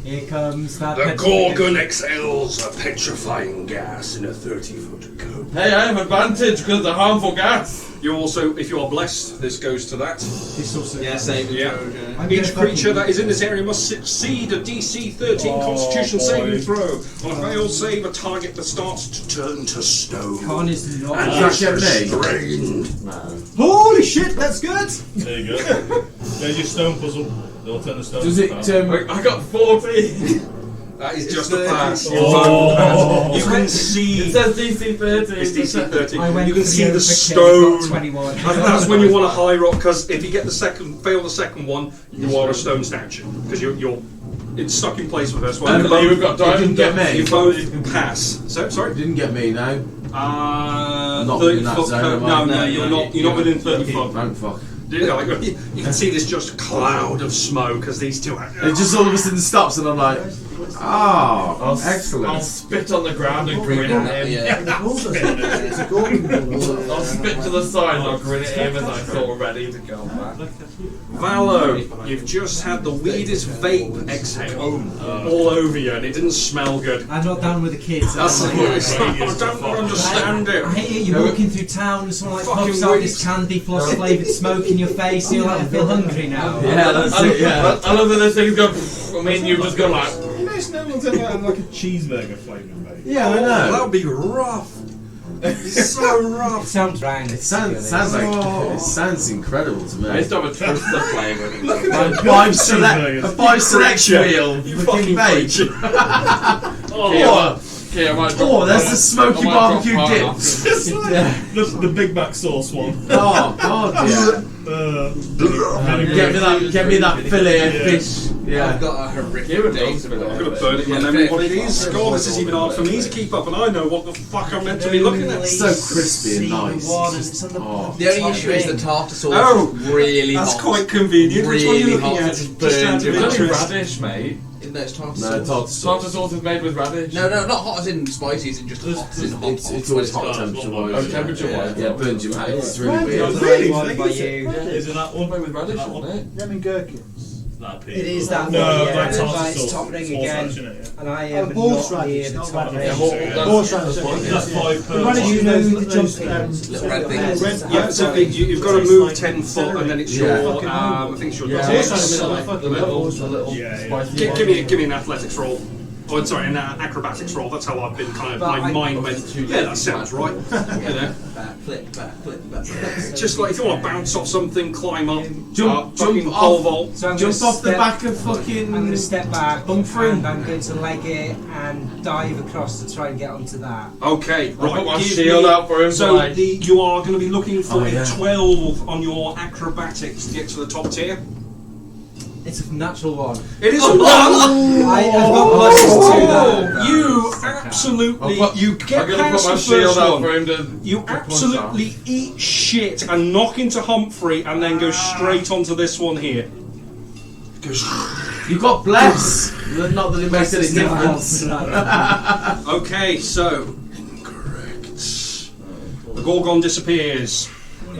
here comes that. The Gorgon exhales a petrifying gas in a 30-foot cone. Hey, I have advantage because of the harmful gas. You also, if you are blessed, this goes to that. Yeah, save Yeah. throw. Each creature that is in this area must succeed a DC 13 Constitution saving throw. On a failed save, a target that starts to Turn to stone. Khan is not. And That's your name. restrained. Holy shit, that's good! There you go. There's your stone puzzle. They'll turn the stone. Does it? I got 14. That is just a pass. Oh. You can see. It says DC 13. It's DC 13. I went You can for see the overkill, stone. got 21. That's when you want a high rock, because if you get the fail the second one, you are a stone statue because you're it's stuck in place with us. Well, You've got It didn't get me. you both pass. So sorry. Didn't get me now. Not within 30 that foot. zone, am I? No, you're not. You're not within 30 foot. Don't fuck. You can see this just cloud of smoke as these two. It just all of a sudden stops, and I'm like, I'll excellent. spit on the ground and grin at him. It's a Gorgon ball. I'll spit to the side and I'll grin at him as I feel ready to go back. Vallow, you've just had the weirdest vape exhale all over you, and it didn't smell good. I'm not down with the kids. That's I'm I like, don't understand it. I hate it. You're walking through town and someone like Fucking pops out this weeds. candy floss flavoured smoke in your face, and you're like, I feel hungry now. Yeah, that's it. Yeah. I love that those things go. I mean, you just go like. You know, no one's ever had like a cheeseburger flavoured, mate. Yeah, I know. That would be rough. It's so It rough. sounds round. It sounds like it sounds incredible to I me. used to have a Twister flavour. A five selection wheel. You Fucking fucking vape. Okay, I might Oh, there's the smoky barbecue dip. The Big Mac sauce one. Oh God, yeah. Get me that fillet of fish. Yeah. I've got a horrific date. I'm gonna burn it in my memory one of these. God, this is even hard for me to keep up, and I know what the fuck I'm meant to be looking at. It's so crispy and nice. Oh. The only issue is the tartar sauce Oh, is really That's hot. quite convenient. Which one are you Really looking hot. at? It's Just out of burned. It's only interest. radish, mate. No, it's tartar No, sauce. tartar Tartar sauce. sauce is made with radish. No, not hot as in spicy, as in just hot as in hot. It's always hot temperature Oh, wise. temperature wise. Yeah, burns your mouth. It's really That weird. was the right one by you. Isn't that one? Made with radish, That isn't it? Lemon gherkins. That P. It is that No, one, yeah. like tartar But it's sauce. top ring It's again, horseradish, isn't it? and I Oh, am horseradish, not near the not top radish. ring. Yeah, Horseradish. That's 5 per. Why don't You you know know the those jumping little red things. Yeah, so you've got to move 10 foot, and then it's your. Yeah. I think it's your. Yeah. dex. The little Yeah, yeah. spicy Give me an athletics roll. Oh, sorry, an acrobatics roll. That's how I've been kind of. But My I- mind went. Yeah, that sounds right. You know, Backflip. just like if you want to bounce off something, climb up, Jump fucking off. pole vault. So I'm Jump gonna off the step- back of fucking. I'm going to step back Humphrey. and I'm going to leg it and dive across to try and get onto that. Okay, I'll right. put my give shield me- out for him. So like, you are going to be looking for Oh, yeah. a 12 on your acrobatics to get to the top tier. It's a natural one. It is a 1. I've got pluses to that. You absolutely. You I'm get gonna past put my the shield first out one. for him to. You absolutely eat shit and knock into Humphrey and then go straight onto this one here. Goes. You got bless. Not that it makes any difference. Okay, so. Incorrect. The Gorgon disappears.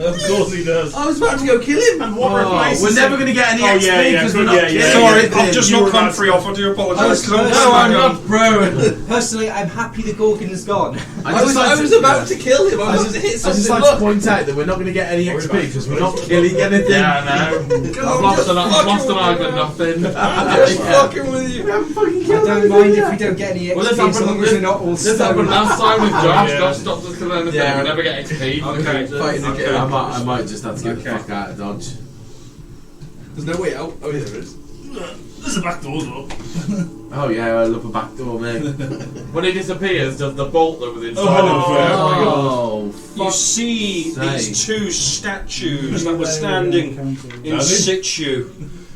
Of course he does. I was about to go kill him. And what replaces We're never him? going to get any Oh, XP yeah, because we're not yeah, killing Sorry, anything. I've just You knocked were about Humphrey off. I do apologise. No, I'm not, bro. Personally, I'm happy the Gorgon is gone. I was about to kill him. I was hit I something. just like to point out that we're not going to get any XP because we're not killing anything. Yeah, I know. I've lost an eye for nothing. I'm just fucking with you. I don't mind if we don't get any Well, this XP, so long happened- as we're not all This happened stoned. last time with Josh. Yeah. Josh stopped us killing anything. Yeah. We never get XP. Okay. Fighting Okay. again. I might just have to get the Okay. fuck out of Dodge. There's no way out. Oh yeah, there is. There's a back door though. Oh yeah, I love a back door, mate. When he disappears, does the bolt that was inside Oh, You see these two statues that were standing in Daddy? situ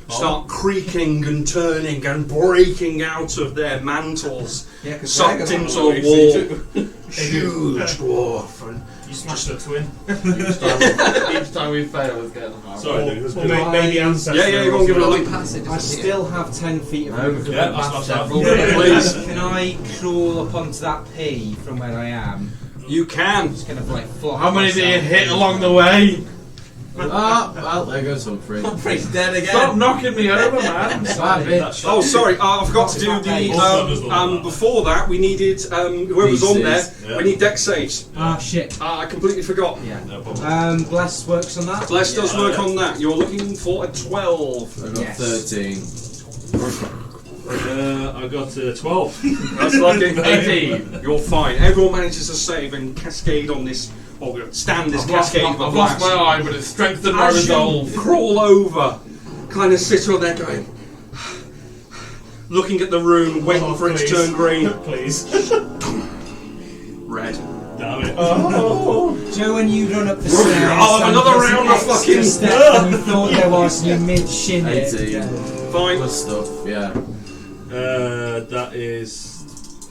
start creaking and turning and breaking out of their mantles, Yeah, because sucked into the wall. Huge dwarf. And You smashed a twin. Each time we fail, it's getting harder. Sorry, dude. Or maybe ancestor. yeah, you go and give it a look. I still have 10 feet of movement. Yeah, that's not Several that. Please. Can I crawl up onto that P from where I am? You can. Just kind of like flop How many do you myself. hit along the way? well, there goes Humphrey. Humphrey's dead again. Stop knocking me over, man. Bad bitch. Oh, sorry, I forgot to do the. Before that, we needed whoever's on there. Yeah. We need deck saves. Ah, shit. I completely forgot. Yeah. No problem. Bless works on that. Bless does Yeah. work on that. You're looking for a 12. I got Yes. 13. I got 12. That's like an 18. You're fine. Everyone manages to save and cascade on this, or stand this I've lost cascade of my blast. eye, but it's strengthened my As you resolve. crawl over, kind of sit on there going, looking at the room, waiting for it to turn green. Please. Red. Damn it. Joe, when you run up the stairs, Oh, and another there's an round of extra fucking- step than you thought there was, and you mid-shin it. 18. Fine. Plus stuff, yeah. That is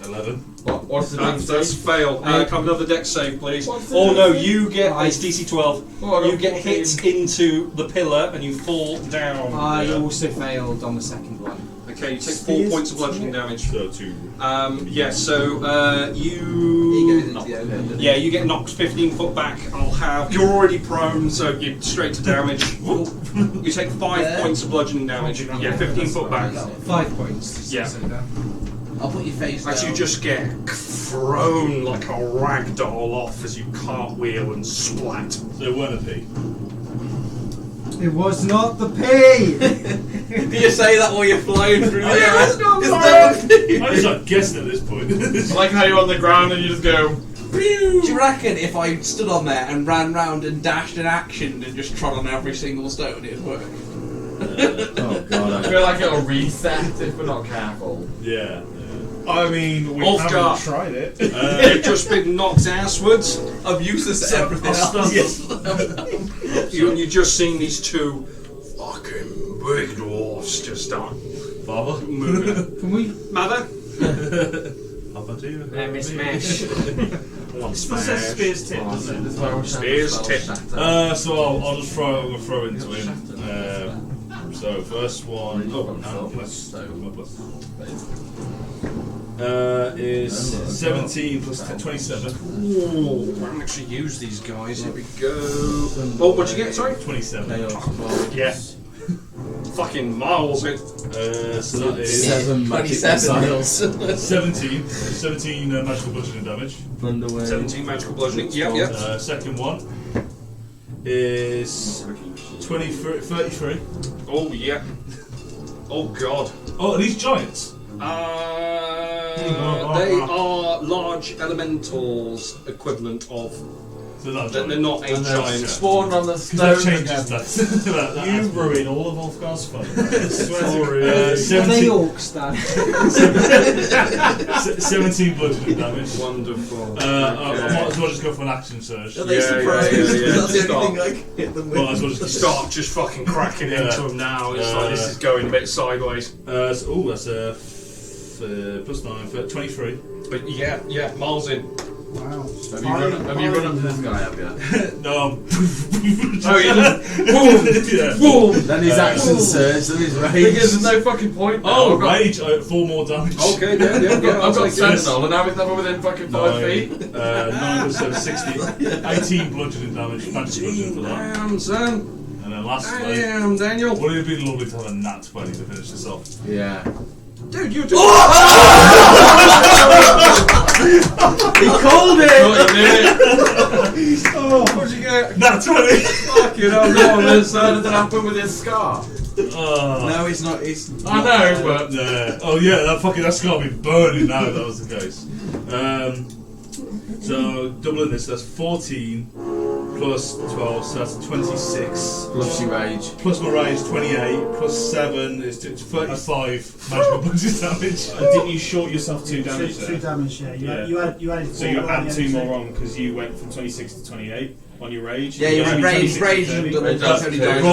11. What's the That's next fail. Come another deck save, please. What's the Oh no, next you get it's DC 12. Oh, I You got get 14. hit into the pillar and you fall down. I also failed on the second one. Okay, you take 4 points of bludgeoning damage. So 2. Yeah, so He you. goes into the open. Yeah, you get knocked 15 foot back. I'll have. You're already prone, so you're straight to damage. You take 5 points of bludgeoning damage. Yeah, 15 foot back. 5 points. Yeah. I'll put your face As down. you just get thrown like a rag doll off as you cartwheel and splat. So it weren't a P. It was not the P! Do you say that while you're flying through the air? It's not It's mine. not- I just like guessed at this point. I like how you're on the ground and you just go. Do you reckon if I stood on there and ran round and dashed and actioned and just trod on every single stone, it'd work? Oh god. I feel like it'll reset if we're not careful. Yeah. I mean, we Ulfgar. haven't tried it. You've just been knocked asswards. I'm useless at everything else. You just seen these two fucking big dwarfs just start Father? moving. Can we? Mother? Papa too? Let me smash. One It says spear's tip, doesn't it? This is why we're Spears tip. So I'll just throw into him. So first one. Oh, plus. Is 17 plus 10, 27. Ooh, I haven't actually used these guys. Here we go. Oh, what'd you get? Sorry? 27. Yeah. Fucking miles it. So that is 7 magic 27 missiles. 17 magical bludgeoning damage. 17 magical bludgeoning. Yep. Second one is 33. Oh, yeah. Oh, God. Oh, are these giants? They are large elementals equivalent of. So not They're giants. not a giant. Spawned on the Because that stone changes again. that. You ruin all of Ulfgar's fun. I swear to you. Are they 17, orcs then? 17 bludgeoning damage. Wonderful. I might as well just go for an action surge. Are they Yeah, surprised? yeah. That's the Stop. only thing I can hit them with. Might as well just Start just fucking cracking Yeah. into them now. It's like this is going a bit sideways. That's a plus 9 for 23. But yeah, miles in. Wow. Have you run up to this guy, have you? No. Oh, you just Yeah. boom! Then his action surge, then his rage. Because there's no fucking point now. Oh, I've got- rage! 4 more damage. Okay, yeah. I've got like Sentinel, and now he's never within fucking 5 feet. 9 plus 7, 60. 18 bludgeoning damage. Magic bludgeoning for that. Damn, son. And then lastly, Damn, Daniel. would it have been lovely to have a nat 20 to finish this off? Yeah. Dude, you're doing. He called it! What'd you get? Nat 20! Fucking hell, go on, then, sir. Did that happen with his scar? No, it's not. It's. I know, but. Oh yeah, that's got to be burning now if that was the case. So, doubling this, that's 14 plus 12, so that's 26. Plus your rage. Plus my rage, 28. Plus 7 is 35 magical punches damage. And didn't you short yourself 2 damage Two there? damage, yeah. Yeah. You added 4. So you add 2 more on because you went from 26 to 28 on your rage. Yeah, you went went from rage 26 to and 30. double. That's Only two. damage. Oh, I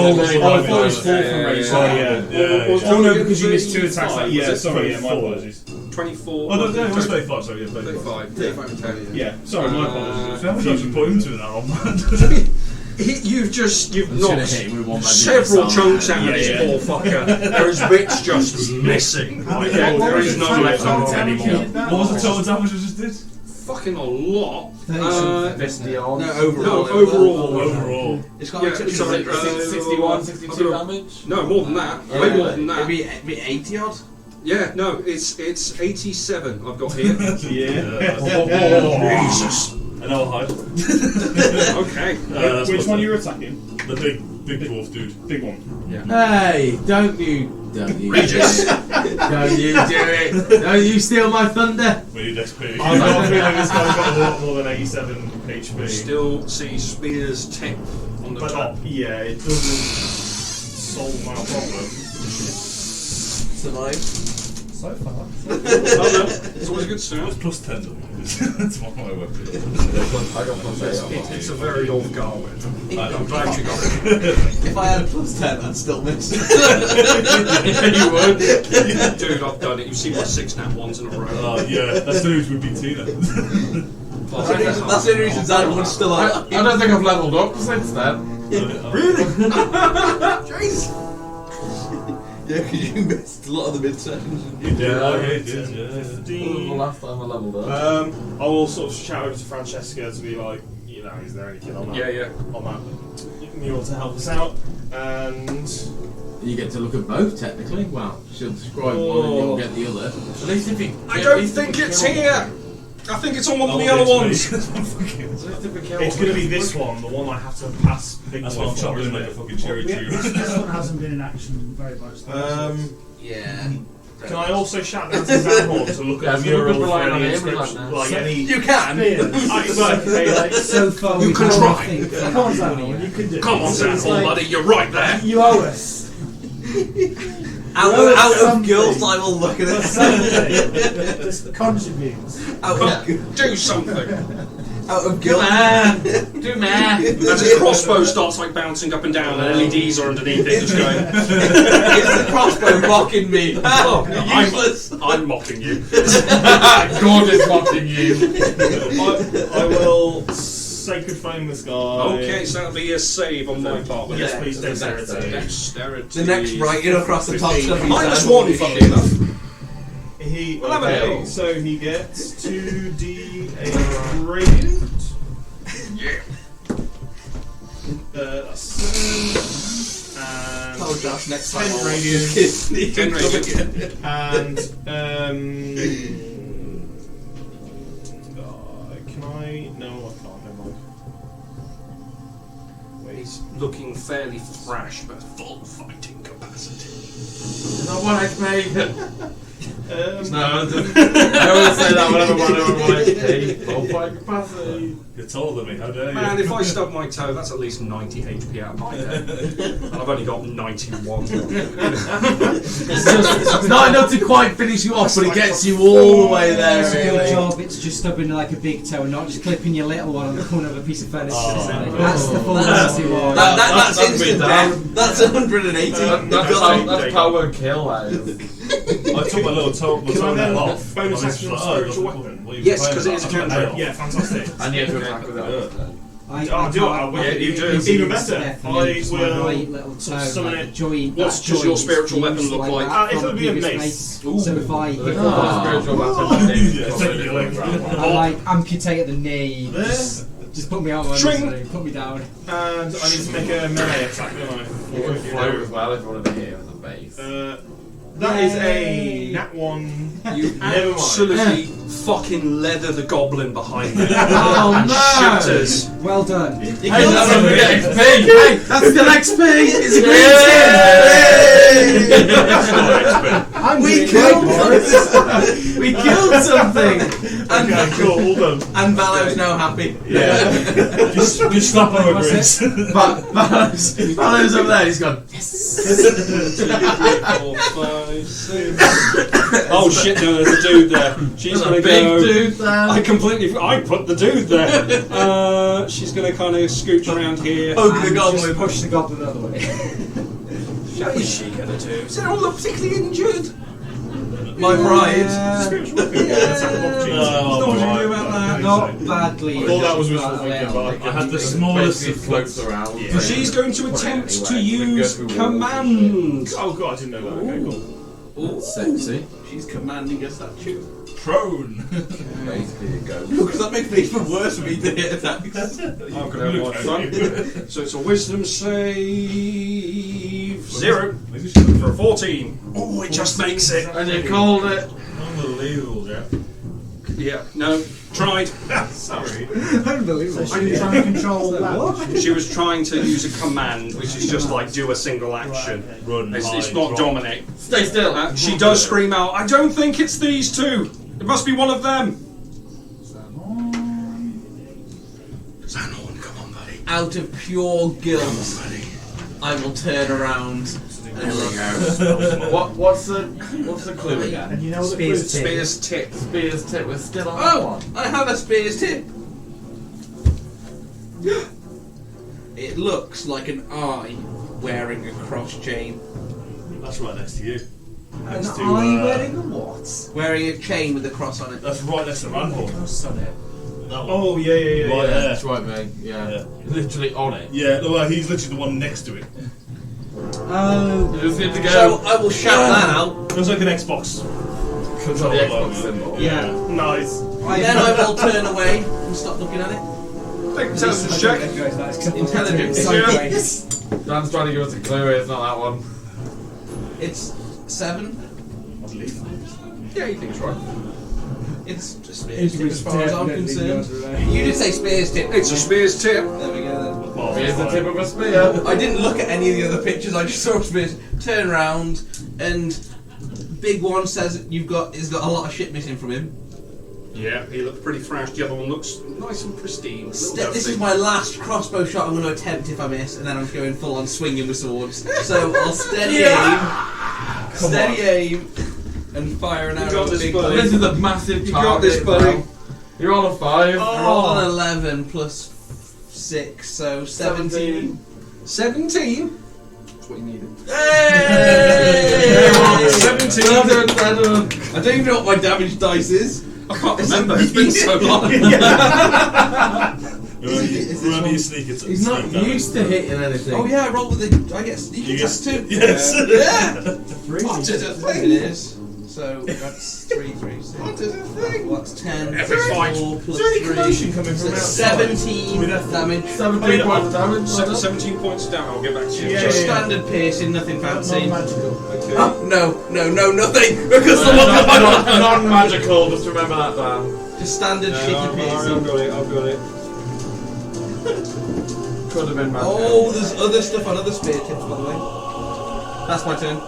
Yeah, thought it was 4 yeah, from rage. yeah, Sorry, yeah. yeah. Oh no, because you missed 2 attacks. Like, yeah, sorry, yeah, my 24. apologies. 24. Oh no, it was 35, sorry, yeah, 35. 35. Yeah, sorry, my apologies. So how much actually put into that on man? You've I'm just gonna knocked hit him with one magic several missile. chunks out of Yeah, this yeah. poor fucker. There is bits just missing. Okay, there is no left on it anymore. What was the total damage I just did? Fucking a lot. 50 on. No, overall. No, overall. Overall. It's got Yeah, like sorry, 61, 62 damage? No, more than that. Way more than that. It'd be 80 odd. Yeah, no, it's 87 I've got here. Yeah. Jesus. And I'll hide. Okay. That's Which what's one up. are you attacking? The big dwarf dude. Big one. Hey, don't you do Regis. it. Don't you do it. Don't you steal my thunder. We need XP. I've got a feeling this guy's got a lot more than 87 HP. Still see Spear's tip on the But top. yeah, it doesn't solve my problem. Survive. So far. It's always a good start. It's plus 10 though. That's my weapon. I got plus 8 on. It's a very old Garwin. I'm glad you got it. If I had a plus 10, I'd still miss. You would. Dude, I've done it. You've seen my 6 nat ones in a row. Yeah, that's the news would be Tina. That's the only reason Zanwood's still I on. don't think I've leveled up since then. Really? Jeez. Yeah, because you missed a lot of the mid-sections. You did, Yeah. yeah, you did, yeah. When was the last time I leveled up? I will sort of shout over to Francesca to be like, you know, is there anything on that? Yeah. On that mule to help us out? And You get to look at both, technically. Well, she'll describe one and you'll get the other. At least if you. I don't think it's here. I think it's on one of the other ones. it's going to be this one, the one I have to pass big That's one why I'm for, chopping isn't like a it? fucking cherry tree. This one hasn't been in action very much. Yeah. Can I also shout down to Zanhorn to look Yeah, at the you're mural for relying on any him, inscription? like Like that. any... You can! So far, You we've can done try. nothing for Come on, that Zanhorn, money. you can do it. Come on, It's like- Zanhorn, buddy. You're right there. You owe us. Out of something. girls, I will look at it. Just contribute. Do something. Out of girls. Do man. As his crossbow starts like bouncing up and down, and LEDs are underneath it, just going. It's the crossbow mocking me. Oh, You're useless. I'm mocking you. God is mocking you. I will sacred flame this guy. Okay, so that'll be a save on my part. will it? Yes, please, dexterity. Dexterity. The next writing across the top stuff. -1, funny enough. He We'll have a okay, go. so he gets 2d8 radiant. Yeah. That's 7 and Oh, Josh, next time 10 I'll radiant kiss me. 10 radiant. and can I? No, I can't. Never mind. He's looking fairly thrash, but full fighting capacity. I want XP. No, I wouldn't say that whenever I want XP. Full fight capacity. You're taller than me, how dare you? Man, if I stub my toe, that's at least 90 HP out of my head. And I've only got 91. It's not enough to quite finish you off, but it gets you all the way there. It's a good Really. job. It's just stubbing like a big toe, not just clipping your little one on the corner of a piece of furniture. Oh. That's the full nasty one. That's That's instant down. death. That's 180. That's power kill. That is. I took my little Can I then off. bonus and I was action like, spiritual what- weapon? what are you Yes, playing 'cause it is a about? cantrip. Yeah, fantastic. And you have to attack with that. Oh, do I? Yeah, you do. Even better. I will right little toe, summon like, it. joint. What's that does your joint spiritual is weapon fused look like? that It'll from be a previous mace. mace. So if I hit Spiritual one, weapon. I like amputate at the knee. Just put me out on String. misery, put me down. And I need to make a melee attack, don't I? You can float as well if you want to hit him at the base. That is a nat 1. You Never mind. absolutely fucking leather the goblin behind it. Oh no! Shatters. Well done. Hey, that's a good XP! Hey, that's still XP! It's a great team! We killed We killed something! Okay, cool, all done. And Valo's now happy. Yeah. Just slap over Grizz. But Vallo's over there, he's gone, yes! 2, 3, 4, 5, 6. Oh shit! No, there's a dude there. She's gonna Big go. dude there. I put the dude there. She's gonna kind of scooch around here. Poke the And goblin. just push the goblin the other way. What is she gonna do? Is it all look particularly injured? My pride. Spiritual weapon. Attack of opportunity. What would you do about that? Not badly. I thought that was just wishful about thinking, there. but I had the smallest Basically of floats around. Yeah. So she's going to attempt to use Anyway, command. Oh god, I didn't know that. Okay, cool. Ooh, Sexy. she's commanding a statue. Prone. Basically, it goes. Because that makes it even worse for me to hit attacks. I'm gonna have my fun. So it's a wisdom save 0 for a 14. Oh, it just makes it. And you called it. Unbelievable, Jeff. Yeah, no, tried. Sorry. Unbelievable. So she was trying to control that. She was trying to use a command, which is just like do a single action. Run. It's hide, not drop. dominate. Stay still. She does scream out, I don't think it's these two. It must be one of them. Xanon, come on, buddy. Out of pure guilt, I will turn around and What's the clue again? And you know what the Spears clue tip. Spear's tip. Spear's tip. We're still on Oh, one. I have a spear's tip. It looks like an eye wearing a cross chain. That's right next to you. Next to, wearing a what? Wearing a chain with a cross on it. that's right next to Randall. Cross on it. That one. Oh, yeah. Right Yeah, there. that's right, mate. Yeah. Yeah. Literally on it. Yeah, well, he's literally the one next to it. Oh. You just need to go. So I will shout that out. Looks like an Xbox. Control the Xbox symbol. Yeah. Nice. Then I will turn away and stop looking at it. Take intelligence check. Intelligence. Sideways. Dan's trying to give us a clue. It's not that one. It's 7. Yeah, you think it's right. It's a spear's tip as far as I'm concerned. You did say spear's tip. It's a spear's tip. There we go Oh, Here's the tip of a spear. then. I didn't look at any of the other pictures. I just saw a spear's. Turn around and big one says he's got a lot of shit missing from him. Yeah, he looks pretty thrashed. The other one looks nice and pristine. This is my last crossbow shot I'm going to attempt if I miss, and then I'm going full on swinging with swords. So I'll steady aim, and fire an You arrow got at the this, big buddy. one. This is a massive You target. got this, buddy. Now. You're on a 5. I rolled an 11 plus 6, so 17. 17? That's what you needed. Hey! 17. Well done. I don't even know what my damage dice is. I can't remember. It's been so long. Remember your sneak attack. He's not sneak damage. used to hitting anything. Oh yeah, I rolled with the. I guess you You get plus 2. Yes. Yeah. Really? What is a thing? It is. So that's 3, 3, 6. What is a thing? Well, that's 10. Epic fight. 4 plus Is there any 3. commotion coming from outside? 17 damage. 17 points of damage. 17 points down. I'll get back to you. Yeah, Just yeah. standard piercing, nothing fancy. Non-magical. Okay. Oh, no, nothing. Because the one Non-magical. Just remember that, Dan. just standard No, shitty I've piercing. got it. I've got it. Could have been magic. Oh, there's other stuff on other spear tips, by the way. That's my turn.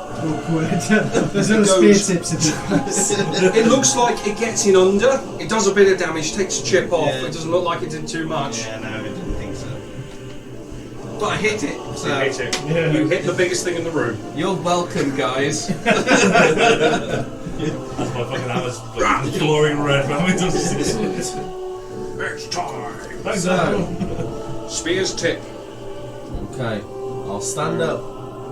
There's no spear tips in this. It looks like it gets in under. It does a bit of damage, takes a chip off. Yeah. It doesn't look like it did too much. Yeah, no, I didn't think so. But I hit it, so You hit it. You hit the biggest thing in the room. you're welcome, guys. That's my fucking hammer's glowing red. How many times has this? It's time. Thanks, So, Spear's tip. okay, I'll stand up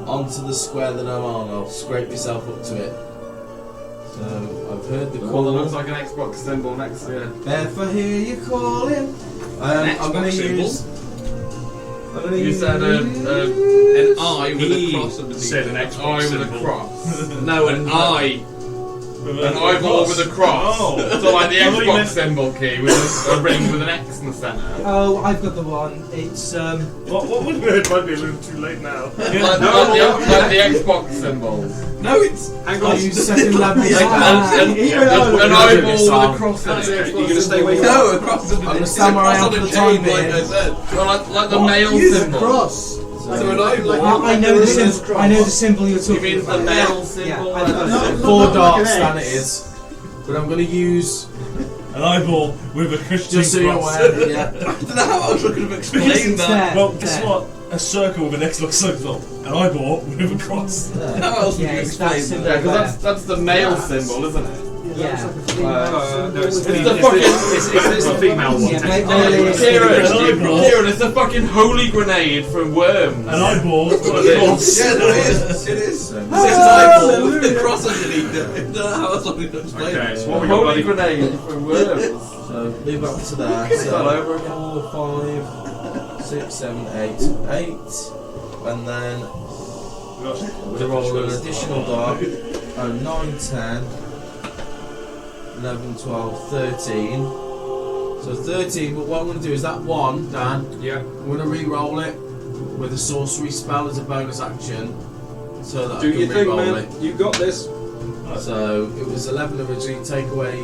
onto the square that I'm on. I'll scrape myself up to it. So I've heard the One call. that looks like an Xbox symbol next to you. Therefore, hear you calling. I'm going to use. You said an eye with a cross underneath. Said an eye Xbox with a symbol. cross. No, an eye. With An eyeball with a cross. Oh. So like the I thought you Xbox meant- symbol key with a ring with an X in the centre. Oh, I've got the one. It's What would it might be a little too late now. Like the Xbox symbols. No, it's. Hang I'll on. use second level. An eyeball with a cross in it. You're going to stay where you are. No, across the. I'm gonna It's a stand where I cross am on for a the chain, time like being. I said. Well, like the male Use a symbol. cross. So an eyeball. I know the symbol. I know the symbol you're You talking mean the about. male Yeah, symbol? I've got No, it. 4 Look darts, at than X. it is. But I'm going to use. An eyeball with a Christian Just so you're cross. aware. Yeah. I don't know how else I could have Because explained it's that. there. Well, guess there. what? A circle with an X looks like that. An eyeball with a cross. How else would Yeah, you it's that explain symbol. that? Yeah, because that's the male symbol, isn't it? Yeah. No, it's It's the fucking. it's the female one. Yeah, technically. male- Kieran, An eyeball. Kieran, it's a fucking holy grenade from Worms. An eyeball with a What it cross. Yeah, no, it is. It is. It's an Hallelujah. eyeball with the cross underneath it. I don't know how else I could explain Okay, it. so what we got, Holy buddy? grenade from Worms. So leave up to there. Start over again. 4, 5, 6, 7, 8, 8. And then we'll roll an additional dot. 9, 10, 11, 12, 13. So 13, but what I'm going to do is that 1, Dan, Yeah. I'm going to re-roll it with a sorcery spell as a bonus action. So that Do I can your thing, re-roll man. it. You got this. So it was 11 originally, take away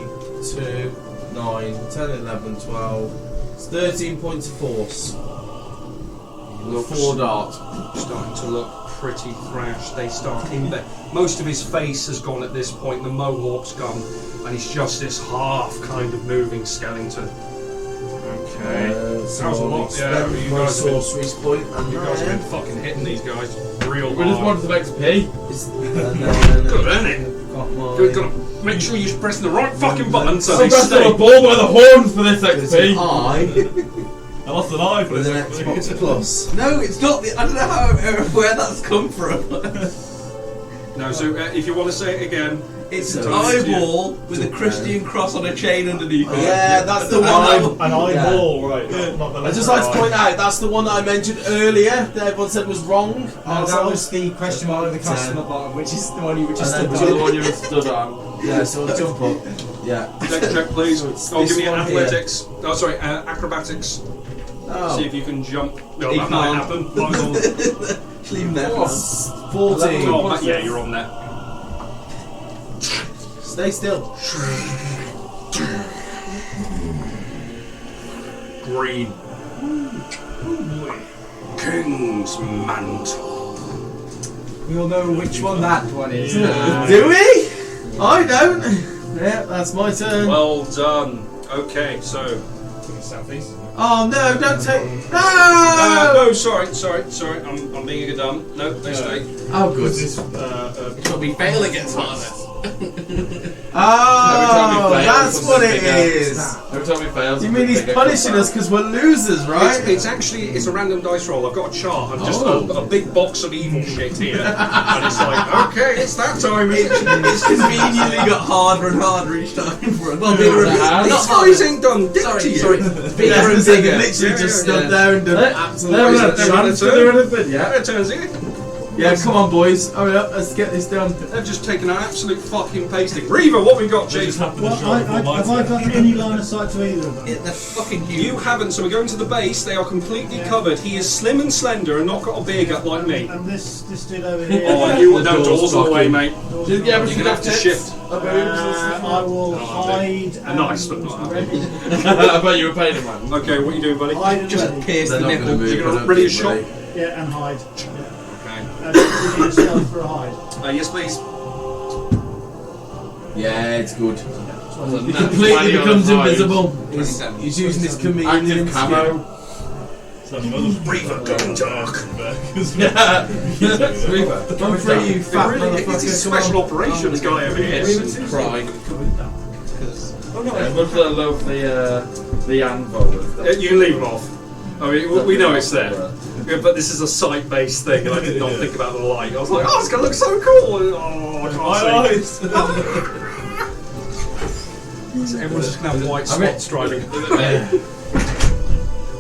2, 9, 10, 11, 12. It's 13 points of force. With 4 darts. Starting to look pretty thrashed. They start in there. Most of his face has gone at this point. The mohawk's gone, and he's just this half kind of moving skeleton. Okay. So That was a I'll lot. expend Yeah, you my guys have been, sorcery's point, and you guys have been fucking hitting these guys real We just hard. wanted some XP. and then Good, isn't it? got my You've got to make sure you're pressing the right fucking button so I'm they pressing stay. a ball by the horn for this there's an XP. eye I lost an eye for with an this. Xbox Plus. No, it's not. I don't know how where that's come from. No, so if you want to say it again, It's an So- eyeball with a Christian cross on a chain underneath it. Yeah, that's the one. An eyeball, right? Not the I just like to point out that's the one that I mentioned earlier that everyone said was wrong. No, that was the question mark with the cross on the bottom, which is the one you were just And stood then The on. one you stood on. Yeah, so I'll jump up. Yeah. next check please. it's Oh, this give me one here. athletics. Oh, sorry, acrobatics. Oh. See if you can jump. No, He that might can't. happen. Might as well. Just leave him there. 14. Oh, yeah, you're on there. Stay still. Green. King's mantle. We all know which one that one is. Do we? I don't. Yeah, that's my turn. Well done. Okay, so. Southeast. Oh no, don't take. No! No, sorry. I'm being a dumb. No, they stay. Oh, good. This But we fail against harness. Oh, that's what it is. Every time we fail. You mean he's punishing us because we're losers, right? It's actually a random dice roll. I've got a chart. I've just Oh. a big box of evil shit here, and it's like, okay, it's that time. It's conveniently got harder and harder each time for us. Well, bigger and bigger. These guys ain't done dick to you. Bigger and They've bigger. literally just stood yeah. there and done They're absolutely not nothing. chance to do anything. Yeah, it turns in. Yeah, come on, boys. Hurry up, let's get this done. They've just taken an absolute fucking pasting. Reaver, what we got, They just Jason? happened to Well, show up on my have I turn. got any line of sight to either of them? They're fucking huge. You haven't, so we're going to the base. They are completely covered. He is slim and slender and not got a beer gut like me. And this dude over here. Oh, you want down doors all the way, mate. Yeah, You're going to have to shift. I will hide. Nice, but not that ready. I bet you were paying him, man. Okay, what are you doing, buddy? Hide and Just ready. pierce They're the not nipple. going to move. You're gonna I don't ready a think, shot? mate. Yeah, and hide. Okay. Do you need a stealth for a hide? Yes, please. Yeah, it's good. So He no, completely 20 on becomes his eyes. invisible. 27. He's using his chameleon Active camo. Reaver, going dark. Come free, you fat Really, it's a motherfucker. special operations guy over here. Crying. Oh no! I'm going to load the anvil. You can leave him off. I mean, we know it's there. Yeah, but this is a site-based thing, and I did not think about the light. I was like, oh, it's going to look so cool. And, oh, I can't see. So everyone's just going to have white spots driving.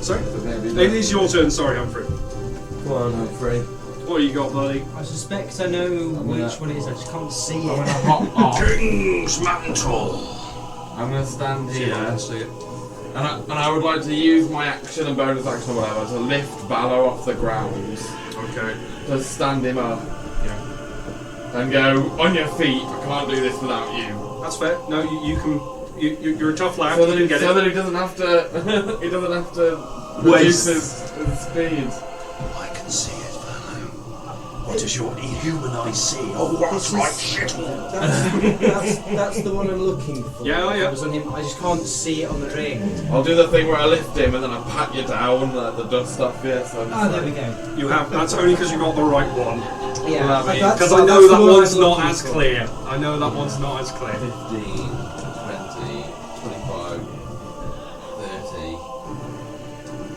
Sorry? It is your turn, sorry, Humphrey. Come on, Humphrey. What you got, buddy? I suspect I know which one it is, I just can't see I'm it. gonna hop off. King's mantle. I'm gonna stand See here. I can see it. And I would like to use my action and bonus action or whatever to lift Balor off the ground. Okay. To stand him up. Yeah. And go, on your feet, I can't do this without you. That's fair. No, you can. You're a tough lad. So You that, can get so it. that he doesn't have to he doesn't have to Waste. reduce his speed. I can see it, Verlo. What does your inhuman eye see? Oh, that's right, shit. That's the one I'm looking for. Yeah. I was on him. I just can't see it on the ring. I'll do the thing where I lift him and then I pat you down, let the dust off you. So I'm Ah, there we go. You have. That's only because you got the right one. Yeah, That's- Because I know that the one one's I'm not looking as for. clear. I know that one's not as clear. 15, 20, 25, 30.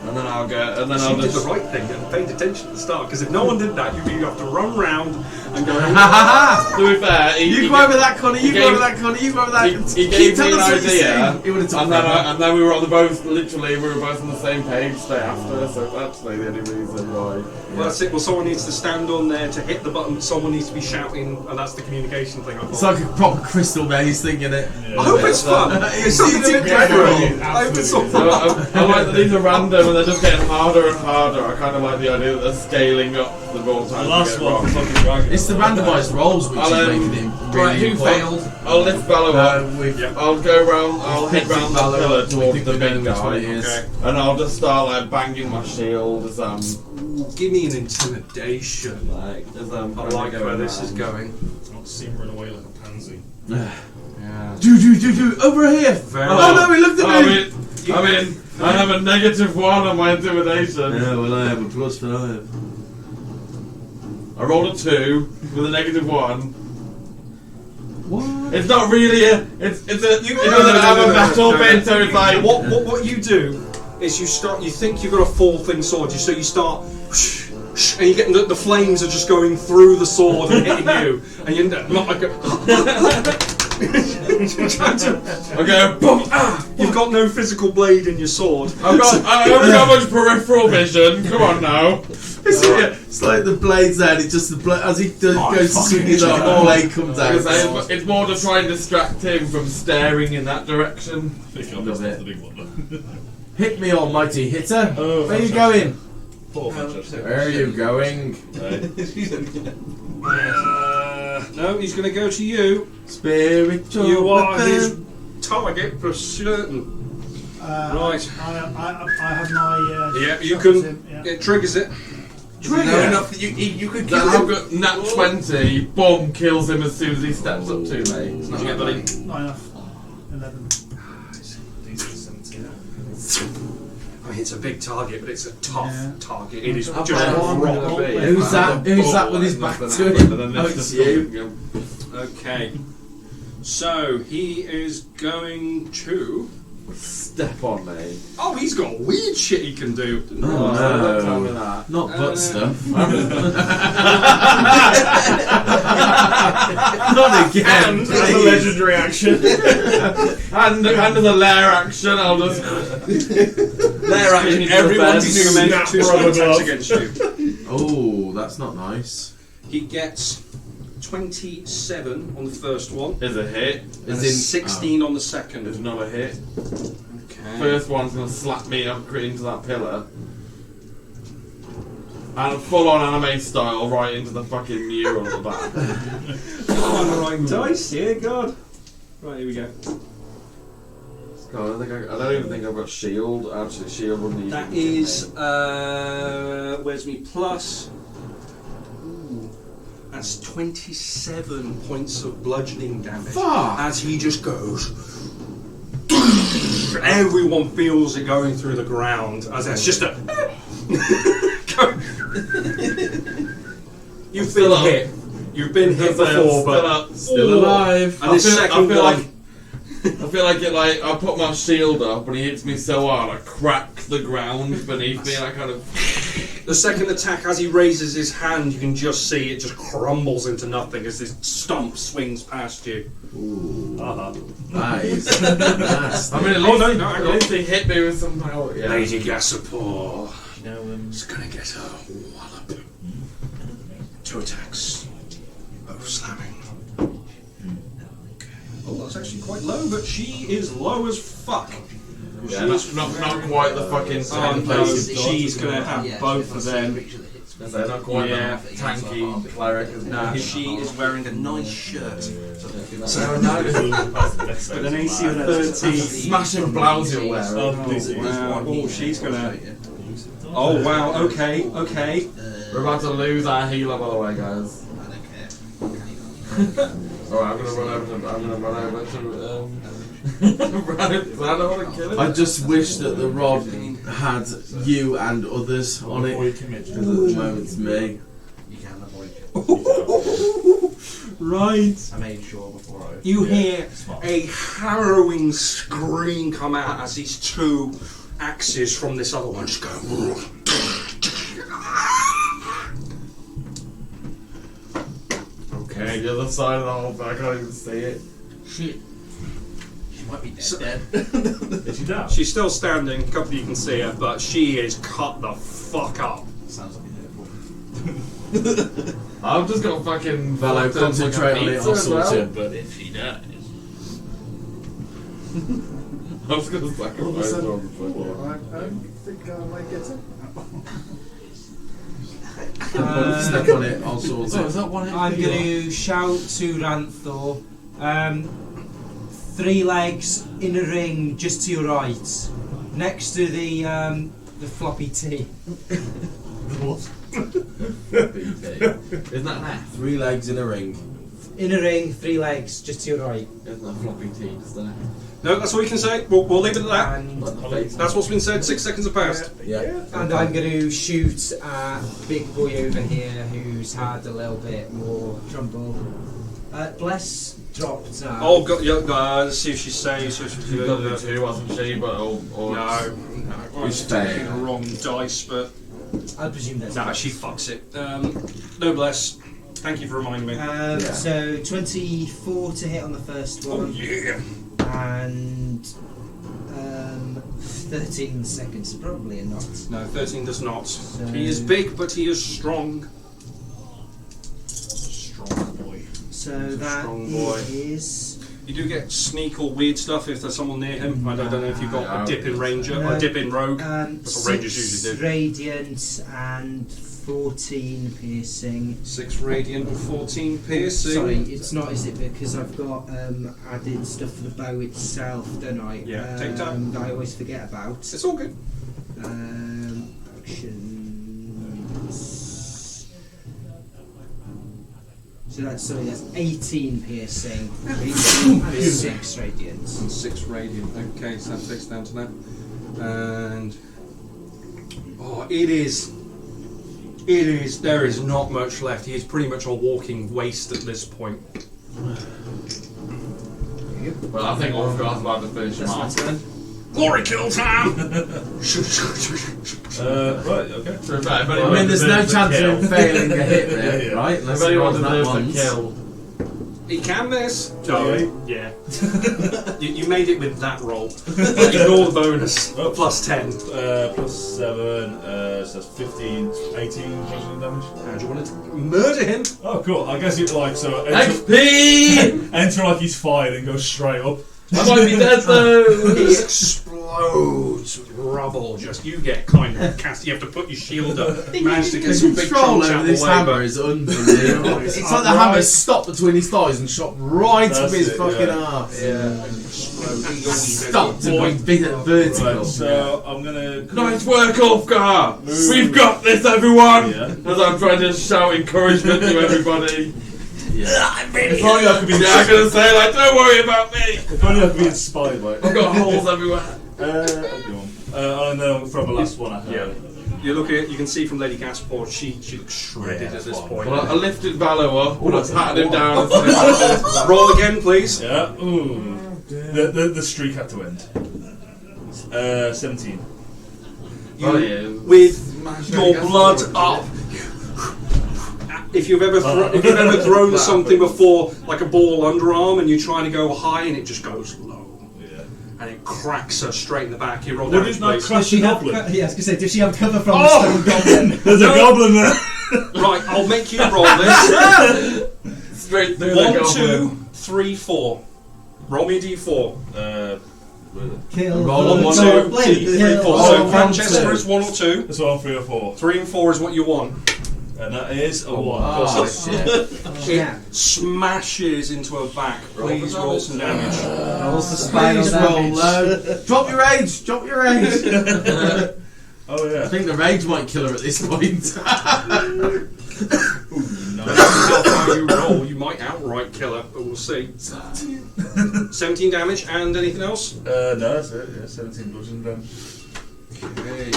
And then I'll go, and then You I'll did just... the right thing and paid attention at the start. Because if no one did that, you'd have to run round and go. To be fair, You go over that corner, you go over that corner, you go over that. He Keep gave me telling an us what you're idea, saying. It would have told and then we were on the both, literally, we were both on the same page straight after, so that's actually the only reason why. Well, that's it. Well, someone needs to stand on there to hit the button. Someone needs to be shouting, and that's the communication thing. I It's thought. like a proper crystal maze thing, isn't it? I hope it's fun. It's It's incredible. incredible. I hope it's all So fun. I like that these are random and they're just getting harder and harder. I kind of like the idea that they're scaling up the roll time. The last to get one, wrong. fucking dragon. It's the randomised rolls which I'll, is making it right, really who important. failed? I'll lift Balor up. With I'll go round. I'll head round the Balor pillar up, we towards think the we know big which one guy, it is. Okay. and I'll just start like banging my shield as Give me an intimidation. I like where this is going. Not see him run away like a pansy. Yeah. Do over here. Very Oh no, he looked at me. I have a -1 on my intimidation. Yeah, well, I have a +5. I rolled a 2 with a -1. What? It's not really a. It doesn't have a metal bit, so it's like. What you do is you start. You think you've got a 4-thing sword, so you start. And you get the flames are just going through the sword and hitting you, and you're not like Okay, boom! Ah! You've got no physical blade in your sword. I haven't got much peripheral vision. Come on now. It's like the blade's out. It just the blade as he goes to swing it up, the blade comes out. It's more to try and distract him from staring in that direction. I think I'll miss the big one. Hit me, almighty hitter. Oh, Where are you fantastic. going? Poor fantastic. Where are you going? No, he's going to go to you. Spiritual You are weapon. his target for certain. Right. I have my. Yeah, you shuffles can. in, yeah. It triggers it. No, enough that you could kill him. I've got nat 20. Boom! Kills him as soon as he steps up to me. It's not Yeah, like buddy. Not enough. 11. I mean, it's a big target, but it's a tough Yeah. target. It is I've just got one rock. gonna be. Who's that? Who's that with his back to him? Oh, it's you. Okay. So he is going to. Step on me. Oh, he's got weird shit he can do. Oh, Don't tell me no. that. Not butt stuff. Not again. That's a legendary action. And as a lair action, I'll just. Lair action. Everyone's Snap going to make 2 rubber attacks glove. against you. Oh, that's not nice. He gets 27 on the first one, Is a hit. and As a in- 16 on the second. Is not a hit. Okay. First one's gonna slap me up into that pillar. And full on anime style right into the fucking mural at the back. On the right dice, yeah, God. Right, here we go. God, I don't even think I've got shield. Actually, shield wouldn't even. That give me. is, where's me plus? Ooh, that's 27 points of bludgeoning damage. Fuck. As he just goes. Everyone feels it going through the ground. As it's just a. You've Still been up. hit. You've been hit before, but Still alive. and this second one. I feel like it. Like I put my shield up, and he hits me so hard, I crack the ground beneath me, and I kind of. The second attack, as he raises his hand, you can just see it just crumbles into nothing as this stump swings past you. Ooh. Nice. I mean, at least he hit me with some power. Yeah. Lady Gassapor You know, is gonna get her wallop. 2 attacks. Both slamming. Oh, that's actually quite low, but she is low as fuck. Yeah, not quite the fucking no, she's gonna have both of them. They're not quite Yeah. the tanky cleric. Nah, she is wearing a nice shirt. So nice. With an AC of 13. Smashing blouse you'll wear. Wow. Oh, she's gonna. Oh, wow, okay. We're about to lose our healer, by the way, guys. Alright, I'm gonna run over to. I don't want to kill him. I just wish that the rod had you and others on it. Because at the moment it's me. you can avoid it. Right. I made sure before I. You hear a harrowing scream come out as these 2 axes from this other one just go. Okay, the other side of the whole thing, I can't even see it. Shit. She might be dead. Is she down? She's still standing, a couple of you can see her, but she is cut the fuck up. Sounds like a notebook. I've just got fucking Valo, concentrate on it, I'll sort it. But if she dies. I was gonna sacrifice her on the fucking. I think I might get it. Step on it, I'll sort So it. is that one I'm going to shout to Ranthor. 3 legs in a ring just to your right, next to the floppy T. What? Isn't that an F? 3 legs in a ring. In a ring, 3 legs just to your right. Isn't that floppy T? Just an F? No, that's all we can say. We'll leave it at that. And That's what's been said. 6 seconds have passed. Yeah. And I'm going to shoot at big boy over here who's had a little bit more trouble. Bless dropped now. Oh, God, yeah, let's see if she's safe. So She's got the 2, wasn't she? But no, Who's she's taking fair? the wrong dice, but I presume that's nah, she fucks it. No bless. Thank you for reminding me. So 24 to hit on the first Oh one. yeah. And 13 seconds, probably a not. No, 13 does not. So- He is big, but he is strong. Strong boy. So He's a that strong boy. is. You do get sneak or weird stuff if there's someone near him. I don't know if you've got a dip in ranger or a dip in rogue. That's what rangers 6 usually do. radiant and 14 piercing. 6 radiant and 14 piercing. Sorry, it's not, is it? Because I've got added stuff for the bow itself, don't I? Yeah, take time. That I always forget about. It's all good. Actions. So that's 18 piercing, 18 and 6 radiant. And 6 radiant. Okay, so that takes down to that. And it is. There is not much left. He is pretty much a walking waste at this point. well, I think Orfgar's about to finish him off. Glory kill time. Right, okay. So if anybody I mean, there's no the chance kill. of him failing a hit there, Yeah. right? if Unless he anyone rolls that deserves once. a kill, He can miss. Okay. Yeah. you made it with that roll. Ignore the bonus. Oh. Plus 10. Plus 7, so that's 15, 18 bludgeoning damage. How do you want to murder him? Oh, cool. I guess it's like, so XP! enter like he's fired and goes straight up. I might be dead though! He explodes with rubble. Just you get kind of cast. You have to put your shield up. Manage to get The some big control chunks out over of this the way, hammer but is unbelievable. It's like the hammer stopped between his thighs and shot right up That's his it, fucking yeah. arse. Stop. Stopped and went vertical. Right, so I'm gonna. Nice work, Ulfgar! We've got this, everyone! Yeah. As I'm trying to shout encouragement to everybody. If only I could be. Yeah, I'm gonna say, like, don't worry about me! If only I could be inspired by it. I've got holes everywhere. Go on. And then I'll throw the last one at her. Yeah. You look at. You can see from Lady Gasport. She looks shredded Yeah, at that's this fine. point. Well, I lifted Valo up, and I patted him down and said, Roll again, please. Yeah. Ooh. The streak had to end. 17. oh, yeah. With your blood up. If you've ever thrown something before, like a ball underarm, and you're trying to go high and it just goes low, and it cracks her straight in the back. You roll damage, please. Does she have? Yeah, I was gonna say, does she have cover from the stone goblin? There's a goblin there. Right, I'll make you roll this. Straight through 1, the goblin. 2, 3, 4. Roll me a d4. Kill. Roll the 1, 2, goblin. 3, 4. Kill So the Francesca goblin. is 1 or 2. That's one, 3 or 4. 3 and 4 is what you want. And that is a 1. Oh, shit. It smashes into her back. Please roll some damage. Rolls the spinal Please roll damage. low. Drop your rage. Drop your rage. Oh yeah. I think the rage might kill her at this point. How far you roll, you might outright kill her, but we'll see. 17 damage, and anything else? No, that's it. Yeah, 17 bludgeon damage. Okay.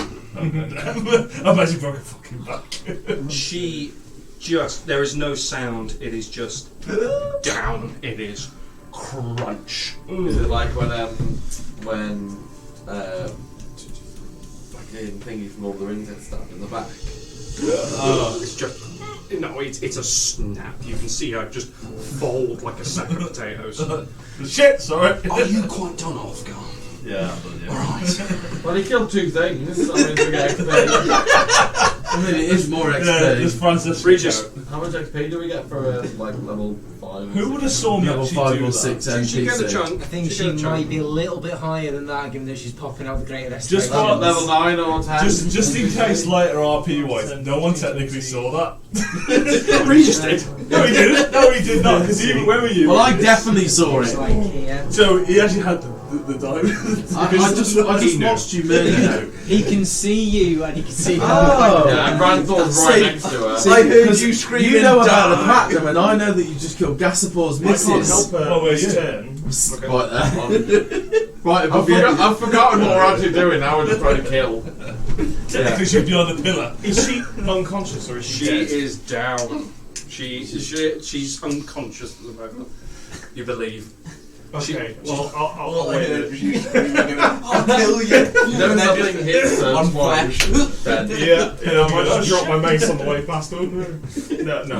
I've actually broke a fucking back. She just, there is no sound, it is just down, it is crunch. Is it like when fucking thingy from Lord of the Rings gets stabbed in the back? It's just, no, it's a snap. You can see her just fold like a sack of potatoes. Shit, sorry. Are you quite done off, Gar? Yeah, I've done, yeah. Alright. Well, he killed 2 things. I mean, we get XP. I mean, it is more XP. Yeah, just Francis. Regis. How much XP do we get for like level 5? Who would have saw me Level actually 5 do or that? 6 She get a NPC. chunk. I think she might be a little bit higher than that, given that she's popping out the greater Just restoration. what Level 9 or 10? Just in case later RP wise, no one technically saw that. Regis did. No, he didn't. No, he did not. Because even where were you? Well, I definitely saw It's it. like here. So he actually had the diamond. I just watched you murder her. He can see you, and he can see Oh. Yeah, and Randall's right next to her. I heard you screaming. You know about the platinum, and I know that you just killed Gasapor's I can't missus. help her. Oh, well, It's yeah. turn. Right there. Right above you. I've forgotten what we're actually doing now. We're just trying to kill. Technically, she'd be on the pillar. Is she unconscious or is she She dead? is down. She's unconscious at the moment. You believe. Okay, well, I'll wait. I'll kill you. No, nothing hits her. On twice. flesh. Dead. Yeah, I might just drop my mace on the way past. No, I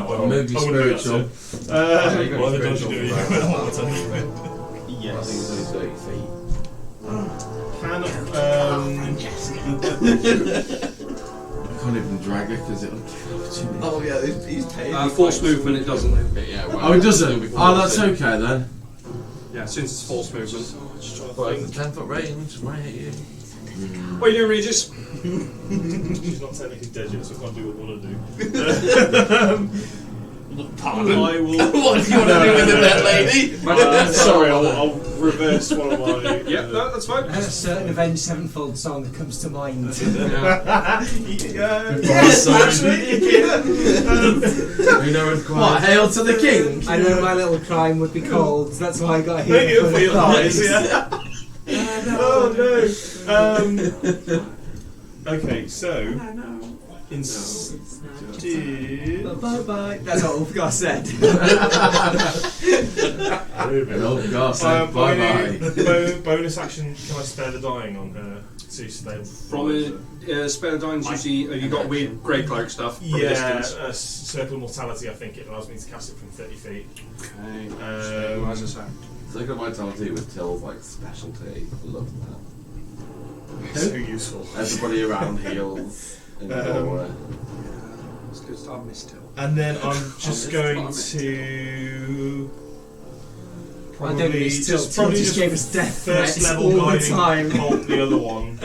won't. Movie I wouldn't do that, spiritual. so. Yeah, you got What your other dodge spiritual do you from do? there. All the time. I think Yes. it's only 30 feet. I can't even drag her because it'll kill her 2 minutes. Oh yeah, he's paid. Force movement, it doesn't. But yeah, well, Oh, it doesn't? it'll be Oh, that's 40. okay then. Yeah, since it's force movement. But it's a 10-foot range, right at you. What are you doing, Regis? She's not technically dead yet, so I can't do what I want to do. I will. What do you want to do with the dead lady? Sorry, I'll reverse one of my. Yeah, no, that's fine. There's a certain Avenged Sevenfold song that comes to mind. We know it's quite. What, hail to the king? I know my little crime would be called. That's why I got here. Make it for your thighs, yeah. Oh no. Okay, so instead. Bye bye. That's all Ulfgar said. Oh god, bye bye. Bonus action. Can I spare the dying on her to stay From a spare dying's usually, have you got weird grey cloak stuff from a Yeah, distance? circle of mortality. I think it allows me to cast it from 30 feet. Okay. Um, Circle vitality with Till's like specialty. I love that. so useful. Everybody around heals. In the doorway. It's good to have missed And then I'm just going to I don't miss Tilt. Tilt just gave us death first threats level all the guiding time. bolt the other one.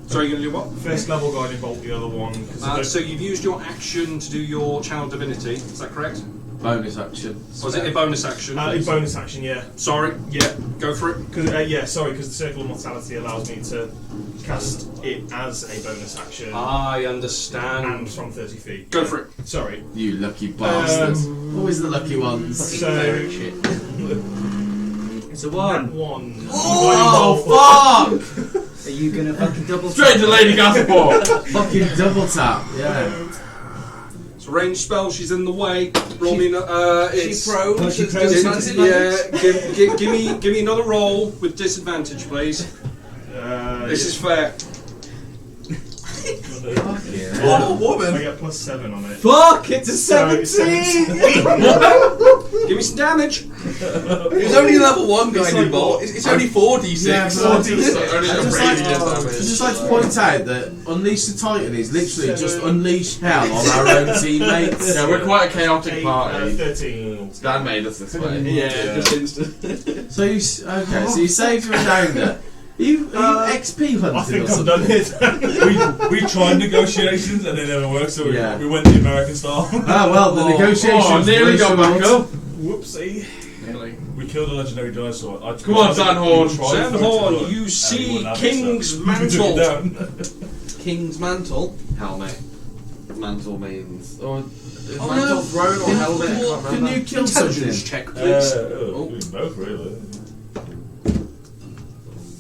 Sorry, you're going to do what? First level guiding bolt the other one. 'Cause I don't- So you've used your action to do your channel divinity, is that correct? Bonus action. Was it a bonus action? a bonus action, yeah. Sorry, Yeah. go for it. Because the circle of mortality allows me to cast it as a bonus action I and understand. from 30 feet. Go for it. Sorry. You lucky bastards. Always the lucky ones. So It's a one. one. Oh, fuck! Are you gonna fucking double Straight to Lady Gaspar! Fucking double tap, yeah. It's a ranged spell, she's in the way. Roll me it's... She prone. Oh, she to prone. disadvantage? Yeah, give me another roll with disadvantage, please. This is fair. Fucking Oh, woman. I get +7 on it. Fuck! It's a So, 17! Give me some damage. It was only level 1 guy It's like involved. what? It's only 4d6. Yeah, So only I'd a just like, radiant I'd damage. just like to point out that Unleash the Titan is literally just unleash hell on our own teammates. Yeah, we're quite a chaotic 8, party. 13. Dan made us this way. Yeah, just instant. So you so you saved your downer. Are you XP hunting I think or I'm something? done it. we tried negotiations and they never worked, so Yeah. we went the American style. Ah well, the negotiations nearly were got back short. up. Whoopsie. We killed a legendary dinosaur. Come on, Sandhorn. Sandhorn, you see King's Mantle. King's Mantle. Helmet. Mantle means. Or is Oh, mantle no. throne or helmet? I can't Can remember. you kill something? Intelligence check, please. Both really.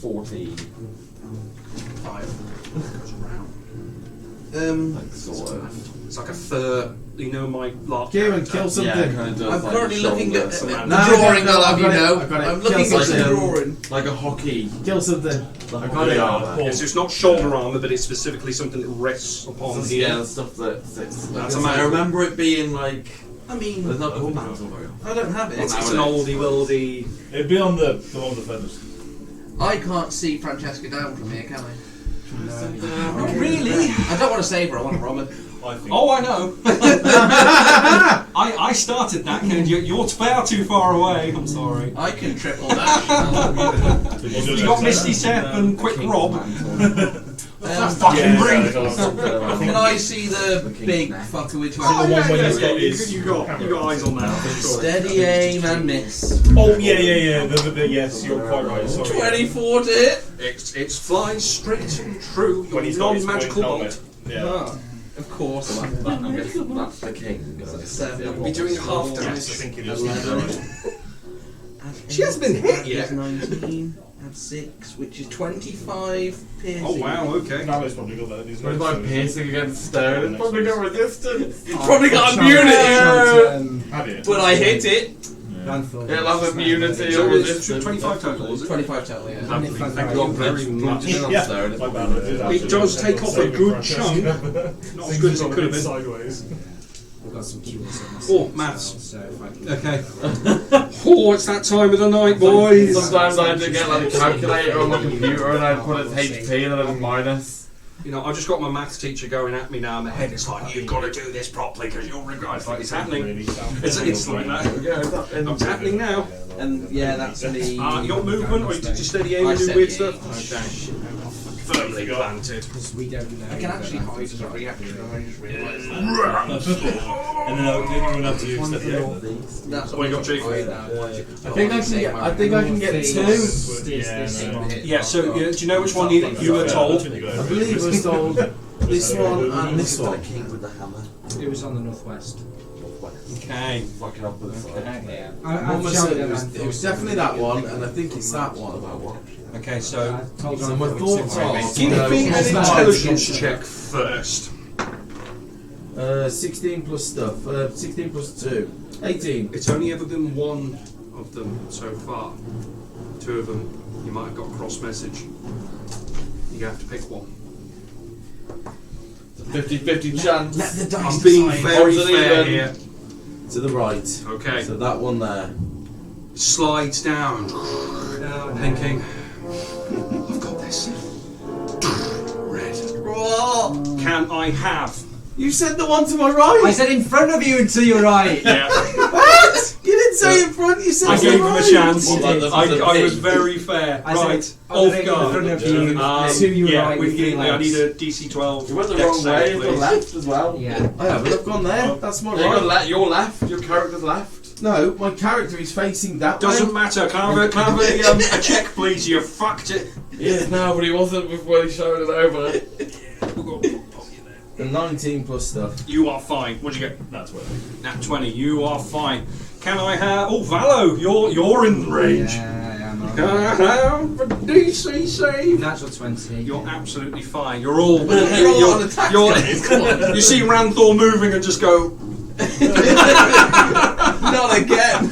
14. 5. Sort of. It's like a fur. You know my lark. Kieran, character. kill something. Yeah, kind of does. I'm like currently looking shoulder. at the No, drawing, no, I'll I've have you got it, know. I've got it. I'm Kill looking at the something. drawing. Like a hockey. Kill something. Like hockey armor. Yeah, so it's not shoulder armour, but it's specifically something that rests upon Yeah, here. the stuff that sits. That's a I mantle. remember it being like. I mean, There's not called mantle very often. I don't have it. It's an oldie worldy. It'd be on the one with the feathers. I can't see Francesca down from here, can I? Not really. I don't want to save her, I want to rob her. I think. Oh, I know. I started that, and you're far too far away. I'm sorry. I can triple dash. You got Misty Step and Quick Rob. Fucking Can I see the big fucker with Oh, one yeah, where yeah, he's got yeah, his you got eyes on that. For sure. steady aim and miss? Oh yeah. Yes, you're quite right. Sorry. 24 to hit. It's flying straight and true. When he's Your got his non-magical point bolt. helmet. Yeah. Ah, of course. I'm guessing that's the king. Seven. Be doing half Yes, I damage. think it is. She hasn't been hit yet. 19. Add 6, which is 25 piercing. Oh wow, okay. Now it's probably got that. These What notes, about so- piercing against stone? It's probably got resistance. It's probably got immunity. Have you? But I hit it. It'll have immunity So or it's resistance. 25 total, is it? 25 total, yeah. Thank you very much. Yeah. Stone. My bad, I did It does take off a good chunk. Not as good as it could have been. Sideways. I've got some cures on my Oh, side maths. as well, so if I can Okay. Oh, it's that time of the night, boys. Sometimes I do get like a calculator on my computer and I put its HP and then it's minus. You know, I've just got my maths teacher going at me now in the head. It's like, you've got to do this properly because you'll regret it. It's like, it's happening. It's like that. Yeah, it's not It's happening now. And yeah, that's me. You got movement, or did you steady aim I and do steady weird aim. stuff? Okay. Firmly planted. because we don't know. I can actually hide as a reaction, I just realised that. And then you wouldn't have to use that. That's What you got, Chief? I think I can get 2. Yeah, so do you know which one you were told? I believe I was told this one and this one. king with the hammer. It was on the northwest. Okay. Fucking up with the side. Yeah. One was- it was definitely that one, and I think it's that one. Okay, so I told So her my thoughts are give me an intelligence check first. 16 plus stuff. 16 plus 2. 18. It's only ever been one of them so far. 2 of them, you might have got a cross message. You have to pick one. 50-50 chance. Let the dice I'm being decide. very Odds and fair even. here. To the right. Okay. So that one there. Slides down. Thinking, I've got this. Red. Can I have? You said the one to my right! I said in front of you and to your right. Yeah. What? You didn't say in front, you said I to gave the him a right. chance. You did. I was very fair. I Right. said, Off in guard. front of you, to your yeah, right. we with three I legs. need a DC 12. You went the dex wrong save, way, the please. left as well. Yeah. I haven't, I've gone there. That's my Yeah, right. your left, your character's left. No, my character is facing that Doesn't way. matter. Can I have a check, please? You fucked it. Yes, no, but he wasn't before he showed it over. The 19 plus stuff. You are fine. What'd you get? That's what Nat 20. You are fine. Can I have? Oh, Valo, you're in range. Yeah, I'm Can I have a DC save? Natural 20. You're absolutely fine. You're all. You're all on attack, guys, come on. You see Ranthor moving and just go. Not again.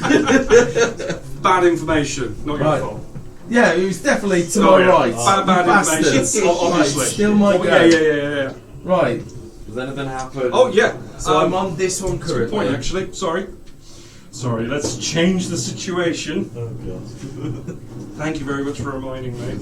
Bad information. Not Right. your fault. Yeah, it was definitely to Oh, my yeah. right. Bad You information. bastards. Obviously. Right, still my Oh, go. yeah. Right. Does anything happen? Oh yeah. So I'm on this one That's a good currently. point, actually. Sorry, let's change the situation. Oh god. Thank you very much for reminding me.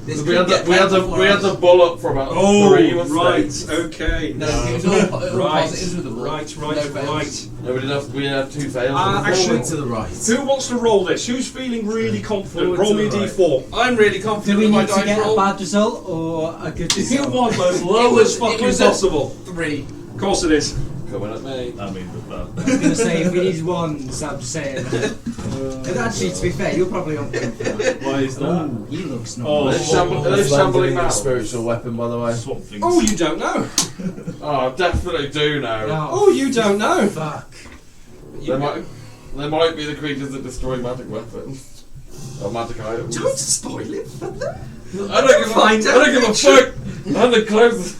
This We had, could get we had better for we had us. the bull up for about Oh, 3 right, mistakes. okay. No, it was all Right, positives with the ball. right, No right, fails. right. No, we had 2 fails. Actually, Forward to the right. who wants to roll this? Who's feeling really confident? Forward Roll to me a the right. d4. I'm really Do confident we with my need to dice get a roll. bad result or a good You result? want as It low was- as fucking it was a- possible. 3. Of course it is. Coming at me. I mean, I was going to say, if we need one, so I'm just saying. And actually, to be fair, you're probably on point for that. why is that? Ooh, he looks Oh, nice. Are they It's shambling landing in now? a spiritual weapon, by the way. Swamp things. Oh, you don't know. Oh, I definitely do now. Oh, you don't know. Fuck. They might be the creatures that destroy magic weapons. Or magic items. Don't spoil it for them. I don't give a fuck. I'm the closest.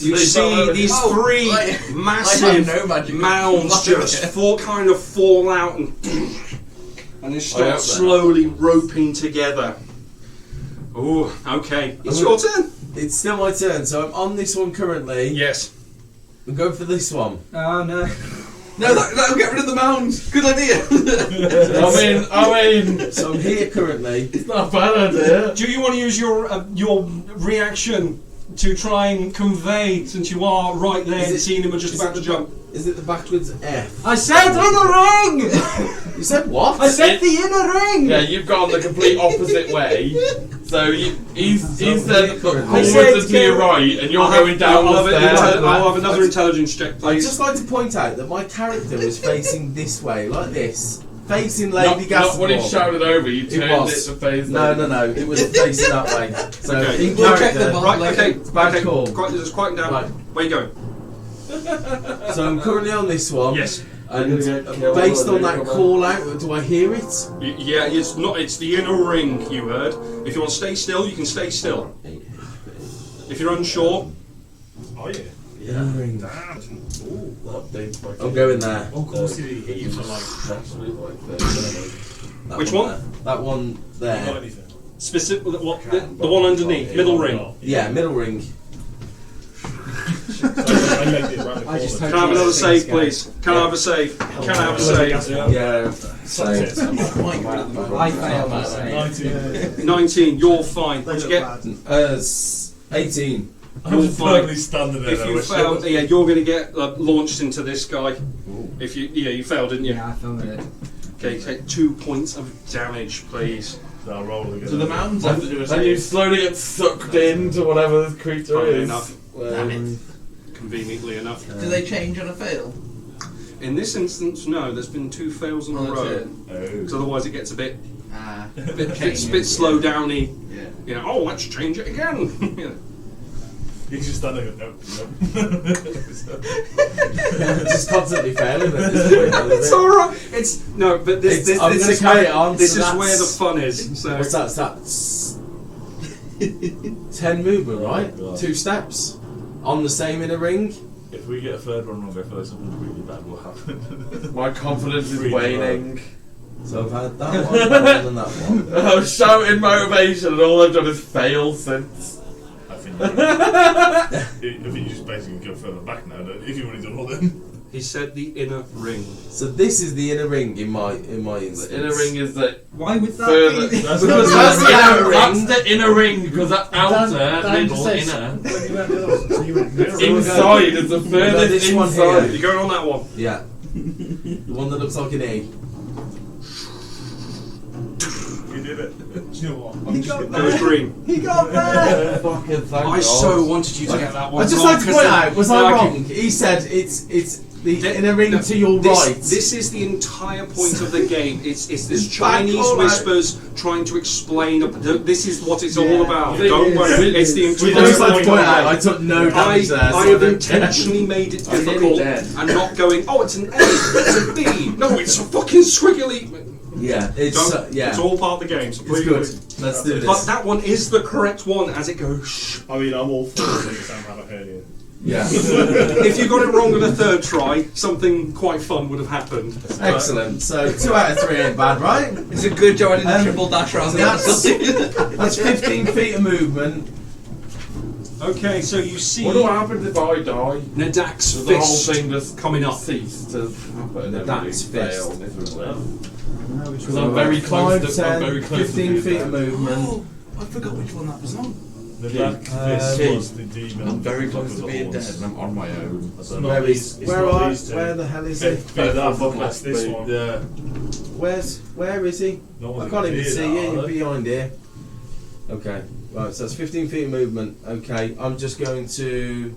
You see these three I have massive no magic. mounds just kind of fall out and they start that. slowly roping together. Oh, okay. It's your turn. It's still my turn, so I'm on this one currently. Yes. I'm going for this one. Oh no. No, that'll get rid of the mound. Good idea. I mean, So I'm here currently. it's not a bad idea. Do you want to use your reaction to try and convey, since you are right there Is and it- seeing him just is about it to jump? Is it the backwards F? I said inner ring! You said what? I said the inner ring! Yeah, you've gone the complete opposite way. So he's said look I forwards said and to your go- right, and you're going down I'll the have, stairs. I'll have another intelligence check, I'd please. just like to point out that my character was facing this way, like this. Facing Lady Not when he Gaston. shouted over, you It turned it was. to face. No, it was facing that way. So Okay. in We'll check the character, ball. Right, okay. bad okay. call. Just quiet down. Right. Where you going? So I'm currently on this one. Yes. And based on that call out, do I hear it? Yeah, it's not. It's the inner ring you heard. If you want to stay still, you can stay still. If you're unsure, Oh yeah. Inner ring. Ooh. I'm going there. Of course he hit you for like. That Which one? there. That one Not there. anything. specific. What the one underneath, middle ring. Yeah, middle ring. I legged it around the I just corner. Can I have another save, please? Can I have a save? Can I have a save? Yeah. Success. I failed my save. 19. 19. You're fine. They What'd look you get? bad. 18. I'm You're just fine. firmly standing there. If you fail, yeah, you're going to get launched into this guy. If you failed, didn't you? Yeah, I failed it. Okay, take 2 points of damage, please. I'll roll again. So the mountains have to do a And you save. slowly get sucked into whatever this creature Funnily is. enough. Conveniently enough. Do they change on a fail? In this instance, no. There's been 2 fails in a On a row. turn? Because otherwise, it gets a bit Bit slow downy. Yeah. You know, oh, let's change it again. You know. He's just standing there. Nope. Just constantly failing at this point. It's all right. It's no, but this I'm this gonna is carry where, it on, This so is that's- where the fun is. So What's that? That's 10 movement, right? Oh, God. 2 steps on the same inner ring. If we get a third one wrong, I feel like something really bad will happen. My confidence is Really waning. So I've had that one, that one, and that one. I'm shouting motivation, and all I've done is fail since. I think you just basically go further back now, don't you? If you've already done all them. he said the inner ring. So this is the inner ring in my instance. The inner ring is the Why would that further. be? That's Because that's the outer ring. That's the inner ring, because that outer, Dan middle, says- inner. When you went the other, so you went mirror. Inside is the We've got furthest this one inside. here. You're going on that one. Yeah. The one that looks like an E. You did it. Do you know what? I'm He just got gonna- Goes green. He got there! Fucking thank I God. so wanted you to get that one. I just wrong, like to 'cause point the- out, was no, I I wrong? He said it's the inner ring No, to your this, right. This is the entire point of the game. It's this It's Chinese back all whispers trying to explain. This is what it's all about. It Don't is. worry. It's the I entire just like to point point of the out, I game. took no damage there. I so have don't- intentionally made it I'm nearly difficult dead. and not going, oh, it's an A, it's a B. No, it's a fucking squiggly. Yeah, it's It's all part of the game. So It's please- good. Let's do But this. that one is the correct one as it goes. Shh. I mean, I'm all for it. Sam have a hernia. Yeah. If you got it wrong on a third try, something quite fun would have happened. Excellent. So 2 out of 3 ain't bad, right? It's a good job I didn't triple dash around the that's- outside. That's 15 feet of movement. Okay, so you see What will happen if I die? Nadak's Does the whole fist thing just coming up. cease to happen? Nadak's fail fist. miserably. Because I'm very close to. 5, I'm 10, very close 15 to feet of movement. Oh, I forgot which one that was on. The black fist was the demon. I'm very close to with the being dead, horns. and I'm on my own. That's Not not these- it's Where not are? these two. Where the hell is he? Bit of that bucket, That's this but, one. Yeah. Where is he? No one's I can't even here see now, you. are You're they? behind here. Okay. Right. So that's 15 feet of movement. Okay. I'm just going to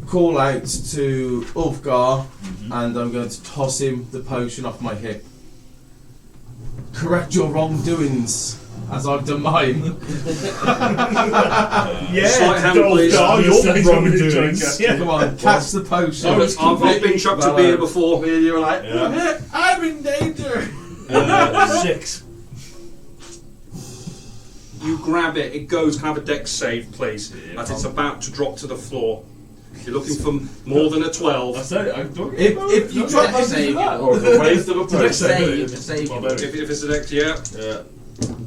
call out to Ulfgar, and I'm going to toss him the potion off my hip. Correct your wrongdoings, as I've done mine. Slight hand, please. You're wrongdoings. Come on, catch the potion. I've been chucked a beer before. You were like, Yeah. I'm in danger. 6. You grab it, it goes. Can I have a dex save, please? Yeah, As it's about to drop to the floor. You're looking for more than a 12. I said I don't. If you try Dex to save, do that, Or the waste of a person. Save, save. Well, If it's a dex, yeah. Yeah.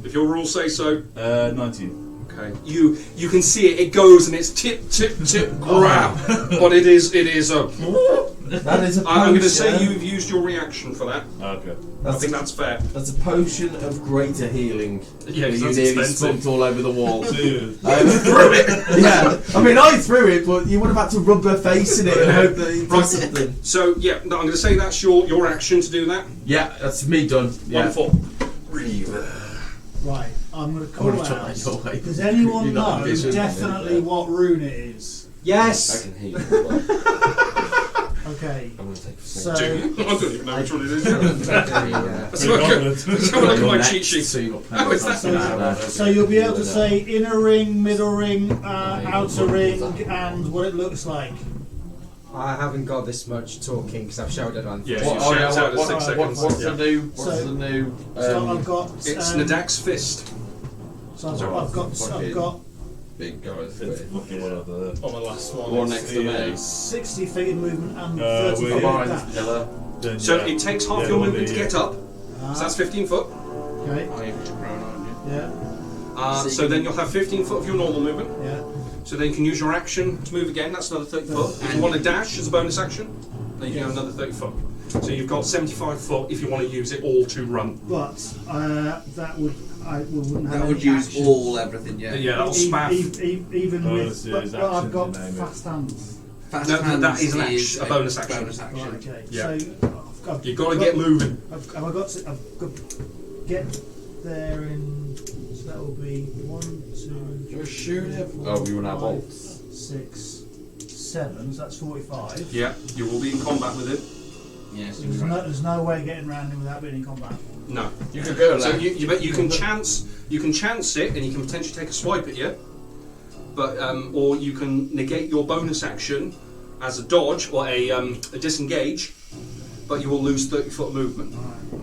If your rules say so. 19. Okay. You can see it. It goes and it's tip grab, but it is a. that is a potion. I'm going to say you've used your reaction for that. Okay. I think that's fair. That's a potion of greater healing. Yeah, you that's nearly expensive. spunked all over the wall. So you Threw it. Yeah, I mean I threw it, but you would have had to rub her face in it and hope that it does something. So yeah, no, I'm going to say that's your action to do that. Yeah, that's me done. Yeah. Wonderful. Right, I'm going to I call would've took out. that your way. Does anyone You're not know envisioning definitely what rune it is? I Yes. can hear you. Okay, I'm going to take a so swing. I don't even know which one it is. Let's pretty have a look at my cheat sheet. So you got Oh, it's that plenty so you'll be able to say inner ring, middle ring, outer ring, and what it looks like. I haven't got this much talking because I've showed it on. Yeah, What- you oh, yeah, shout out at what- 6 seconds. What's Yeah. the new? What's So- the new? So I've got. It's Nadak's fist. So I've got Big guys. Fucking whatever. On the last one. One it's next to the, me. 60 feet of movement and Uh, 30 we're feet of Behind dash. this pillar. Then, So yeah. it takes half Yeah, your the one movement to that get up. So that's 15 foot. Okay, I am prone on you. yeah, So then you'll have 15 foot of your normal movement. yeah. So then you can use your action to move again. That's another 30 foot. If you want to dash as a bonus action, then you can have another 30 foot. So you've got 75 foot if you want to use it all to run. But that would wouldn't have That any would use action. all everything, yeah. Yeah, that'll E- spaff. even Oh, with, this but is I've action got to name it. fast hands. Fast No, hands that is an is action, a bonus action. Bonus action. Right, okay. Yeah. So I've You've got to get moving. I've got to get there in. So that will be 1, 2. Just shoot it. 4, Oh, we run out of 5, bolts. 6, 7. So that's 45. Yeah, you will be in combat with it. Yes. So there's no way getting around him without being in combat. No. You could go So left. you can chance it, and you can potentially take a swipe at you. But or you can negate your bonus action as a dodge or a disengage, but you will lose 30 foot of movement.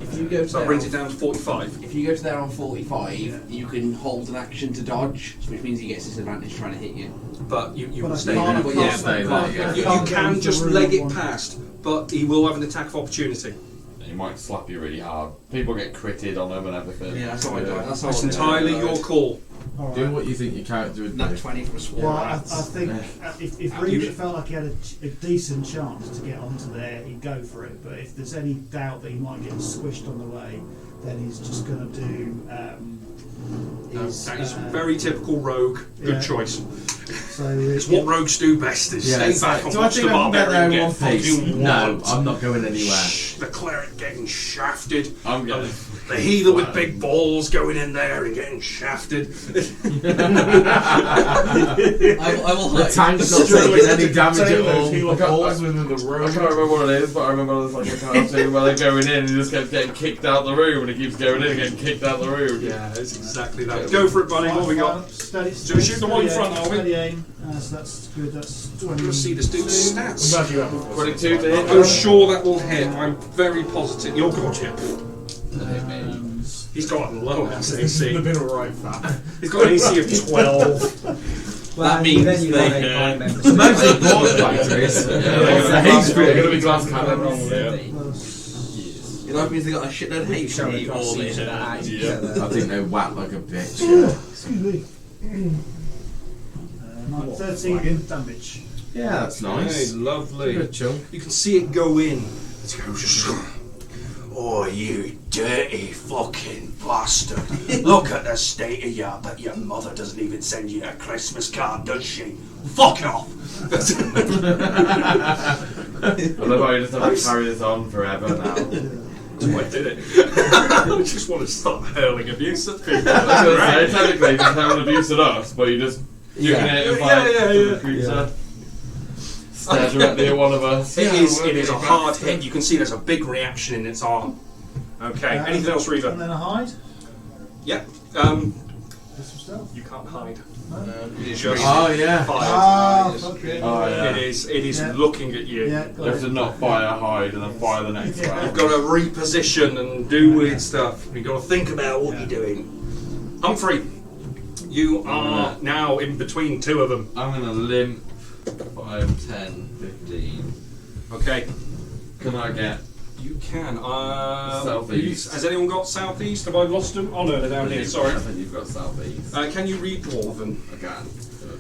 If you go to So that brings it down to 45. If you go to there on 45, you can hold an action to dodge, which means he gets disadvantage trying to hit you. But you But will I stay can't- there. I But can't- yeah, stay I there, can't- yeah. I You can't can get just into leg it one. past, but he will have an attack of opportunity. He might slap you really hard. People get critted on them and everything. Yeah, that's how I died. That's how It's I died. entirely your call. All Do right. what you think your character would do. Nat 20 for a swarm. Well, I rats. think if You Reba should- felt like he had a decent chance to get onto there, he'd go for it. But if there's any doubt that he might get squished on the way, then he's just going to do. That is very typical rogue. Good yeah. choice. So It's what rogues do best is Yeah, stay it's back like, and do I watch the think I can get there barbarian in get one piece? fucking No, walloped. I'm not going anywhere. Shh, the cleric getting shafted. I'm getting. The healer with big balls going in there and getting shafted. I will The hide. tank's not taking any damage at all. I can't remember what it is, but I remember there's like a cartoon where they're going in and he just kept getting kicked out the room and he keeps going in and getting kicked out the room. Yeah, it's exactly that. Go for it, buddy. What we got? Steady, So we shoot the one in front, are we? Steady aim. So that's good. That's 20. I'm going to see this dude's stats. I'm glad you have 22 to hit. I'm sure that will hit. I'm very positive. You're good, yeah. He's got a low AC. They've been alright, fat. He's got an AC of 12. Well, That means then you they- want 8 mind members. The most important factor is They're he's going to free. be glass cannon on there. Plus It either means they got a shitload of HP or they I think they whack like a bitch. Excuse me. 13 damage. Yeah, that's nice. Hey, lovely. Good chunk. You can see it go in. It goes, oh, you dirty fucking bastard. Look at the state of you, but your mother doesn't even send you a Christmas card, does she? Fuck off! I love how you just have to carry this on forever now. That's why I did it. I just want to stop hurling abuse at people. I was going to say, technically, it's having abuse at us, but you just doing it as like the creature. Stare directly at one of us. It is a hard hit. You can see there's a big reaction in its arm. Okay, anything else, Reaver? And then a hide. Yeah. You can't hide. It is just yeah. fired. Okay. Oh, yeah. It is looking at you. Yeah, You have to not fire, hide, and then fire the next round. You've got to reposition and do weird stuff. You've got to think about what you're doing. Humphrey, you are now in between two of them. I'm going to limp 5, 10, 15. Okay. Can I get... You can. Southeast. Has anyone got southeast? Have I lost them? Oh no, they're down here. Sorry. I think you've got southeast. Can you read Dwarven? I can.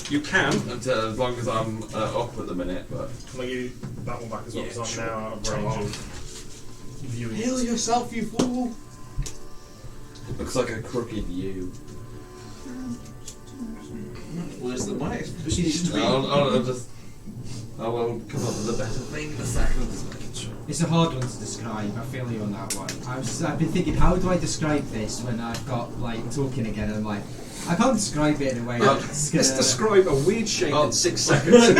You can. Until, as long as I'm up at the minute, but... Can I give you that one back as well? Yeah, Because sure. I'm now out of range of viewing. Heal yourself, you fool! Looks like a crooked U. Worse than my experience. I will come up with a better thing in a second. It's a hard one to describe. I feel you on that one. I've been thinking, how do I describe this when I've got like talking again? And I'm like, I can't describe it in a way. Let's describe a weird shape in 6 seconds.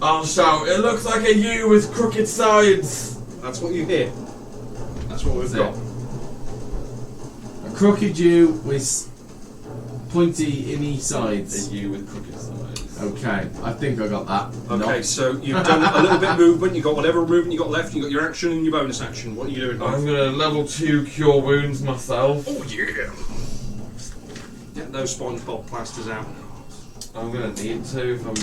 I'll shout, it looks like a U with crooked sides. That's what you hear. That's what we've got. A crooked U with pointy inny sides. A U with crooked sides. Okay, I think I got that. Okay, so you've done a little bit of movement. You got whatever movement you got left. You got your action and your bonus action. What are you doing? I'm going to level 2 cure wounds myself. Oh yeah. Get those SpongeBob plasters out. I'm going to need to if I'm...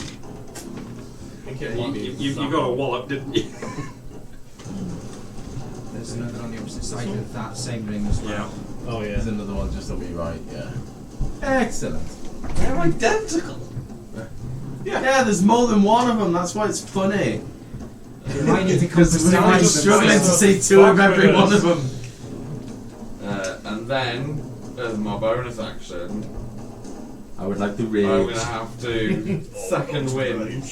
You got a wallop, didn't you? There's another on the opposite side of that same ring as well. Yeah. Oh yeah. There's another one just on me right, yeah. Excellent. They're identical! Yeah, there's more than one of them, that's why it's funny. You might need to Because we're compromise struggling to see two of every one of them. And then, as my bonus action, I would like to I'm read. going to have to second wind.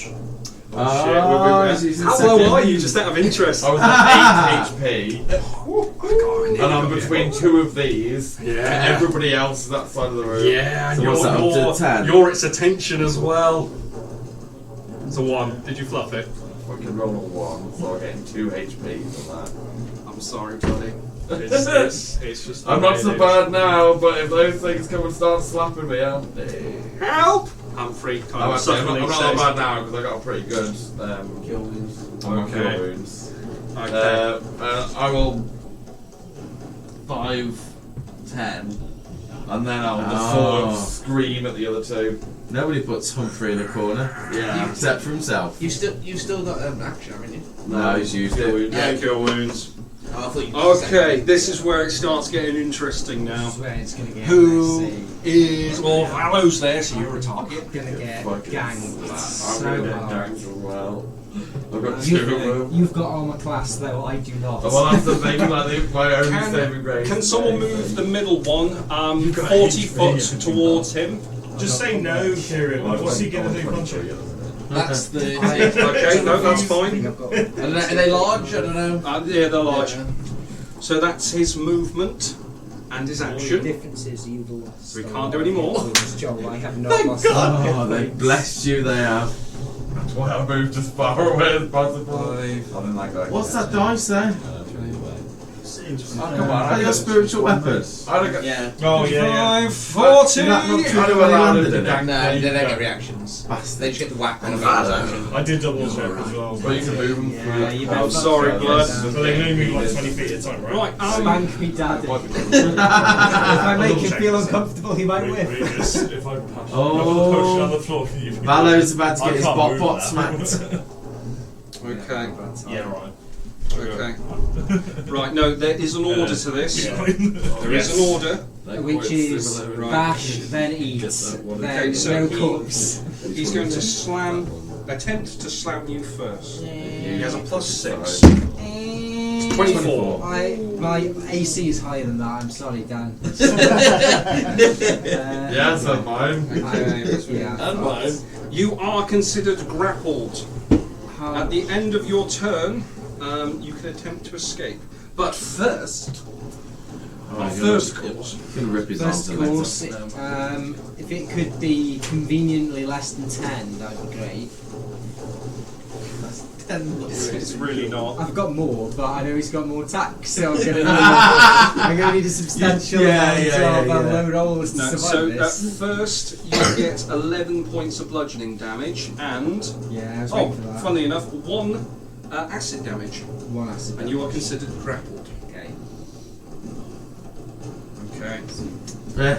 Oh, How low are you, just out of interest? I was at 8 HP, and I'm between two of these, and everybody else is that side of the room. Yeah, So and what's that, up to 10? you're its attention as well. It's a 1. Did you fluff it? Fucking roll a 1, so I'm getting 2 HP from that. I'm sorry, buddy. It's just. I'm not so bad now, but if those things come and start slapping me, Help! Humphrey kind of I'm suddenly not says. bad now because I got a pretty good Kill wounds. on my Okay. kill wounds. Okay. I will 5, 10, and then I'll just sort of scream at the other two. Nobody puts Humphrey in a corner. Yeah. Except for himself. You've still got action, haven't you? No, he's used it. Yeah, kill wounds. Oh, I thought you Okay, this is where it starts getting interesting now. This is where it's going to get Who messy. is. Well, Valo's there, so you're a target. Going to get Fucking ganged I'm so gonna get hard. ganged as well. I've got 2 of them. You've got armor class though, I do not. Well, that's the thing, like my only saving grace. Can someone move the middle one 40 foot towards him? Just say no, Kieran. Like, what's he going to do? Punch you? That's the. Okay, no, that's fine. Are they large? I don't know. Yeah, they're large. So that's his movement and his The action. difference is you've lost. We can't do any more. Joel, I have not lost. Oh, they blessed you, they have. That's why I moved as far away as possible. I didn't like that. What's that dice there? Oh, come on, Oh, your spiritual weapon. I don't get. Yeah. Oh yeah. 40! Did that not I trigger don't when he allow landed them in to it? gang No, me. they don't get reactions. They just get the whack on the action. I did double check as well. But you can move them Yeah, through. you I'm better sorry, fuck blood. yourself. So they move me like 20 feet at a time, right? Right, Spank me, daddy. Might be If I make him feel uncomfortable, he might win. Regis, if I push Oh. on the floor, can you? Valo's about to I get his can't bot move bot that. smacked. Okay. Yeah, right. Okay. Right, no, there is an order to this. There is an order. Which is bash, then eat, then so no corpse. He's going to attempt to slam you first. He has a +6. 24. My AC is higher than that, I'm sorry, Dan. Yes, I'm fine. And mine. You are considered grappled. At the end of your turn, you can attempt to escape. But first, first course. Gonna rip his First arms course, if it could be conveniently less than 10, that would be great. It's really not. I've got more, but I know he's got more attacks, so I'm gonna need a substantial amount of low rolls to survive so this. at first, you get 11 points of bludgeoning damage and I was waiting for that. funnily enough, 1 acid damage. 1 acid and damage. you are considered grappled. Okay.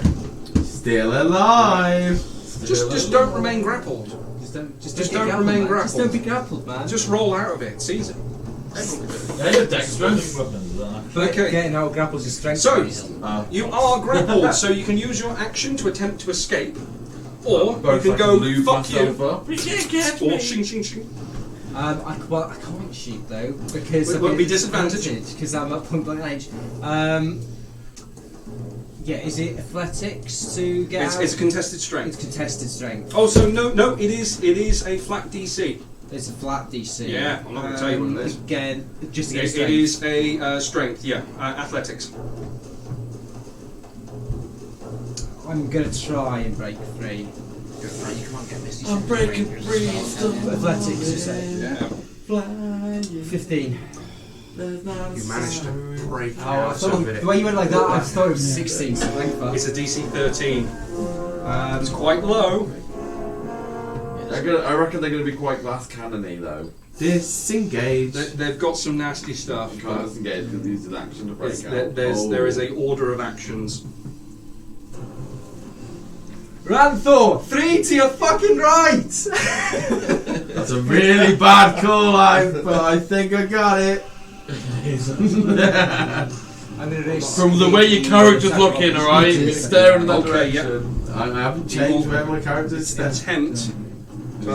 Still alive. Just don't remain grappled. Just don't remain grappled. Just don't be grappled, man. Just roll out of it. It's easy. Hey, dexterous. But Okay. getting out of grapples is strength. So, based. you are grappled, so you can use your action to attempt to escape, or you can go lube fuck you, myself or shing shing shing. I can't shoot though because It won't be disadvantaged. because I'm at point blank range. Is it athletics to get out? It's a contested strength. It's contested strength. Oh, so no, it is a flat DC. It's a flat DC. Yeah, I'm not going to tell you what it is. Again, just to get It strength. is a strength, athletics. I'm gonna try and break free. I'm breaking free. Athletics, you say? Yeah. 15. You managed to break I out thought of it. the way you went like that, I thought it was 16. So thank fuck. It's a DC 13. It's quite low. I reckon they're going to be quite glass cannony though. Disengage. They've got some nasty stuff. You can't disengage because he used his action to break out. There is a order of actions. Ranthor, 3 to your fucking right! That's a really bad call, but I think I got it. From the way your character's looking, alright? He's staring in that Okay, direction. I haven't changed where my character's Attempt.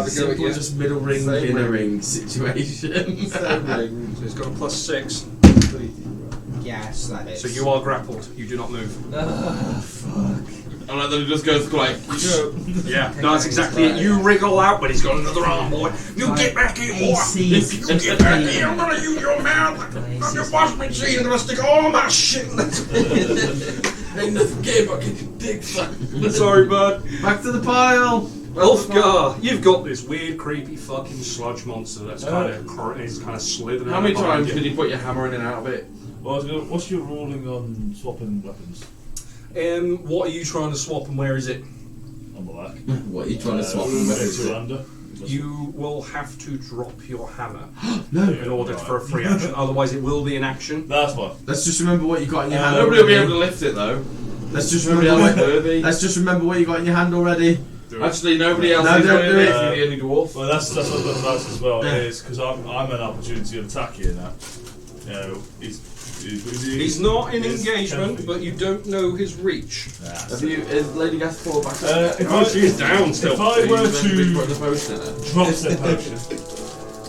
Simple, just middle ring, inner ring situation. So he's got a +6. Yes, that is. So you are grappled. You do not move. Fuck. And then it just goes like, Yeah, no, that's exactly it. You wriggle out, but he's got another arm, boy. You get back here, boy. AC You get back here. I'm gonna use your mouth like your washing machine. I'm gonna stick all my shit in it. ain't nothing gay about getting dick sucked. Sorry, bud. Back to the pile. Elfgar, you've got this weird, creepy fucking sludge monster that's kind of slithering. How many behind times you. did you put your hammer in and out of it? Well, what's your ruling on swapping weapons? What are you trying to swap and where is it? On the back. What are you trying to swap them with? Under. You will have to drop your hammer No. in order for a free action. Otherwise, it will be an action. That's fine. Let's just remember what you got in your hand. Nobody will be able already. to lift it though. Let's just Nobody remember. else is worthy. Let's just remember what you got in your hand already. Actually, nobody else No, is don't going do to it. lift. You're the only dwarf. Well, that's what I was going to ask as well. Yeah. Is because I'm an opportunity of attack here now. You know, He's not in engagement, but you don't know his reach. Is Lady Gaspar back up? She's down still. If I were Put the to potion in it. drop the potion,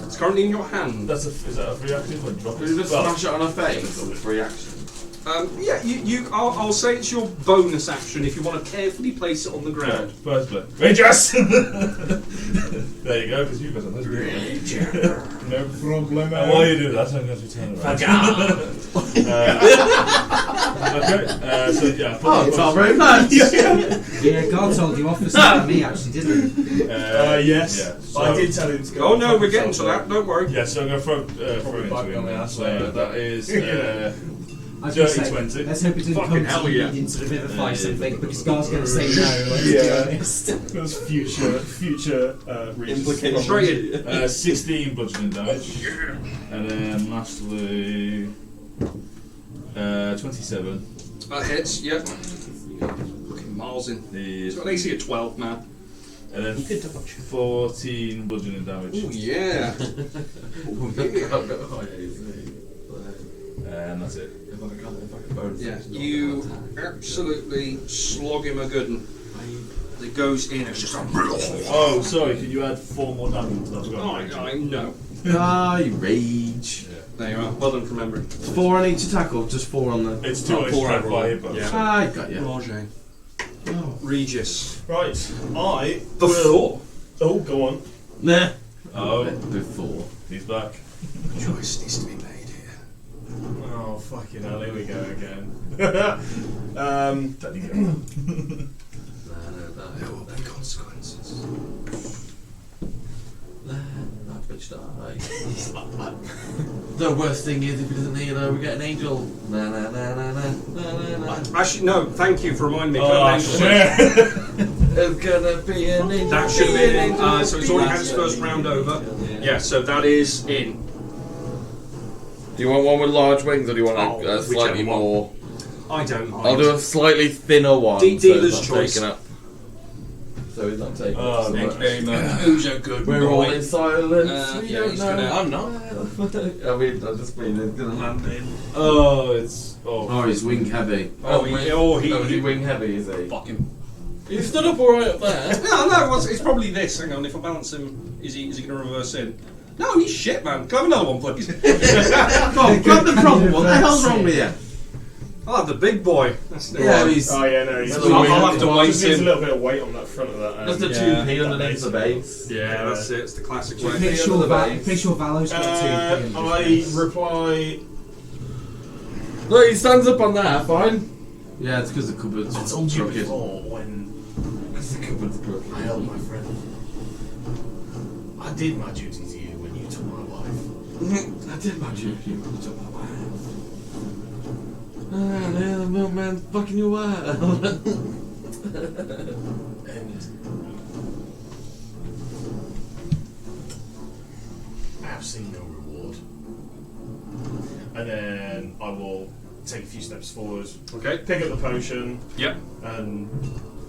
It's currently in your hand. is that a free action or drop Could you it? just smash it on her face or free action? I'll say it's your bonus action if you want to carefully place it on the ground. First blood. Rangers! There you go, because you've got a nice No problem. And while you do that, I'm going to turn around. Okay, so yeah. Oh, it's all very nice. Yeah, God told you off for something me, actually, didn't he? Yes. Yeah, so, I did tell him to go. Oh no, we're getting to that. Don't worry. Yeah, so I'm going to throw it back into on the him. ass So later. that is I was gonna dirty say, 20. let's hope it didn't Fucking come hell, to yeah. leading to revivify something, because Gar's going to say no, let's Yeah. be honest. Those future Implications. Straight in. 16 bludgeoning damage. And then lastly, 27 That hits. Yep. Fucking miles in. He's is, got an AC of 12, man. and then 14 bludgeoning damage. Oh yeah. And that's it. Yeah, you absolutely slog him a good one. It goes in, it's just a... Oh, sorry, can you add 4 more damage? I know. I rage. Yeah. There you are. Well done for remembering. 4 on each attack, or just 4 on the. It's 2 on each 4 attack overall. by hit, but Yeah. I got you. Roger. Regis. Right, I Before. Oh, go on. Nah. Oh, Before. he's back. Choice needs to be made here. Oh, fucking hell, here we go again. There will be consequences. That bitch die. The worst thing is if he doesn't heal her, we get an angel. Na na na na na na na. Actually, no, thank you for reminding me. Oh, There's gonna be an angel. That should have been in. So it's already had its first round over. Yeah, so that is in. Do you want one with large wings, or do you want a whichever slightly one. more? I don't mind. I'll do a slightly thinner one. Dealer's so it's not choice. taken up. So he's not taking Oh, it. okay, man. Who's a good We're boy? all in silence. We yeah, don't he's know. gonna- I'm not. I mean, I just mean it's gonna land in. Oh, it's. Oh, he's wing heavy. He wing heavy, is he? Fuck him. He stood up alright up there. No, it's probably this. Hang on, if I balance him, is he going to reverse in? No, he's shit, man. Can I have another one, please? Come on, grab the proper one. What the hell's wrong with you? I'll have the big boy. That's the Yeah, one. he's. Oh, yeah, no, he's I'll have to weight just needs a him. little bit of weight on that front of that. Just a 2p underneath the base. Yeah, that's it. It's the classic way. Pretty sure Valo's got 2. I reply. Look, he stands up on that, fine. Yeah, it's because the cupboard's I told you crooked. before when Because the cupboard's crooked. I held my friend. I did my duty to you when you took my wife. I did my duty when you took my wife. Ah, yeah, the milkman's fucking you out. And I have seen no reward. And then I will take a few steps forward. Okay. Pick up the potion. Yep. And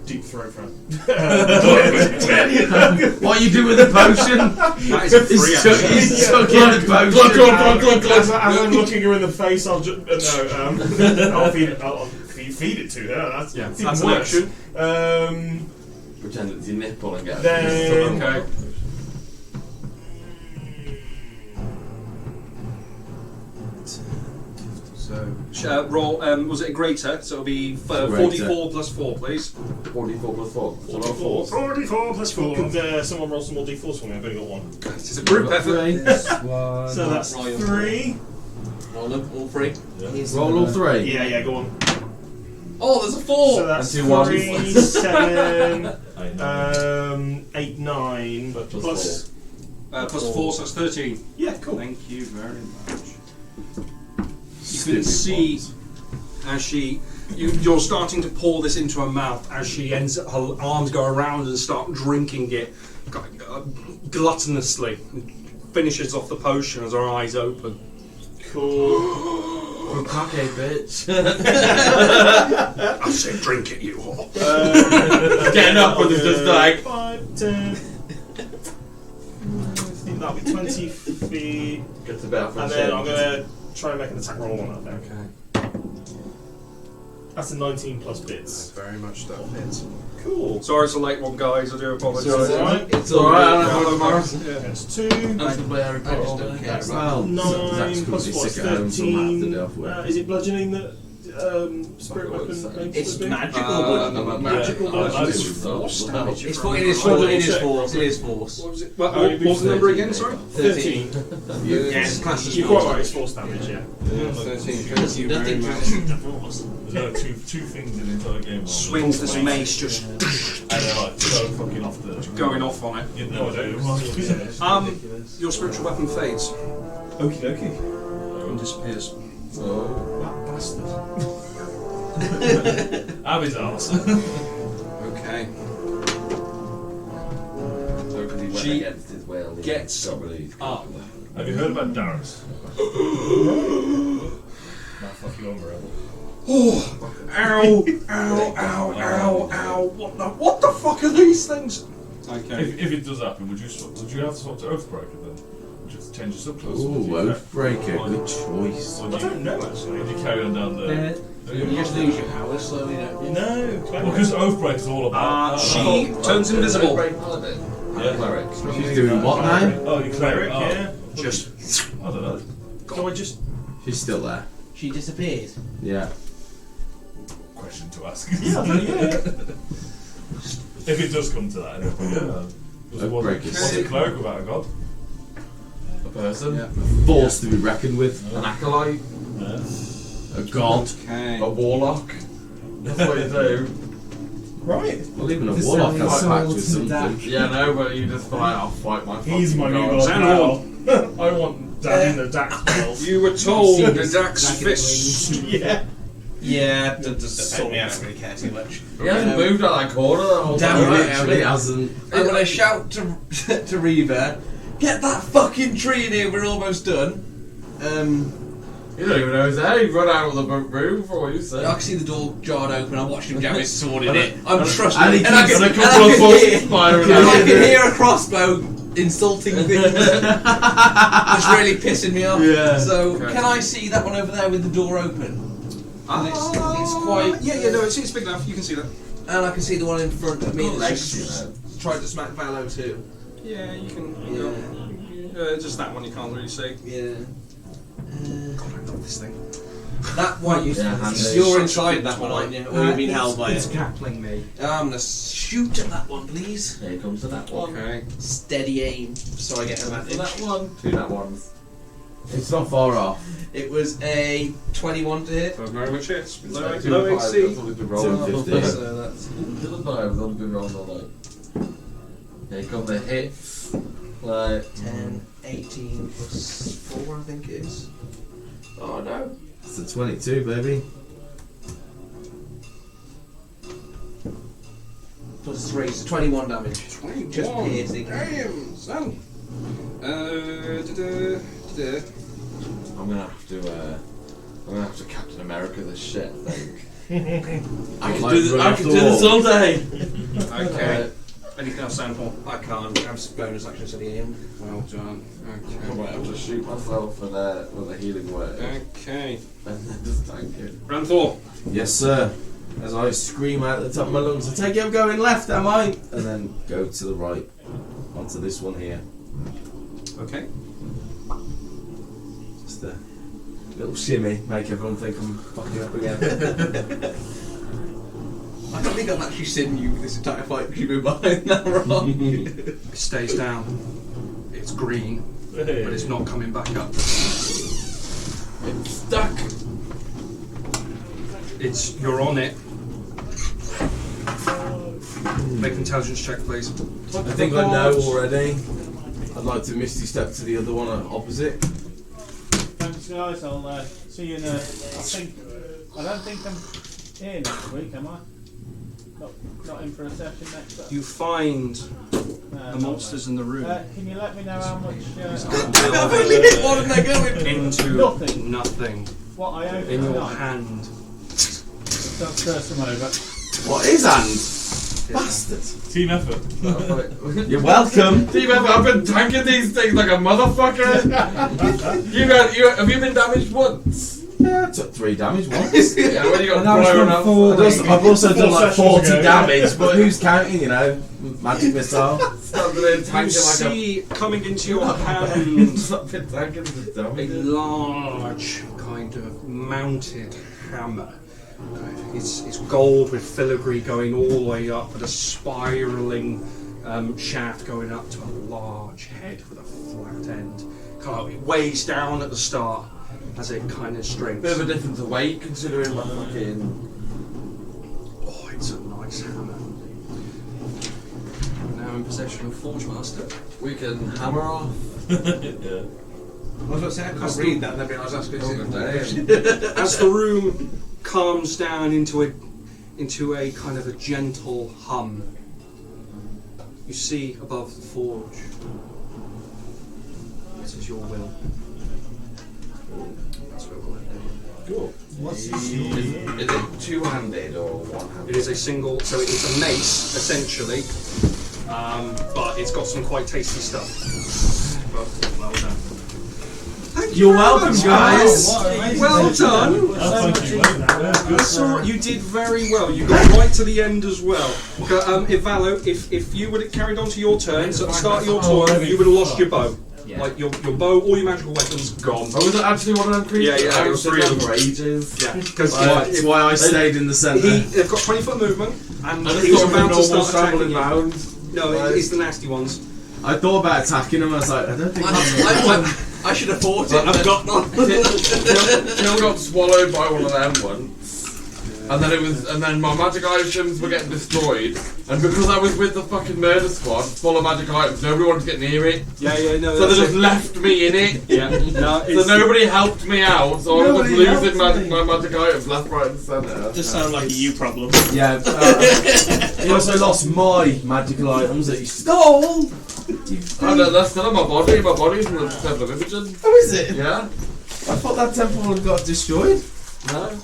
deep throat friend. What you do with the potion? That is a free action. He's chucking the potion. As I'm looking her in the face, I'll just I'll feed it to her. That's That's even an worse. action. Pretend it's your nipple and get Then Okay. So roll. Was it a greater? So it'll be 44 plus 4, please. 44 plus 4. 44. 44 plus 4. Could someone roll some more d4s for me? I've only got one. It's a group effort. So that's 3. Roll them, all 3. Roll all 3. Yeah, go on. Oh, there's a 4! So that's And 2 ones. 3, 7, 8, 9. Plus Plus 4, so that's 13. Yeah, cool. Thank you very much. You can see as you're starting to pour this into her mouth as her arms go around and start drinking it gluttonously. Finishes off the potion as her eyes open. Cool. Okay, bitch. I said drink it, you whore. Getting up and it's just like 5, 10. That'll be 20 feet. Gets about And then I'm going to try and make an attack roll on that then. Okay. That's a 19 plus bits. Very much that hits. Cool. Sorry it's a late one, guys. I do apologise. It's alright. It's alright. That's 2. That's the way I just don't care. Well, 9 Zach's plus currently 4 sick at home, so we'll have to 13. deal with it. Is it bludgeoning that spirit weapon makes It's would be? magical bludgeoning. Magical bludgeoning. It's force damage. It's for- it is force. It is force. It is force. What was it? What was the number again? Sorry. 13. Yes, class is You're quite right. It's force damage. Yeah. 13. Thank you very much. There's two things in the entire game. Swings this mace just And they're like so fucking off the. going off on it. You know, Your spiritual weapon fades Okie dokie. and disappears. That bastard. Abby's arse. Okay. So because he went She against his will, he gets got really up. Have you heard about Darius? That fucking unbearable. Oh, ow, ow, ow, ow, ow! What the fuck are these things? Okay. If it does happen, would you have to swap to Oathbreaker then? just change the subclass. Ooh, Would you- Oathbreaker, good choice. Or I do you, don't know actually. would you carry on down the... You just lose your powers slowly, don't you? No, Well, because Oathbreaker is all about... She turns invisible. Paladin. Yeah. Cleric. She's doing what now? Oh, you cleric? Cleric, yeah. Just I don't know. So I just She's still there. She disappeared. Yeah. Question to ask. yeah. If it does come to that, anyway. Oathbreaker What's a sick. cleric without a god? A person. Force to be reckoned with. An acolyte. A god. okay. A warlock. That's what you do. Right. Well, even a The warlock selling has back sword with to the something. Yeah, no, but you just fight. I'll fight my. He's my fucking new god. god now. I want Dan in the Dax spells. You were told See the this Dax back in the fist. Yeah. Yeah, does affect me. I don't really care too much. He hasn't moved out that corner the whole Damn time. right, Literally hasn't. I'm gonna shout to Reva, get that fucking tree in here. We're almost done. You don't even know he's there. You run out of the room for what you say. I can see the door jarred open. I watched him jam his sword in it. I'm trusting and he it. And I keeps- can, And a and couple I of can bolts hear, firing and out. I can hear a crossbow insulting things. It's really pissing me off. Yeah. So Okay. can I see that one over there with the door open? And it's quite. Yeah, no, it's big enough. You can see that. And I can see the one in front of me Got that's legs, just tried to smack Valo too. Yeah, you can. Just that one you can't really see. Yeah. God, I love this thing. That one, handy. you're inside that one, aren't you? Or you've been held by It's it. grappling me. I'm gonna shoot at that one, please. Here comes to that one. Okay. Steady aim, so I get an To that advantage. one. To that one. It's not far off. It was a 21 to hit. Very much hits. Low Two and five, AC. that's all he's been rolling. 250. So that's 2 and 5, that's all he's been rolling all night. Here come the hits. Like, 10, 18 plus 4, I think it is. oh no. It's a 22, baby. Plus 3, so 21 damage. 21. Just piercing. Damn, son. I'm gonna have to Captain America this shit, I think. I I can do this all day. Okay. Anything else, Sandhorn? I can't. I have bonus action to the aim. Well done. I might have to shoot myself with a healing word. Okay. And then just tank it. Ranthor. Yes, sir. As I scream out at the top of my lungs, I take it I'm going left, am I? And then go to the right. Onto this one here. Okay. Just a little shimmy, make everyone think I'm fucking up again. I don't think I've actually seen you this entire fight because you've been behind that rock. It stays down. It's green, but it's not coming back up. It's stuck. You're on it. Make an intelligence check, please. I think I know already. I'd like to Misty Step to the other one opposite. Thanks, guys. I'll see you in a. I don't think I'm here next week, am I? Not in for a session next week. You find the monsters in the room Can you let me know how much? I've only hit one and they're going. into nothing What I owe in your tonight. hand. Don't curse them over. What is hand? Bastard. Team effort. You're welcome. Team effort, I've been tanking these things like a motherfucker. Have you been damaged once? Yeah, I took 3 damage once. Yeah, when you got And that was blown from up. 4. I've also done like 40 sessions ago. damage, but who's counting, you know? Magic missile. Stop there You tanking like see coming into your hand Stop it tanking the a damage. large kind of mounted hammer. It's gold with filigree going all the way up, with a spiralling shaft going up to a large head with a flat end. Kind of, it weighs down at the start as it kind of strengthens. Bit of a difference of weight considering my fucking. Oh, it's a nice hammer. We're now in possession of Forge Master. We can hammer off. Yeah. I was going to say, I can't read that and then realise that's good. As the room calms down into a kind of a gentle hum, you see above the forge. This is your will. That's where we'll end it. Cool. What's Is it two-handed or one-handed? It is a single, so it's a mace essentially, but it's got some quite tasty stuff. Well done. Thank You're very welcome, much, guys. Well done. Thank you. I saw you did very well. You got right to the end as well. Ivalo, if you would have carried on to your turn, so at the start of your turn, you would have lost your bow. Yeah. Like your bow, all your magical weapons gone. Oh, was it actually one of them creatures? Yeah, I was three of them. for ages. Yeah, because That's why I stayed in the centre. they've got 20-foot movement, and I just he's thought about to normal start scrambling attacking you. mounds. No, it's the nasty ones. I thought about attacking him. I was like, I don't think. I should have fought it. I've got none. Till got swallowed by one of them once. And then my magic items were getting destroyed. And because I was with the fucking murder squad, full of magic items, nobody wanted to get near it. Yeah, no. So they just left me in it. Yeah, no. So nobody helped me out. So I was just Nobody losing helped my magic items left, right, and centre. Just sound like a you problem. Yeah. He also lost my magical items that he stole. They're still in my body. My body's in the Temple of Imogen. Oh, is it? Yeah. I thought that temple had got destroyed. No.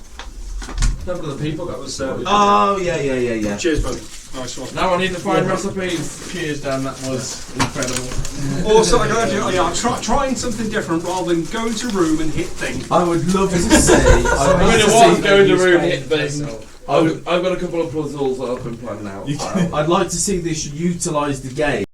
Temple of the People got destroyed. Oh, yeah. Cheers, buddy. Nice one. Now I need to find recipes. Cheers, Dan. That was incredible. Also, I gotta do, trying something different rather than going to room and hit thing. I would love to see. I mean, it was going to room hit Spain. thing. I've got a couple of puzzles that I've been planning out. I'd like to see this utilised the game.